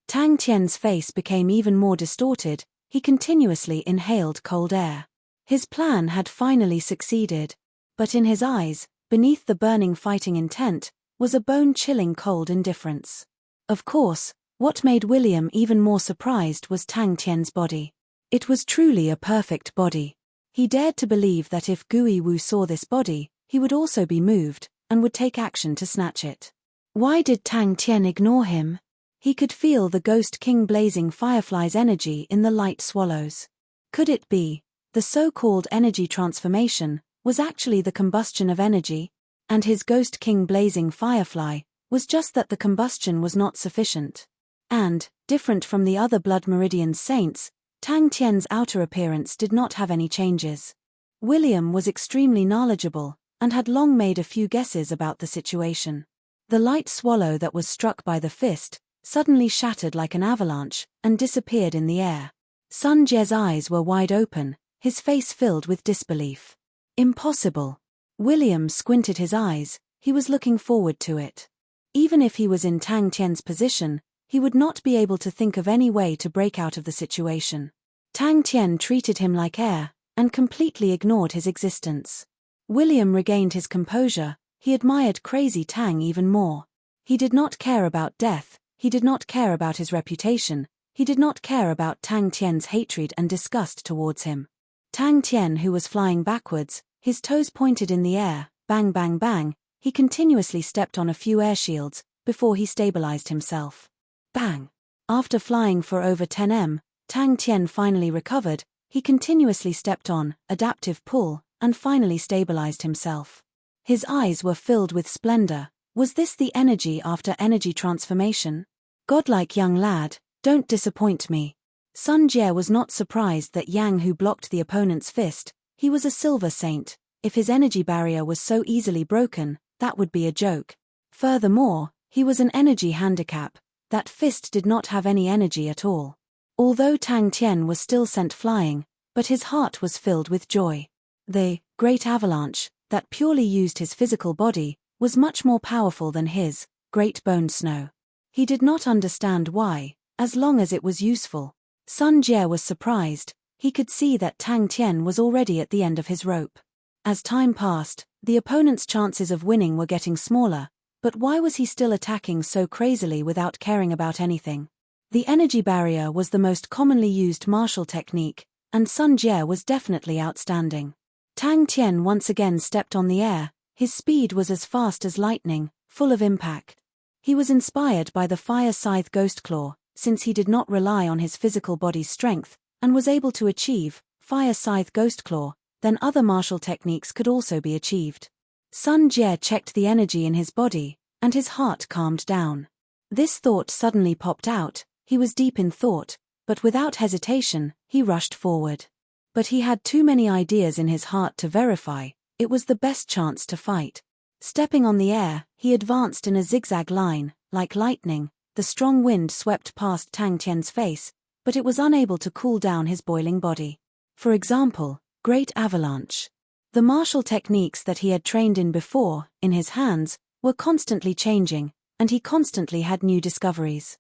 Tang Tian's face became even more distorted. He continuously inhaled cold air. His plan had finally succeeded, but in his eyes, beneath the burning fighting intent, was a bone-chilling cold indifference. Of course, what made William even more surprised was Tang Tian's body. It was truly a perfect body. He dared to believe that if Gui Wu saw this body, he would also be moved, and would take action to snatch it. Why did Tang Tian ignore him? He could feel the Ghost King blazing firefly's energy in the light swallows. Could it be, the so-called energy transformation, was actually the combustion of energy? And his Ghost King blazing firefly, was just that the combustion was not sufficient. And, different from the other Blood Meridian saints, Tang Tian's outer appearance did not have any changes. William was extremely knowledgeable, and had long made a few guesses about the situation. The light swallow that was struck by the fist suddenly shattered like an avalanche, and disappeared in the air. Sun Jie's eyes were wide open, his face filled with disbelief. Impossible. William squinted his eyes, he was looking forward to it. Even if he was in Tang Tian's position, he would not be able to think of any way to break out of the situation. Tang Tian treated him like air, and completely ignored his existence. William regained his composure, he admired Crazy Tang even more. He did not care about death, he did not care about his reputation, he did not care about Tang Tian's hatred and disgust towards him. Tang Tian, who was flying backwards, his toes pointed in the air, bang bang bang, he continuously stepped on a few air shields, before he stabilized himself. Bang! After flying for over 10 m, Tang Tian finally recovered, he continuously stepped on, adaptive pull, and finally stabilized himself. His eyes were filled with splendor. Was this the energy after energy transformation? Godlike young lad, don't disappoint me. Sun Jie was not surprised that Yang Hu blocked the opponent's fist. He was a silver saint. If his energy barrier was so easily broken, that would be a joke. Furthermore, he was an energy handicap. That fist did not have any energy at all. Although Tang Tian was still sent flying, but his heart was filled with joy. The great avalanche, that purely used his physical body, was much more powerful than his great bone snow. He did not understand why, as long as it was useful. Sun Jie was surprised, he could see that Tang Tian was already at the end of his rope. As time passed, the opponent's chances of winning were getting smaller, but why was he still attacking so crazily without caring about anything? The energy barrier was the most commonly used martial technique, and Sun Jie was definitely outstanding. Tang Tian once again stepped on the air, his speed was as fast as lightning, full of impact. He was inspired by the Fire Scythe Ghost Claw, since he did not rely on his physical body's strength, and was able to achieve Fire Scythe Ghost Claw, then other martial techniques could also be achieved. Sun Jie checked the energy in his body, and his heart calmed down. This thought suddenly popped out, he was deep in thought, but without hesitation, he rushed forward. But he had too many ideas in his heart to verify, it was the best chance to fight. Stepping on the air, he advanced in a zigzag line, like lightning. The strong wind swept past Tang Tian's face, but it was unable to cool down his boiling body. For example, Great Avalanche. The martial techniques that he had trained in before, in his hands, were constantly changing, and he constantly had new discoveries.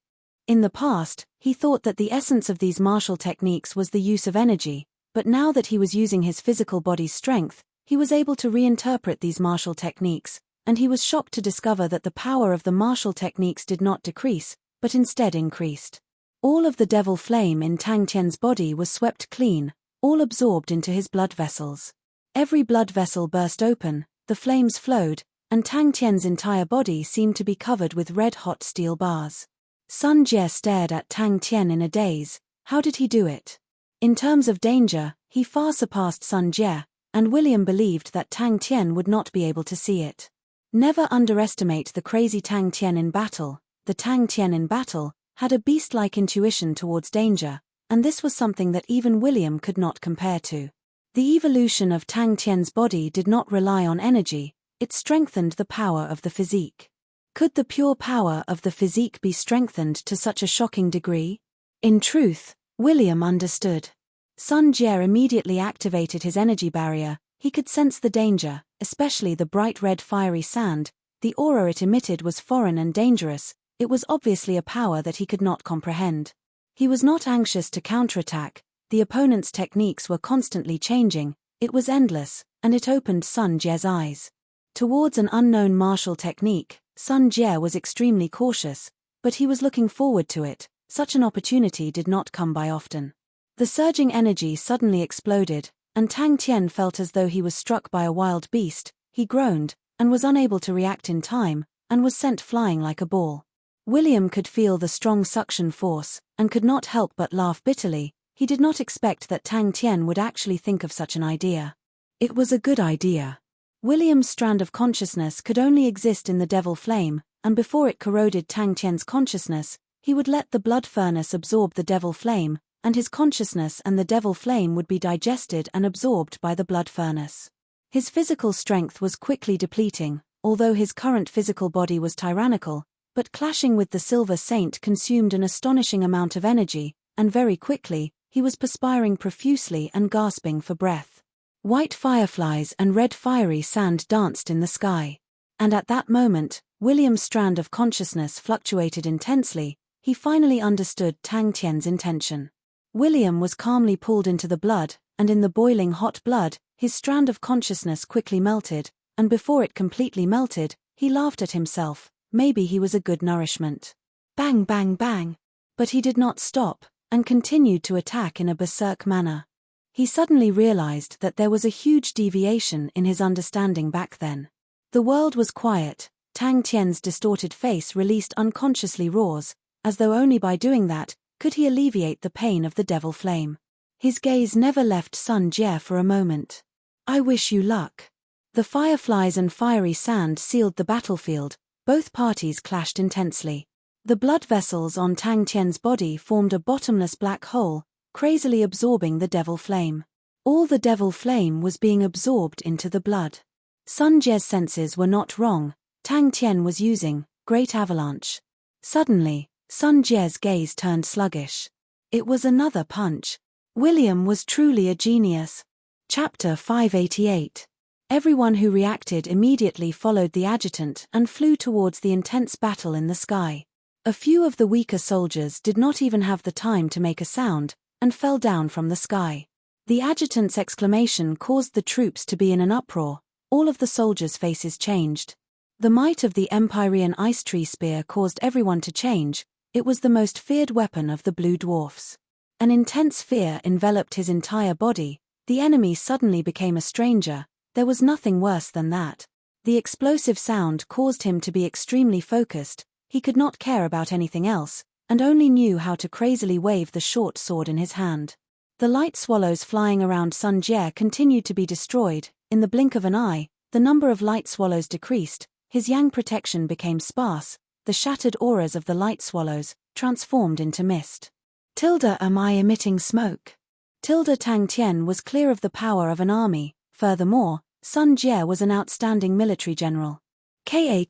In the past, he thought that the essence of these martial techniques was the use of energy, but now that he was using his physical body's strength, he was able to reinterpret these martial techniques, and he was shocked to discover that the power of the martial techniques did not decrease, but instead increased. All of the devil flame in Tang Tian's body was swept clean, all absorbed into his blood vessels. Every blood vessel burst open, the flames flowed, and Tang Tian's entire body seemed to be covered with red-hot steel bars. Sun Jie stared at Tang Tian in a daze. How did he do it? In terms of danger, he far surpassed Sun Jie, and William believed that Tang Tian would not be able to see it. Never underestimate the crazy Tang Tian in battle. The Tang Tian in battle had a beast-like intuition towards danger, and this was something that even William could not compare to. The evolution of Tang Tian's body did not rely on energy, it strengthened the power of the physique. Could the pure power of the physique be strengthened to such a shocking degree? In truth, William understood. Sun Jie immediately activated his energy barrier. He could sense the danger, especially the bright red fiery sand. The aura it emitted was foreign and dangerous, it was obviously a power that he could not comprehend. He was not anxious to counterattack, the opponent's techniques were constantly changing, it was endless, and it opened Sun Jie's eyes. Towards an unknown martial technique, Sun Jie was extremely cautious, but he was looking forward to it. Such an opportunity did not come by often. The surging energy suddenly exploded, and Tang Tian felt as though he was struck by a wild beast. He groaned, and was unable to react in time, and was sent flying like a ball. William could feel the strong suction force, and could not help but laugh bitterly. He did not expect that Tang Tian would actually think of such an idea. It was a good idea. William's strand of consciousness could only exist in the devil flame, and before it corroded Tang Tian's consciousness, he would let the blood furnace absorb the devil flame, and his consciousness and the devil flame would be digested and absorbed by the blood furnace. His physical strength was quickly depleting, although his current physical body was tyrannical, but clashing with the Silver Saint consumed an astonishing amount of energy, and very quickly, he was perspiring profusely and gasping for breath. White fireflies and red fiery sand danced in the sky. And at that moment, William's strand of consciousness fluctuated intensely. He finally understood Tang Tian's intention. William was calmly pulled into the blood, and in the boiling hot blood, his strand of consciousness quickly melted, and before it completely melted, he laughed at himself. Maybe he was a good nourishment. Bang bang bang. But he did not stop, and continued to attack in a berserk manner. He suddenly realized that there was a huge deviation in his understanding back then. The world was quiet. Tang Tian's distorted face released unconsciously roars, as though only by doing that could he alleviate the pain of the devil flame. His gaze never left Sun Jie for a moment. I wish you luck. The fireflies and fiery sand sealed the battlefield. Both parties clashed intensely. The blood vessels on Tang Tian's body formed a bottomless black hole, crazily absorbing the devil flame. All the devil flame was being absorbed into the blood. Sun Jie's senses were not wrong. Tang Tian was using Great Avalanche. Suddenly, Sun Jie's gaze turned sluggish. It was another punch. William was truly a genius. Chapter 588. Everyone who reacted immediately followed the adjutant and flew towards the intense battle in the sky. A few of the weaker soldiers did not even have the time to make a sound, and fell down from the sky. The adjutant's exclamation caused the troops to be in an uproar. All of the soldiers' faces changed. The might of the Empyrean ice tree spear caused everyone to change. It was the most feared weapon of the blue dwarfs. An intense fear enveloped his entire body. The enemy suddenly became a stranger. There was nothing worse than that. The explosive sound caused him to be extremely focused. He could not care about anything else, and only knew how to crazily wave the short sword in his hand. The light swallows flying around Sun Jie continued to be destroyed. In the blink of an eye, the number of light swallows decreased. His yang protection became sparse. The shattered auras of the light swallows transformed into mist. Am I emitting smoke? Tang Tian was clear of the power of an army. Furthermore, Sun Jie was an outstanding military general. Ka.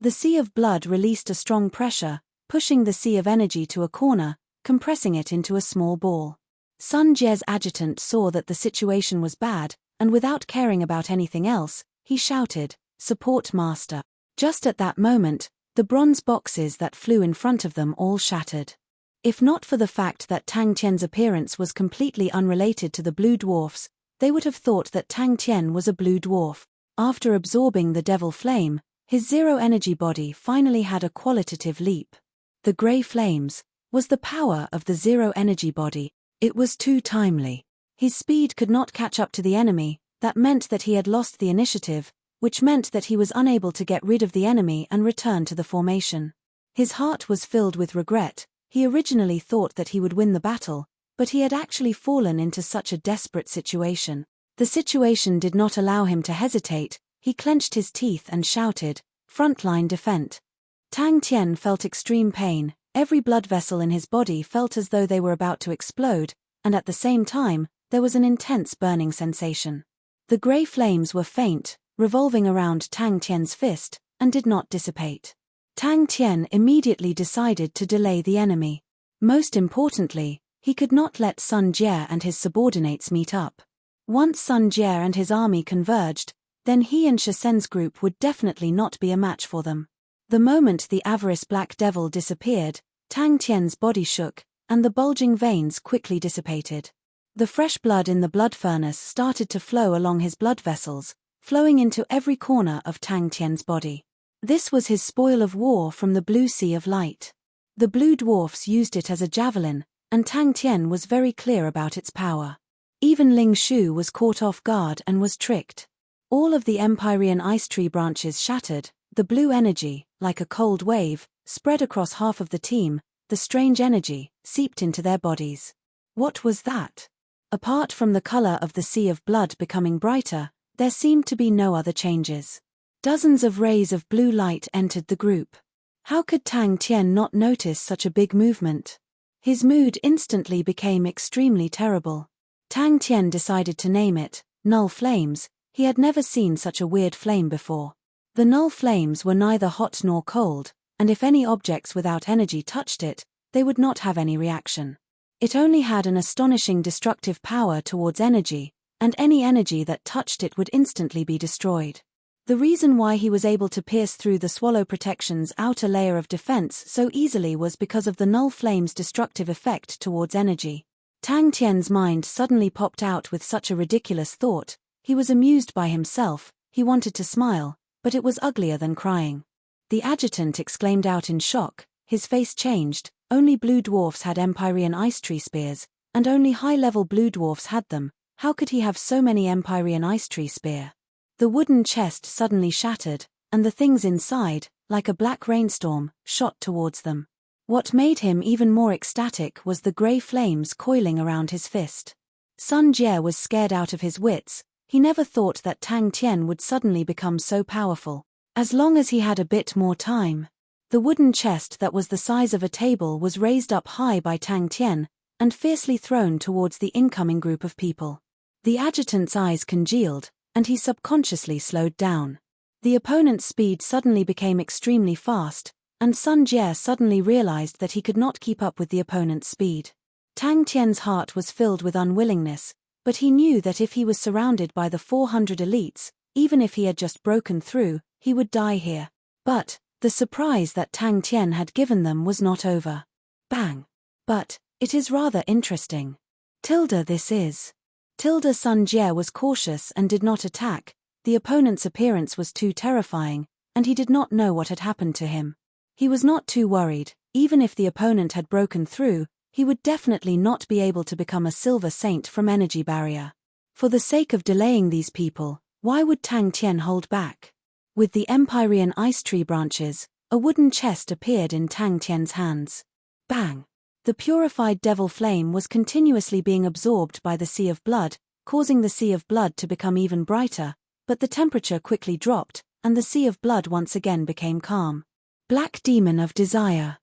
The sea of blood released a strong pressure, pushing the sea of energy to a corner, compressing it into a small ball. Sun Jie's adjutant saw that the situation was bad, and without caring about anything else, he shouted, "Support master." Just at that moment, the bronze boxes that flew in front of them all shattered. If not for the fact that Tang Tian's appearance was completely unrelated to the blue dwarfs, they would have thought that Tang Tian was a blue dwarf. After absorbing the devil flame, his zero-energy body finally had a qualitative leap. The grey flames was the power of the zero-energy body. It was too timely. His speed could not catch up to the enemy. That meant that he had lost the initiative, which meant that he was unable to get rid of the enemy and return to the formation. His heart was filled with regret. He originally thought that he would win the battle, but he had actually fallen into such a desperate situation. The situation did not allow him to hesitate. He clenched his teeth and shouted, "Frontline defend." Tang Tian felt extreme pain. Every blood vessel in his body felt as though they were about to explode, and at the same time, there was an intense burning sensation. The grey flames were faint, revolving around Tang Tian's fist, and did not dissipate. Tang Tian immediately decided to delay the enemy. Most importantly, he could not let Sun Jie and his subordinates meet up. Once Sun Jie and his army converged, then he and Shisen's group would definitely not be a match for them. The moment the avarice black devil disappeared, Tang Tian's body shook, and the bulging veins quickly dissipated. The fresh blood in the blood furnace started to flow along his blood vessels, flowing into every corner of Tang Tian's body. This was his spoil of war from the blue sea of light. The blue dwarfs used it as a javelin. and Tang Tian was very clear about its power. Even Ling Shu was caught off guard and was tricked. All of the Empyrean ice tree branches shattered, the blue energy, like a cold wave, spread across half of the team, the strange energy seeped into their bodies. What was that? Apart from the color of the sea of blood becoming brighter, there seemed to be no other changes. Dozens of rays of blue light entered the group. How could Tang Tian not notice such a big movement? His mood instantly became extremely terrible. Tang Tian decided to name it Null Flames. He had never seen such a weird flame before. The null flames were neither hot nor cold, and if any objects without energy touched it, they would not have any reaction. It only had an astonishing destructive power towards energy, and any energy that touched it would instantly be destroyed. The reason why he was able to pierce through the Swallow Protection's outer layer of defense so easily was because of the null flame's destructive effect towards energy. Tang Tian's mind suddenly popped out with such a ridiculous thought. He was amused by himself, he wanted to smile, but it was uglier than crying. The adjutant exclaimed out in shock, his face changed. Only blue dwarfs had Empyrean ice tree spears, and only high-level blue dwarfs had them. How could he have so many Empyrean ice tree spear? The wooden chest suddenly shattered, and the things inside, like a black rainstorm, shot towards them. What made him even more ecstatic was the grey flames coiling around his fist. Sun Jie was scared out of his wits. He never thought that Tang Tian would suddenly become so powerful. As long as he had a bit more time. The wooden chest that was the size of a table was raised up high by Tang Tian, and fiercely thrown towards the incoming group of people. The adjutant's eyes congealed, and he subconsciously slowed down. The opponent's speed suddenly became extremely fast, and Sun Jie suddenly realized that he could not keep up with the opponent's speed. Tang Tian's heart was filled with unwillingness, but he knew that if he was surrounded by the 400 elites, even if he had just broken through, he would die here. But the surprise that Tang Tian had given them was not over. Bang! But it is rather interesting. This is. Sun Jie was cautious and did not attack. The opponent's appearance was too terrifying, and he did not know what had happened to him. He was not too worried. Even if the opponent had broken through, he would definitely not be able to become a silver saint from energy barrier. For the sake of delaying these people, why would Tang Tian hold back? With the Empyrean ice tree branches, a wooden chest appeared in Tang Tian's hands. Bang! The purified devil flame was continuously being absorbed by the sea of blood, causing the sea of blood to become even brighter, but the temperature quickly dropped, and the sea of blood once again became calm. Black Demon of Desire.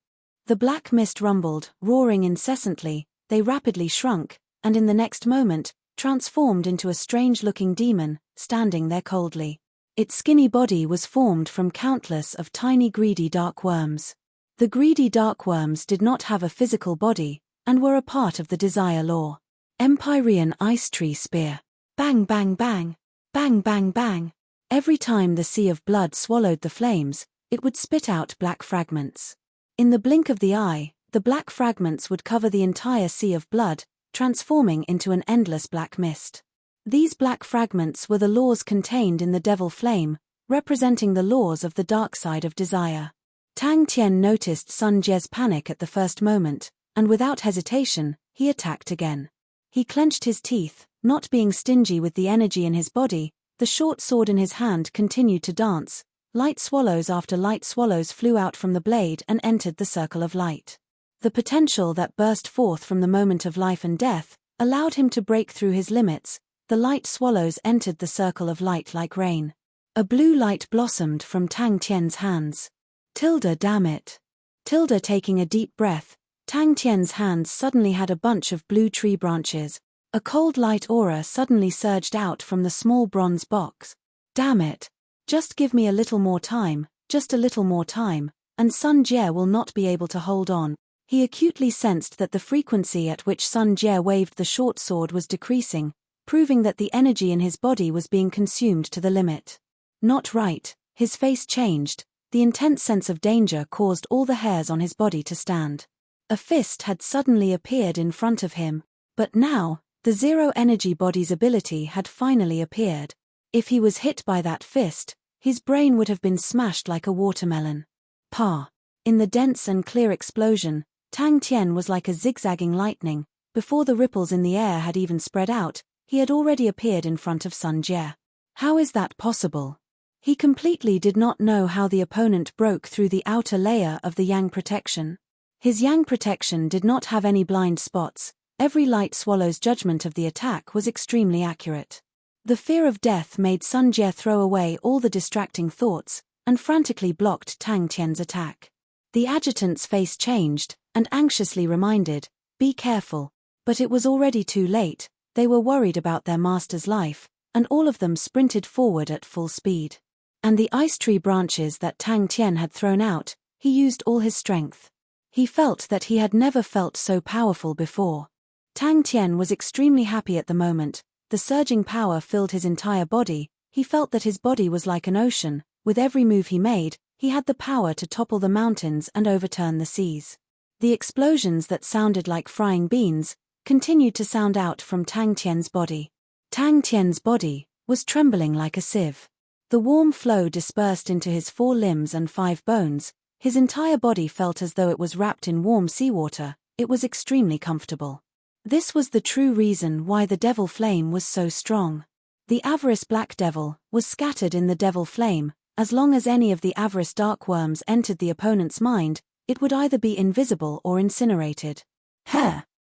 The black mist rumbled, roaring incessantly. They rapidly shrunk, and in the next moment, transformed into a strange-looking demon, standing there coldly. Its skinny body was formed from countless of tiny greedy dark worms. The greedy dark worms did not have a physical body, and were a part of the desire law. Empyrean Ice Tree Spear. Bang bang bang, bang bang bang. Every time the sea of blood swallowed the flames, it would spit out black fragments. In the blink of the eye, the black fragments would cover the entire sea of blood, transforming into an endless black mist. These black fragments were the laws contained in the devil flame, representing the laws of the dark side of desire. Tang Tian noticed Sun Jie's panic at the first moment, and without hesitation, he attacked again. He clenched his teeth, not being stingy with the energy in his body. The short sword in his hand continued to dance. Light swallows after light swallows flew out from the blade and entered the circle of light. The potential that burst forth from the moment of life and death allowed him to break through his limits. The light swallows entered the circle of light like rain. A blue light blossomed from Tang Tian's hands. Damn it. Taking a deep breath, Tang Tian's hands suddenly had a bunch of blue tree branches. A cold light aura suddenly surged out from the small bronze box. Damn it. Just give me a little more time, just a little more time, and Sun Jie will not be able to hold on. He acutely sensed that the frequency at which Sun Jie waved the short sword was decreasing, proving that the energy in his body was being consumed to the limit. Not right. His face changed. The intense sense of danger caused all the hairs on his body to stand. A fist had suddenly appeared in front of him, but now, the zero-energy body's ability had finally appeared. If he was hit by that fist, his brain would have been smashed like a watermelon. Pa! In the dense and clear explosion, Tang Tian was like a zigzagging lightning. Before the ripples in the air had even spread out, he had already appeared in front of Sun Jie. How is that possible? He completely did not know how the opponent broke through the outer layer of the Yang protection. His Yang protection did not have any blind spots. Every light swallow's judgment of the attack was extremely accurate. The fear of death made Sun Jie throw away all the distracting thoughts, and frantically blocked Tang Tian's attack. The adjutant's face changed, and anxiously reminded, "Be careful." But it was already too late. They were worried about their master's life, and all of them sprinted forward at full speed. And the ice tree branches that Tang Tian had thrown out, he used all his strength. He felt that he had never felt so powerful before. Tang Tian was extremely happy at the moment. The surging power filled his entire body. He felt that his body was like an ocean. With every move he made, he had the power to topple the mountains and overturn the seas. The explosions that sounded like frying beans continued to sound out from Tang Tian's body. Tang Tian's body was trembling like a sieve. The warm flow dispersed into his 4 limbs and 5 bones. His entire body felt as though it was wrapped in warm seawater. It was extremely comfortable. This was the true reason why the devil flame was so strong. The avarice black devil was scattered in the devil flame. As long as any of the avarice dark worms entered the opponent's mind, it would either be invisible or incinerated.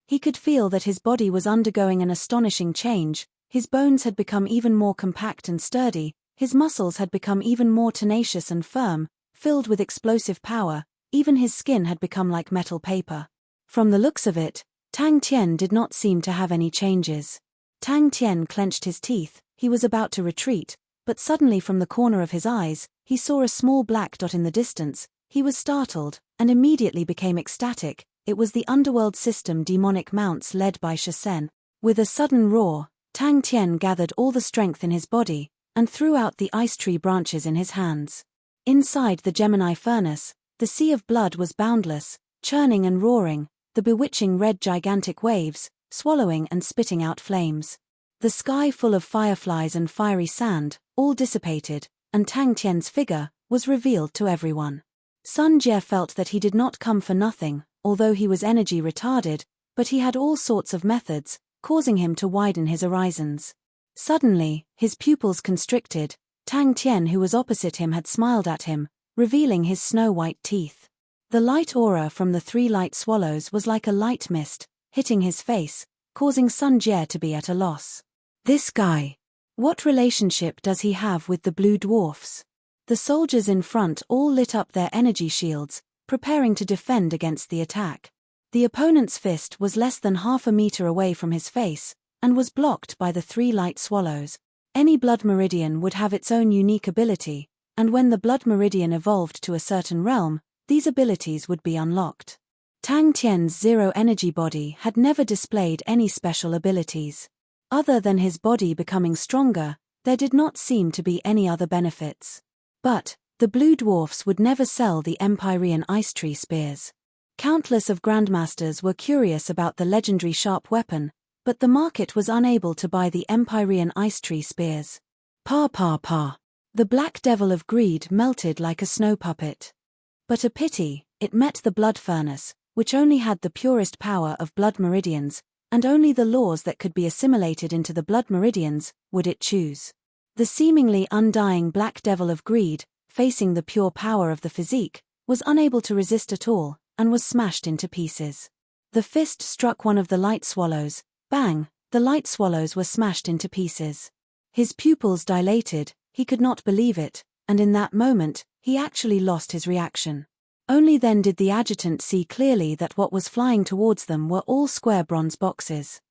He could feel that his body was undergoing an astonishing change. His bones had become even more compact and sturdy. His muscles had become even more tenacious and firm, filled with explosive power. Even his skin had become like metal paper. From the looks of it, Tang Tian did not seem to have any changes. Tang Tian clenched his teeth. He was about to retreat, but suddenly from the corner of his eyes, he saw a small black dot in the distance. He was startled, and immediately became ecstatic. It was the underworld system demonic mounts led by Shisen. With a sudden roar, Tang Tian gathered all the strength in his body, and threw out the ice tree branches in his hands. Inside the Gemini furnace, the sea of blood was boundless, churning and roaring, the bewitching red gigantic waves, swallowing and spitting out flames. The sky full of fireflies and fiery sand, all dissipated, and Tang Tian's figure was revealed to everyone. Sun Jie felt that he did not come for nothing, although he was energy retarded, but he had all sorts of methods, causing him to widen his horizons. Suddenly, his pupils constricted. Tang Tian, who was opposite him, had smiled at him, revealing his snow-white teeth. The light aura from the 3 light swallows was like a light mist, hitting his face, causing Sun Jie to be at a loss. This guy. What relationship does he have with the blue dwarfs? The soldiers in front all lit up their energy shields, preparing to defend against the attack. The opponent's fist was less than half a meter away from his face, and was blocked by the 3 light swallows. Any blood meridian would have its own unique ability, and when the blood meridian evolved to a certain realm, these abilities would be unlocked. Tang Tian's zero-energy body had never displayed any special abilities. Other than his body becoming stronger, there did not seem to be any other benefits. But the blue dwarfs would never sell the Empyrean ice tree spears. Countless of grandmasters were curious about the legendary sharp weapon, but the market was unable to buy the Empyrean ice tree spears. Pa. The black devil of greed melted like a snow puppet. But a pity, it met the blood furnace, which only had the purest power of blood meridians, and only the laws that could be assimilated into the blood meridians would it choose. The seemingly undying black devil of greed, facing the pure power of the physique, was unable to resist at all, and was smashed into pieces. The fist struck one of the light swallows. Bang! The light swallows were smashed into pieces. His pupils dilated, he could not believe it, and in that moment, he actually lost his reaction. Only then did the adjutant see clearly that what was flying towards them were all square bronze boxes.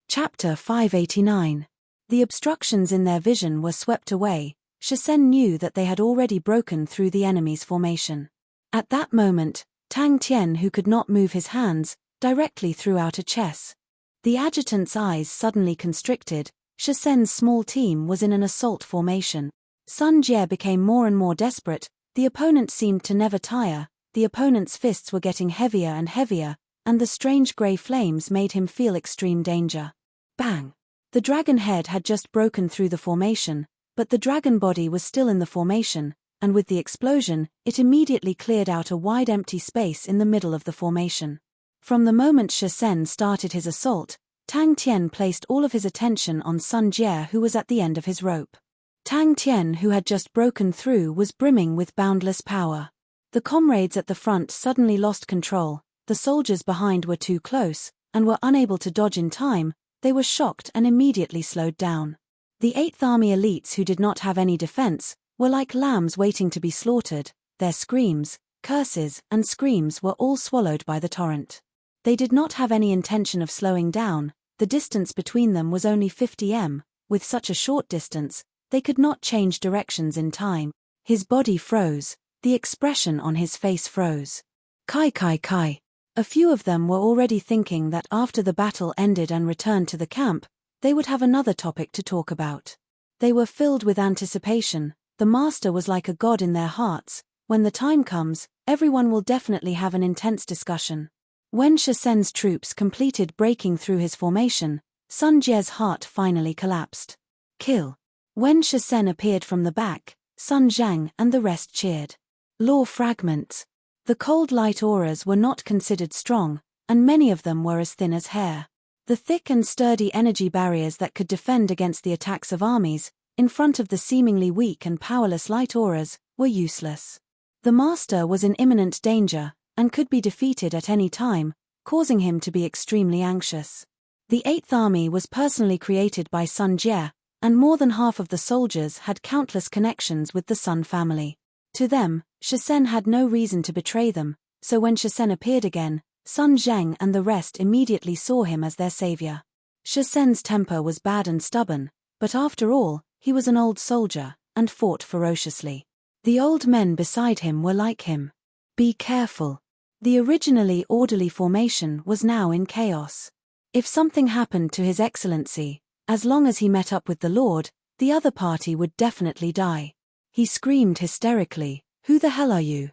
Chapter 589. The obstructions in their vision were swept away. Shisen knew that they had already broken through the enemy's formation. At that moment, Tang Tian, who could not move his hands, directly threw out a chess. The adjutant's eyes suddenly constricted. Shisen's small team was in an assault formation. Sun Jie became more and more desperate. The opponent seemed to never tire. The opponent's fists were getting heavier and heavier, and the strange grey flames made him feel extreme danger. Bang! The dragon head had just broken through the formation, but the dragon body was still in the formation, and with the explosion, it immediately cleared out a wide empty space in the middle of the formation. From the moment Shisen started his assault, Tang Tian placed all of his attention on Sun Jie, who was at the end of his rope. Tang Tian, who had just broken through, was brimming with boundless power. The comrades at the front suddenly lost control, the soldiers behind were too close, and were unable to dodge in time. They were shocked and immediately slowed down. The 8th Army elites, who did not have any defense, were like lambs waiting to be slaughtered. Their screams, curses, and screams were all swallowed by the torrent. They did not have any intention of slowing down. The distance between them was only 50 m. With such a short distance, they could not change directions in time. His body froze. The expression on his face froze. Kai kai kai. A few of them were already thinking that after the battle ended and returned to the camp, they would have another topic to talk about. They were filled with anticipation. The master was like a god in their hearts. When the time comes, everyone will definitely have an intense discussion. When Shisen's troops completed breaking through his formation, Sun Jie's heart finally collapsed. Kill. When Shisen appeared from the back, Sun Zhang and the rest cheered. Law fragments. The cold light auras were not considered strong, and many of them were as thin as hair. The thick and sturdy energy barriers that could defend against the attacks of armies, in front of the seemingly weak and powerless light auras, were useless. The master was in imminent danger, and could be defeated at any time, causing him to be extremely anxious. The 8th Army was personally created by Sun Jie, and more than half of the soldiers had countless connections with the Sun family. To them, Shisen had no reason to betray them, so when Shisen appeared again, Sun Zhang and the rest immediately saw him as their savior. Shisen's temper was bad and stubborn, but after all, he was an old soldier, and fought ferociously. The old men beside him were like him. Be careful. The originally orderly formation was now in chaos. If something happened to His Excellency, as long as he met up with the Lord, the other party would definitely die. He screamed hysterically, "Who the hell are you?"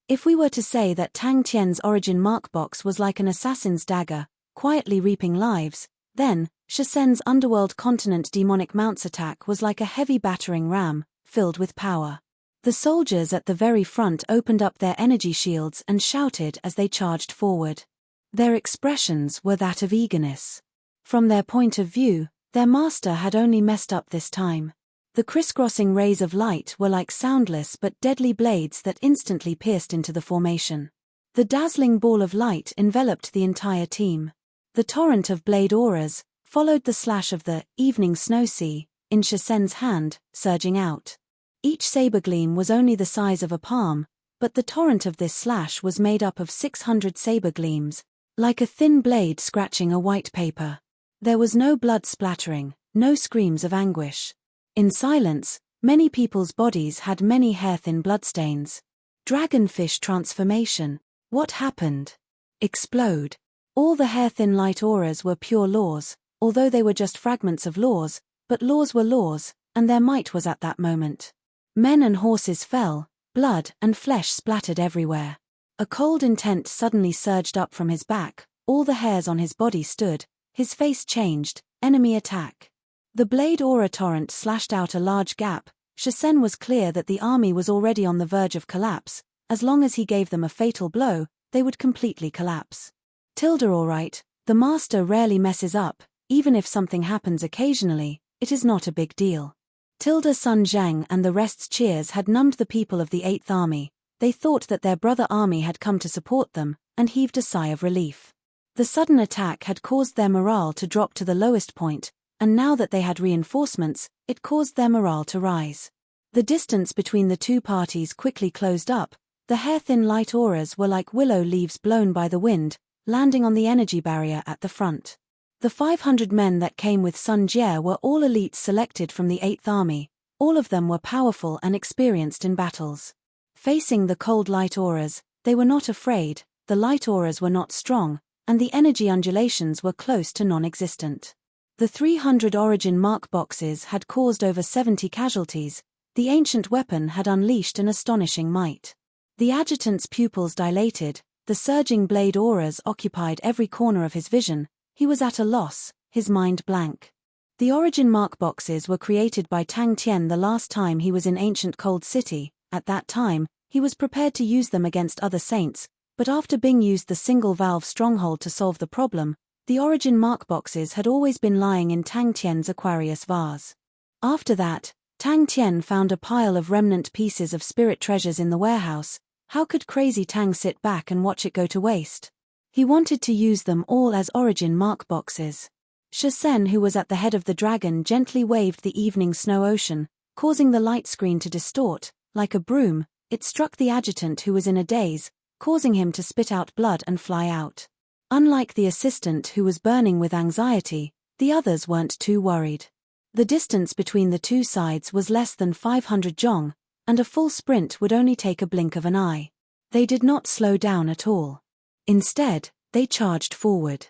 If we were to say that Tang Tian's origin mark box was like an assassin's dagger, quietly reaping lives, then, Shisen's underworld continent demonic mounts attack was like a heavy battering ram, filled with power. The soldiers at the very front opened up their energy shields and shouted as they charged forward. Their expressions were that of eagerness. From their point of view, their master had only messed up this time. The crisscrossing rays of light were like soundless but deadly blades that instantly pierced into the formation. The dazzling ball of light enveloped the entire team. The torrent of blade auras followed the slash of the evening snow sea in Shisen's hand, surging out. Each saber gleam was only the size of a palm, but the torrent of this slash was made up of 600 saber gleams, like a thin blade scratching a white paper. There was no blood splattering, no screams of anguish. In silence, many people's bodies had many hair-thin bloodstains. Dragonfish transformation. What happened? Explode. All the hair-thin light auras were pure laws, although they were just fragments of laws, but laws were laws, and their might was at that moment. Men and horses fell, blood and flesh splattered everywhere. A cold intent suddenly surged up from his back, all the hairs on his body stood, his face changed, enemy attack. The blade aura torrent slashed out a large gap. Shisen was clear that the army was already on the verge of collapse. As long as he gave them a fatal blow, they would completely collapse. Alright, the master rarely messes up, even if something happens occasionally, it is not a big deal. Sun Zhang and the rest's cheers had numbed the people of the 8th Army. They thought that their brother army had come to support them, and heaved a sigh of relief. The sudden attack had caused their morale to drop to the lowest point, and now that they had reinforcements, it caused their morale to rise. The distance between the two parties quickly closed up. The hair-thin light auras were like willow leaves blown by the wind, landing on the energy barrier at the front. The 500 men that came with Sun Jie were all elites selected from the 8th Army. All of them were powerful and experienced in battles. Facing the cold light auras, they were not afraid, the light auras were not strong, and the energy undulations were close to non-existent. The 300 origin mark boxes had caused over 70 casualties. The ancient weapon had unleashed an astonishing might. The adjutant's pupils dilated, the surging blade auras occupied every corner of his vision. He was at a loss, his mind blank. The origin mark boxes were created by Tang Tian the last time he was in ancient Cold City. At that time, he was prepared to use them against other saints, But after Bing used the single-valve stronghold to solve the problem, the origin mark boxes had always been lying in Tang Tian's Aquarius vase. After that, Tang Tian found a pile of remnant pieces of spirit treasures in the warehouse. How could crazy Tang sit back and watch it go to waste? He wanted to use them all as origin mark boxes. Shisen, who was at the head of the dragon, gently waved the evening snow ocean, causing the light screen to distort. Like a broom, it struck the adjutant, who was in a daze, causing him to spit out blood and fly out. Unlike the assistant, who was burning with anxiety, the others weren't too worried. The distance between the two sides was less than 500 zhong, and a full sprint would only take a blink of an eye. They did not slow down at all. Instead, they charged forward.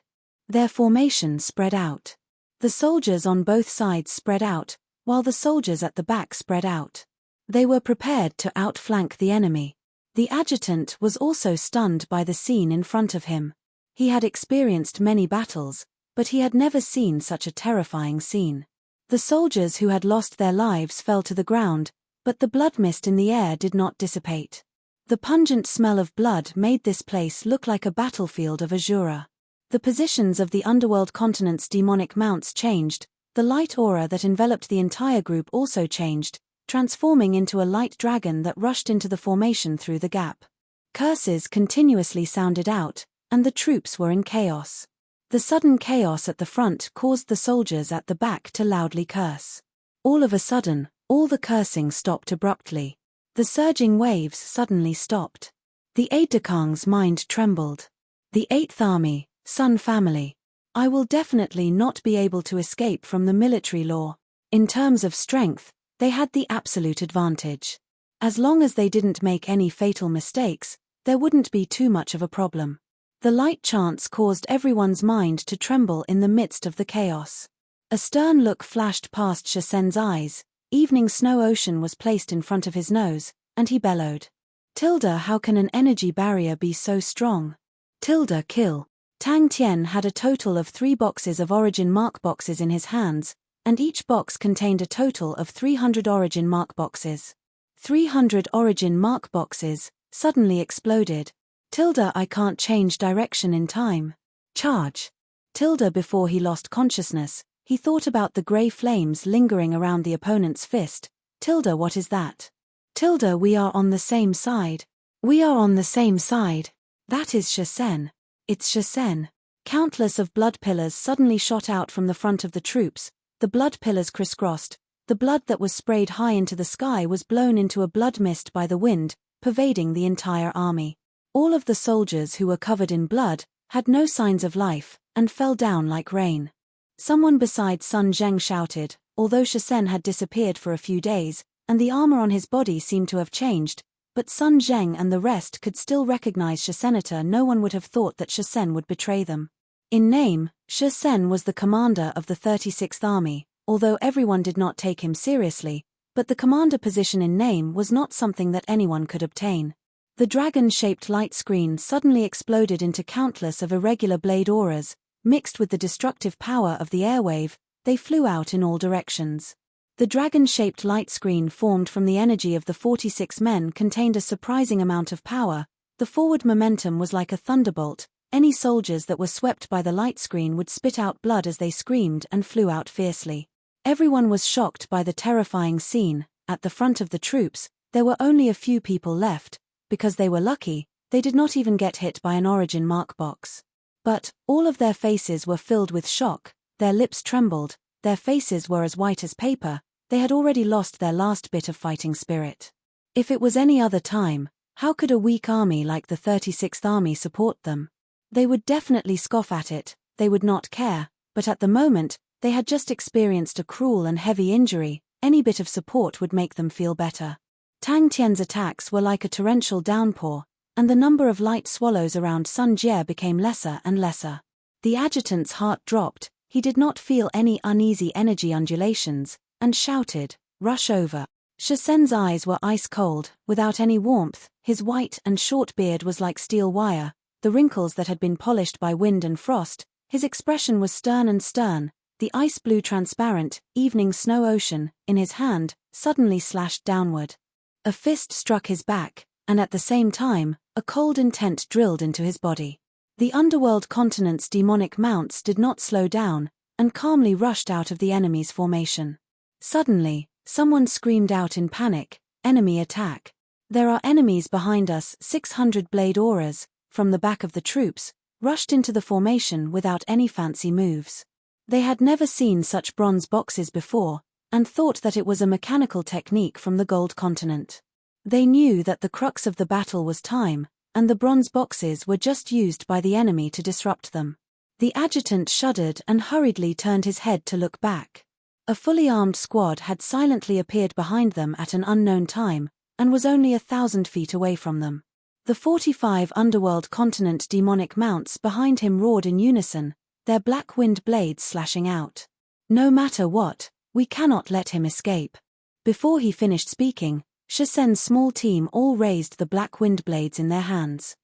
Their formation spread out. The soldiers on both sides spread out, while the soldiers at the back spread out. They were prepared to outflank the enemy. The adjutant was also stunned by the scene in front of him. He had experienced many battles, but he had never seen such a terrifying scene. The soldiers who had lost their lives fell to the ground, but the blood mist in the air did not dissipate. The pungent smell of blood made this place look like a battlefield of Azura. The positions of the underworld continent's demonic mounts changed, the light aura that enveloped the entire group also changed, transforming into a light dragon that rushed into the formation through the gap. Curses continuously sounded out, and the troops were in chaos. The sudden chaos at the front caused the soldiers at the back to loudly curse. All of a sudden, all the cursing stopped abruptly. The surging waves suddenly stopped. The aide-de-camp's mind trembled. The 8th Army, Sun family. I will definitely not be able to escape from the military law. In terms of strength, they had the absolute advantage. As long as they didn't make any fatal mistakes, there wouldn't be too much of a problem. The light chance caused everyone's mind to tremble in the midst of the chaos. A stern look flashed past Shisen's eyes. Evening snow ocean was placed in front of his nose, and he bellowed. Tilda, how can an energy barrier be so strong? Tilda, kill. Tang Tian had a total of 3 boxes of origin mark boxes in his hands, and each box contained a total of 300 origin mark boxes. 300 origin mark boxes suddenly exploded. Tilda, I can't change direction in time. Charge. Tilda, before he lost consciousness, he thought about the grey flames lingering around the opponent's fist. Tilda, what is that? Tilda, we are on the same side. We are on the same side. That is Shisen. It's Shisen. Countless of blood pillars suddenly shot out from the front of the troops. The blood pillars crisscrossed. The blood that was sprayed high into the sky was blown into a blood mist by the wind, pervading the entire army. All of the soldiers who were covered in blood had no signs of life, and fell down like rain. Someone beside Sun Zheng shouted, although Shisen had disappeared for a few days, and the armor on his body seemed to have changed, but Sun Zheng and the rest could still recognize Shisenita. No one would have thought that Shisen would betray them. In name, Shisen was the commander of the 36th Army, although everyone did not take him seriously, but the commander position in name was not something that anyone could obtain. The dragon-shaped light screen suddenly exploded into countless of irregular blade auras. Mixed with the destructive power of the airwave, they flew out in all directions. The dragon-shaped light screen formed from the energy of the 46 men contained a surprising amount of power. The forward momentum was like a thunderbolt. Any soldiers that were swept by the light screen would spit out blood as they screamed and flew out fiercely. Everyone was shocked by the terrifying scene. At the front of the troops, there were only a few people left. Because they were lucky, they did not even get hit by an origin mark box. But all of their faces were filled with shock, their lips trembled, their faces were as white as paper. They had already lost their last bit of fighting spirit. If it was any other time, how could a weak army like the 36th Army support them? They would definitely scoff at it, they would not care, but at the moment, they had just experienced a cruel and heavy injury. Any bit of support would make them feel better. Tang Tian's attacks were like a torrential downpour, and the number of light swallows around Sun Jie became lesser and lesser. The adjutant's heart dropped. He did not feel any uneasy energy undulations, and shouted, "Rush over." Shisen's eyes were ice-cold, without any warmth. His white and short beard was like steel wire, the wrinkles that had been polished by wind and frost. His expression was stern and stern. The ice-blue transparent, evening snow ocean, in his hand, suddenly slashed downward. A fist struck his back, and at the same time, a cold intent drilled into his body. The underworld continent's demonic mounts did not slow down, and calmly rushed out of the enemy's formation. Suddenly, someone screamed out in panic, "Enemy attack! There are enemies behind us!" 600 blade auras, from the back of the troops, rushed into the formation without any fancy moves. They had never seen such bronze boxes before, and thought that it was a mechanical technique from the gold continent. They knew that the crux of the battle was time, and the bronze boxes were just used by the enemy to disrupt them. The adjutant shuddered and hurriedly turned his head to look back. A fully armed squad had silently appeared behind them at an unknown time, and was only 1,000 feet away from them. The 45 underworld continent demonic mounts behind him roared in unison, their black wind blades slashing out. "No matter what, we cannot let him escape." Before he finished speaking, Shisen's small team all raised the black wind blades in their hands.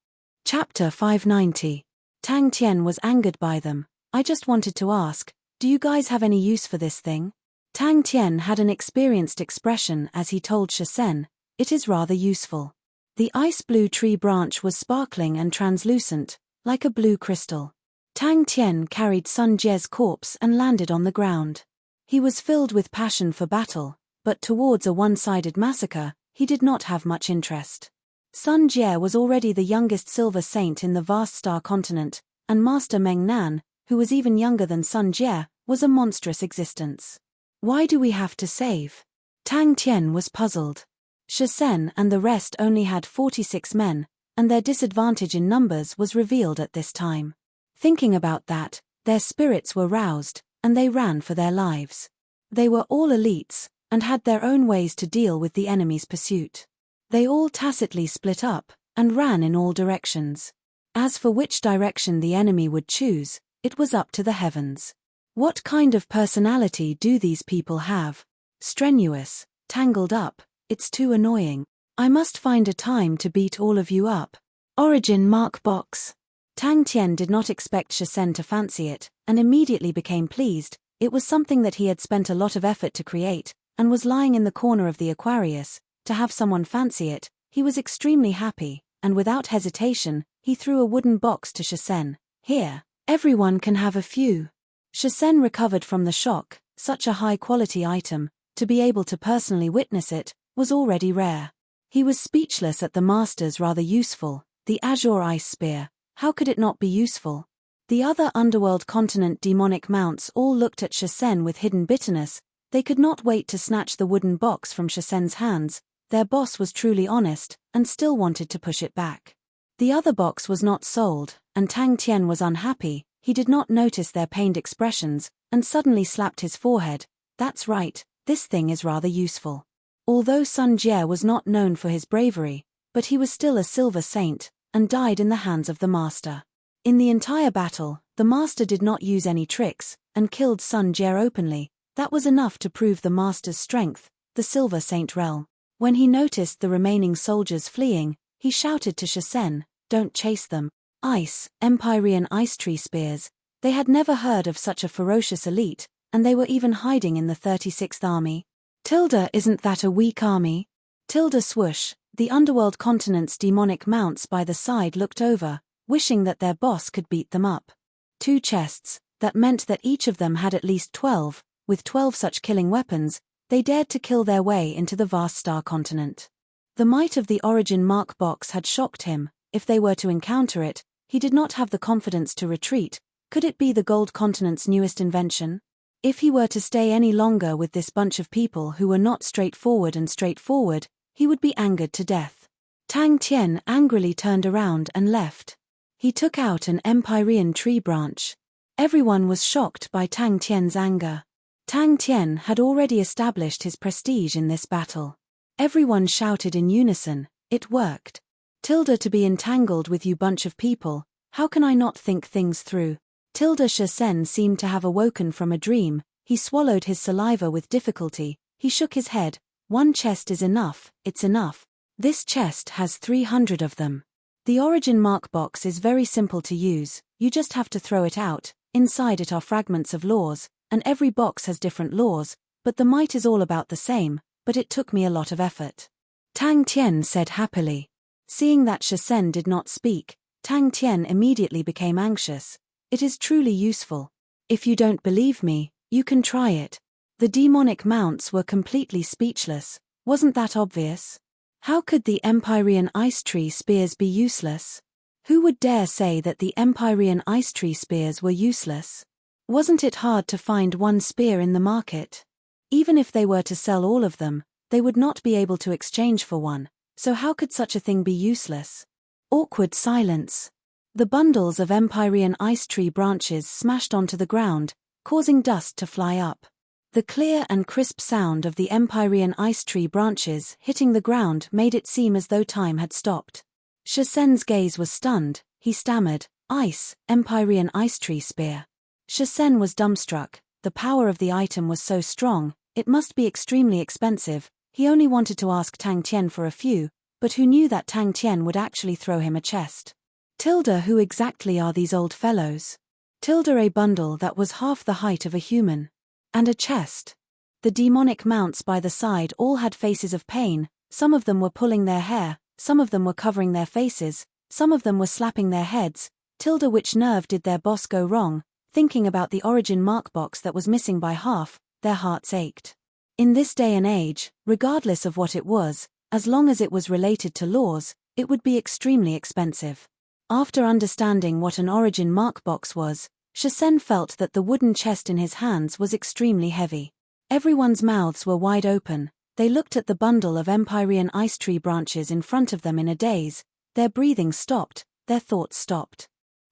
Chapter 590. Tang Tian was angered by them. "I just wanted to ask, do you guys have any use for this thing?" Tang Tian had an experienced expression as he told Shisen, "It is rather useful." The ice blue tree branch was sparkling and translucent, like a blue crystal. Tang Tian carried Sun Jie's corpse and landed on the ground. He was filled with passion for battle, but towards a one-sided massacre, he did not have much interest. Sun Jie was already the youngest silver saint in the vast star continent, and Master Meng Nan, who was even younger than Sun Jie, was a monstrous existence. Why do we have to save? Tang Tian was puzzled. Shisen and the rest only had 46 men, and their disadvantage in numbers was revealed at this time. Thinking about that, their spirits were roused, and they ran for their lives. They were all elites, and had their own ways to deal with the enemy's pursuit. They all tacitly split up, and ran in all directions. As for which direction the enemy would choose, it was up to the heavens. What kind of personality do these people have? Strenuous, tangled up, it's too annoying. I must find a time to beat all of you up. Origin mark box. Tang Tian did not expect Shisen to fancy it, and immediately became pleased. It was something that he had spent a lot of effort to create, and was lying in the corner of the Aquarius. To have someone fancy it, he was extremely happy, and without hesitation, he threw a wooden box to Shisen. "Here, everyone can have a few." Shisen recovered from the shock. Such a high-quality item, to be able to personally witness it, was already rare. He was speechless at the master's rather useful, the azure ice spear. How could it not be useful? The other underworld continent demonic mounts all looked at Shisen with hidden bitterness. They could not wait to snatch the wooden box from Shisen's hands. Their boss was truly honest, and still wanted to push it back. The other box was not sold, and Tang Tian was unhappy. He did not notice their pained expressions, and suddenly slapped his forehead. "That's right, this thing is rather useful." Although Sun Jie was not known for his bravery, but he was still a silver saint, and died in the hands of the master. In the entire battle, the master did not use any tricks, and killed Sun Jie openly. That was enough to prove the master's strength, the silver saint realm. When he noticed the remaining soldiers fleeing, he shouted to Shisen, "Don't chase them." Ice, Empyrean ice tree spears. They had never heard of such a ferocious elite, and they were even hiding in the 36th army. Isn't that a weak army? Swoosh. The underworld continent's demonic mounts by the side looked over, wishing that their boss could beat them up. 2 chests, that meant that each of them had at least 12, with 12 such killing weapons. They dared to kill their way into the vast star continent. The might of the origin mark box had shocked him. If they were to encounter it, he did not have the confidence to retreat. Could it be the gold continent's newest invention? If he were to stay any longer with this bunch of people who were not straightforward, he would be angered to death. Tang Tian angrily turned around and left. He took out an Empyrean tree branch. Everyone was shocked by Tang Tian's anger. Tang Tian had already established his prestige in this battle. Everyone shouted in unison, "It worked. To be entangled with you bunch of people, how can I not think things through?" Shisen seemed to have awoken from a dream. He swallowed his saliva with difficulty. He shook his head. "One chest is enough, it's enough. This chest has 300 of them. The origin mark box is very simple to use, you just have to throw it out. Inside it are fragments of laws, and every box has different laws, but the might is all about the same, but it took me a lot of effort." Tang Tian said happily. Seeing that Shisen did not speak, Tang Tian immediately became anxious. It is truly useful. If you don't believe me, you can try it. The demonic mounts were completely speechless. Wasn't that obvious? How could the Empyrean ice tree spears be useless? Who would dare say that the Empyrean ice tree spears were useless? Wasn't it hard to find one spear in the market? Even if they were to sell all of them, they would not be able to exchange for one, so how could such a thing be useless? Awkward silence. The bundles of Empyrean ice tree branches smashed onto the ground, causing dust to fly up. The clear and crisp sound of the Empyrean ice tree branches hitting the ground made it seem as though time had stopped. Shisen's gaze was stunned. He stammered, "Ice, Empyrean ice tree spear." Shisen was dumbstruck. The power of the item was so strong, it must be extremely expensive. He only wanted to ask Tang Tian for a few, but who knew that Tang Tian would actually throw him a chest? Who exactly are these old fellows? A bundle that was half the height of a human. And a chest. The demonic mounts by the side all had faces of pain. Some of them were pulling their hair, some of them were covering their faces, some of them were slapping their heads. Which nerve did their boss go wrong? Thinking about the origin mark box that was missing by half, their hearts ached. In this day and age, regardless of what it was, as long as it was related to laws, it would be extremely expensive. After understanding what an origin mark box was, Shisen felt that the wooden chest in his hands was extremely heavy. Everyone's mouths were wide open. They looked at the bundle of Empyrean ice tree branches in front of them in a daze. Their breathing stopped, their thoughts stopped.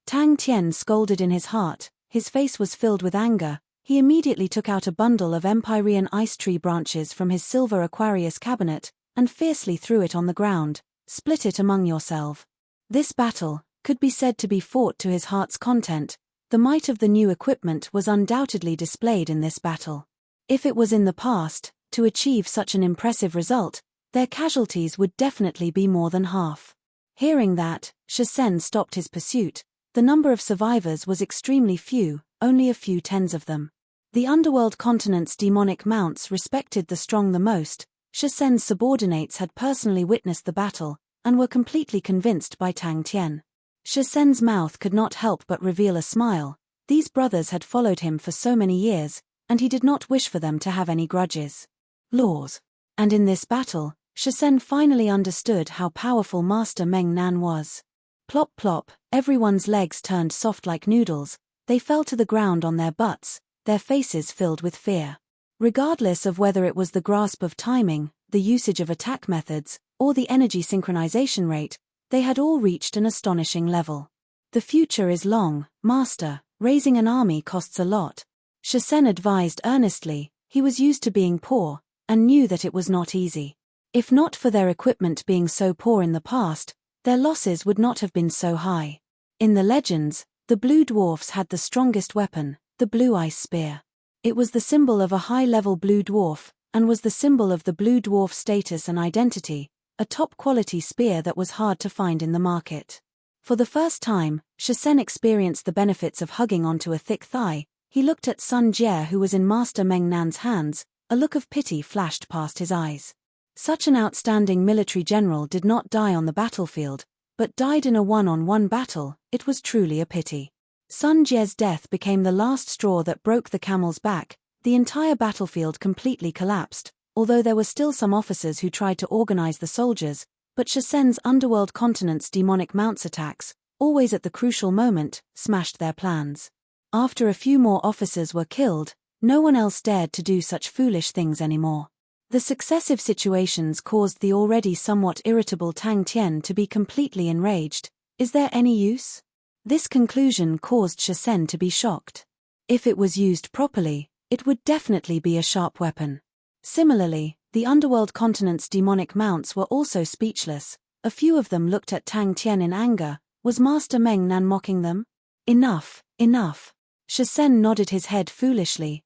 Tang Tian scolded in his heart. His face was filled with anger. He immediately took out a bundle of Empyrean ice tree branches from his silver Aquarius cabinet, and fiercely threw it on the ground. "Split it among yourselves." This battle could be said to be fought to his heart's content. The might of the new equipment was undoubtedly displayed in this battle. If it was in the past, to achieve such an impressive result, their casualties would definitely be more than half. Hearing that, Shisen stopped his pursuit. The number of survivors was extremely few, only a few tens of them. The underworld continent's demonic mounts respected the strong the most. Shisen's subordinates had personally witnessed the battle, and were completely convinced by Tang Tian. Shisen's mouth could not help but reveal a smile. These brothers had followed him for so many years, and he did not wish for them to have any grudges. Laws. And in this battle, Shisen finally understood how powerful Master Meng Nan was. Plop plop, everyone's legs turned soft like noodles. They fell to the ground on their butts, their faces filled with fear. Regardless of whether it was the grasp of timing, the usage of attack methods, or the energy synchronization rate, they had all reached an astonishing level. "The future is long, Master. Raising an army costs a lot." Shisen advised earnestly. He was used to being poor, and knew that it was not easy. If not for their equipment being so poor in the past, their losses would not have been so high. In the legends, the blue dwarfs had the strongest weapon, the blue ice spear. It was the symbol of a high-level blue dwarf, and was the symbol of the blue dwarf status and identity, a top-quality spear that was hard to find in the market. For the first time, Shisen experienced the benefits of hugging onto a thick thigh. He looked at Sun Jie, who was in Master Meng Nan's hands. A look of pity flashed past his eyes. Such an outstanding military general did not die on the battlefield, but died in a one-on-one battle. It was truly a pity. Sun Jie's death became the last straw that broke the camel's back. The entire battlefield completely collapsed, although there were still some officers who tried to organize the soldiers, but Shisen's underworld continent's demonic mounts attacks, always at the crucial moment, smashed their plans. After a few more officers were killed, no one else dared to do such foolish things anymore. The successive situations caused the already somewhat irritable Tang Tian to be completely enraged. Is there any use? This conclusion caused Shisen to be shocked. If it was used properly, it would definitely be a sharp weapon. Similarly, the underworld continent's demonic mounts were also speechless. A few of them looked at Tang Tian in anger. Was Master Meng Nan mocking them? Enough, enough. Shisen nodded his head foolishly.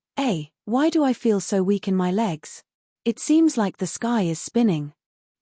Why do I feel so weak in my legs? It seems like the sky is spinning.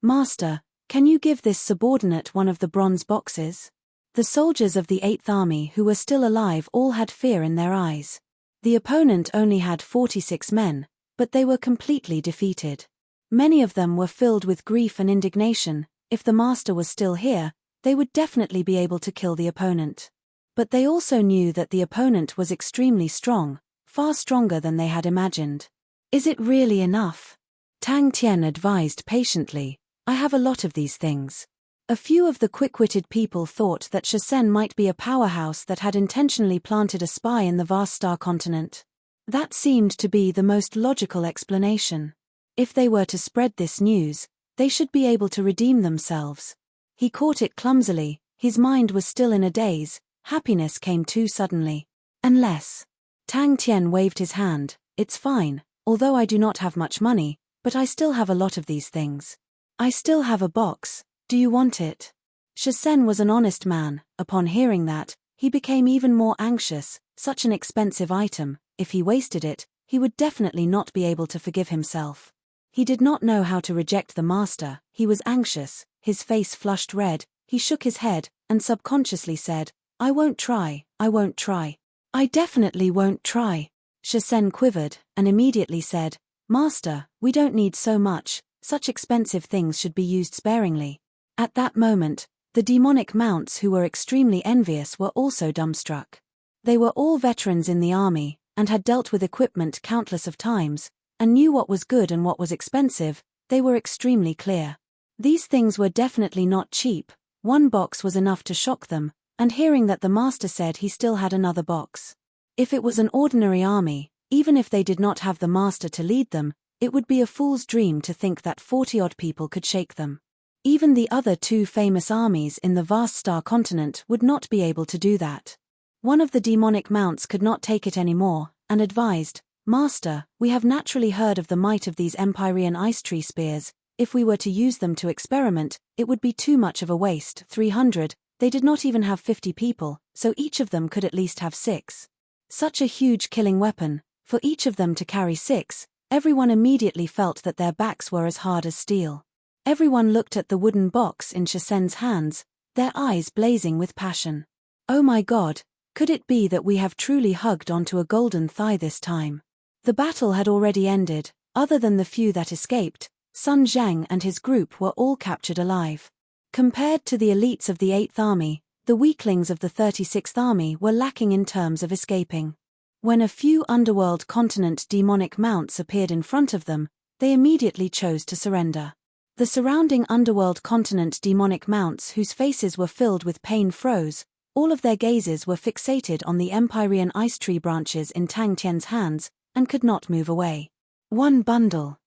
Master, can you give this subordinate one of the bronze boxes? The soldiers of the 8th Army who were still alive all had fear in their eyes. The opponent only had 46 men, but they were completely defeated. Many of them were filled with grief and indignation. If the master was still here, they would definitely be able to kill the opponent. But they also knew that the opponent was extremely strong, far stronger than they had imagined. Is it really enough? Tang Tian advised patiently. I have a lot of these things. A few of the quick-witted people thought that Shisen might be a powerhouse that had intentionally planted a spy in the vast star continent. That seemed to be the most logical explanation. If they were to spread this news, they should be able to redeem themselves. He caught it clumsily, his mind was still in a daze, happiness came too suddenly. Unless. Tang Tian waved his hand. It's fine, although I do not have much money, but I still have a lot of these things. I still have a box. Do you want it? Shisen was an honest man. Upon hearing that, he became even more anxious. Such an expensive item, if he wasted it, he would definitely not be able to forgive himself. He did not know how to reject the master, he was anxious, his face flushed red, he shook his head, and subconsciously said, I won't try, I won't try. I definitely won't try. Shisen quivered, and immediately said, Master, we don't need so much, such expensive things should be used sparingly. At that moment, the demonic mounts who were extremely envious were also dumbstruck. They were all veterans in the army, and had dealt with equipment countless of times, and knew what was good and what was expensive. They were extremely clear. These things were definitely not cheap. One box was enough to shock them, and hearing that the master said he still had another box. If it was an ordinary army, even if they did not have the master to lead them, it would be a fool's dream to think that 40-odd people could shake them. Even the other two famous armies in the vast star continent would not be able to do that. One of the demonic mounts could not take it anymore, and advised, Master, we have naturally heard of the might of these Empyrean ice tree spears. If we were to use them to experiment, it would be too much of a waste. 300, they did not even have 50 people, so each of them could at least have 6. Such a huge killing weapon, for each of them to carry 6, everyone immediately felt that their backs were as hard as steel. Everyone looked at the wooden box in Shisen's hands, their eyes blazing with passion. Oh my God, could it be that we have truly hugged onto a golden thigh this time? The battle had already ended, other than the few that escaped. Sun Zhang and his group were all captured alive. Compared to the elites of the 8th Army, the weaklings of the 36th Army were lacking in terms of escaping. When a few underworld continent demonic mounts appeared in front of them, they immediately chose to surrender. The surrounding underworld continent demonic mounts whose faces were filled with pain froze, all of their gazes were fixated on the Empyrean ice tree branches in Tang Tian's hands, and could not move away. One bundle.